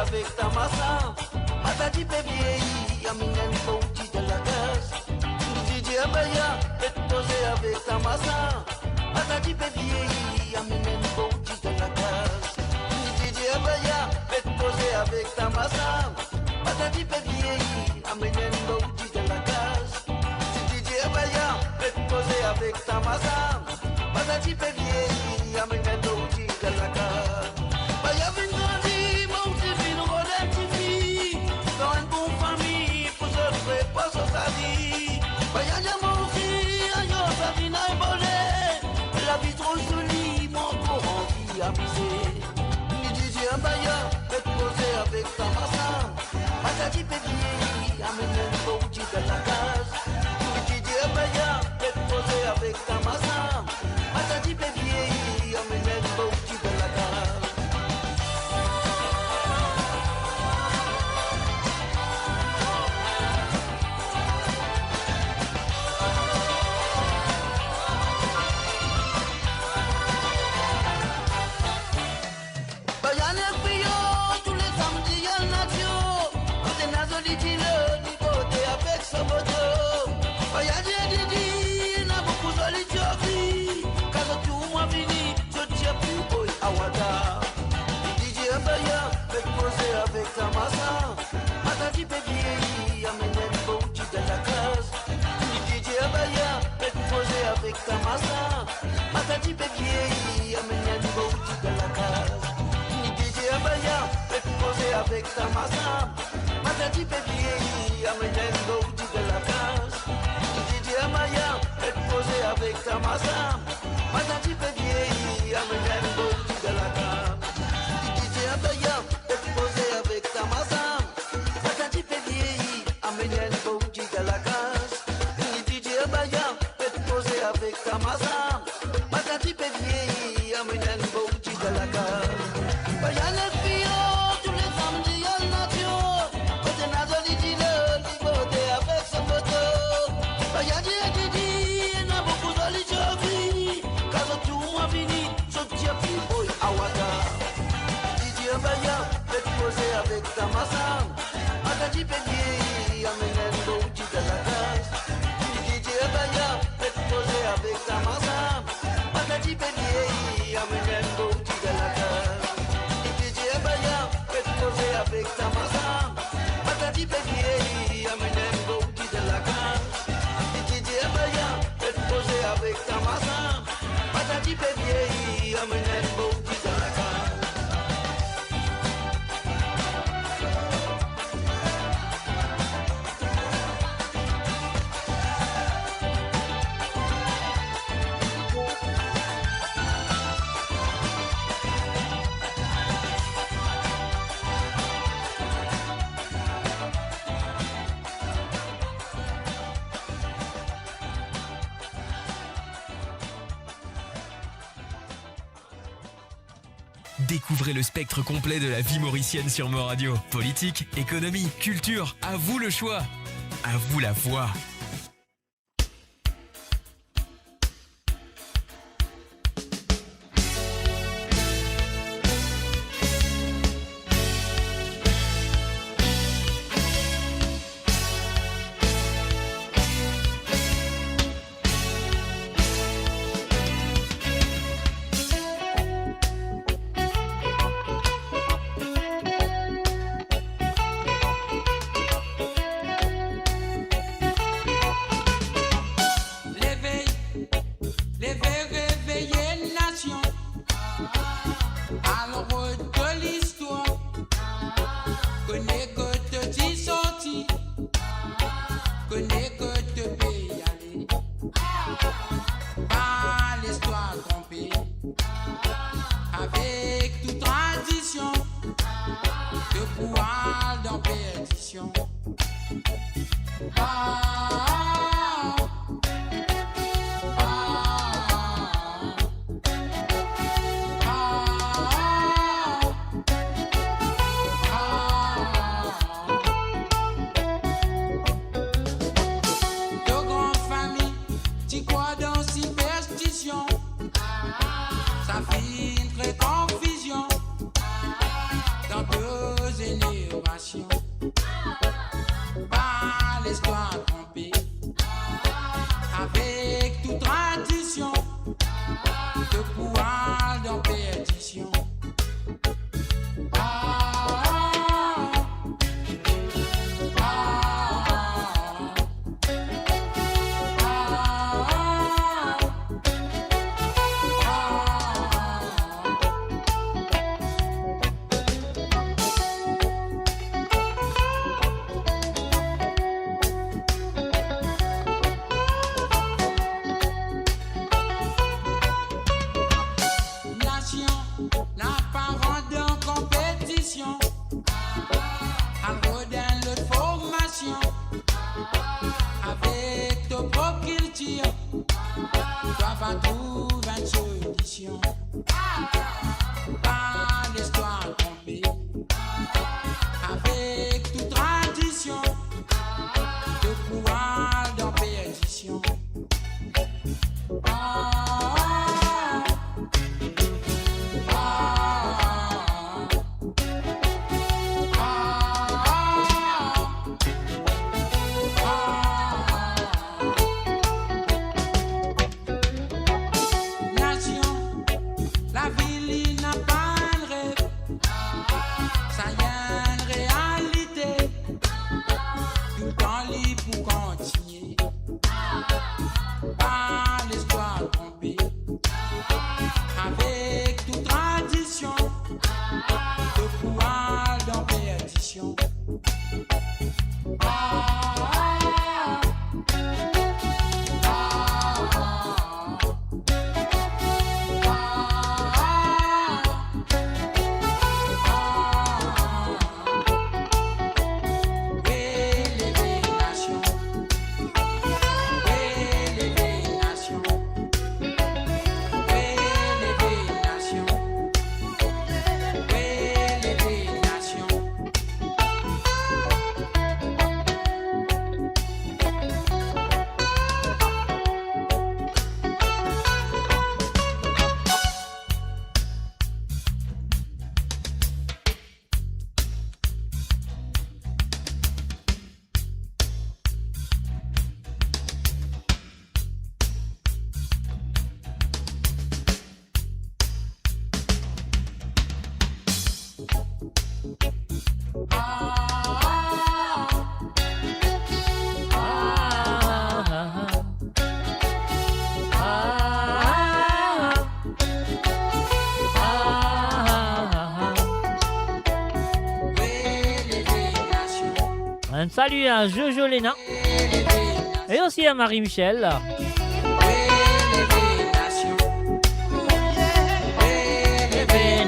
Avec ta massa, patati pébiei, aminen pouti de la gaz. DJ Abaya, et posé avec ta massa, patati pébiei, aminen pouti de la gaz. DJ Abaya, et posé avec ta massa, patati pébiei, aminen pouti de la gaz. DJ Abaya, et posé avec ta massa, patati pébiei, aminen pouti de la gaz. Baya vingandi. La vie trop jolie, mon corps envie amusé. Ni DJ Abaya, être posé avec ta massa. Patati pédier, amène un bouti de la case. Ni DJ Abaya, être posé avec ta massa. Patati pédier, amène un bouti de la case. Avec ta massa, patati pédier, amène un bouti de la case. DJ Abaya, posé avec ta massa, patati pédier, amène un bouti de la case. DJ Abaya, posé avec ta massa, patati pédier, amène un bouti de la case. DJ Abaya, posé avec ta massa, patati pédier, amène un bouti de la case. DJ Abaya, posé avec ta massa, patati pédier, amène un bouti de la case. DJ Abaya, posé avec ta massa, patati pédier, amène un bouti de la case. Baya les filles, tous les samedis à la nature, côté Nazoli dit le liberté avec sa moto. Baya dit, n'a beaucoup de l'idée, car tout moi fini, je tiens plus boy à Wada. DJ Abaya, posé avec ta massa, patati pédier, amène un bouti de la case. DJ Abaya, posé avec ta massa, patati pédier, amène un bouti de la case. DJ Abaya, posé avec ta massa, patati pédier, amène un bouti de la case. DJ Abaya, petit peu vieilli, on me lève beau petit talaga. Découvrez le spectre complet de la vie mauricienne sur Mo Radio. Politique, économie, culture, à vous le choix. À vous la voix. La ville n'a pas un rêve, ça y est une réalité. Un salut à Jojo Léna. Et aussi à Marie-Michel.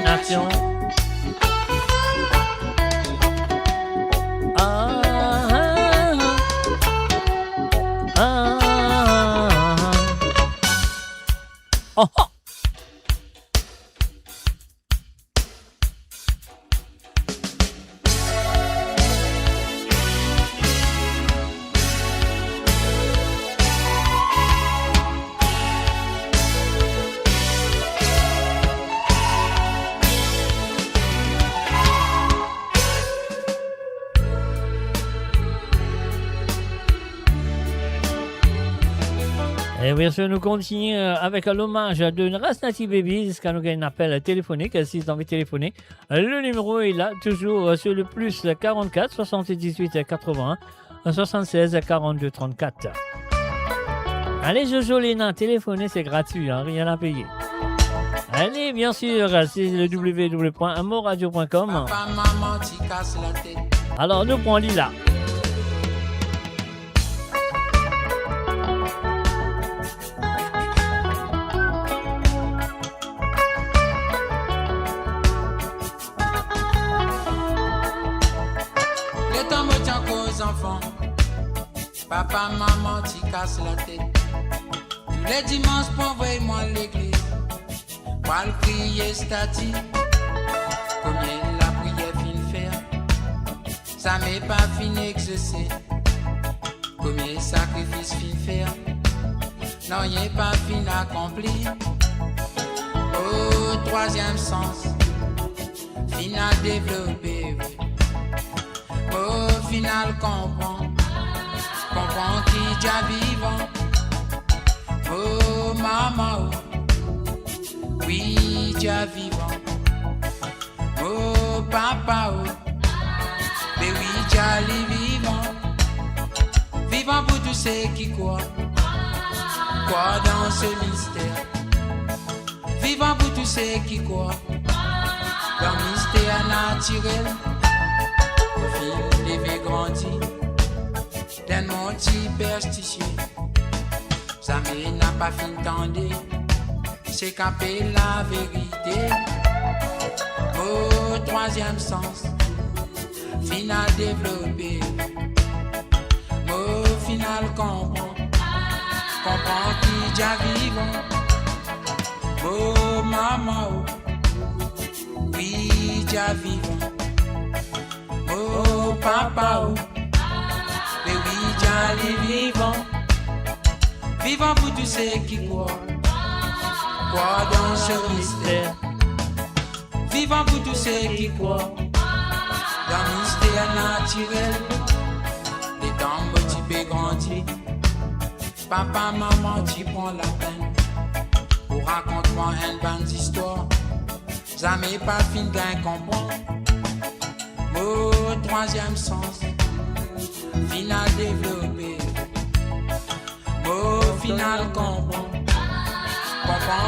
Nation. Oh, oh. Et bien sûr, nous continuons avec l'hommage de Rasnati Baby, jusqu'à nous un appel téléphonique. Si vous avez envie de téléphoner, le numéro est là, toujours sur le plus 44 78 81 76 42 34. Allez, Jojo Léna, téléphoner, c'est gratuit, hein, rien à payer. Allez, bien sûr, c'est le www.moradio.com. Alors, nous prenons Lila. Enfants, papa, maman, t'y casse la tête. Tous les dimanches, pour envoyer moi l'église, pour le prier stati. Combien la prière fin faire, ça m'est pas fin exaucé. Combien sacrifice fin faire, non, y est pas fin accompli. Au troisième sens, fin à développer. Au final, comprends qui déjà vivant. Oh maman, oh, oui, déjà vivant. Oh papa, oh, mais oui, déjà vivant. Vivant pour tous ceux qui croient dans ce mystère. Vivant pour tous ceux qui croient dans le mystère naturel. Levé grandi d'un monde superstitieux. Ça n'a pas fin tendé, c'est camper la vérité. Au troisième sens, final développé. Au final comprend qui déjà vivant. Oh maman, oh, oui, déjà vivant. Oh papa, oh, mais oui, j'allais vivant. Vivant pour tous ceux qui croient dans ce mystère. Vivant pour tous ceux qui croient dans le mystère naturel. Les temps tu peux grandir. Papa, maman, tu prends la peine pour raconter-moi une bonne histoire. Ça m'est pas fin d'un comprendre. Au troisième sens, final développé. Au final comprend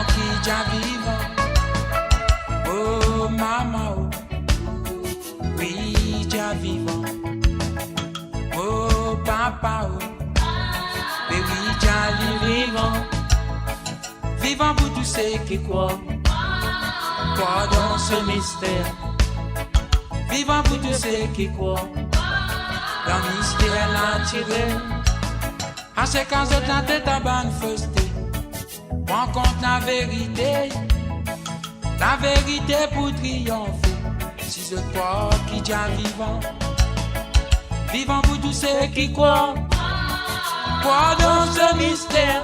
qui déjà vivant. Oh maman, oh, oui, déjà vivant. Oh papa, oh, mais oui, déjà vivant. Vivant pour tous ceux qui croient dans ce mystère. Vivant pour tous ceux qui croient dans le mystère naturel. À ces cas de la tête à bonne fausseté, prends compte la vérité pour triompher. Si je crois qui déjà vivant, vivant pour tous ceux qui croient dans ce mystère.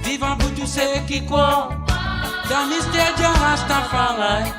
Vivant pour tous ceux qui croient dans le mystère de Rastafari.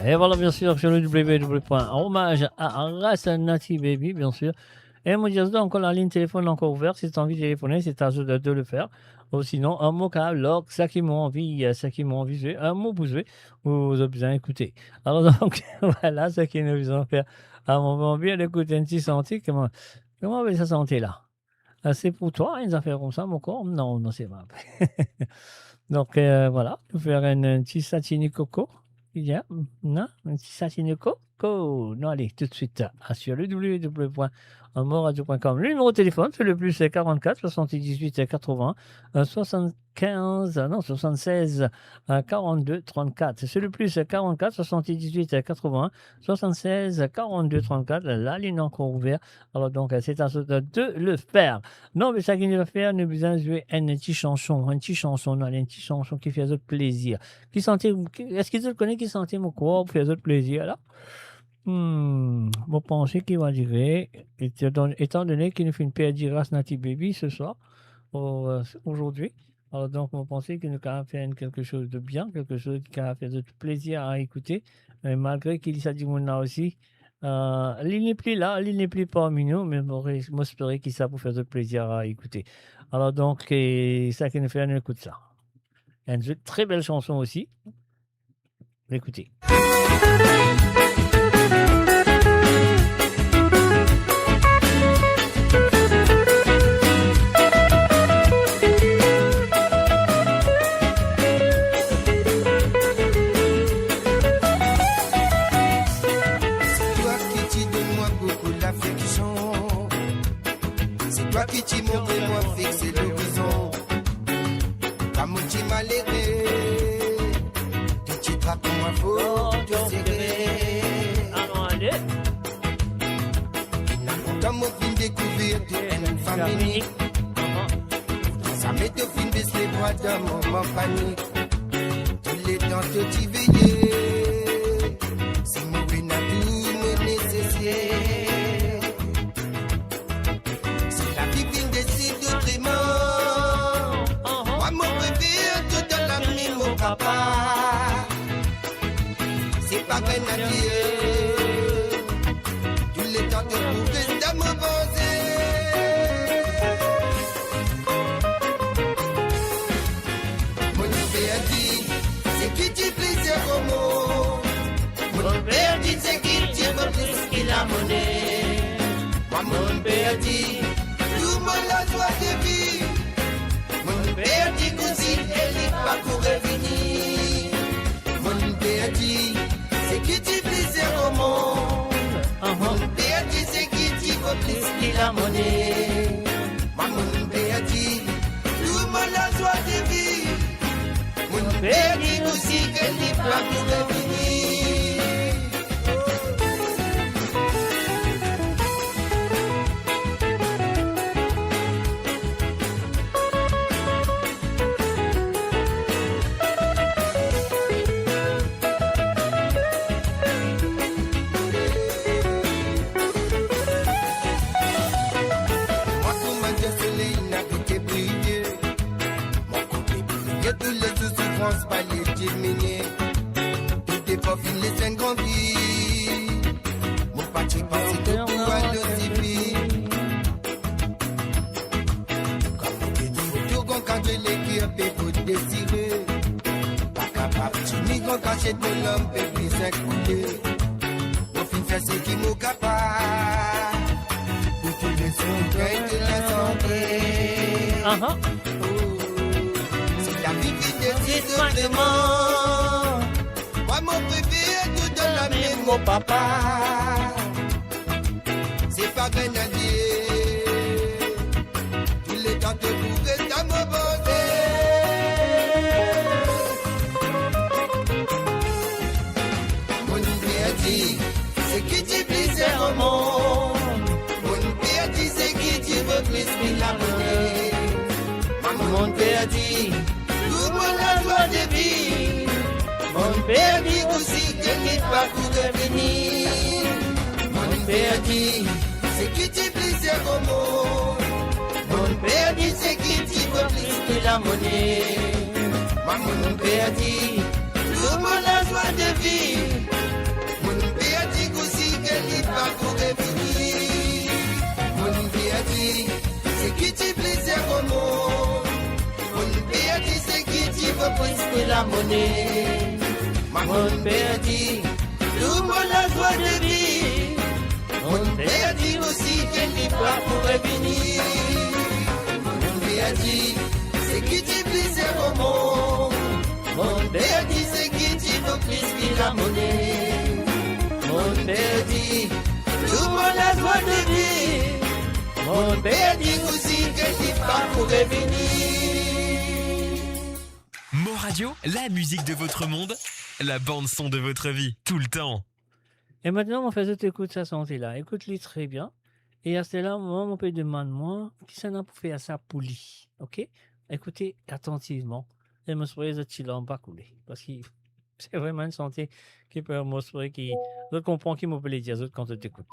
Et voilà, bien sûr, sur le www.hommage à Rasnati Baby, bien sûr. Et mon Dieu, encore la ligne téléphone encore ouverte. Si tu as envie de téléphoner, c'est à vous de le faire. Ou sinon, un mot log, ça qui m'a envie, un mot bousé, vous avez besoin d'écouter. Alors donc, voilà ce qui nous besoin de faire. À mon moment bien d'écouter une petite santé. Comment va sa santé là? C'est pour toi, une affaire comme ça, mon corps? Non, c'est pas. Donc voilà, nous faire un petit satine coco. Non, un petit satine coco. Non, allez, tout de suite, sur le www.moradio.com. Le numéro de téléphone, c'est le plus 44 78 80 76 42 34. C'est le plus 44 78 80 76 42 34. La ligne encore ouverte. Alors donc, c'est à de le faire. Non, mais ça qu'il va faire, nous besoin de jouer une petite chanson, non, une petite chanson qui fait d'autres plaisir. Est-ce qu'ils connaissent qui sentait mon corps pour faire d'autres plaisir là? Vous pensez qu'il va dire, étant donné qu'il nous fait une perdue Rasnati Baby ce soir, aujourd'hui, alors donc vous pensez qu'il nous a fait quelque chose de bien, quelque chose qui a fait de plaisir à écouter, malgré qu'il s'est dit là aussi, il n'est plus là, il n'est plus parmi nous, mais j'espère qu'il ça pour faire de plaisir à écouter. Alors donc, ça qui nous fait, on écoute ça. Il y a une très belle chanson aussi. Écoutez. Qui t'y montre moi fixer l'horizon. Comme tu m'as l'aidé, tu trappes moi faux, tu sais. Alors allez. Il n'a longtemps mon fin découvrir une famille. Ça m'est de fin baisser les bras d'un moment panique. Tous les temps que tu veillais, c'est mourir n'a tout me nécessaire. Papa, c'est pas vrai à dire. Tous les temps de bouger, de me poser. Mon père dit, c'est qui dit plaisir au mot. Mon père dit, c'est qui dit plus qu'il a monnaie. Moi, mon père dit, tout le monde a joie de vie. Mon père dit, cousine, elle est pas pour revenir. Mon père dit, c'est qui dit plaisir au monde. Mon père dit, c'est qui dit vaut plus qu'il a monnaie. Moi, mon père dit, tout le monde a joie de vie. Mon père dit aussi qu'elle n'est pas pour revenir. Pas les diminuer, tout est pas fini, les cinq grands vies. Mon parti passe de pouvoir le civil. Comme on dit, tout qu'on cadre l'équipe et faut désirer. Pas capable, tu n'y qu'on cache de l'homme et puis s'écouter. On finit faire ce qui nous capable. Pour tous les soins de la santé. La vie qui décide vraiment. Moi mon préféré tout de la même mon papa. C'est pas grenadier. Tous les temps de bourrer dans mon bordé. Mon père dit, c'est qui dit plaisir au monde. Mon père dit, c'est qui dit veut plus qu'il a monnaie. Mon père dit, tout le monde a joie de vie. Mon père dit aussi qu'elle n'est pas pour revenir. Mon père dit, c'est qui dit plaisir au monde. Mon père dit, c'est qui dit veut plus que la monnaie. Mon père dit, tout le monde a joie de vie. pas pour revenir. Mon perdu, c'est qui t'y plaisir comme moi. Mon perdu, c'est qui t'y veut plus que la monnaie. Mon perdu, tout le monde a droit de vivre. Mon perdu aussi, qu'elle n'est pas pour revenir. Mon perdu, c'est qui t'y plaisir comme moi. Mon père dit c'est qui tu veux plus que la monnaie. Mon père dit tout le monde a droit de vivre. Mon père dit aussi que tu pas pour revenir. Mo Radio, la musique de votre monde, la bande son de votre vie, tout le temps. Et maintenant, mon frère, tu écoutes sa santé là. Écoute-les très bien. Et à ce là, moi, mon père demande moi, qui ça n'a pour faire ça pour lui. Ok? Écoutez attentivement. Et me souhaite de chill en bas couler. Parce que c'est vraiment une santé qui peut me souhaiter qui. Je comprends qui m'appelle les dire quand tu t'écoutes.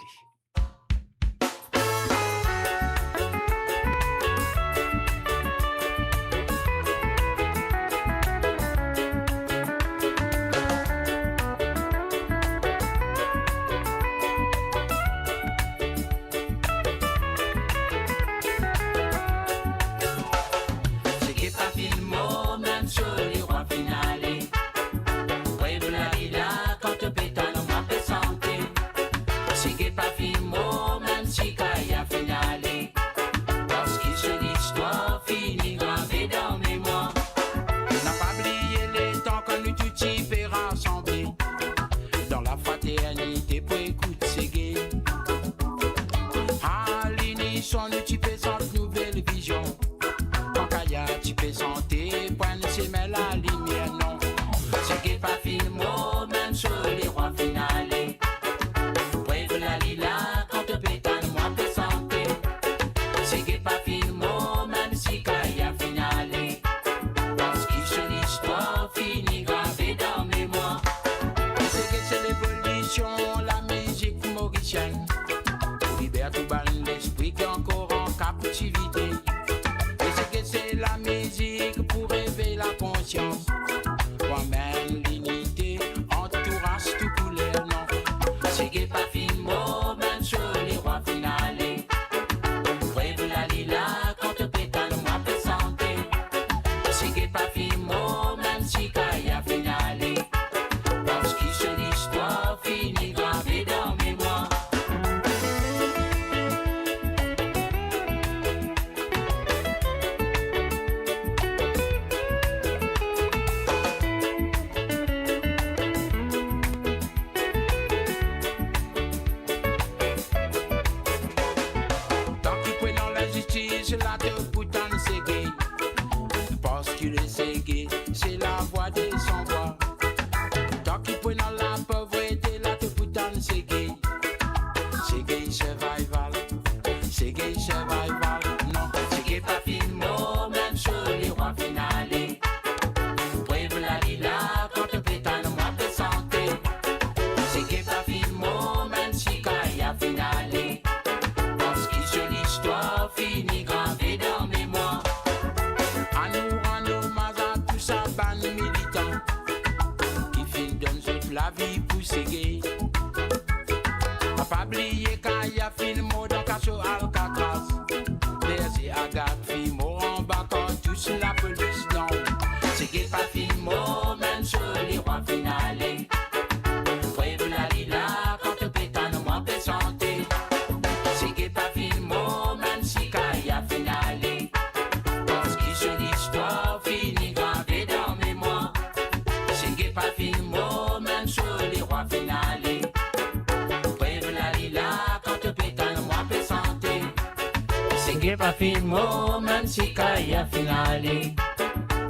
Pas film, même si Kaya finale.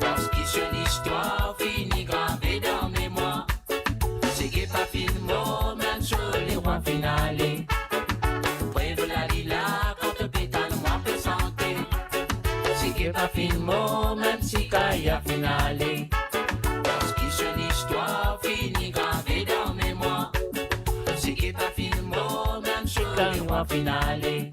Parce que sur l'histoire finit gravée dans mémoire. C'est pas film, même sur les rois finale. Brève la lila, quand pétale, moi peut santé. C'est pas film, même si Kaya finale. Parce que sur l'histoire finit gravée dans mémoire. C'est pas film, même sur les rois finale.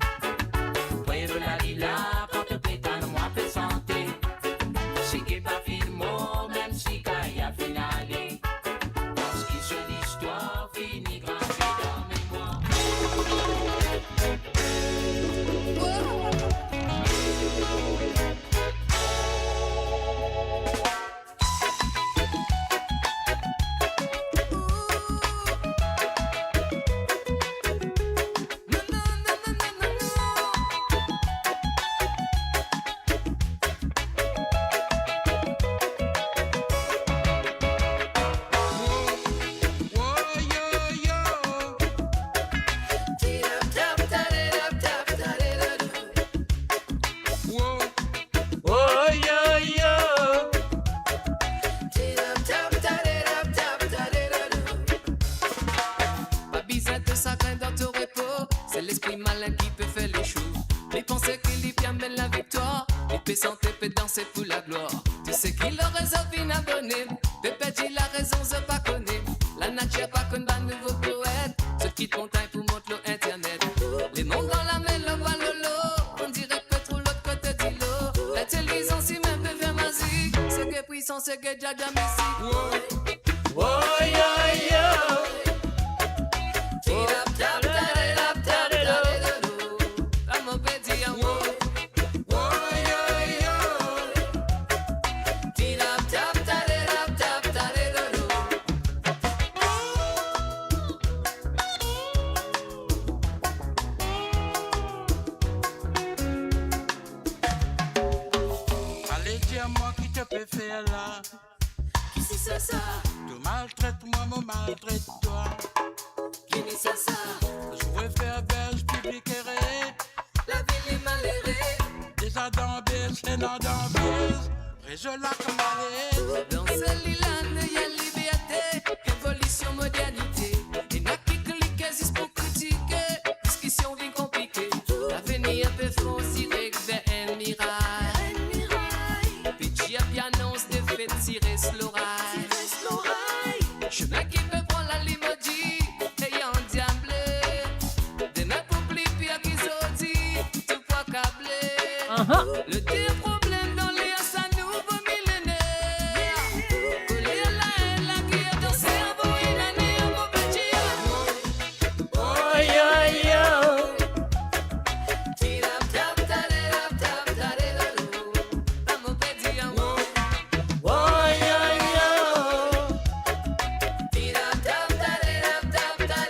Tu sais qu'il a raison, fin abonné. Pépé dit la raison, je pas connais. La nature pas qu'on bat nouveau poète. Je quitte montagne pour montrer l'internet. Les noms dans la main, le voit le lot. On dirait que trop l'autre côté du lot. La télévision, si même peut faire musique. C'est que puissant, c'est que Jaja Messi. Oh, yo, yo. Allez, dis-moi qui te peut faire là. Qui c'est ça? Tu maltraites moi, me maltraite toi. Qui dit ça? Je veux faire belge public et ré. La ville est malhérée. Déjà dans Belge, et non dans Belge. Et je la comme allez. Dans ce lilan, il y a liberté, évolution, modernité. Et n'a qui clique juste pour critiquer. Discussion bien compliquée. L'avenir peut foncer vers un mirail. Puis tu as bien annonce de fait tirer slow ride. Chemin qui peut prendre la limoji, ayant diablé. Demain pour plus pire qu'ils ont dit, tu vois câblé. Le pire problème dans les ça nouveau millénaire. Coller la haine, la qui est dans le cerveau, une année en mauvais dia. Oh yo yo. Tap tap tap tap tap tap mauvais dia. Oh yo yo. Tap tap tap tap tap.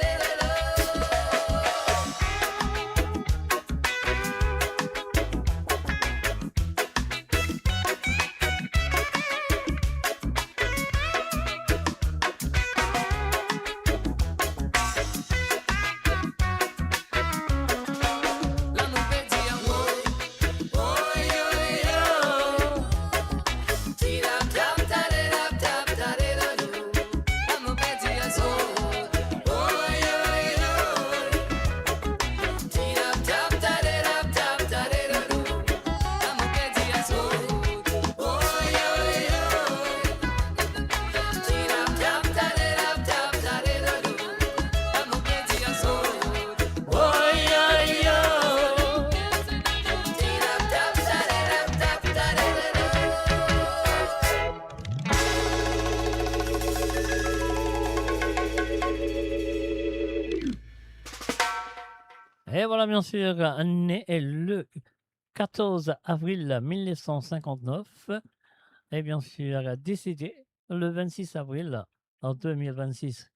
Et voilà, bien sûr, né le 14 avril 1959. Et bien sûr, décédé le 26 avril en 2026.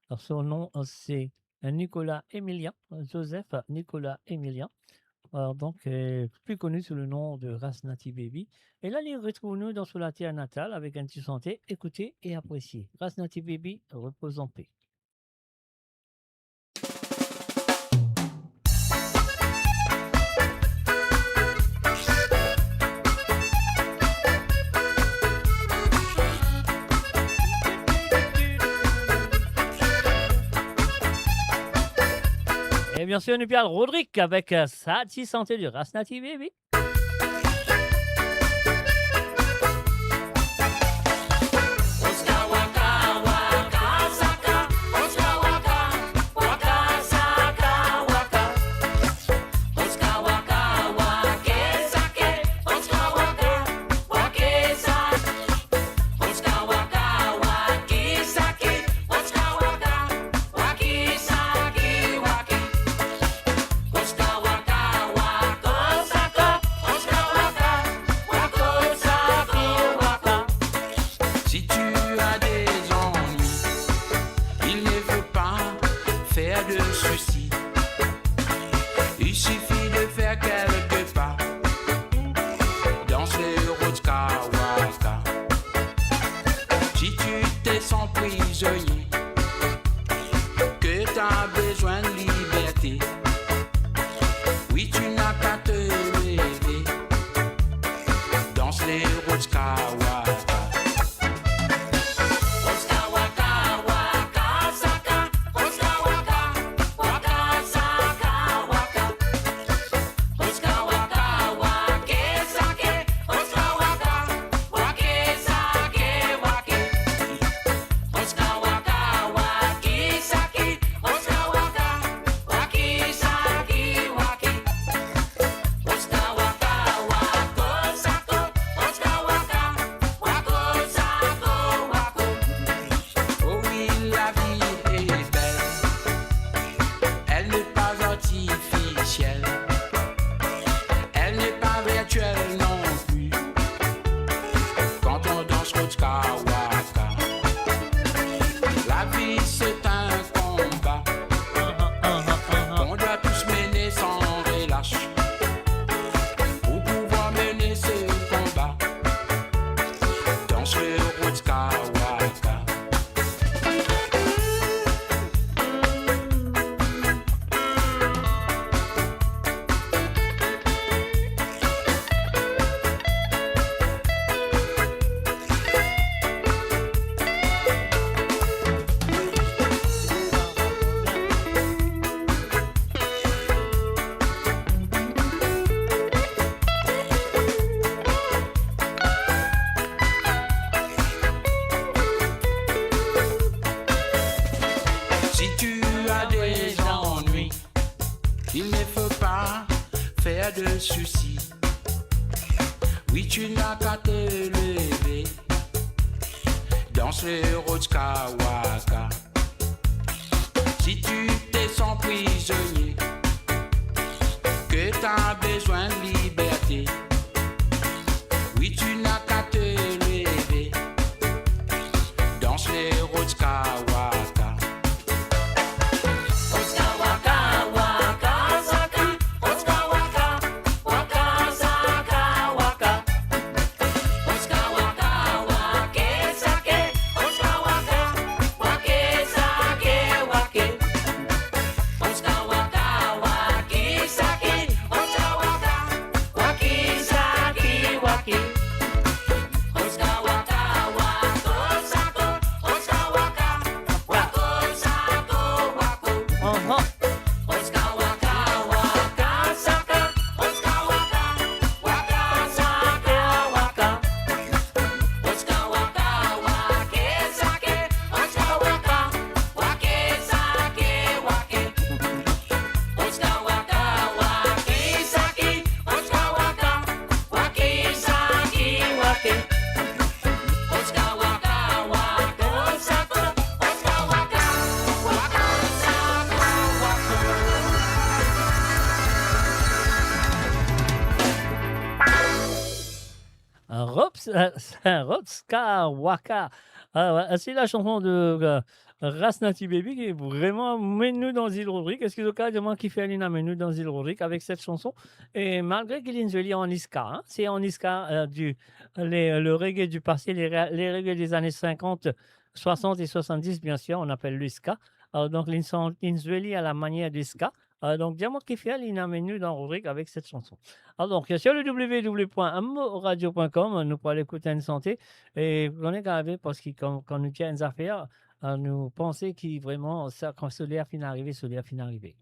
Alors, son nom, c'est Nicolas Emilien, Joseph Nicolas Emilien. Alors, donc, plus connu sous le nom de Rasnati Baby. Et là, il retrouve-nous dans la terre natale avec un petit chanté. Écoutez et appréciez. Rasnati Baby, repose en paix. Et bien sûr, nous parle Rodrigue avec sa petite santé du Rasnati Baby. Si tu as des ennuis, il ne faut pas faire de soucis. Il suffit de faire quelques pas dans ce Rodska Waka. Si tu te sens prisonnier, que t'as besoin de liberté, oui, tu n'as qu'à te lever. Danse les Rodska Waka. de soucis. Oui, tu n'as qu'à te lever. Danse le Rotska Waka. Si tu te sens prisonnier, que t'as besoin de liberté, oui, tu n'as qu'à te lever. Danse le Rotska Waka. Rotska Waka, Waka, Saka. Rotska Waka, Waka, Saka, Waka. Rotska Waka, Wake, Sake. Rotska Waka, Wake, Sake, Wake. Rotska Waka, Wake, Sake. Rotska Waka, Wake, Sake, Wake. Rotska Waka, Wako, Sako. Rotska Waka, Wako, Sako, Wako. Rotska Waka, Waka, Saka. Rotska Waka, Waka, Saka, Waka. Rotska Waka, Wake, Sake. Rotska Waka, Wake, Sake, Wake. Rotska Waka, Wake, Sake. Rotska Waka, Wake, Sake, Wake. Rotska Waka, Wako, Sako. Rotska Waka, Wako, Sako, Wako. Rotska Waka. Ah ouais, c'est la chanson de Rasnati Baby qui est vraiment mets-nous dans île Rodrigue. Est-ce que le cas de moi qui fait Alina mets-nous dans île Rodrigue avec cette chanson? Et malgré qu'il est joli en Iska, hein, c'est en Iska le reggae du passé, les reggae des années 50, 60 et 70, bien sûr, on appelle l'Iska. Donc, ils sont joli à la manière du Ska. Donc, dis-moi qui fait Alina mets-nous dans Rodrigue avec cette chanson. Alors, donc, sur le www.moradio.com, nous pourrons l'écouter en santé. Et on est gravé parce que quand nous tient une affaire, nous pensons que vraiment, ça, quand Solaire finit d'arriver, Solaire finit d'arriver.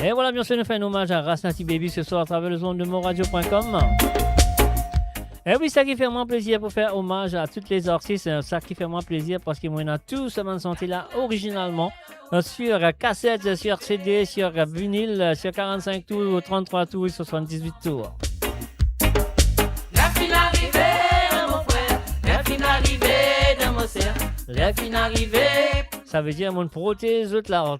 Et voilà, bien sûr, nous faisons un hommage à Rasnati Baby ce soir à travers le zone de moradio.com. Et oui, ça qui fait moins plaisir pour faire hommage à toutes les artistes, ça qui fait moins plaisir parce qu'on a tous ce senti là originalement sur cassette, sur CD, sur vinyle, sur 45 tours, 33 tours, 78 tours. La fin arrivée de mon frère, la fin arrivée de mon sœur, la fin arrivée. Ça veut dire mon prothèse autres là.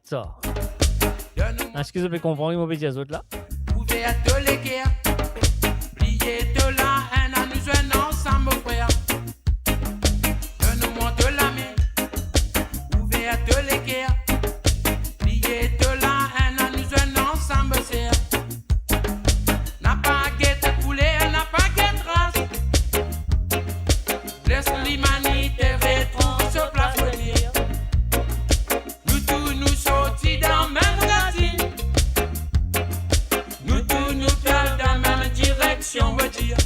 Est-ce que vous pouvez comprendre mon petit autres là? Pouvez à tous les guerres, plier de là. Ensemble, mon frère, donne-moi de la main, ouvert de l'équerre, plié de la haine, nous un ensemble, c'est n'a pas guette poulet, n'a pas guette race, laisse l'humanité rétro se place au dire. Nous tous nous sortis dans la même racine, nous tous nous perdons dans la même direction, on va dire.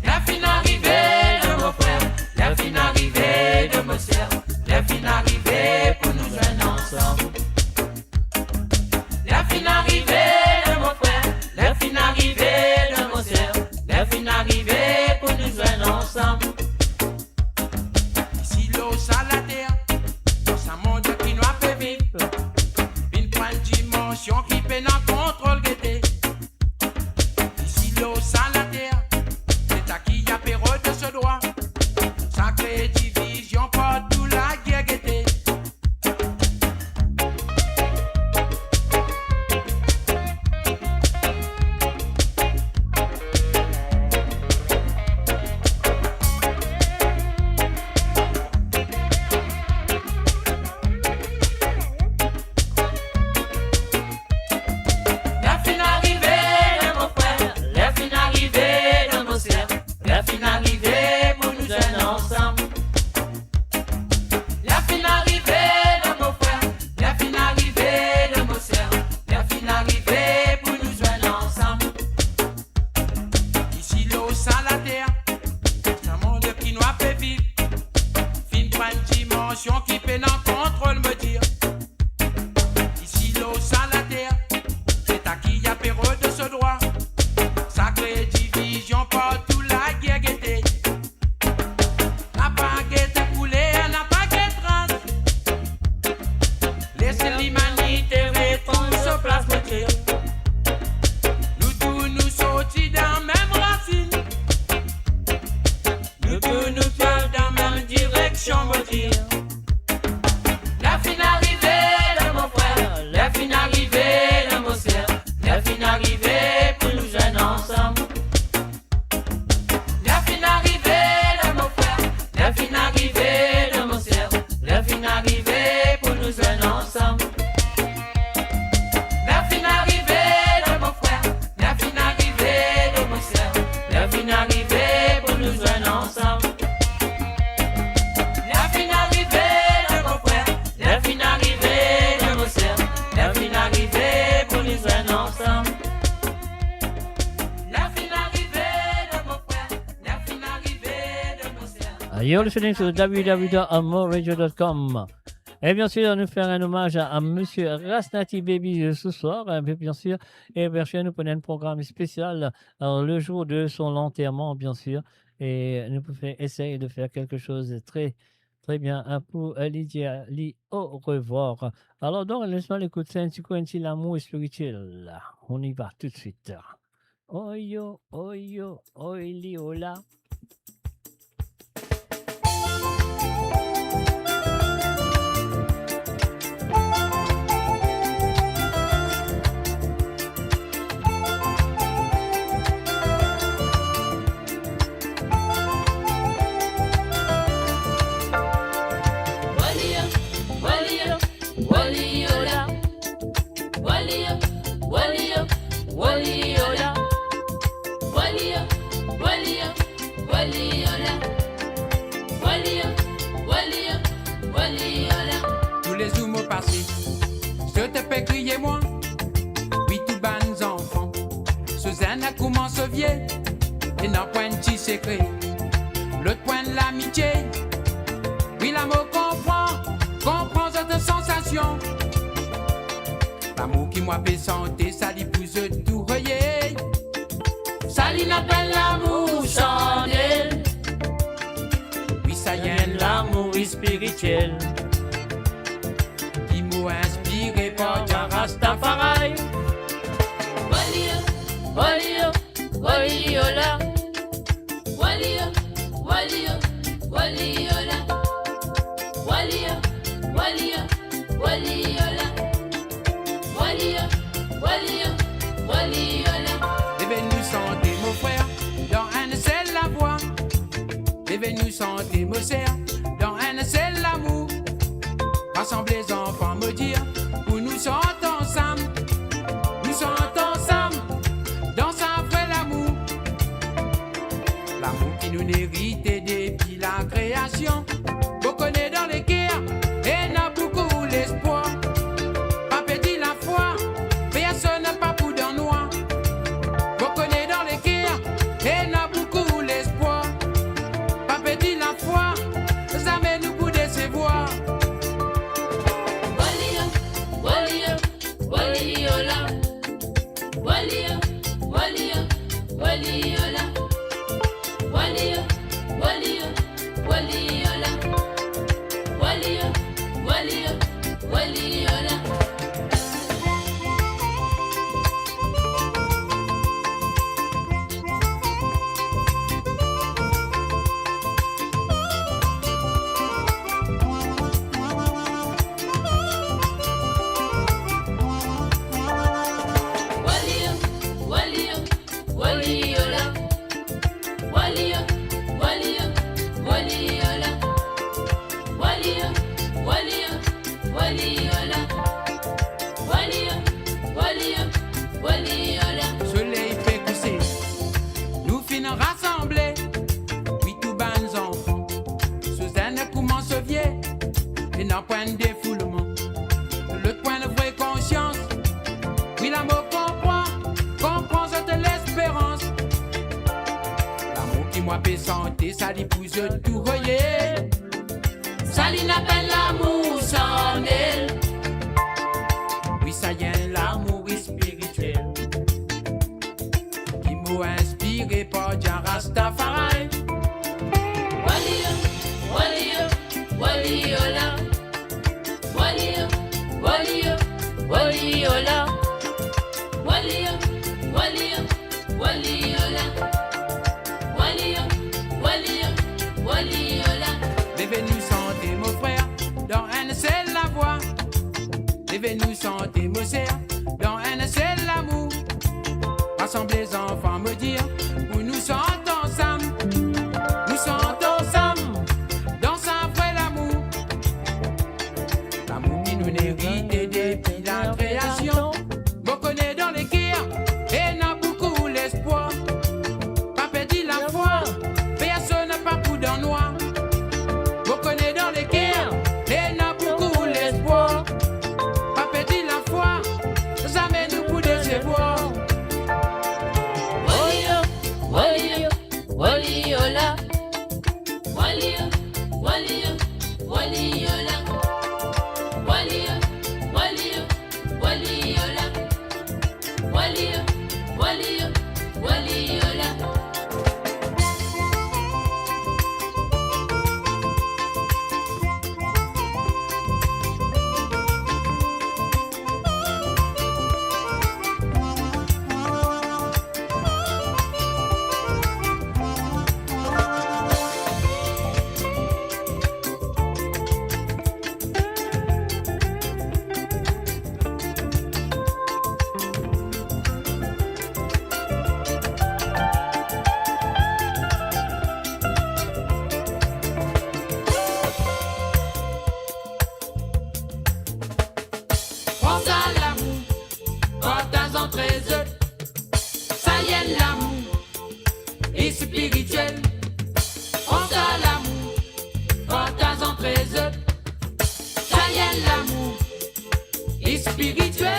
La fin arrivée de mon frère, la fin arrivée de mon sœur, la fin arrivée pour nous joindre ensemble. La fin arrivée de mon frère, la fin arrivée de mon sœur, la fin arrivée pour nous joindre ensemble. Ici l'eau à la terre, dans un monde qui nous a fait vivre, une pointe dimension qui peine en contrôle guetté. Ici l'eau à la terre. Qui a pérode de ce droit, sacrée division, pas tout la guerre guettée. You're listening to www.amoradio.com. Et bien sûr, nous faire un hommage à Monsieur Rasnati Baby ce soir, bien sûr. Et bien sûr, nous prenons un programme spécial le jour de son enterrement, bien sûr. Et nous pouvons essayer de faire quelque chose de très, très bien pour Lydia Lee. Au revoir. Alors, donc, laisse-moi l'écouter un petit coup, un petit l'amour spirituel. On y va tout de suite. Oyo, oyo, oili, ola. Tous les jours m'ont passé, je te fais crier moi. Oui, tout bonnes enfants. Suzanne a commencé vieux, et n'a point de petit secret. L'autre point de l'amitié. Oui, l'amour comprend cette sensation. L'amour qui m'a fait santé, ça lui pousse tout rayé. Ça lui appelle l'amour chandelle. Oui, ça y est, l'amour spirituel. Qui m'a inspiré par Jah Rastafari. Walia, walia, waliola. Walia, walia, waliola. Walia, walia, waliola. Walia, walia, waliola. Devez-nous chanter, mon frère, dans un seul la voix. Devez-nous chanter, mon sœur, dans un seul l'amour. Rassemblez les enfants, me dire, où nous chantons ensemble. Nous chantons ensemble, dans un vrai l'amour. L'amour qui nous hérite depuis la création. Vous connaissez dans les guerres, et n'a beaucoup l'espoir. Pas petit la foi, personne n'a pas pour dans noir. Vous connaissez dans les guerres, et n'a beaucoup l'espoir. Pas petit la foi, jamais nous pour décevoir. Walia, walia, waliola. Walia, walia, waliola. Walia, walia, waliola. Walia, walia, waliola. Walia, walia, waliola. Walia, walia, waliola. Walia, walia, waliola. Walia, walia, waliola. Soleil fait pousser, nous finissons rassemblés. Oui, tout bonnes enfants. Suzanne commence vieux, et n'a point de défoulement. Le point de vraie conscience. Oui, l'amour comprend cette l'espérance. L'amour qui m'a fait santé, ça lui pousse tout royer. Ça lui appelle l'amour chandelle. Oui, ça y est, l'amour spirituel. Qui m'a inspiré par Jah Rastafari. Walia, walia, waliola. Walia, walia, waliola. Walia, walia, waliola. Walia, walia, waliola. Devez-nous chanter, mon frère, dans un seul la voix. Devez-nous chanter, mon sœur, dans un seul l'amour. Rassemblez les enfants, me dire, où nous chantons ensemble. Nous chantons ensemble, dans un vrai l'amour. L'amour qui nous hérite depuis la création. Vous connaissez dans les guerres, et n'a beaucoup l'espoir. Pas petit la foi, personne n'a pas pour dans noir. Vous connaissez dans les guerres, et n'a beaucoup l'espoir. Pas petit la foi, jamais nous pour décevoir. entre eux. Ça y est, l'amour est spirituel. On sort l'amour, partage entre eux. Ça y est, l'amour est spirituel.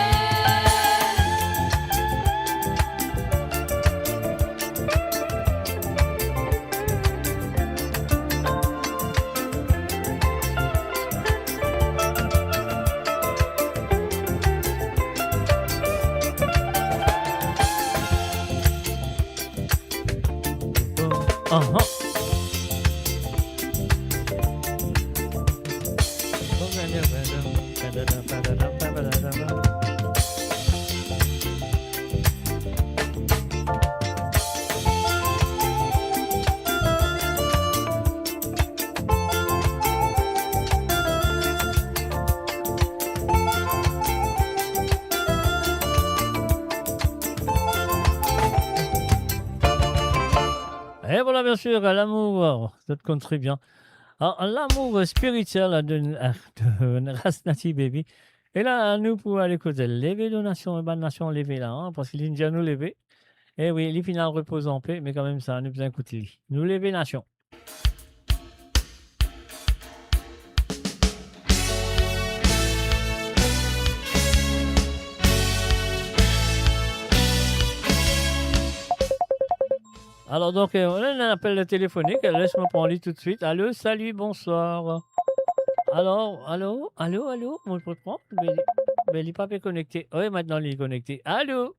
Et voilà, bien sûr, l'amour, ça te compte très bien. Alors, l'amour spirituel de Rasnati Baby. Et là, nous pouvons aller écouter lever de nation, et bonne nation, lever là, hein, parce qu'il est déjà nous lever. Et oui, les finales reposent en paix, mais quand même, ça, nous besoin écouter. Nous lever nation. Alors donc, on a un appel téléphonique, laisse-moi prendre lui tout de suite. Allô, salut, bonsoir. Alors, allô, on peut prendre, mais il n'est pas connecté. Oui, maintenant il est connecté. Allô,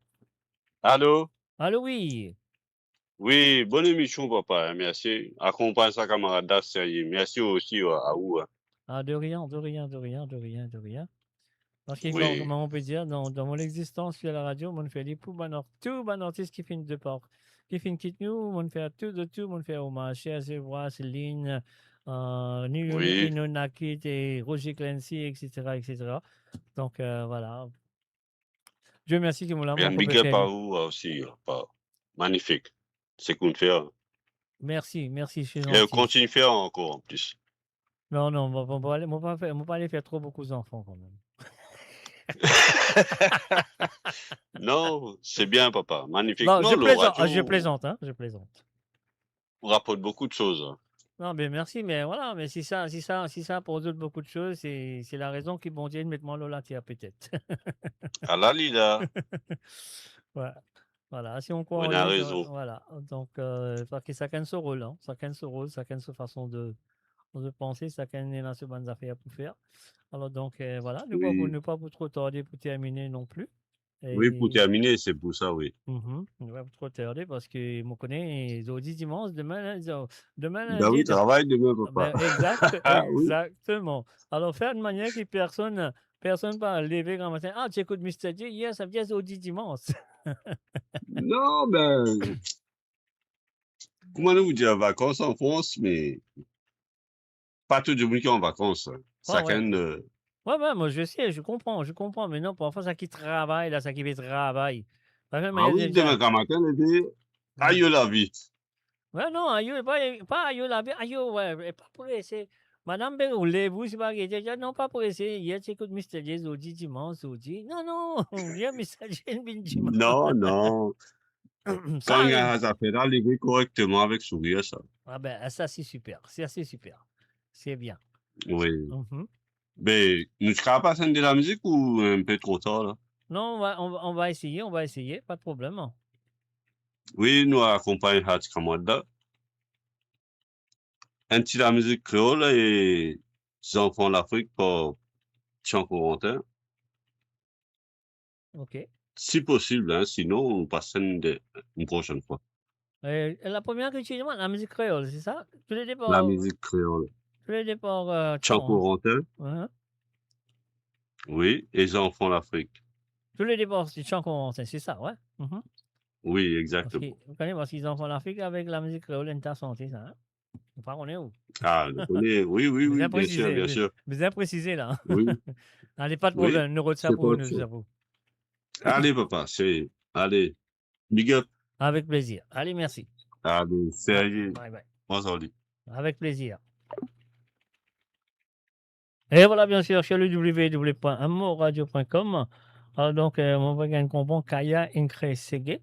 Allô? oui. Oui, bonne émission, papa. Merci. Accompagne sa camarade d'Assaï. Merci aussi à vous. Ah, de rien. Parce que, Oui. comment on peut dire, dans mon existence sur la radio, on fait tout bon artiste qui finit de part. Qui finit quitte nous, on fait tout, on fait hommage à Zévois, Céline, Oui. Nino Nakit et Roger Clancy, etc. Donc, voilà. Dieu merci que mon Bien, amour big peut up à faire. vous aussi. Magnifique. C'est qu'on fait. Merci, je suis Et gentil. continue à faire encore en plus. Non, on va pas aller faire trop beaucoup d'enfants quand même. Non, c'est bien, papa. Magnifique. Non, Non, je le plaisante, radio je plaisante. rapporte beaucoup de choses. Non, mais merci, mais voilà, mais si ça produit beaucoup de choses, c'est la raison qui bon Dieu de mettre moi là peut-être. À la Lila. Ouais. Voilà, si on croit On en a lui, raison. voilà. Donc, parce que chacun son rôle, hein. Chacun sa façon de penser, chacun est dans ses bonnes affaires pour faire. Alors, donc, voilà, ne pas vous trop tarder pour terminer non plus. Oui, pour terminer, c'est pour ça, oui. Ne pas vous trop tarder parce que je connais les dimanche, demain Ben lundi. oui, travail demain, papa. Oui. Exactement. Alors, faire de manière que personne va lever grand matin. Ah, tu écoutes Mr. J, hier, ça vient jeudi dimanche. Non, ben, comment vous dire, vacances en France, mais pas tout le monde qui est en vacances. Chacun de... Ouais, moi je sais, je comprends, mais non, parfois ça qui travaille, là, ça qui fait travail. Ah oui, demain grand matin, on dit, aïe la vie. Ouais, non, aïe, pas aïe la vie, aïe, ouais, pas pour essayer. Madame Béroulé, vous, c'est pas que non, pas pour essayer. Hier, tu écoutes Mr. J, jeudi, dimanche, jeudi. Non, hier, Mr. J, dimanche. Non. Quand il y a ça fait là, les correctement avec sourire, ça. Ah ben, ça, c'est super, c'est assez super. C'est bien. Oui. Mais nous serons pas de la musique ou un peu trop tard, là? Non, on va essayer, pas de problème. Oui, nous accompagnons Hatch Kamada. Un petit la musique créole et les enfants d'Afrique par Chant Corentin. Ok. Si possible, hein, sinon on passe une prochaine fois. La première que tu demandes, la musique créole, c'est ça? La musique créole. Chant Corentin. Oui, et les enfants d'Afrique. Tous les débords, c'est Chant Corentin, c'est ça, ouais? Oui, exactement. Vous connaissez, parce qu'ils enfants d'Afrique avec la musique créole, une tasse santé, ça, hein? On est où? Ah, vous connaissez, oui, bien sûr. Vous avez précisé, là. Oui. Allez, pas de problème, nous retirons nous. Allez, papa, allez, big up. Avec plaisir. Allez, merci. Allez, sérieux. Bye. Bonsoir. Avec plaisir. Et voilà, bien sûr, sur le www.amourradio.com. Alors, donc, mon bagage comprend Kaya Inkre Sege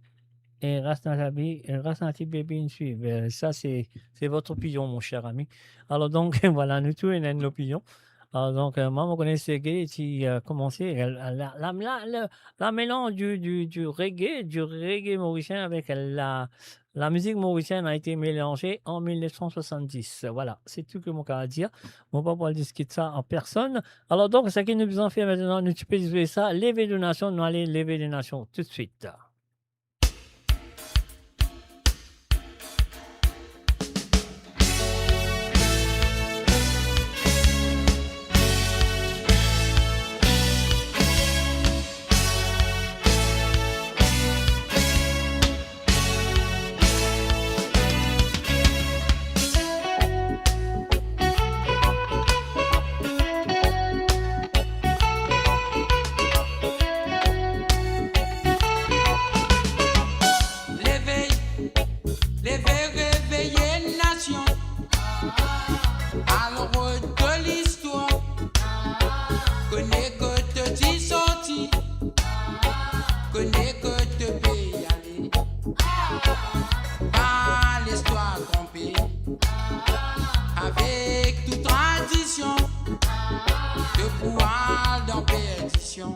et Rasnati Baby in suivre. Ça, c'est votre opinion, mon cher ami. Alors, donc, voilà, nous tous, on a une opinion. Alors, donc, moi, je connais Sege qui a commencé la mélange du reggae mauricien avec la musique mauricienne a été mélangée en 1970. Voilà, c'est tout que mon cas à dire. On va pas discuter ça en personne. Alors donc, ce que nous avons fait maintenant, nous peux jouer ça, lever des nations, nous allons lever des nations tout de suite. Réveiller nation à l'heure de l'histoire. Connais que te dis sorti, connais que te pays aller. Pas l'histoire trompée, avec toute tradition, de pouvoir dans perdition.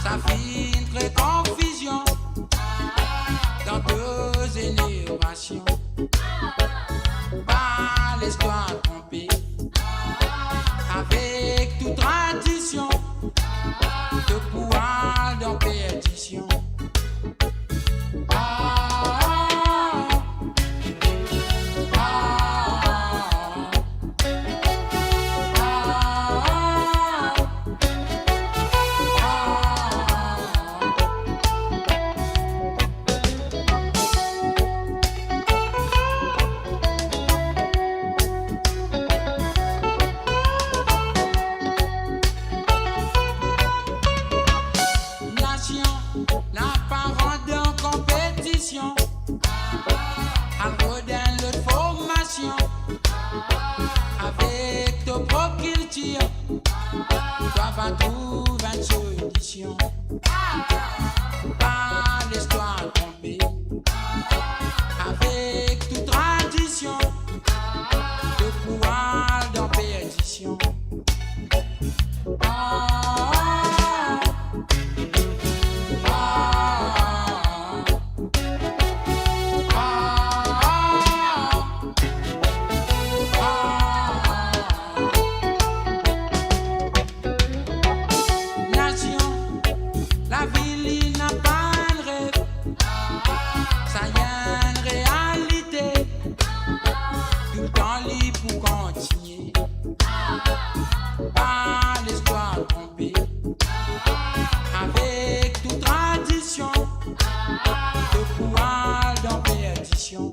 Ça fait une vraie confusion dans deux générations. Pas l'histoire trompée, avec toute tradition, de pouvoir dans perdition. La parole de compétition, à redonner notre formation, avec ton propre culture, toi vas trouver une solution. Pas l'histoire trompée, avec toute tradition, de pouvoir dans perdition. La ville il n'a pas un rêve, ça y a une réalité, tout le temps libre pour continuer, pas l'histoire trompée, avec toute tradition, de pouvoir dans perdition.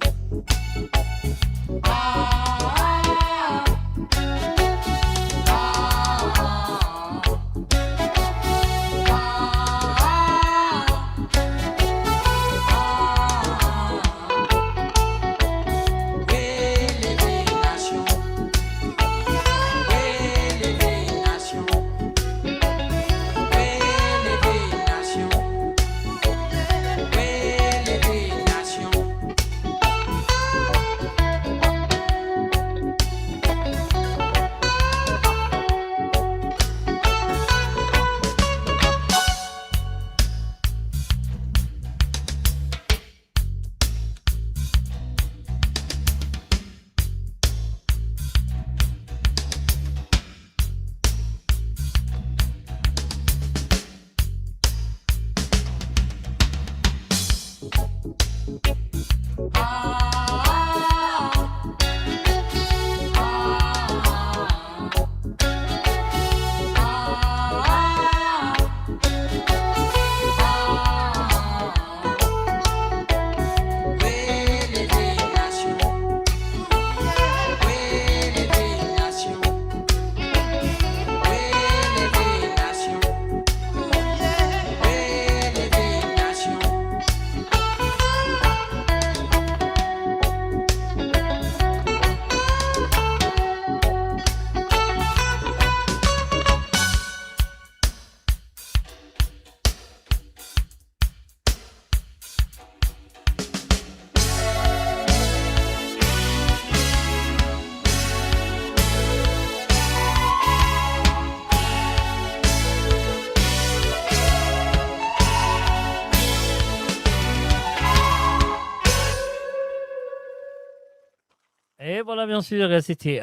voilà, bien sûr, c'était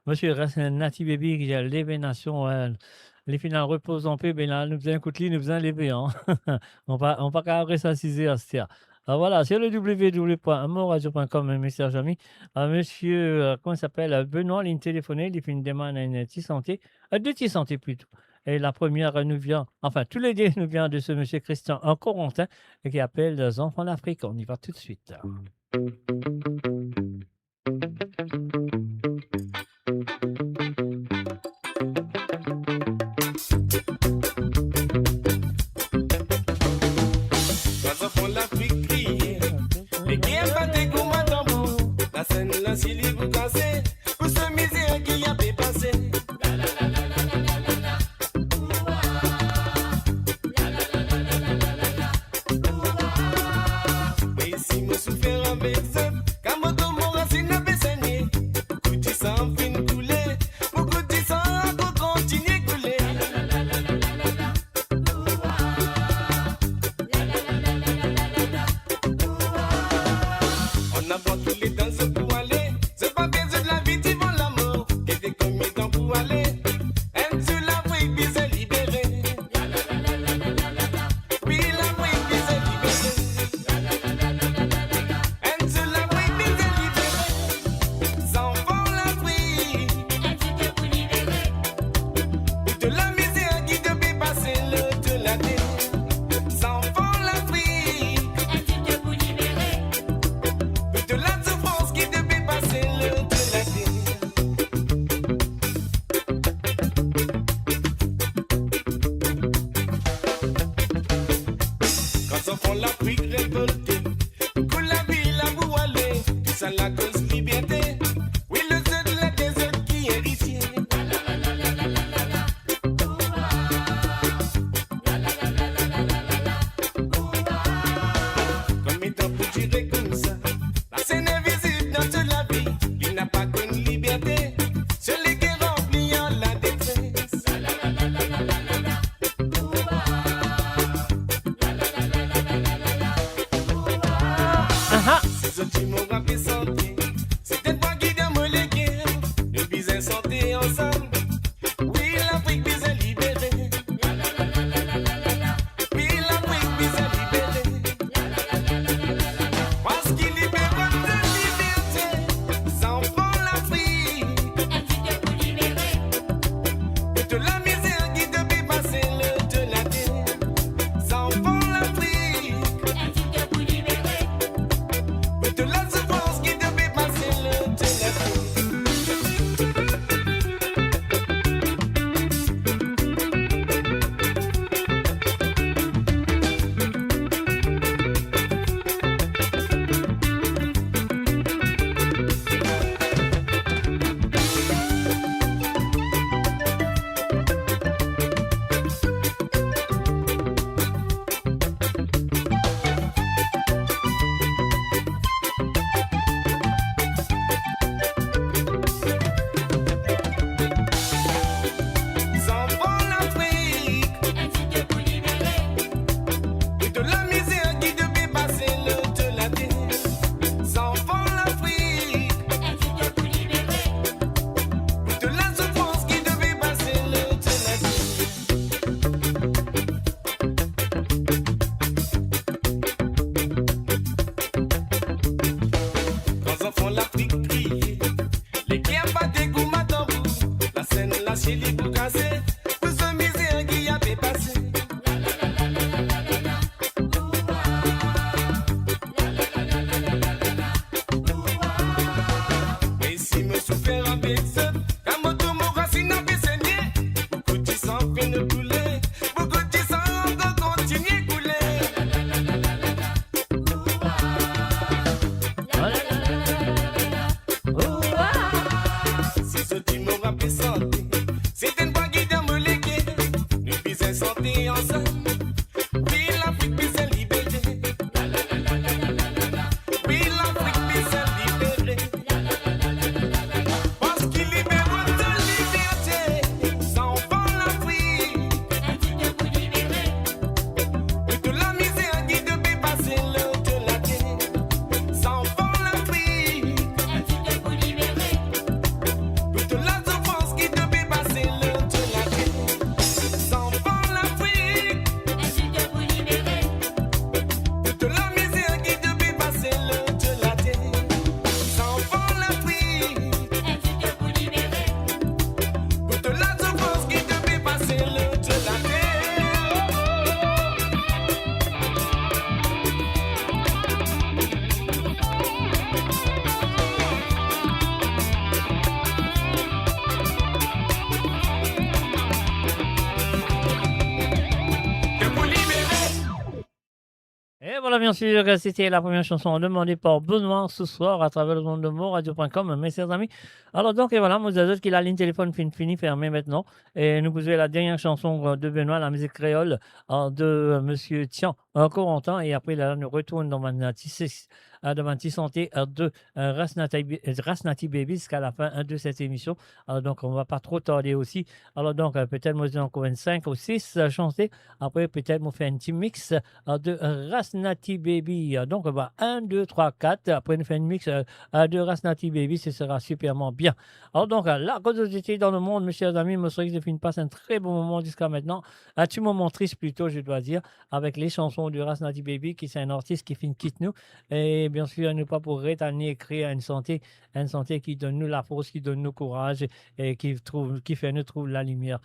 Monsieur Nati Baby qui a levé nation. Les finales reposent en paix, mais là, nous faisons un coup de lit, nous faisons lever. Hein. On va pas ressasiser à ce terre. Alors voilà, sur le www.moradio.com, message ami. Monsieur, comment il s'appelle Benoît, ligne téléphonée, il fait une demande à une santé, deux santé plutôt. Et la première nous vient, enfin, tous les deux nous vient de ce monsieur Christian en Corentin qui appelle les enfants d'Afrique. On y va tout de suite. voilà, bien sûr, c'était la première chanson demandée par Benoît ce soir à travers le monde de motradio.com, mes chers amis. Alors, donc, et voilà, nous avons qui la ligne téléphone fini fermée maintenant. Et nous vous jouons la dernière chanson de Benoît, la musique créole de Monsieur Tian Corentin. Et après, là, nous retournons dans Manati Santé de Rasnati Baby jusqu'à la fin de cette émission. Alors, donc, on ne va pas trop tarder aussi. Alors, donc, peut-être, moi, j'ai encore 25 ou 6 chanter. Après, peut-être, on fait un petit mix de Rasnati Baby. Donc, on va 1, 2, 3, 4. Après, on fait un mix de Rasnati Baby. Ce sera superment bien. Alors, donc, la curiosité dans le monde, mes chers amis, me souhaite que je passe un très bon moment jusqu'à maintenant. Un petit moment triste, plutôt, je dois dire, avec les chansons de Rasnati Baby, qui c'est un artiste qui quitte nous. Et bien sûr, nous pas pour rétablir, créer une santé qui donne nous la force, qui donne nous courage et qui fait nous trouver la lumière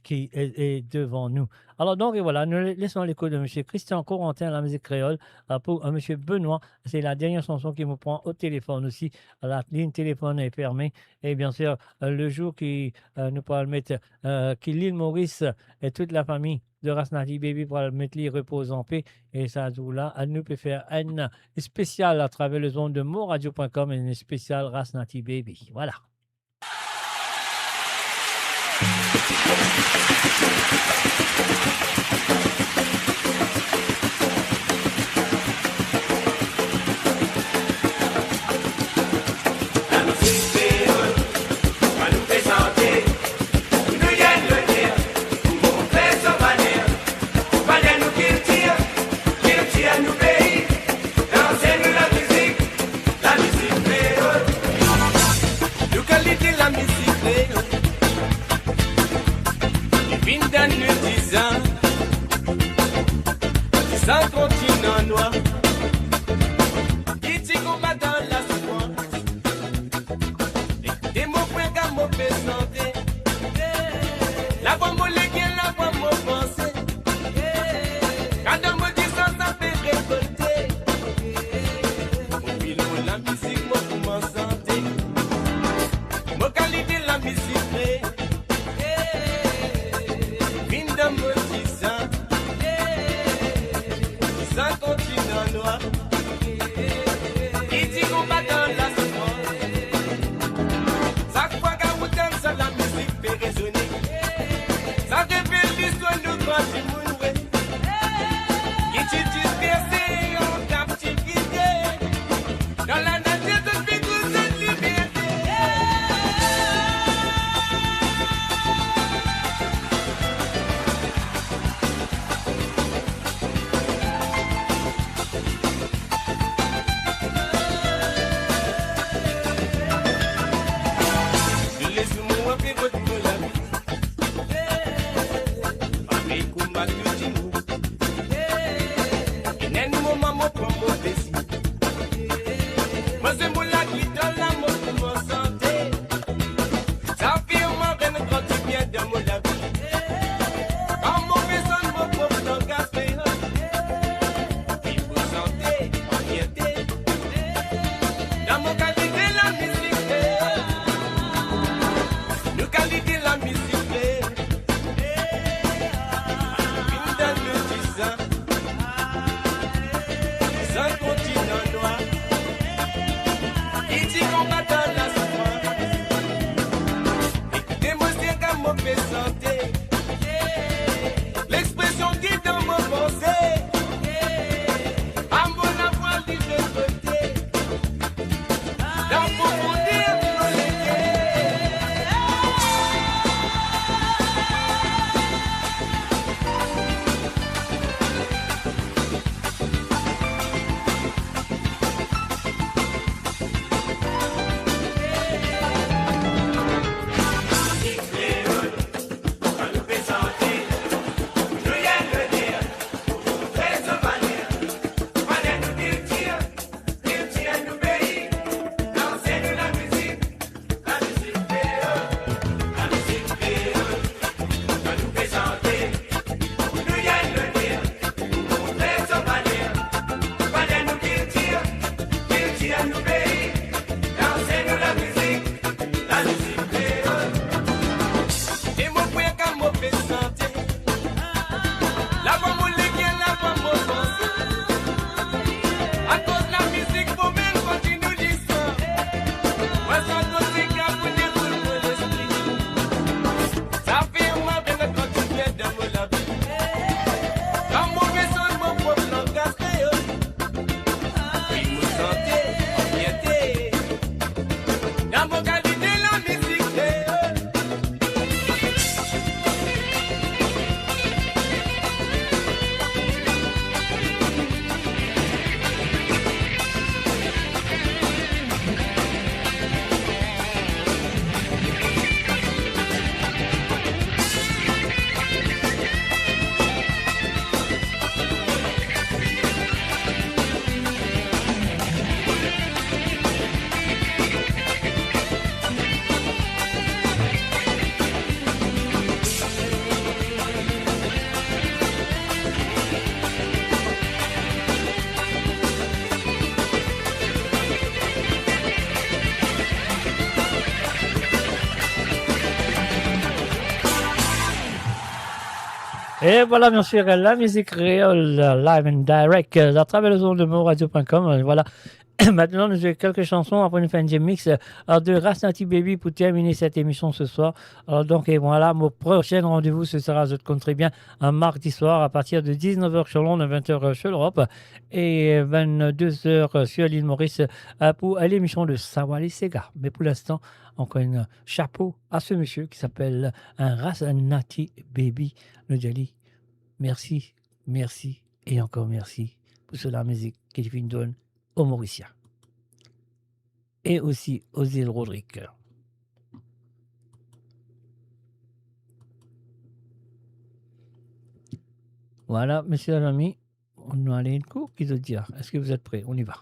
qui est devant nous. Alors donc, et voilà, nous laissons l'écho de M. Christian Corentin, la musique créole, pour M. Benoît. C'est la dernière chanson qui me prend au téléphone aussi. La ligne téléphone est fermée. Et bien sûr, le jour qui nous pourra mettre, qui l'île Maurice et toute la famille de Rasnati Baby pour mettre les repose en paix. Et ça, là, nous peut faire un spécial à travers le zone de motradio.com et une spéciale Rasnati Baby. Voilà. Sans continent noir, qui t'y combat dans la souffrance. Écoutez mon point qu'à mon santé. La voix moléque, la voix mon pensée. Quand on me dit ça fait récolter. Mon pilon, la musique, mon pour m'en santé. Mon qualité, la musique, vine de mon disant. Sans continent noir, qui dit qu'on va dans la souffrance. Chaque fois qu'à vous donne ça, la musique fait résonner. Chaque Maman qualité la musique créole. Et voilà, bien sûr, la musique créole live and direct à travers le son de moradio.com. Voilà. Maintenant, nous avons quelques chansons après une fin de mix de Rasnati Baby pour terminer cette émission ce soir. Alors, donc, et voilà, mon prochain rendez-vous, ce sera, je te compte très bien, un mardi soir à partir de 19h sur Londres, 20h sur l'Europe et 22h sur l'île Maurice pour l'émission de Sawali Sega. Mais pour l'instant, encore un chapeau à ce monsieur qui s'appelle un Rasnati Baby. Le Djali, merci, merci et encore merci pour la musique qu'il donne aux Mauriciens et aussi aux îles Rodrigue. Voilà, messieurs et amis, on a allé une cour qui veut dire. Est-ce que vous êtes prêts? On y va.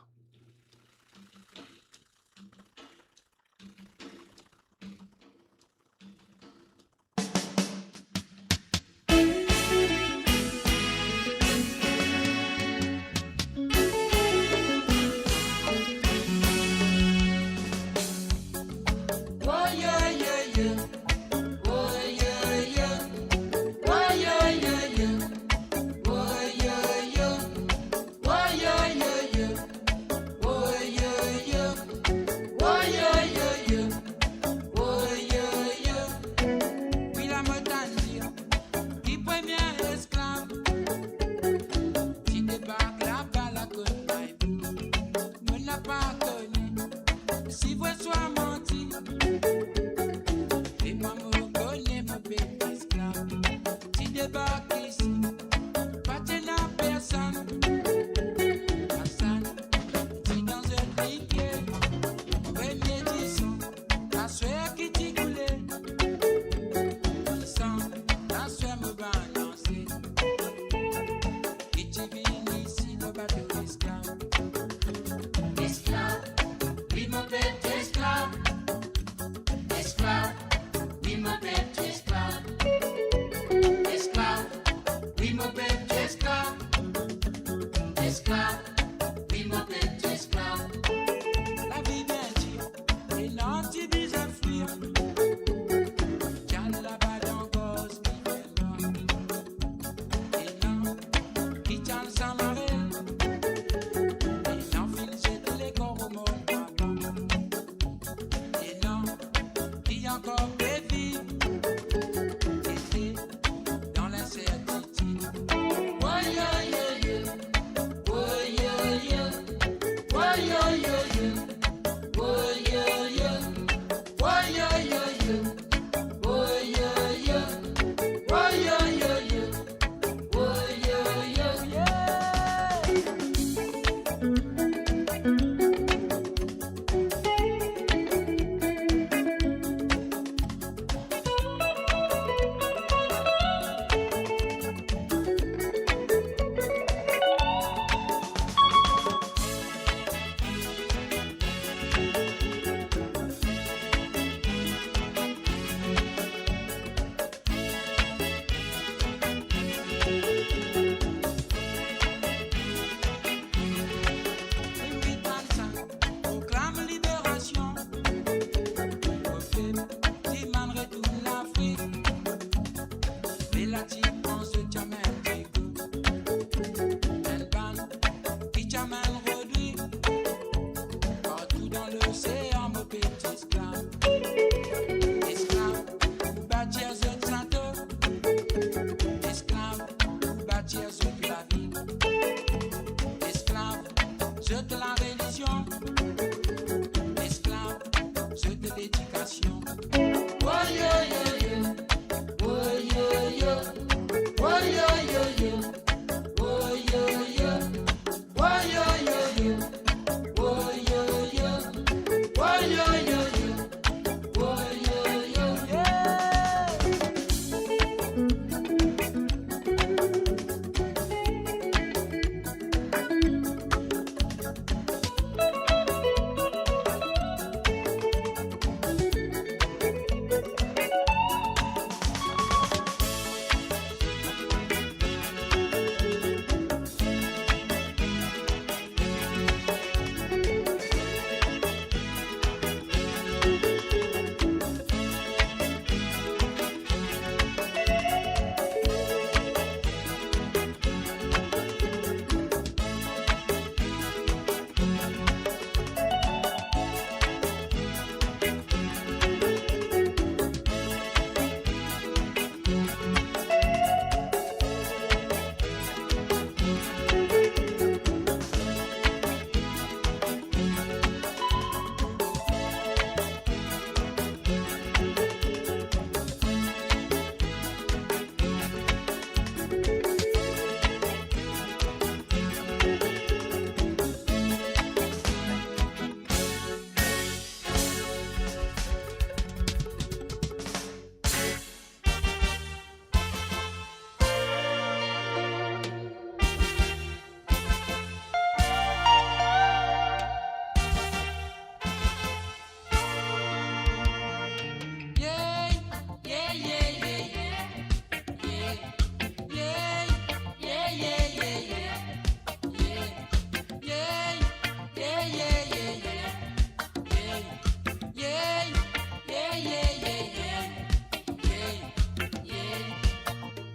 l'éducation. Oh yo yo yo, oh yo yo, oh yo yo yo, oh yo yo, oh yo yo yo, oh yo yo, oh yo yo yo, oh yo yo,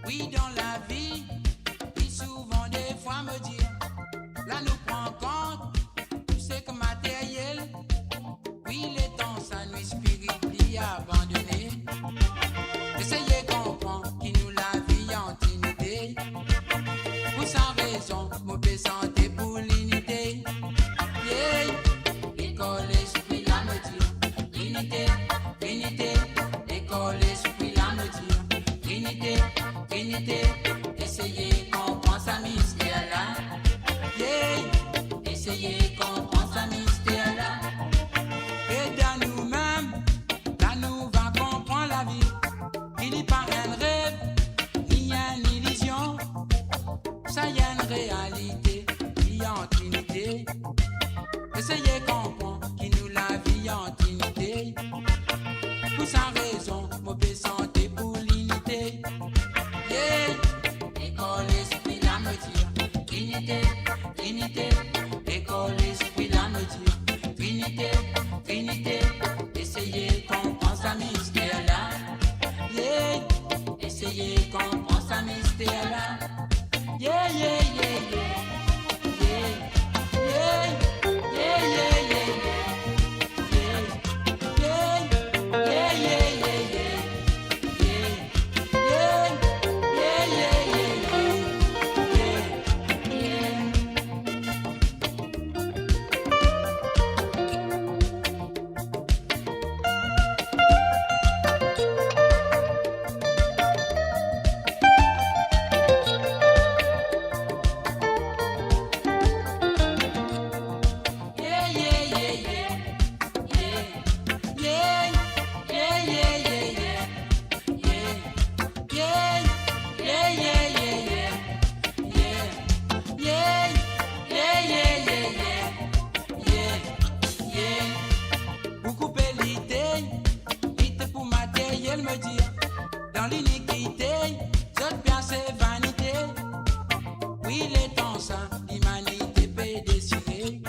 oui, dans la vie, il souvent des fois me dire, là nous prend compte, tu sais que matériel, oui, les temps, ça nous spirit, y abandonné. Essayez comprendre qui nous la vie en dignité. Pour sa raison, mauvaise santé pour l'unité. Yeah, école esprit la me dire, unité, unité, école esprit la me dire, unité, unité, essayez comprendre sa mystère là. Yeah, essayez comprendre sa mystère là. Et dans nous-mêmes, là nous va comprendre la vie. Il n'y a pas un rêve, ni une illusion. Ça y a une réalité, il y a une unité. Essayez comprendre qui nous la vie en unité. Pour sa raison, mauvaise santé pour l'unité. Yeah, école esprit la me dire, unité, unité, école esprit la me dire, unité, unité, essayez comprendre sa mystère là. Yeah, essayez comprendre sa mystère là. Yeah, yeah, yeah, yeah, yeah, yeah, yeah, yeah, yeah, yeah, yeah, yeah, yeah, yeah. Me dire, dans l'iniquité, cette bien c'est vanité. Oui, les temps ça, l'humanité peut décider.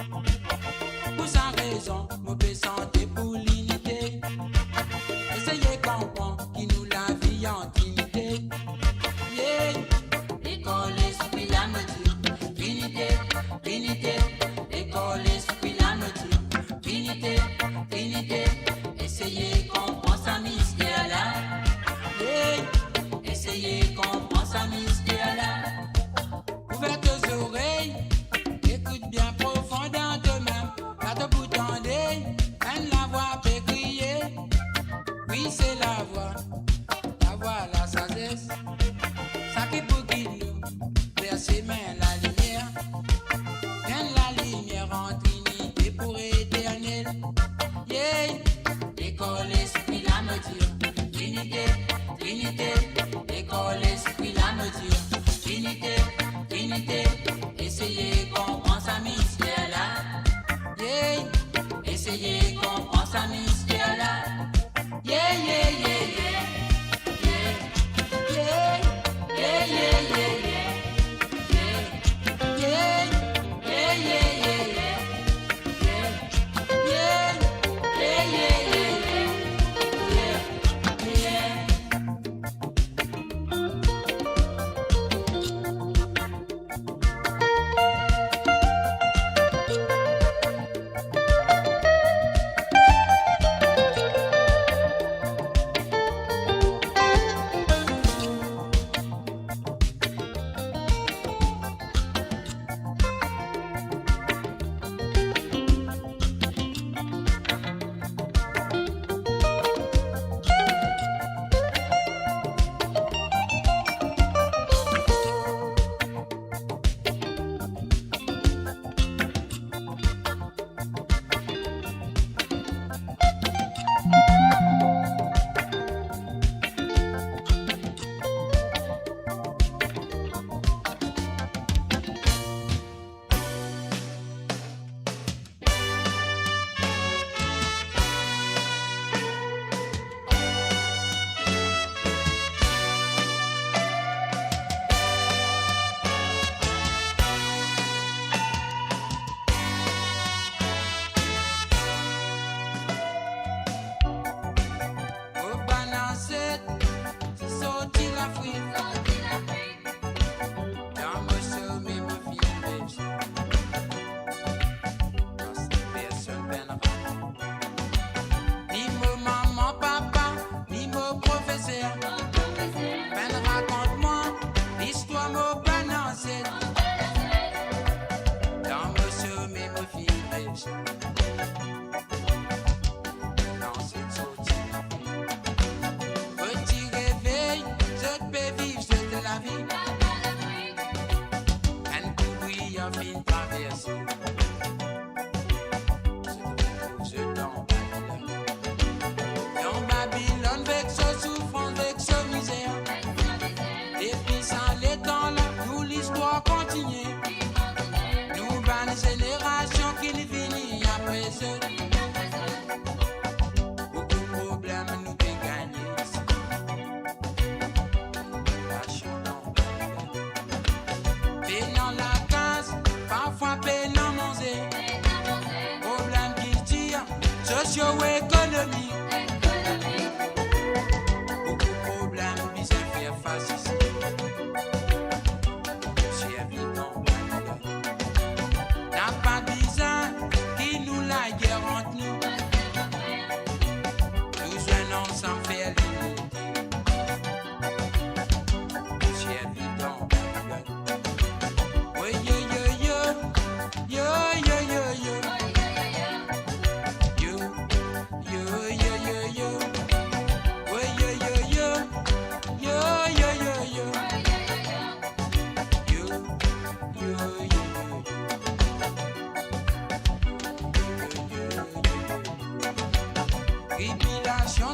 Pour sa raison, mauvaise santé pour l'unité. Essayez comprendre qui nous la vie en dignité. Yeah, école esprit la me dire, unité, unité, école esprit la me dire, unité, unité, essayez comprendre sa mystère là. Yeah, essayez comprendre sa mystère là. Ouvert tes oreilles, écoute bien profond dans tes mains. Là te bout tendez, la voix peut crier. me dire. Trinité, Trinité, l'école esprit là me dire. Trinité, Trinité, essayez comprendre sa mystère là. Yeah, essayez comprendre sa mystère là. Yeah, yeah, yeah, yeah. Yeah, yeah, yeah, yeah, yeah, yeah. socio-économique. Beaucoup de problèmes visent à faire face ici. C'est évident. N'a pas besoin qui nous la guerre entre nous. Nous venons ensemble faire l'unité. C'est évident. Oui, yo, yo, yo, yo, yo, yo, yo.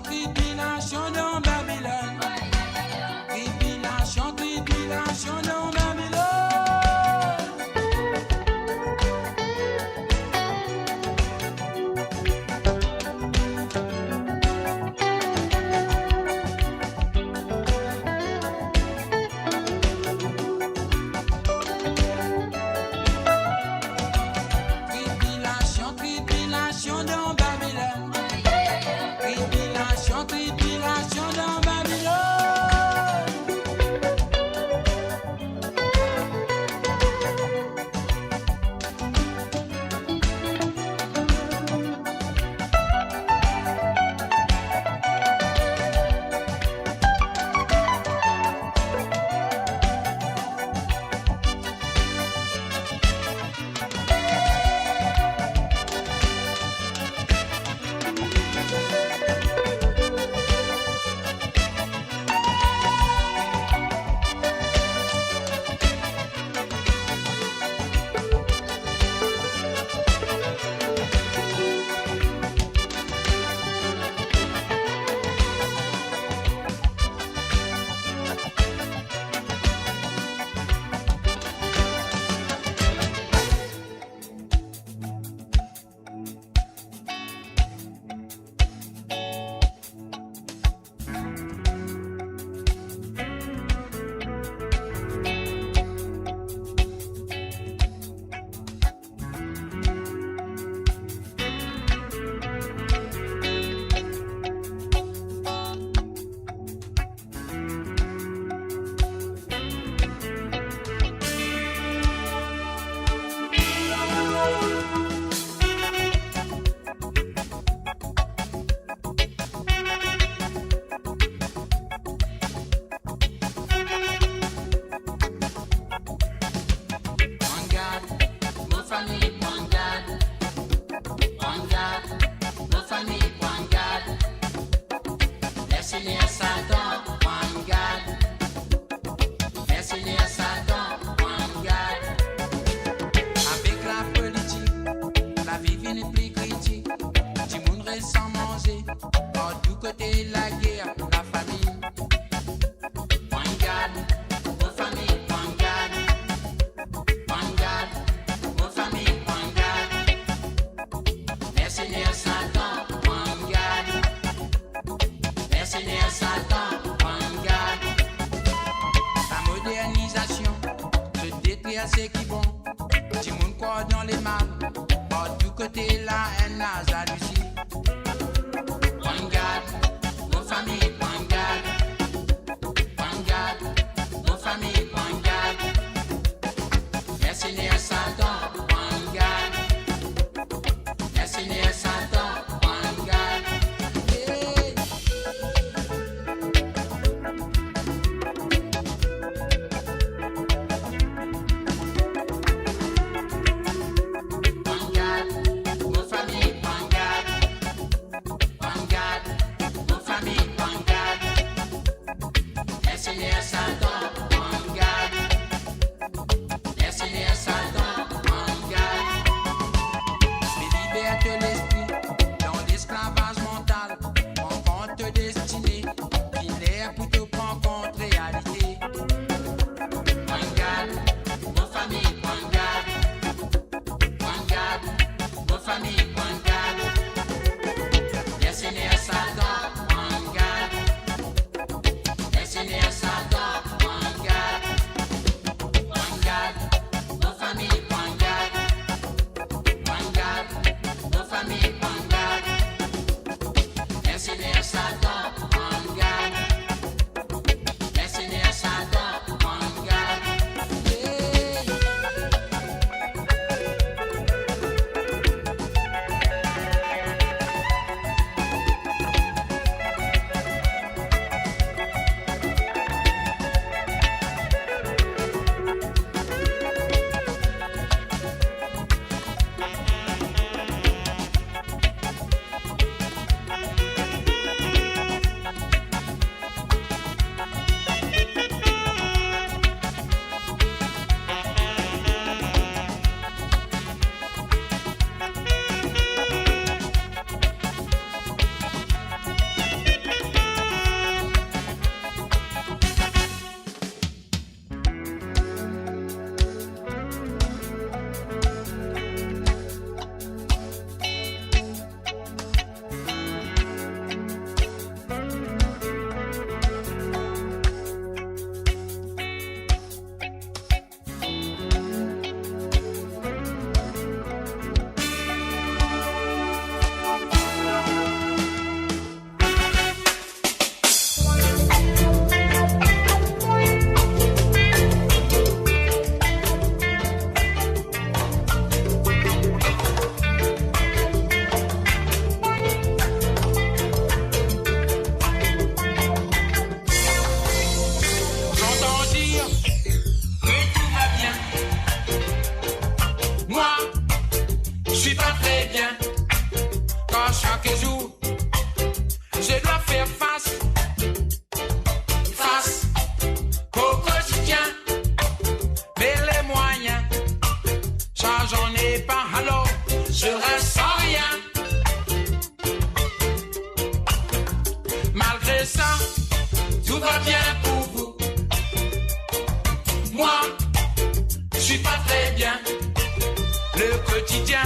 Tribulation dans Babylone. Tribulation, tribulation dans Babylone. Tribulation, tribulation dans Babylone. Tribulation, tribulation dans Babylone. Mercenaires Satan, one God. Mercenaires Satan, one God. Avec la politique, la vie vient plus critique. Du monde reste sans manger. Par tous côtés, la guerre, la famine. One God, one famille, one God. One God, one famille, one God. Mercenaires Satan, one God. Mercenaires Satan, one God. La modernisation se détruit à ceux qui vont. Du monde croit dans les mal. Par tous côtés, la haine, la jalousie. One God, one famille, one God. One God, one famille, one God. Mercenaires Satan, one God. Mercenaires Satan, one God. Hey. One God, one famille, one God. One God, one famille, one God. Mercenaires Satan, one God. Mercenaires Satan, one God. Mais liberte l'esprit dans l'esclavage mental. Rencontre destinée, binaire plutôt prend compte réalité. One God, one famille, one God. One God, one famille, one God. Mercenaires Satan, one God. Mercenaires Satan, one God. One God, one famille, one God. One God, one famille, one God. Mercenaires Satan, one God. Mercenaires Satan, one God. Hey. J'entends dire que tout va bien. Moi, je suis pas très bien. Quand chaque jour, je dois faire face au quotidien. Mais les moyens, ça j'en ai pas. Alors, je reste sans rien. Malgré ça, tout va bien pour vous. Moi, je suis pas très bien. Le quotidien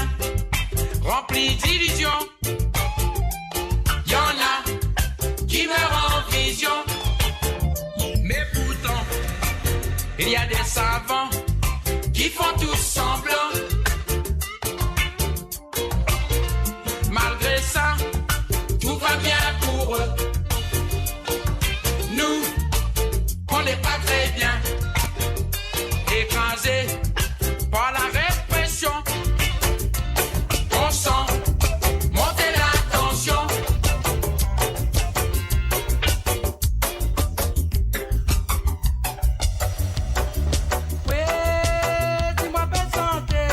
rempli d'illusions. Y en a qui meurent en vision. Mais pourtant, il y a des savants qui font tous semblant. Malgré ça, tout va bien pour eux. Nous, on n'est pas très bien. Écrasés par la répression, on sent monter la tension. Oui, tu m'appelles santé.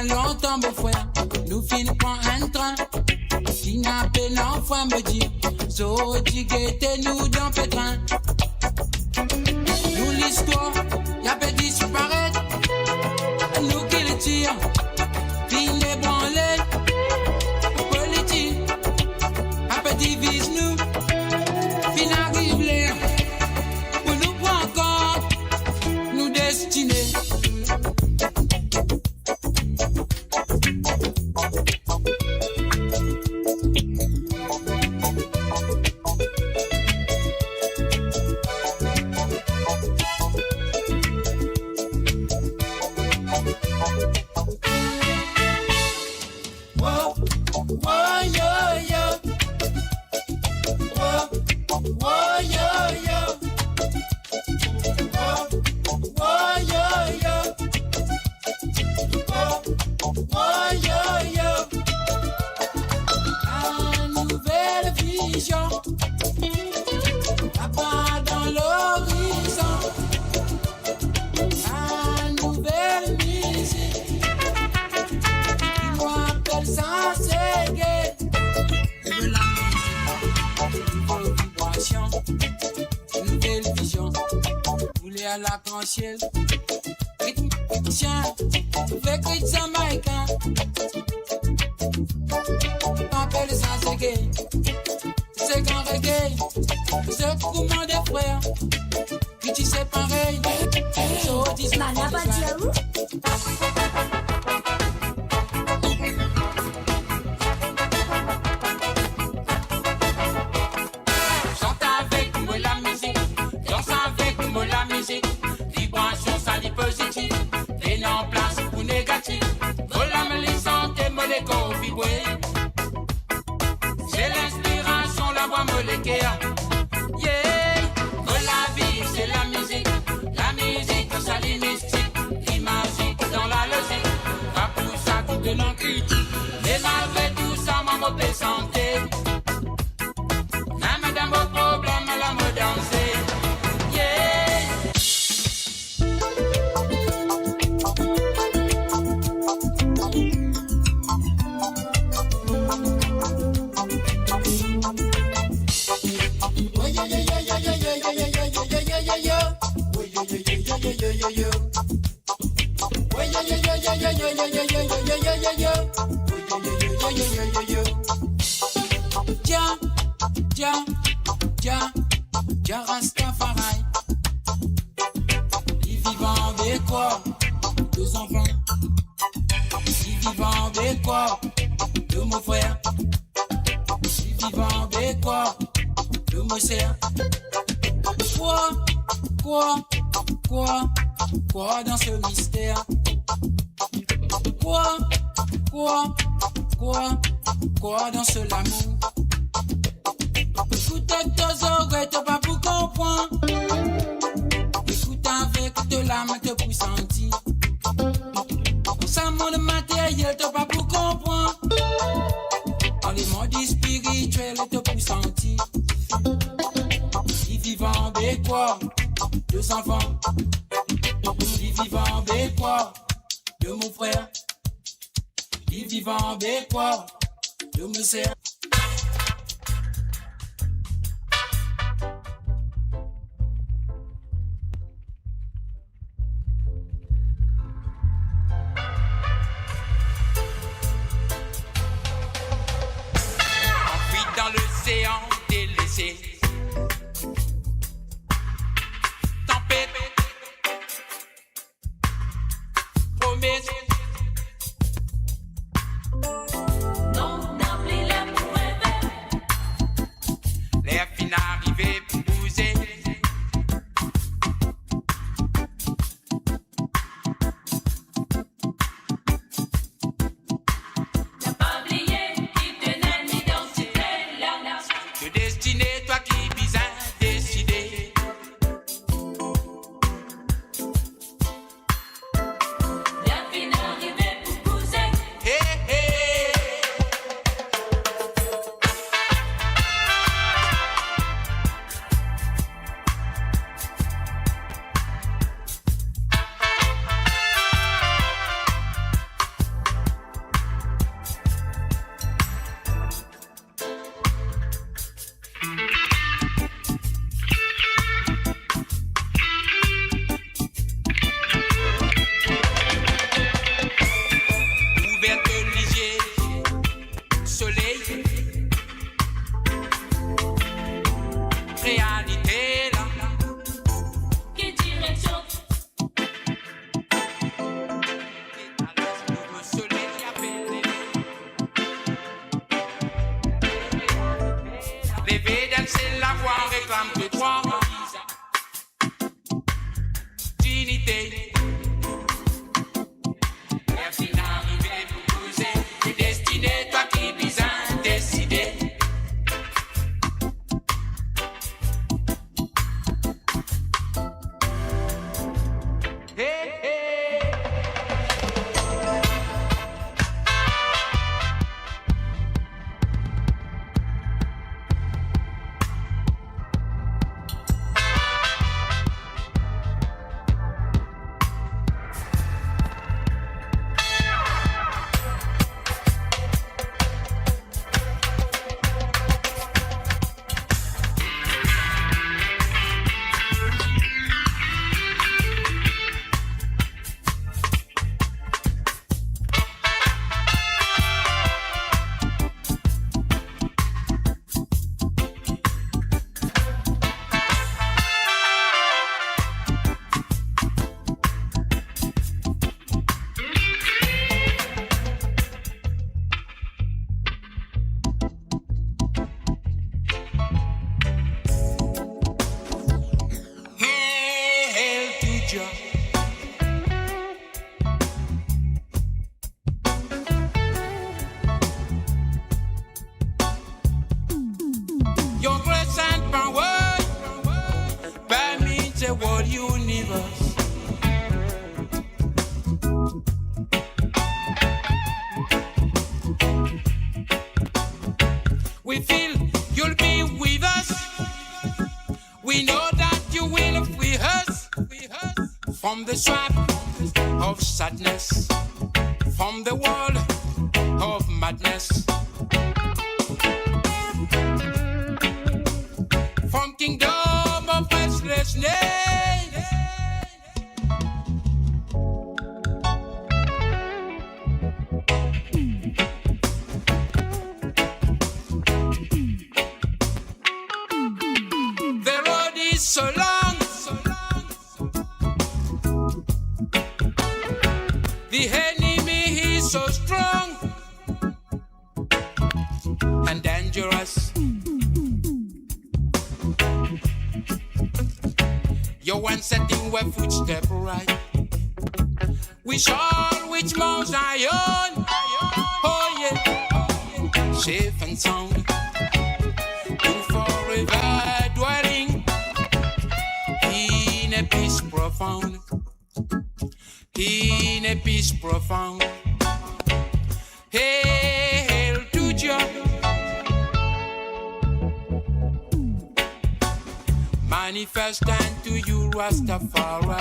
fait longtemps, mon frère, nous fin prend un train. Qui n'a pas l'enfant me dit, so t'es nous dans pétrin. Nous l'histoire, y'a pas disparaître. Nous qui le tire, fin débranler. Politique, a pas divise nous. Fin arrive l'air, pour nous prendre compte, nous destinés. L'arc-en-ciel, rythme chien, avec rythme jamaïcain. Appelle ça c'est gay, c'est grand reggae, c'est courant des frères, qui tu sais pareil, so dis chante avec moi la musique, danse avec moi la musique. Vibration salie positive, venez en place ou négatif. Voilà me les santé, me les configurer. C'est l'inspiration, la voix me les guère. Yeah, la vie c'est la musique salie mystique, qui magique dans la logique. Pas pour ça tout de non critique, mais malgré tout ça, moi me santé. Même dans vos problèmes, la me danser. Jah Rastafari, il vivant des quoi, deux enfants, il vivant des quoi, de mon frère, il vivant des quoi, de mon sœur. Quoi dans ce mystère? Quoi dans ce l'amour? Écoute avec tes oreilles, t'as pas pour comprendre. Écoute avec de l'âme, t'as pour sentir. Ça monde matériel, t'as pas pour comprendre. Dans les mondes spirituels, t'as pour sentir. Ils vivent en quoi, deux enfants. Ils vivent en quoi, de mon frère. Ils vivent en quoi, de mon sœur. Enfuite dans l'océan délaissé. Tempête. Promesse. Non, d'appeler l'air pour rêver. L'air fin arrivé pour bouger. T'as pas oublié qui tenait l'identité là. Que réclame que toi. Dignité. Merci d'arriver pour poser tes destinées, toi qui bien décidé. Hey, hey. Your grace and power permit the world universe. We feel you'll be with us. We know that you will free us from the trap of sadness, from the world of madness. From kingdom of restlessness. The road is so long. The enemy is so strong and dangerous. Your one setting where footstep right. We shall reach Mount Zion. Oh yeah, safe and sound. In forever dwelling in a peace profound. In a peace profound. Hail to Jah. Manifest unto you, Rastafari.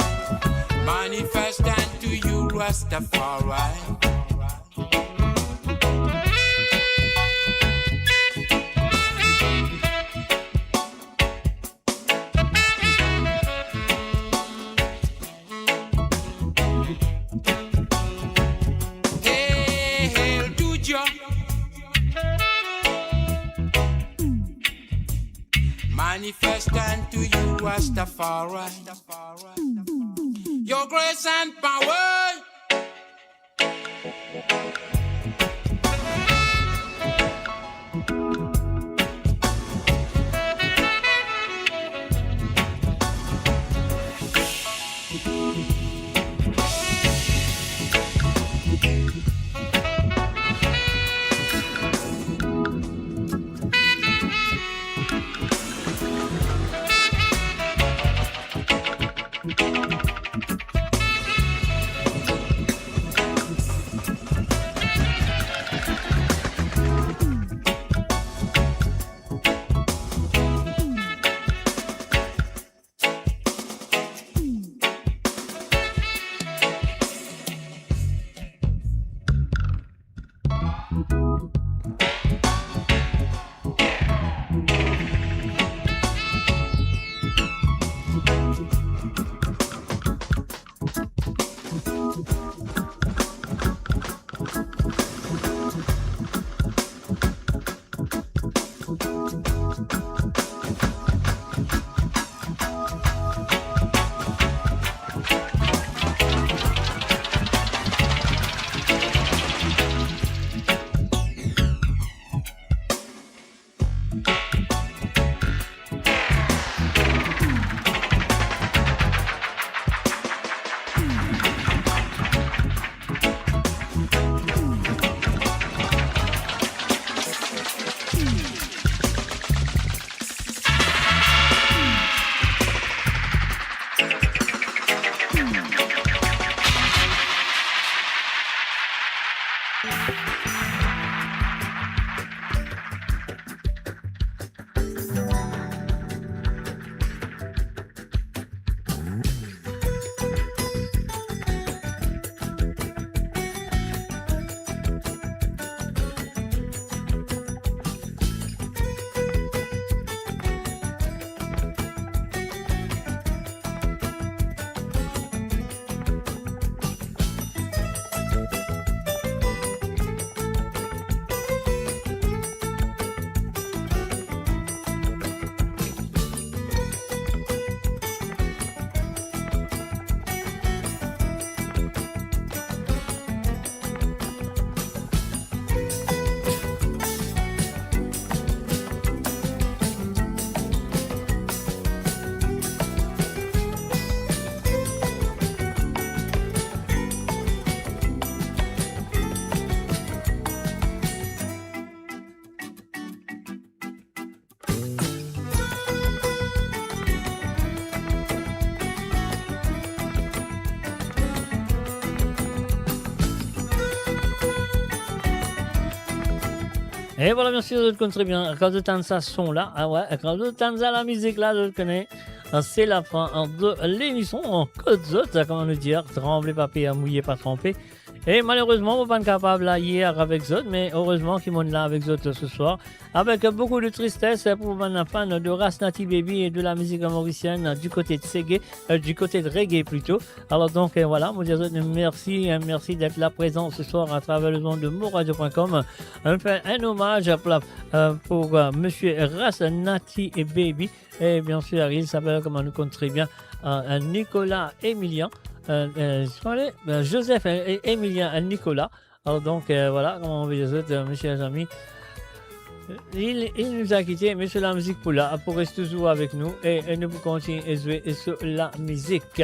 Manifest unto you, Rastafari. Hail to Jah. Manifest unto you, Rastafari. Your grace and power. Et voilà, bien sûr, je le connais très bien. Quand je tente ça son là, ah ouais, quand je tente ça la musique là, je le connais. C'est la fin de l'émission en code zot, comment nous dire, tremblé papier, mouillé, pas trempé. Et malheureusement, on n'est pas capable là hier avec Zot, mais heureusement qu'ils m'ont là avec Zot ce soir. Avec beaucoup de tristesse pour les fans de Rasnati Baby et de la musique mauricienne du côté de Ségué, du côté de Reggae plutôt. Alors donc voilà, mon Zot, merci d'être là présent ce soir à travers le monde de moradio.com. On fait un hommage pour monsieur Rasnati Baby. Et bien sûr, il s'appelle, comme on nous compte très bien, Nicolas Emilien. Joseph et Emilien Nicolas. Alors donc voilà, comment on veut les autres, mes chers amis. Il nous a quittés, mais sur la musique pour là, pour rester toujours avec nous et nous continuer à jouer sur la musique.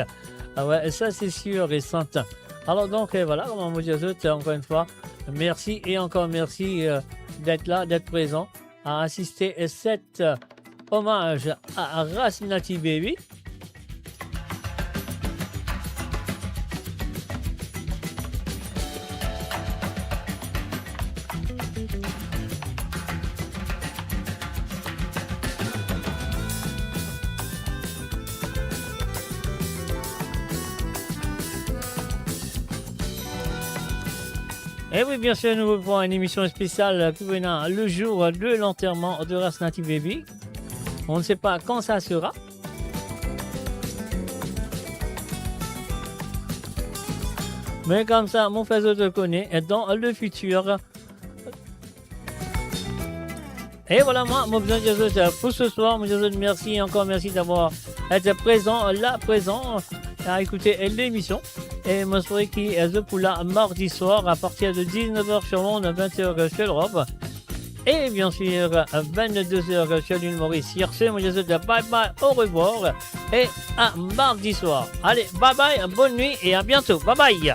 Ah ouais, ça c'est sûr et certain. Alors donc voilà, comment on veut les autres, encore une fois, merci et encore merci d'être là, d'être présent, à assister à cet hommage à Rasnati Baby. Et oui, bien sûr, nous vous ferons une émission spéciale qui viendra le jour de l'enterrement de Rasnati Baby. On ne sait pas quand ça sera. Mais comme ça, mon frère te connaît dans le futur. Et voilà, moi, mon besoin de pour ce soir. Mon merci, encore merci d'avoir été présent, là présent, à écouter l'émission. Et moi, je qui est pour la mardi soir à partir de 19h sur Londres, 20h sur l'Europe. Et bien sûr, 22h sur l'île Maurice. Sur ce, moi, je vous dis bye bye, au revoir. Et à mardi soir. Allez, bye bye, bonne nuit et à bientôt. Bye bye.